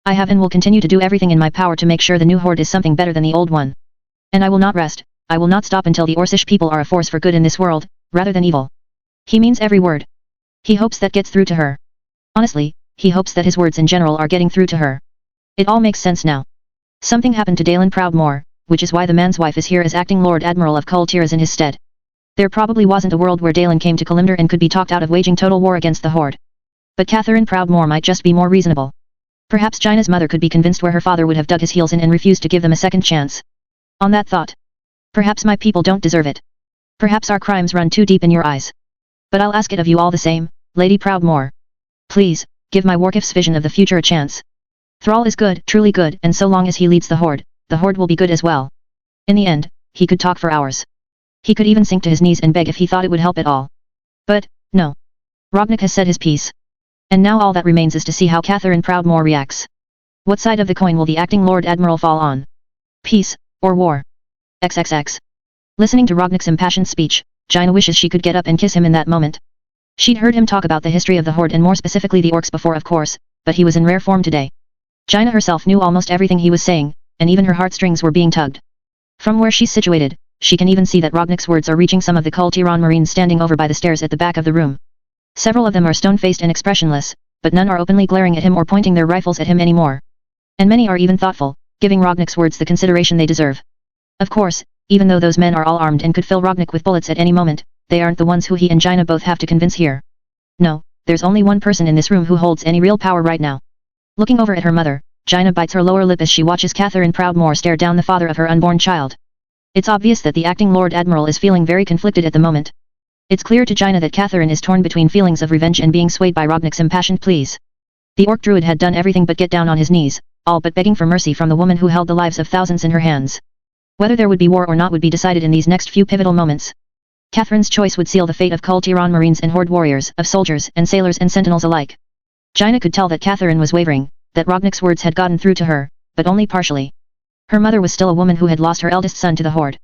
A: I have and will continue to do everything in my power to make sure the new Horde is something better than the old one. And I will not rest, I will not stop until the Orcish people are a force for good in this world, rather than evil. He means every word. He hopes that gets through to her. Honestly, he hopes that his words in general are getting through to her. It all makes sense now. Something happened to Dalen Proudmoore, which is why the man's wife is here as acting Lord Admiral of Kul Tiras in his stead. There probably wasn't a world where Dalen came to Kalimdor and could be talked out of waging total war against the Horde. But Catherine Proudmoore might just be more reasonable. Perhaps Jaina's mother could be convinced where her father would have dug his heels in and refused to give them a second chance. On that thought. Perhaps my people don't deserve it. Perhaps our crimes run too deep in your eyes. But I'll ask it of you all the same, Lady Proudmoore. Please, give my Warkif's vision of the future a chance. Thrall is good, truly good, and so long as he leads the Horde will be good as well. In the end, he could talk for hours. He could even sink to his knees and beg if he thought it would help at all. But, no. Rognak has said his piece. And now all that remains is to see how Catherine Proudmoore reacts. What side of the coin will the acting Lord Admiral fall on? Peace, or war? XXX. Listening to Rognak's impassioned speech, Jaina wishes she could get up and kiss him in that moment. She'd heard him talk about the history of the Horde and more specifically the orcs before of course, but he was in rare form today. Jaina herself knew almost everything he was saying, and even her heartstrings were being tugged. From where she's situated, she can even see that Rognak's words are reaching some of the Kul Tiran Marines standing over by the stairs at the back of the room. Several of them are stone-faced and expressionless, but none are openly glaring at him or pointing their rifles at him anymore. And many are even thoughtful, giving Rognak's words the consideration they deserve. Of course, even though those men are all armed and could fill Rognak with bullets at any moment, they aren't the ones who he and Jaina both have to convince here. No, there's only one person in this room who holds any real power right now. Looking over at her mother, Jaina bites her lower lip as she watches Catherine Proudmoore stare down the father of her unborn child. It's obvious that the acting Lord Admiral is feeling very conflicted at the moment. It's clear to Jaina that Catherine is torn between feelings of revenge and being swayed by Rognak's impassioned pleas. The Orc Druid had done everything but get down on his knees, all but begging for mercy from the woman who held the lives of thousands in her hands. Whether there would be war or not would be decided in these next few pivotal moments. Catherine's choice would seal the fate of Kul Tiran Marines and Horde warriors, of soldiers and sailors and sentinels alike. Jaina could tell that Catherine was wavering, that Rognek's words had gotten through to her, but only partially. Her mother was still a woman who had lost her eldest son to the Horde.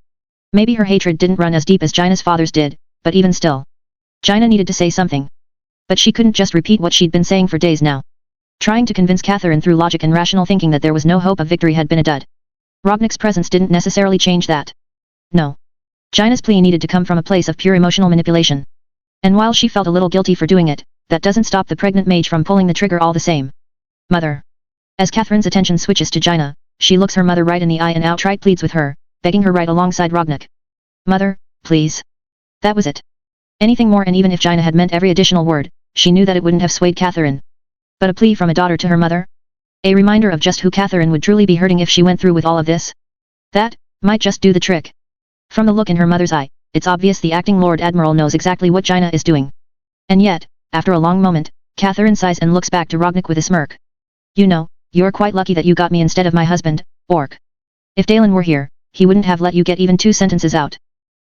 A: Maybe her hatred didn't run as deep as Jaina's father's did, but even still. Jaina needed to say something. But she couldn't just repeat what she'd been saying for days now. Trying to convince Catherine through logic and rational thinking that there was no hope of victory had been a dud. Rognek's presence didn't necessarily change that. No. Jaina's plea needed to come from a place of pure emotional manipulation. And while she felt a little guilty for doing it, that doesn't stop the pregnant mage from pulling the trigger all the same. Mother. As Catherine's attention switches to Jaina, she looks her mother right in the eye and outright pleads with her, begging her right alongside Rognek. Mother, please. That was it. Anything more, and even if Jaina had meant every additional word, she knew that it wouldn't have swayed Catherine. But a plea from a daughter to her mother? A reminder of just who Catherine would truly be hurting if she went through with all of this? That might just do the trick. From the look in her mother's eye, it's obvious the acting Lord Admiral knows exactly what Jaina is doing. And yet, after a long moment, Catherine sighs and looks back to Rognek with a smirk. You know, you're quite lucky that you got me instead of my husband, Orc. If Dalen were here, he wouldn't have let you get even 2 sentences out.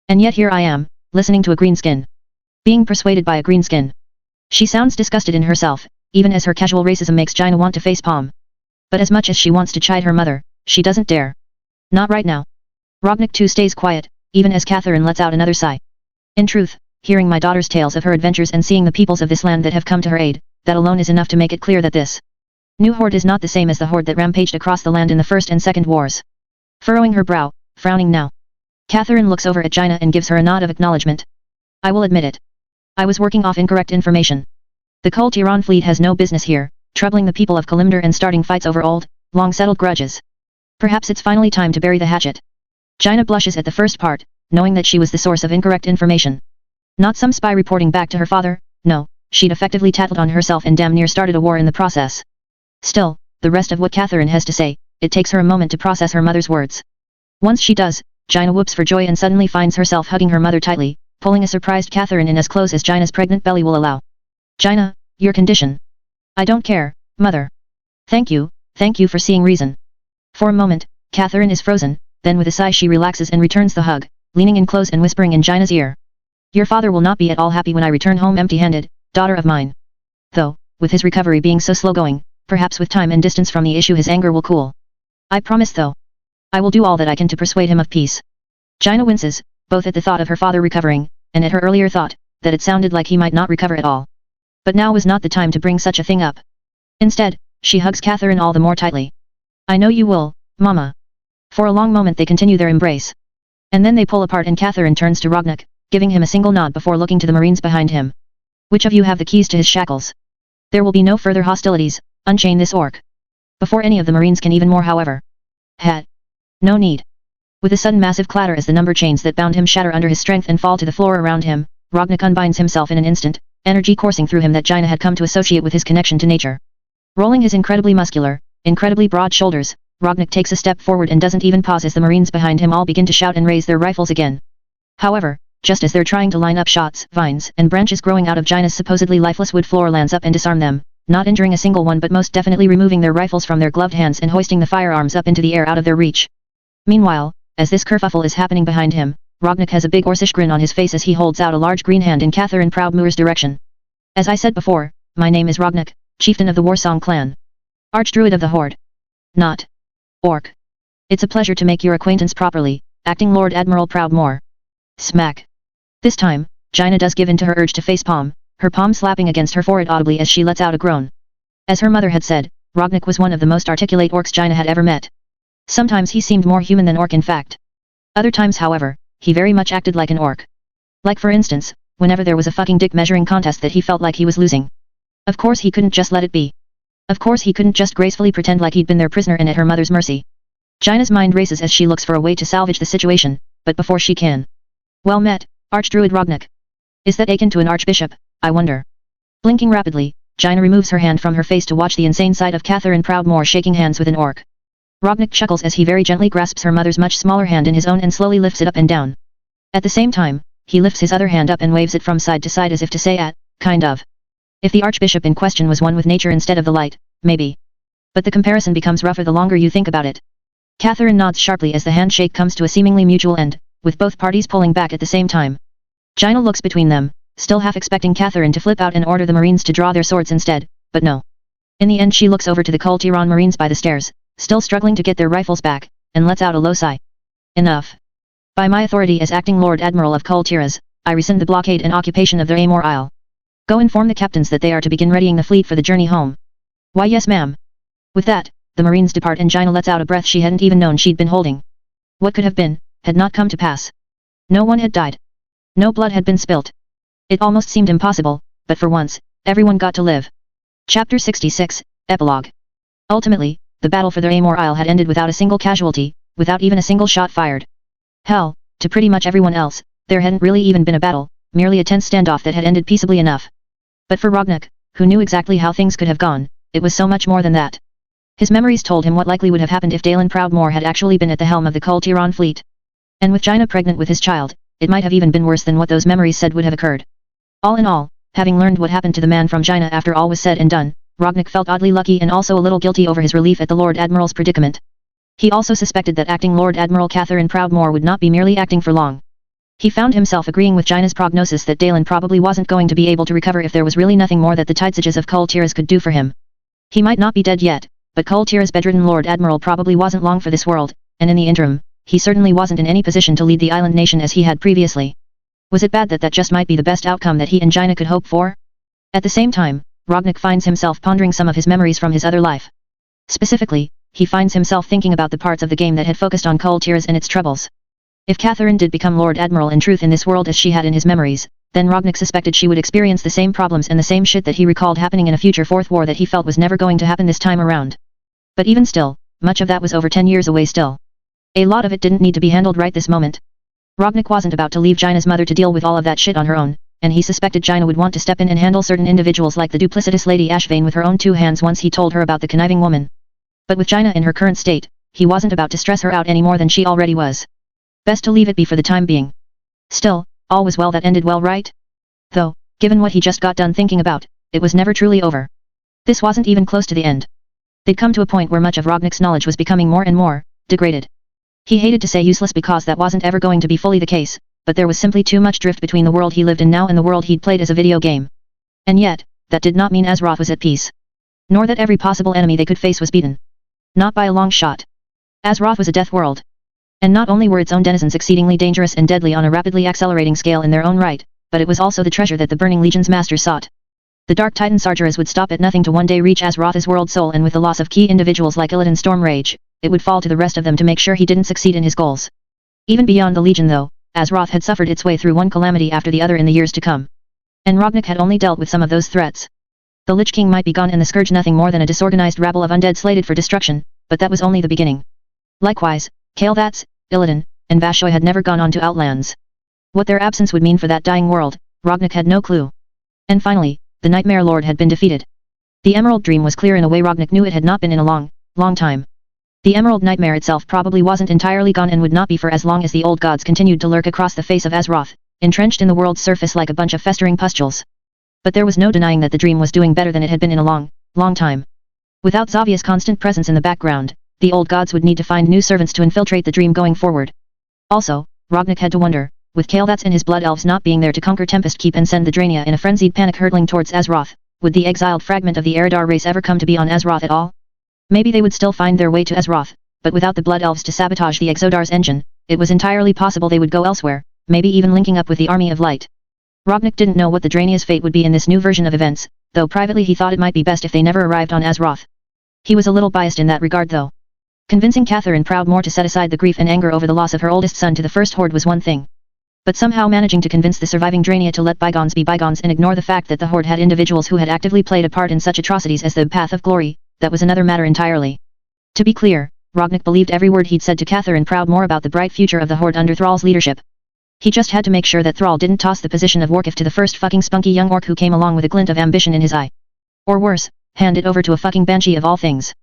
A: And yet here I am, listening to a greenskin. Being persuaded by a greenskin. She sounds disgusted in herself, even as her casual racism makes Jaina want to facepalm. But as much as she wants to chide her mother, she doesn't dare. Not right now. Rognek too stays quiet, even as Catherine lets out another sigh. In truth, hearing my daughter's tales of her adventures and seeing the peoples of this land that have come to her aid, that alone is enough to make it clear that this new horde is not the same as the horde that rampaged across the land in the First and Second Wars. Furrowing her brow, frowning now. Catherine looks over at Jaina and gives her a nod of acknowledgement. I will admit it. I was working off incorrect information. The Kul Tiran fleet has no business here, troubling the people of Kalimdor and starting fights over old, long-settled grudges. Perhaps it's finally time to bury the hatchet. Jaina blushes at the first part, knowing that she was the source of incorrect information. Not some spy reporting back to her father, no, she'd effectively tattled on herself and damn near started a war in the process. Still, the rest of what Catherine has to say, it takes her a moment to process her mother's words. Once she does, Jaina whoops for joy and suddenly finds herself hugging her mother tightly, pulling a surprised Catherine in as close as Jaina's pregnant belly will allow. Jaina, your condition. I don't care, mother. Thank you for seeing reason. For a moment, Catherine is frozen, then with a sigh she relaxes and returns the hug, leaning in close and whispering in Jaina's ear. Your father will not be at all happy when I return home empty-handed, daughter of mine. Though, with his recovery being so slow going, perhaps with time and distance from the issue his anger will cool. I promise though. I will do all that I can to persuade him of peace. Jaina winces, both at the thought of her father recovering, and at her earlier thought, that it sounded like he might not recover at all. But now was not the time to bring such a thing up. Instead, she hugs Catherine all the more tightly. I know you will, Mama. For a long moment they continue their embrace. And then they pull apart and Catherine turns to Rognek, giving him a single nod before looking to the Marines behind him. Which of you have the keys to his shackles? There will be no further hostilities, unchain this orc. Before any of the Marines can even more however. No need. With a sudden massive clatter as the number chains that bound him shatter under his strength and fall to the floor around him, Rognek unbinds himself in an instant, energy coursing through him that Jaina had come to associate with his connection to nature. Rolling his incredibly muscular, incredibly broad shoulders, Rognek takes a step forward and doesn't even pause as the Marines behind him all begin to shout and raise their rifles again. However, just as they're trying to line up shots, vines and branches growing out of Jaina's supposedly lifeless wood floor lands up and disarm them, not injuring a single one but most definitely removing their rifles from their gloved hands and hoisting the firearms up into the air out of their reach. Meanwhile, as this kerfuffle is happening behind him, Rognek has a big Orcish grin on his face as he holds out a large green hand in Catherine Proudmoore's direction. As I said before, my name is Rognek, chieftain of the Warsong clan. Arch Druid of the Horde. Not Orc. It's a pleasure to make your acquaintance properly, acting Lord Admiral Proudmoore. Smack. This time, Jaina does give in to her urge to facepalm, her palm slapping against her forehead audibly as she lets out a groan. As her mother had said, Rognek was one of the most articulate orcs Jaina had ever met. Sometimes he seemed more human than orc in fact. Other times however, he very much acted like an orc. Like for instance, whenever there was a fucking dick measuring contest that he felt like he was losing. Of course he couldn't just let it be. Of course he couldn't just gracefully pretend like he'd been their prisoner and at her mother's mercy. Jaina's mind races as she looks for a way to salvage the situation, but before she can. Well met, Archdruid Rognek. Is that akin to an archbishop, I wonder? Blinking rapidly, Jaina removes her hand from her face to watch the insane sight of Catherine Proudmoore shaking hands with an orc. Rognek chuckles as he very gently grasps her mother's much smaller hand in his own and slowly lifts it up and down. At the same time, he lifts his other hand up and waves it from side to side as if to say kind of. If the archbishop in question was one with nature instead of the light, maybe. But the comparison becomes rougher the longer you think about it. Catherine nods sharply as the handshake comes to a seemingly mutual end, with both parties pulling back at the same time. Jaina looks between them, still half expecting Catherine to flip out and order the Marines to draw their swords instead, but no. In the end she looks over to the Kul Tiran Marines by the stairs, still struggling to get their rifles back, and lets out a low sigh. Enough. By my authority as acting Lord Admiral of Kul Tiras, I rescind the blockade and occupation of the Amor Isle. Go inform the captains that they are to begin readying the fleet for the journey home. Why yes ma'am. With that, the Marines depart and Jaina lets out a breath she hadn't even known she'd been holding. What could have been, had not come to pass. No one had died. No blood had been spilt. It almost seemed impossible, but for once, everyone got to live. Chapter 66, Epilogue. Ultimately, the battle for the Amor Isle had ended without a single casualty, without even a single shot fired. Hell, to pretty much everyone else, there hadn't really even been a battle, merely a tense standoff that had ended peaceably enough. But for Rognak, who knew exactly how things could have gone, it was so much more than that. His memories told him what likely would have happened if Dalen Proudmoore had actually been at the helm of the Kul Tiran fleet. And with Jaina pregnant with his child, it might have even been worse than what those memories said would have occurred. All in all, having learned what happened to the man from Jaina after all was said and done, Rognak felt oddly lucky and also a little guilty over his relief at the Lord Admiral's predicament. He also suspected that acting Lord Admiral Catherine Proudmoore would not be merely acting for long. He found himself agreeing with Jaina's prognosis that Dalen probably wasn't going to be able to recover if there was really nothing more that the Tidesages of Kul Tiras could do for him. He might not be dead yet, but Kul Tiras' bedridden Lord Admiral probably wasn't long for this world, and in the interim, he certainly wasn't in any position to lead the island nation as he had previously. Was it bad that that just might be the best outcome that he and Jaina could hope for? At the same time, Rognak finds himself pondering some of his memories from his other life. Specifically, he finds himself thinking about the parts of the game that had focused on Kul Tiras and its troubles. If Catherine did become Lord Admiral in truth in this world as she had in his memories, then Rognak suspected she would experience the same problems and the same shit that he recalled happening in a future fourth war that he felt was never going to happen this time around. But even still, much of that was over 10 years away still. A lot of it didn't need to be handled right this moment. Rognak wasn't about to leave Jaina's mother to deal with all of that shit on her own, and he suspected Jaina would want to step in and handle certain individuals like the duplicitous Lady Ashvane with her own two hands once he told her about the conniving woman. But with Jaina in her current state, he wasn't about to stress her out any more than she already was. Best to leave it be for the time being. Still, all was well that ended well, right? Though, given what he just got done thinking about, it was never truly over. This wasn't even close to the end. They'd come to a point where much of Rognak's knowledge was becoming more and more degraded. He hated to say useless because that wasn't ever going to be fully the case, but there was simply too much drift between the world he lived in now and the world he'd played as a video game. And yet, that did not mean Azeroth was at peace. Nor that every possible enemy they could face was beaten. Not by a long shot. Azeroth was a death world. And not only were its own denizens exceedingly dangerous and deadly on a rapidly accelerating scale in their own right, but it was also the treasure that the Burning Legion's masters sought. The Dark Titan Sargeras would stop at nothing to one day reach Azeroth's world soul, and with the loss of key individuals like Illidan Stormrage, it would fall to the rest of them to make sure he didn't succeed in his goals. Even beyond the Legion though, Azeroth had suffered its way through one calamity after the other in the years to come. And Rognak had only dealt with some of those threats. The Lich King might be gone and the Scourge nothing more than a disorganized rabble of undead slated for destruction, but that was only the beginning. Likewise, Kael'thas, Illidan, and Vashoi had never gone on to Outlands. What their absence would mean for that dying world, Rognak had no clue. And finally, the Nightmare Lord had been defeated. The Emerald Dream was clear in a way Rognak knew it had not been in a long, long time. The Emerald Nightmare itself probably wasn't entirely gone and would not be for as long as the old gods continued to lurk across the face of Azeroth, entrenched in the world's surface like a bunch of festering pustules. But there was no denying that the dream was doing better than it had been in a long, long time. Without Xavia's constant presence in the background, the old gods would need to find new servants to infiltrate the dream going forward. Also, Rognak had to wonder, with Kael'thas and his blood elves not being there to conquer Tempest Keep and send the Drania in a frenzied panic hurtling towards Azeroth, would the exiled fragment of the Eridar race ever come to be on Azeroth at all? Maybe they would still find their way to Azeroth, but without the blood elves to sabotage the Exodar's engine, it was entirely possible they would go elsewhere, maybe even linking up with the Army of Light. Rognak didn't know what the Drania's fate would be in this new version of events, though privately he thought it might be best if they never arrived on Azeroth. He was a little biased in that regard though. Convincing Catherine Proudmoore to set aside the grief and anger over the loss of her oldest son to the First Horde was one thing. But somehow managing to convince the surviving Drania to let bygones be bygones and ignore the fact that the Horde had individuals who had actively played a part in such atrocities as the Path of Glory, that was another matter entirely. To be clear, Rognak believed every word he'd said to Catherine Proudmoore about the bright future of the Horde under Thrall's leadership. He just had to make sure that Thrall didn't toss the position of Warkif to the first fucking spunky young orc who came along with a glint of ambition in his eye. Or worse, hand it over to a fucking banshee of all things.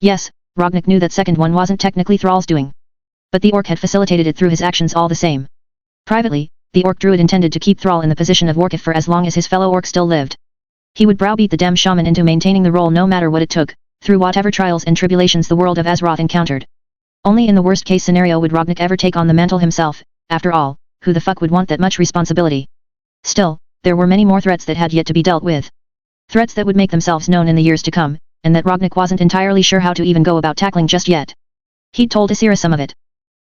A: Yes, Rognak knew that second one wasn't technically Thrall's doing. But the orc had facilitated it through his actions all the same. Privately, the Orc Druid intended to keep Thrall in the position of Warkif for as long as his fellow orc still lived. He would browbeat the damn shaman into maintaining the role no matter what it took, through whatever trials and tribulations the world of Azeroth encountered. Only in the worst case scenario would Rognak ever take on the mantle himself. After all, who the fuck would want that much responsibility? Still, there were many more threats that had yet to be dealt with. Threats that would make themselves known in the years to come, and that Rognik wasn't entirely sure how to even go about tackling just yet. He'd told Isira some of it.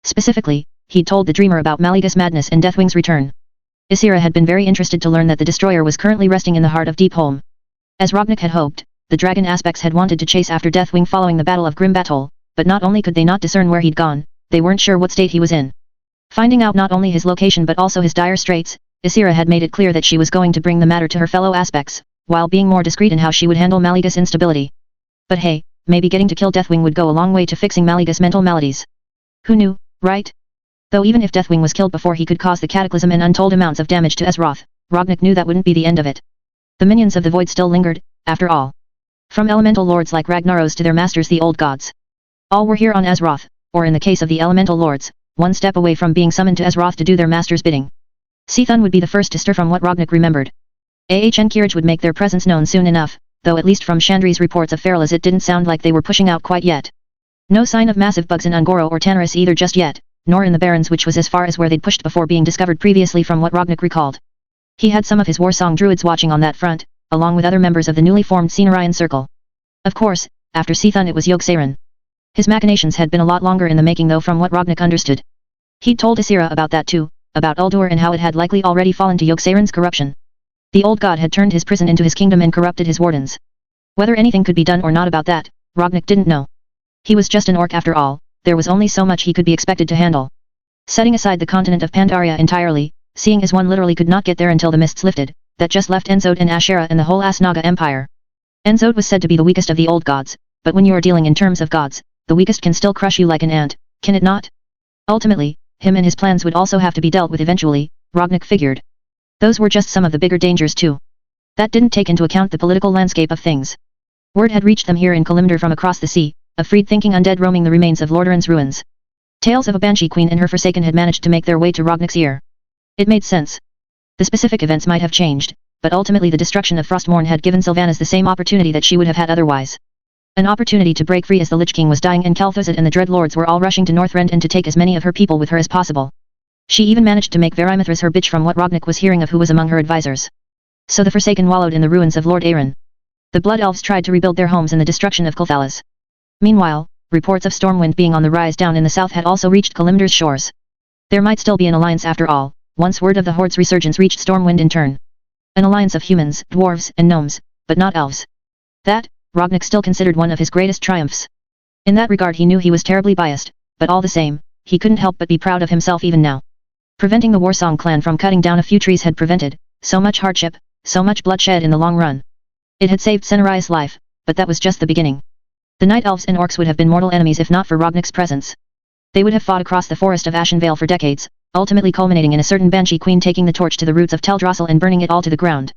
A: Specifically, he'd told the Dreamer about Maligus Madness and Deathwing's return. Isira had been very interested to learn that the destroyer was currently resting in the heart of Deepholm. As Rognik had hoped, the dragon aspects had wanted to chase after Deathwing following the Battle of Grim Battle, but not only could they not discern where he'd gone, they weren't sure what state he was in. Finding out not only his location but also his dire straits, Isira had made it clear that she was going to bring the matter to her fellow aspects, while being more discreet in how she would handle Maligus' instability. But hey, maybe getting to kill Deathwing would go a long way to fixing Maligus' mental maladies. Who knew, right? Though even if Deathwing was killed before he could cause the cataclysm and untold amounts of damage to Azeroth, Rognik knew that wouldn't be the end of it. The minions of the Void still lingered, after all. From elemental lords like Ragnaros to their masters the old gods. All were here on Azeroth, or in the case of the elemental lords, one step away from being summoned to Azeroth to do their master's bidding. Seathun would be the first to stir from what Rognik remembered. and Kiraj would make their presence known soon enough, though at least from Chandri's reports of Feralaz it didn't sound like they were pushing out quite yet. No sign of massive bugs in Ungoro or Tanaris either just yet, nor in the Barrens, which was as far as where they'd pushed before being discovered previously from what Rognik recalled. He had some of his Warsong druids watching on that front, along with other members of the newly formed Cenarian Circle. Of course, after Seathun it was Yogg-Saron. His machinations had been a lot longer in the making though from what Rognik understood. He'd told Isira about that too, about Uldur and how it had likely already fallen to Yogg-Saron's corruption. The old god had turned his prison into his kingdom and corrupted his wardens. Whether anything could be done or not about that, Rognik didn't know. He was just an orc after all, there was only so much he could be expected to handle. Setting aside the continent of Pandaria entirely, seeing as one literally could not get there until the mists lifted, that just left Enzod and Ashera and the whole Asnaga Empire. Enzod was said to be the weakest of the old gods, but when you are dealing in terms of gods, the weakest can still crush you like an ant, can it not? Ultimately, him and his plans would also have to be dealt with eventually, Rognik figured. Those were just some of the bigger dangers too. That didn't take into account the political landscape of things. Word had reached them here in Kalimdor from across the sea, of freed-thinking undead roaming the remains of Lordaeron's ruins. Tales of a Banshee Queen and her Forsaken had managed to make their way to Rognik's ear. It made sense. The specific events might have changed, but ultimately the destruction of Frostmourne had given Sylvanas the same opportunity that she would have had otherwise. An opportunity to break free as the Lich King was dying and Kel'Thuzad and the Dread Lords were all rushing to Northrend and to take as many of her people with her as possible. She even managed to make Verimithras her bitch from what Rognik was hearing of who was among her advisors. So the Forsaken wallowed in the ruins of Lord Aeron. The Blood Elves tried to rebuild their homes in the destruction of Kulthalas. Meanwhile, reports of Stormwind being on the rise down in the south had also reached Kalimdor's shores. There might still be an alliance after all, once word of the Horde's resurgence reached Stormwind in turn. An alliance of humans, dwarves, and gnomes, but not elves. That, Rognik still considered one of his greatest triumphs. In that regard he knew he was terribly biased, but all the same, he couldn't help but be proud of himself even now. Preventing the Warsong clan from cutting down a few trees had prevented so much hardship, so much bloodshed in the long run. It had saved Cenari's life, but that was just the beginning. The Night Elves and Orcs would have been mortal enemies if not for Rognik's presence. They would have fought across the forest of Ashenvale for decades, ultimately culminating in a certain Banshee Queen taking the torch to the roots of Teldrassil and burning it all to the ground.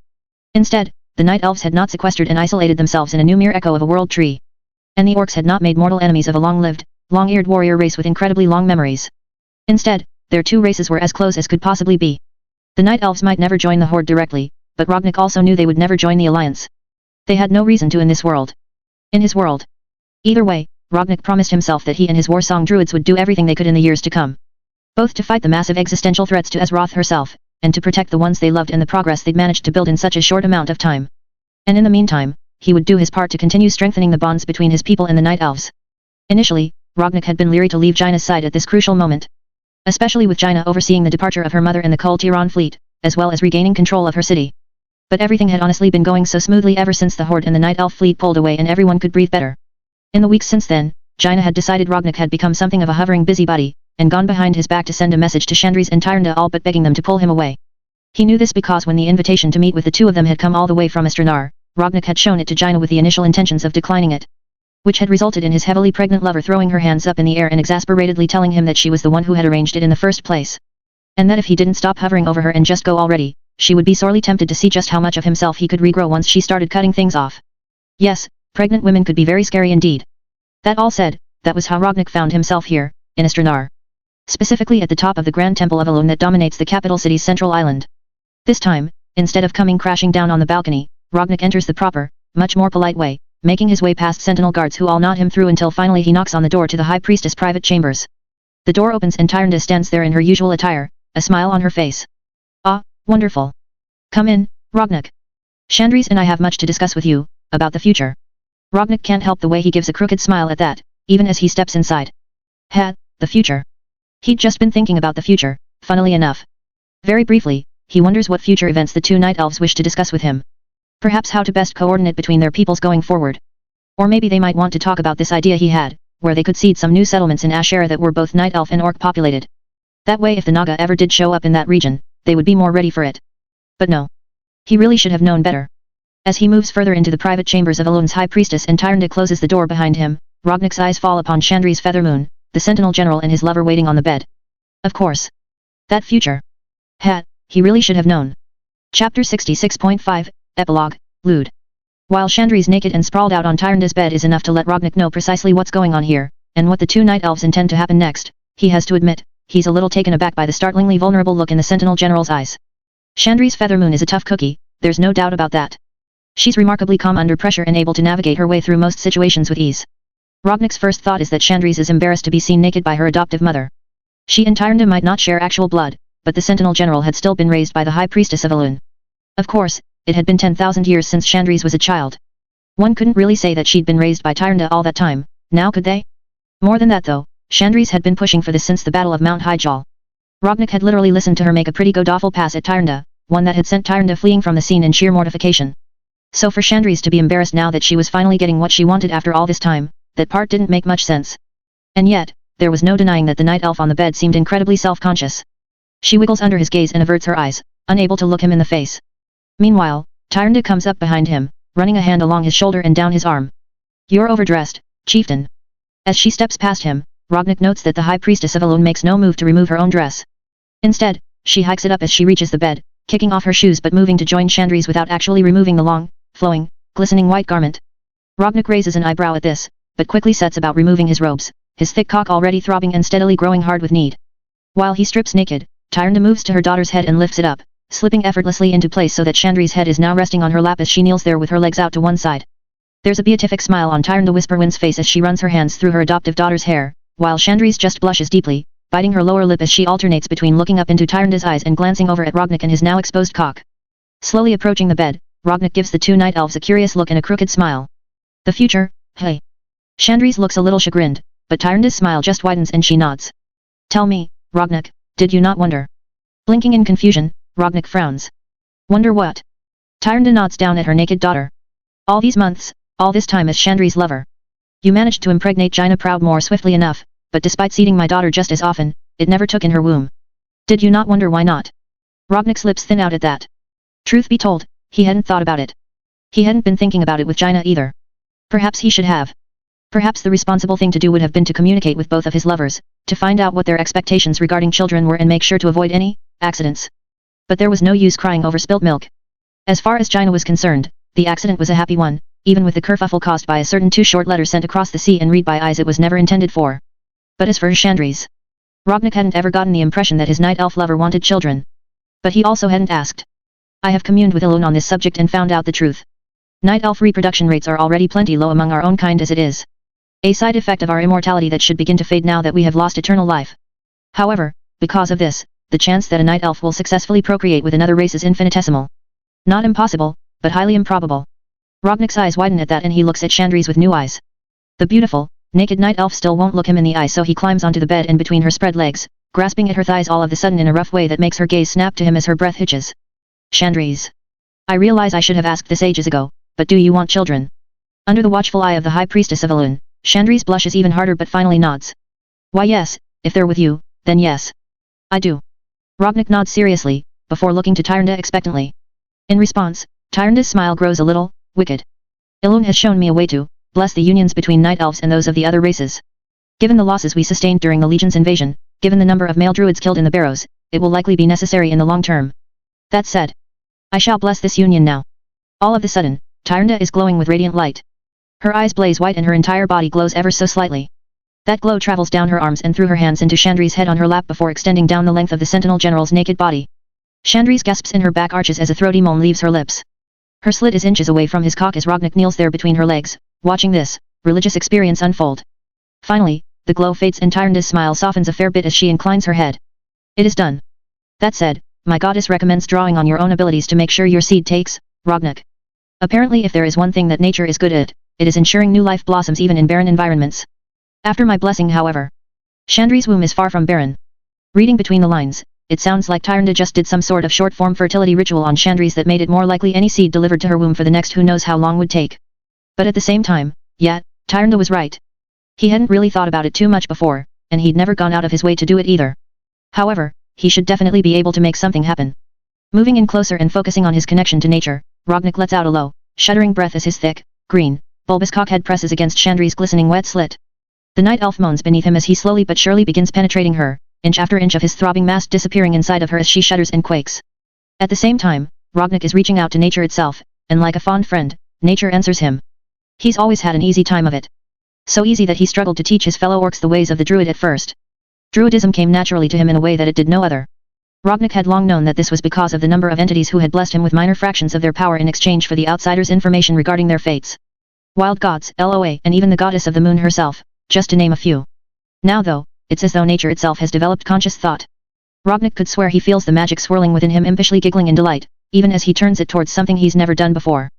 A: Instead, the Night Elves had not sequestered and isolated themselves in a new mere echo of a world tree. And the Orcs had not made mortal enemies of a long-lived, long-eared warrior race with incredibly long memories. Instead, their two races were as close as could possibly be. The Night Elves might never join the Horde directly, but Rognik also knew they would never join the Alliance. They had no reason to in this world. In his world. Either way, Rognik promised himself that he and his Warsong druids would do everything they could in the years to come. Both to fight the massive existential threats to Azeroth herself, and to protect the ones they loved and the progress they'd managed to build in such a short amount of time. And in the meantime, he would do his part to continue strengthening the bonds between his people and the Night Elves. Initially, Rognik had been leery to leave Jaina's side at this crucial moment. Especially with Jaina overseeing the departure of her mother and the Kul Tiran fleet, as well as regaining control of her city. But everything had honestly been going so smoothly ever since the Horde and the Night Elf fleet pulled away and everyone could breathe better. In the weeks since then, Jaina had decided Rognik had become something of a hovering busybody, and gone behind his back to send a message to Chandris and Tyrande all but begging them to pull him away. He knew this because when the invitation to meet with the two of them had come all the way from Astranar, Rognik had shown it to Jaina with the initial intentions of declining it. Which had resulted in his heavily pregnant lover throwing her hands up in the air and exasperatedly telling him that she was the one who had arranged it in the first place. And that if he didn't stop hovering over her and just go already, she would be sorely tempted to see just how much of himself he could regrow once she started cutting things off. Yes, pregnant women could be very scary indeed. That all said, that was how Rognik found himself here, in Astranar. Specifically at the top of the Grand Temple of Elune that dominates the capital city's central island. This time, instead of coming crashing down on the balcony, Rognik enters the proper, much more polite way, making his way past sentinel guards who all nod him through until finally he knocks on the door to the High Priestess' private chambers. The door opens and Tyrande stands there in her usual attire, a smile on her face. Ah, wonderful. Come in, Rognak. Chandris and I have much to discuss with you, about the future. Rognak can't help the way he gives a crooked smile at that, even as he steps inside. The future. He'd just been thinking about the future, funnily enough. Very briefly, he wonders what future events the two night elves wish to discuss with him. Perhaps how to best coordinate between their peoples going forward. Or maybe they might want to talk about this idea he had, where they could seed some new settlements in Ashera that were both night elf and orc populated. That way if the Naga ever did show up in that region, they would be more ready for it. But no. He really should have known better. As he moves further into the private chambers of Elun's High Priestess and Tyrande closes the door behind him, Rognak's eyes fall upon Chandri's Feathermoon, the Sentinel General and his lover waiting on the bed. Of course. That future. He really should have known. Chapter 66.5, Epilogue, Lude. While Chandri's naked and sprawled out on Tyrande's bed is enough to let Rognak know precisely what's going on here, and what the two night elves intend to happen next, he has to admit, he's a little taken aback by the startlingly vulnerable look in the Sentinel General's eyes. Chandri's Feathermoon is a tough cookie, there's no doubt about that. She's remarkably calm under pressure and able to navigate her way through most situations with ease. Rognak's first thought is that Chandri's is embarrassed to be seen naked by her adoptive mother. She and Tyrande might not share actual blood, but the Sentinel General had still been raised by the High Priestess of Elun. Of course, it had been 10,000 years since Chandri's was a child. One couldn't really say that she'd been raised by Tyrande all that time, now could they? More than that though, Chandri's had been pushing for this since the Battle of Mount Hyjal. Rognak had literally listened to her make a pretty god-awful pass at Tyrande, one that had sent Tyrande fleeing from the scene in sheer mortification. So for Chandri's to be embarrassed now that she was finally getting what she wanted after all this time, that part didn't make much sense. And yet, there was no denying that the night elf on the bed seemed incredibly self-conscious. She wiggles under his gaze and averts her eyes, unable to look him in the face. Meanwhile, Tyrande comes up behind him, running a hand along his shoulder and down his arm. You're overdressed, chieftain. As she steps past him, Rognak notes that the High Priestess of Elun makes no move to remove her own dress. Instead, she hikes it up as she reaches the bed, kicking off her shoes but moving to join Chandri's without actually removing the long, flowing, glistening white garment. Rognak raises an eyebrow at this, but quickly sets about removing his robes, his thick cock already throbbing and steadily growing hard with need. While he strips naked, Tyrande moves to her daughter's head and lifts it up, slipping effortlessly into place so that Chandri's head is now resting on her lap as she kneels there with her legs out to one side. There's a beatific smile on Tyrande Whisperwind's face as she runs her hands through her adoptive daughter's hair, while Chandri's just blushes deeply, biting her lower lip as she alternates between looking up into Tyrande's eyes and glancing over at Rognak and his now exposed cock. Slowly approaching the bed, Rognak gives the two night elves a curious look and a crooked smile. The future, hey. Chandri's looks a little chagrined, but Tyrande's smile just widens and she nods. Tell me, Rognak, did you not wonder? Blinking in confusion, Rognak frowns. Wonder what? Tyrande nods down at her naked daughter. All these months, all this time as Chandri's lover. You managed to impregnate Jaina Proud more swiftly enough, but despite seeding my daughter just as often, it never took in her womb. Did you not wonder why not? Rognak's lips thin out at that. Truth be told, he hadn't thought about it. He hadn't been thinking about it with Jaina either. Perhaps he should have. Perhaps the responsible thing to do would have been to communicate with both of his lovers, to find out what their expectations regarding children were and make sure to avoid any accidents. But there was no use crying over spilt milk. As far as Jaina was concerned, the accident was a happy one, even with the kerfuffle caused by a certain two short letter sent across the sea and read by eyes it was never intended for. But as for Chandri's, Rognak hadn't ever gotten the impression that his night elf lover wanted children. But he also hadn't asked. I have communed with Elun on this subject and found out the truth. Night elf reproduction rates are already plenty low among our own kind as it is. A side effect of our immortality that should begin to fade now that we have lost eternal life. However, because of this, the chance that a night elf will successfully procreate with another race is infinitesimal. Not impossible, but highly improbable. Rognak's eyes widen at that and he looks at Chandri's with new eyes. The beautiful, naked night elf still won't look him in the eye, so he climbs onto the bed and between her spread legs, grasping at her thighs all of a sudden in a rough way that makes her gaze snap to him as her breath hitches. Chandri's. I realize I should have asked this ages ago, but do you want children? Under the watchful eye of the High Priestess of Elun, Chandri's blushes even harder but finally nods. Why yes, if they're with you, then yes. I do. Rognak nods seriously, before looking to Tyrande expectantly. In response, Tyrande's smile grows a little wicked. Elun has shown me a way to bless the unions between night elves and those of the other races. Given the losses we sustained during the Legion's invasion, given the number of male druids killed in the barrows, it will likely be necessary in the long term. That said, I shall bless this union now. All of a sudden, Tyrande is glowing with radiant light. Her eyes blaze white and her entire body glows ever so slightly. That glow travels down her arms and through her hands into Chandri's head on her lap before extending down the length of the Sentinel General's naked body. Chandri's gasps and her back arches as a throaty moan leaves her lips. Her slit is inches away from his cock as Rognak kneels there between her legs, watching this religious experience unfold. Finally, the glow fades and Tyrande's smile softens a fair bit as she inclines her head. It is done. That said, my goddess recommends drawing on your own abilities to make sure your seed takes, Rognak. Apparently if there is one thing that nature is good at, it is ensuring new life blossoms even in barren environments. After my blessing however, Chandri's womb is far from barren. Reading between the lines, it sounds like Tyrande just did some sort of short-form fertility ritual on Chandri's that made it more likely any seed delivered to her womb for the next who knows how long would take. But at the same time, yeah, Tyrande was right. He hadn't really thought about it too much before, and he'd never gone out of his way to do it either. However, he should definitely be able to make something happen. Moving in closer and focusing on his connection to nature, Rognak lets out a low, shuddering breath as his thick, green, bulbous cockhead presses against Chandri's glistening wet slit. The night elf moans beneath him as he slowly but surely begins penetrating her, inch after inch of his throbbing mass disappearing inside of her as she shudders and quakes. At the same time, Rognak is reaching out to nature itself, and like a fond friend, nature answers him. He's always had an easy time of it. So easy that he struggled to teach his fellow orcs the ways of the druid at first. Druidism came naturally to him in a way that it did no other. Rognak had long known that this was because of the number of entities who had blessed him with minor fractions of their power in exchange for the outsiders' information regarding their fates. Wild gods, LOA, and even the goddess of the moon herself, just to name a few. Now though, it's as though nature itself has developed conscious thought. Rognak could swear he feels the magic swirling within him impishly giggling in delight, even as he turns it towards something he's never done before.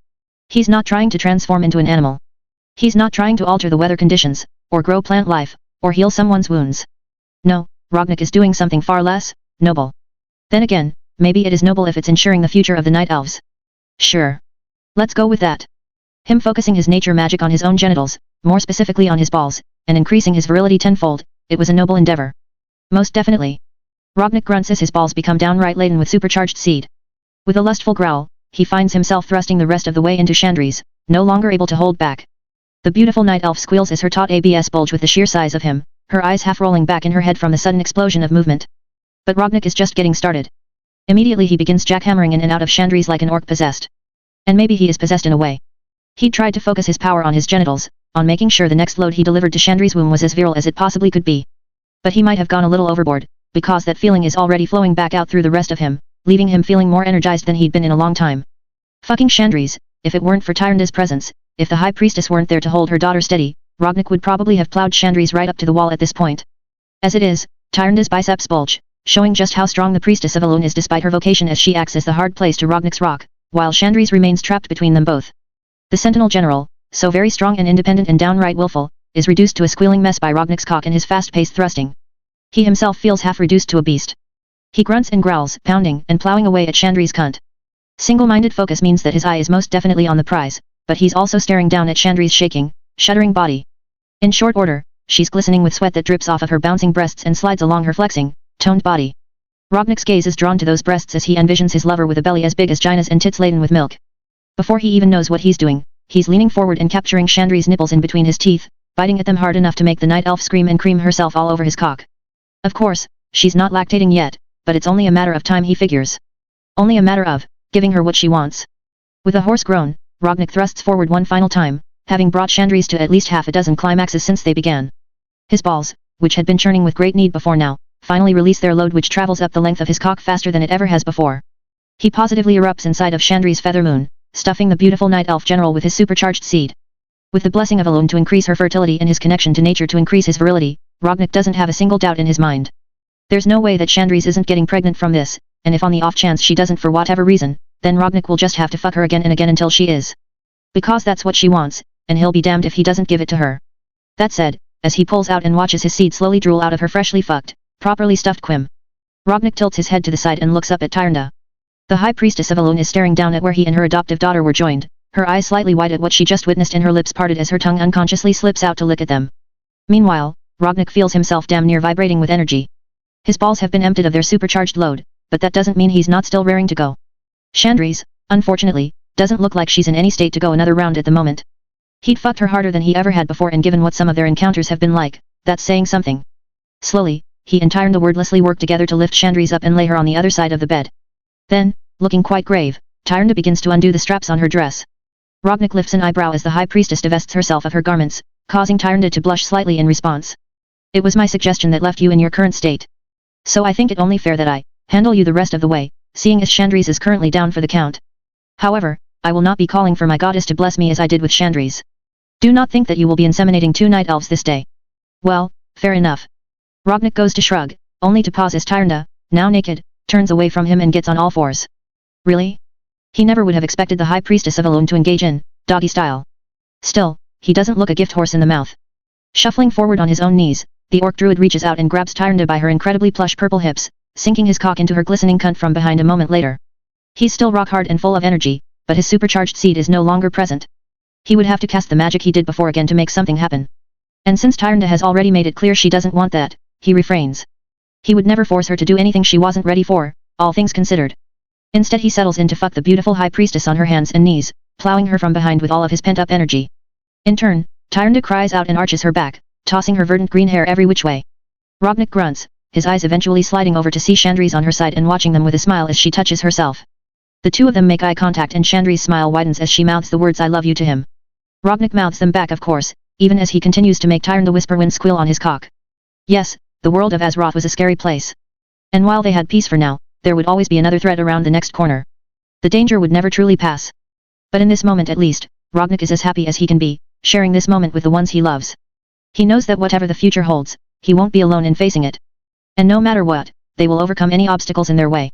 A: He's not trying to transform into an animal. He's not trying to alter the weather conditions, or grow plant life, or heal someone's wounds. No, Rognak is doing something far less noble. Then again, maybe it is noble if it's ensuring the future of the night elves. Sure. Let's go with that. Him focusing his nature magic on his own genitals, more specifically on his balls, and increasing his virility tenfold, it was a noble endeavor. Most definitely. Rognak grunts as his balls become downright laden with supercharged seed. With a lustful growl, he finds himself thrusting the rest of the way into Chandri's, no longer able to hold back. The beautiful night elf squeals as her taut abs bulge with the sheer size of him, her eyes half rolling back in her head from the sudden explosion of movement. But Rognak is just getting started. Immediately he begins jackhammering in and out of Chandri's like an orc possessed. And maybe he is possessed in a way. He'd tried to focus his power on his genitals, on making sure the next load he delivered to Chandri's womb was as virile as it possibly could be. But he might have gone a little overboard, because that feeling is already flowing back out through the rest of him, leaving him feeling more energized than he'd been in a long time. Fucking Chandri's, if it weren't for Tyrande's presence, if the High Priestess weren't there to hold her daughter steady, Rognak would probably have plowed Chandri's right up to the wall at this point. As it is, Tyrande's biceps bulge, showing just how strong the Priestess of Elune is despite her vocation as she acts as the hard place to Rognak's rock, while Chandri's remains trapped between them both. The Sentinel General, so very strong and independent and downright willful, is reduced to a squealing mess by Rognak's cock and his fast-paced thrusting. He himself feels half reduced to a beast. He grunts and growls, pounding and plowing away at Chandri's cunt. Single-minded focus means that his eye is most definitely on the prize, but he's also staring down at Chandri's shaking, shuddering body. In short order, she's glistening with sweat that drips off of her bouncing breasts and slides along her flexing, toned body. Rognak's gaze is drawn to those breasts as he envisions his lover with a belly as big as Gina's and tits laden with milk. Before he even knows what he's doing, he's leaning forward and capturing Chandri's nipples in between his teeth, biting at them hard enough to make the night elf scream and cream herself all over his cock. Of course, she's not lactating yet, but it's only a matter of time he figures. Only a matter of giving her what she wants. With a hoarse groan, Rognak thrusts forward one final time, having brought Chandri's to at least half a dozen climaxes since they began. His balls, which had been churning with great need before now, finally release their load which travels up the length of his cock faster than it ever has before. He positively erupts inside of Chandri's feather moon, stuffing the beautiful night elf general with his supercharged seed. With the blessing of Elune to increase her fertility and his connection to nature to increase his virility, Rognak doesn't have a single doubt in his mind. There's no way that Chandri's isn't getting pregnant from this, and if on the off chance she doesn't for whatever reason, then Rognak will just have to fuck her again and again until she is. Because that's what she wants, and he'll be damned if he doesn't give it to her. That said, as he pulls out and watches his seed slowly drool out of her freshly fucked, properly stuffed quim, Rognak tilts his head to the side and looks up at Tyrande. The High Priestess of Elune is staring down at where he and her adoptive daughter were joined, her eyes slightly wide at what she just witnessed and her lips parted as her tongue unconsciously slips out to lick at them. Meanwhile, Rognak feels himself damn near vibrating with energy. His balls have been emptied of their supercharged load, but that doesn't mean he's not still raring to go. Chandri's, unfortunately, doesn't look like she's in any state to go another round at the moment. He'd fucked her harder than he ever had before, and given what some of their encounters have been like, that's saying something. Slowly, he and Tyrande wordlessly work together to lift Chandri's up and lay her on the other side of the bed. Then, looking quite grave, Tyrande begins to undo the straps on her dress. Rognak lifts an eyebrow as the High Priestess divests herself of her garments, causing Tyrande to blush slightly in response. It was my suggestion that left you in your current state. So I think it only fair that I handle you the rest of the way, seeing as Chandri's is currently down for the count. However, I will not be calling for my goddess to bless me as I did with Chandri's. Do not think that you will be inseminating 2 night elves this day. Well, fair enough. Rognak goes to shrug, only to pause as Tyrande, now naked, turns away from him and gets on all fours. Really? He never would have expected the High Priestess of Elune to engage in doggy style. Still, he doesn't look a gift horse in the mouth. Shuffling forward on his own knees, the Orc Druid reaches out and grabs Tyrande by her incredibly plush purple hips, sinking his cock into her glistening cunt from behind a moment later. He's still rock hard and full of energy, but his supercharged seed is no longer present. He would have to cast the magic he did before again to make something happen. And since Tyrande has already made it clear she doesn't want that, he refrains. He would never force her to do anything she wasn't ready for, all things considered. Instead he settles in to fuck the beautiful High Priestess on her hands and knees, plowing her from behind with all of his pent-up energy. In turn, Tyrande cries out and arches her back, tossing her verdant green hair every which way. Robnik grunts, his eyes eventually sliding over to see Chandri's on her side and watching them with a smile as she touches herself. The two of them make eye contact and Chandri's smile widens as she mouths the words "I love you" to him. Robnik mouths them back, of course, even as he continues to make Tyrande whisper when squeal on his cock. Yes, the world of Azeroth was a scary place. And while they had peace for now, there would always be another threat around the next corner. The danger would never truly pass. But in this moment at least, Robnik is as happy as he can be, sharing this moment with the ones he loves. He knows that whatever the future holds, he won't be alone in facing it. And no matter what, they will overcome any obstacles in their way.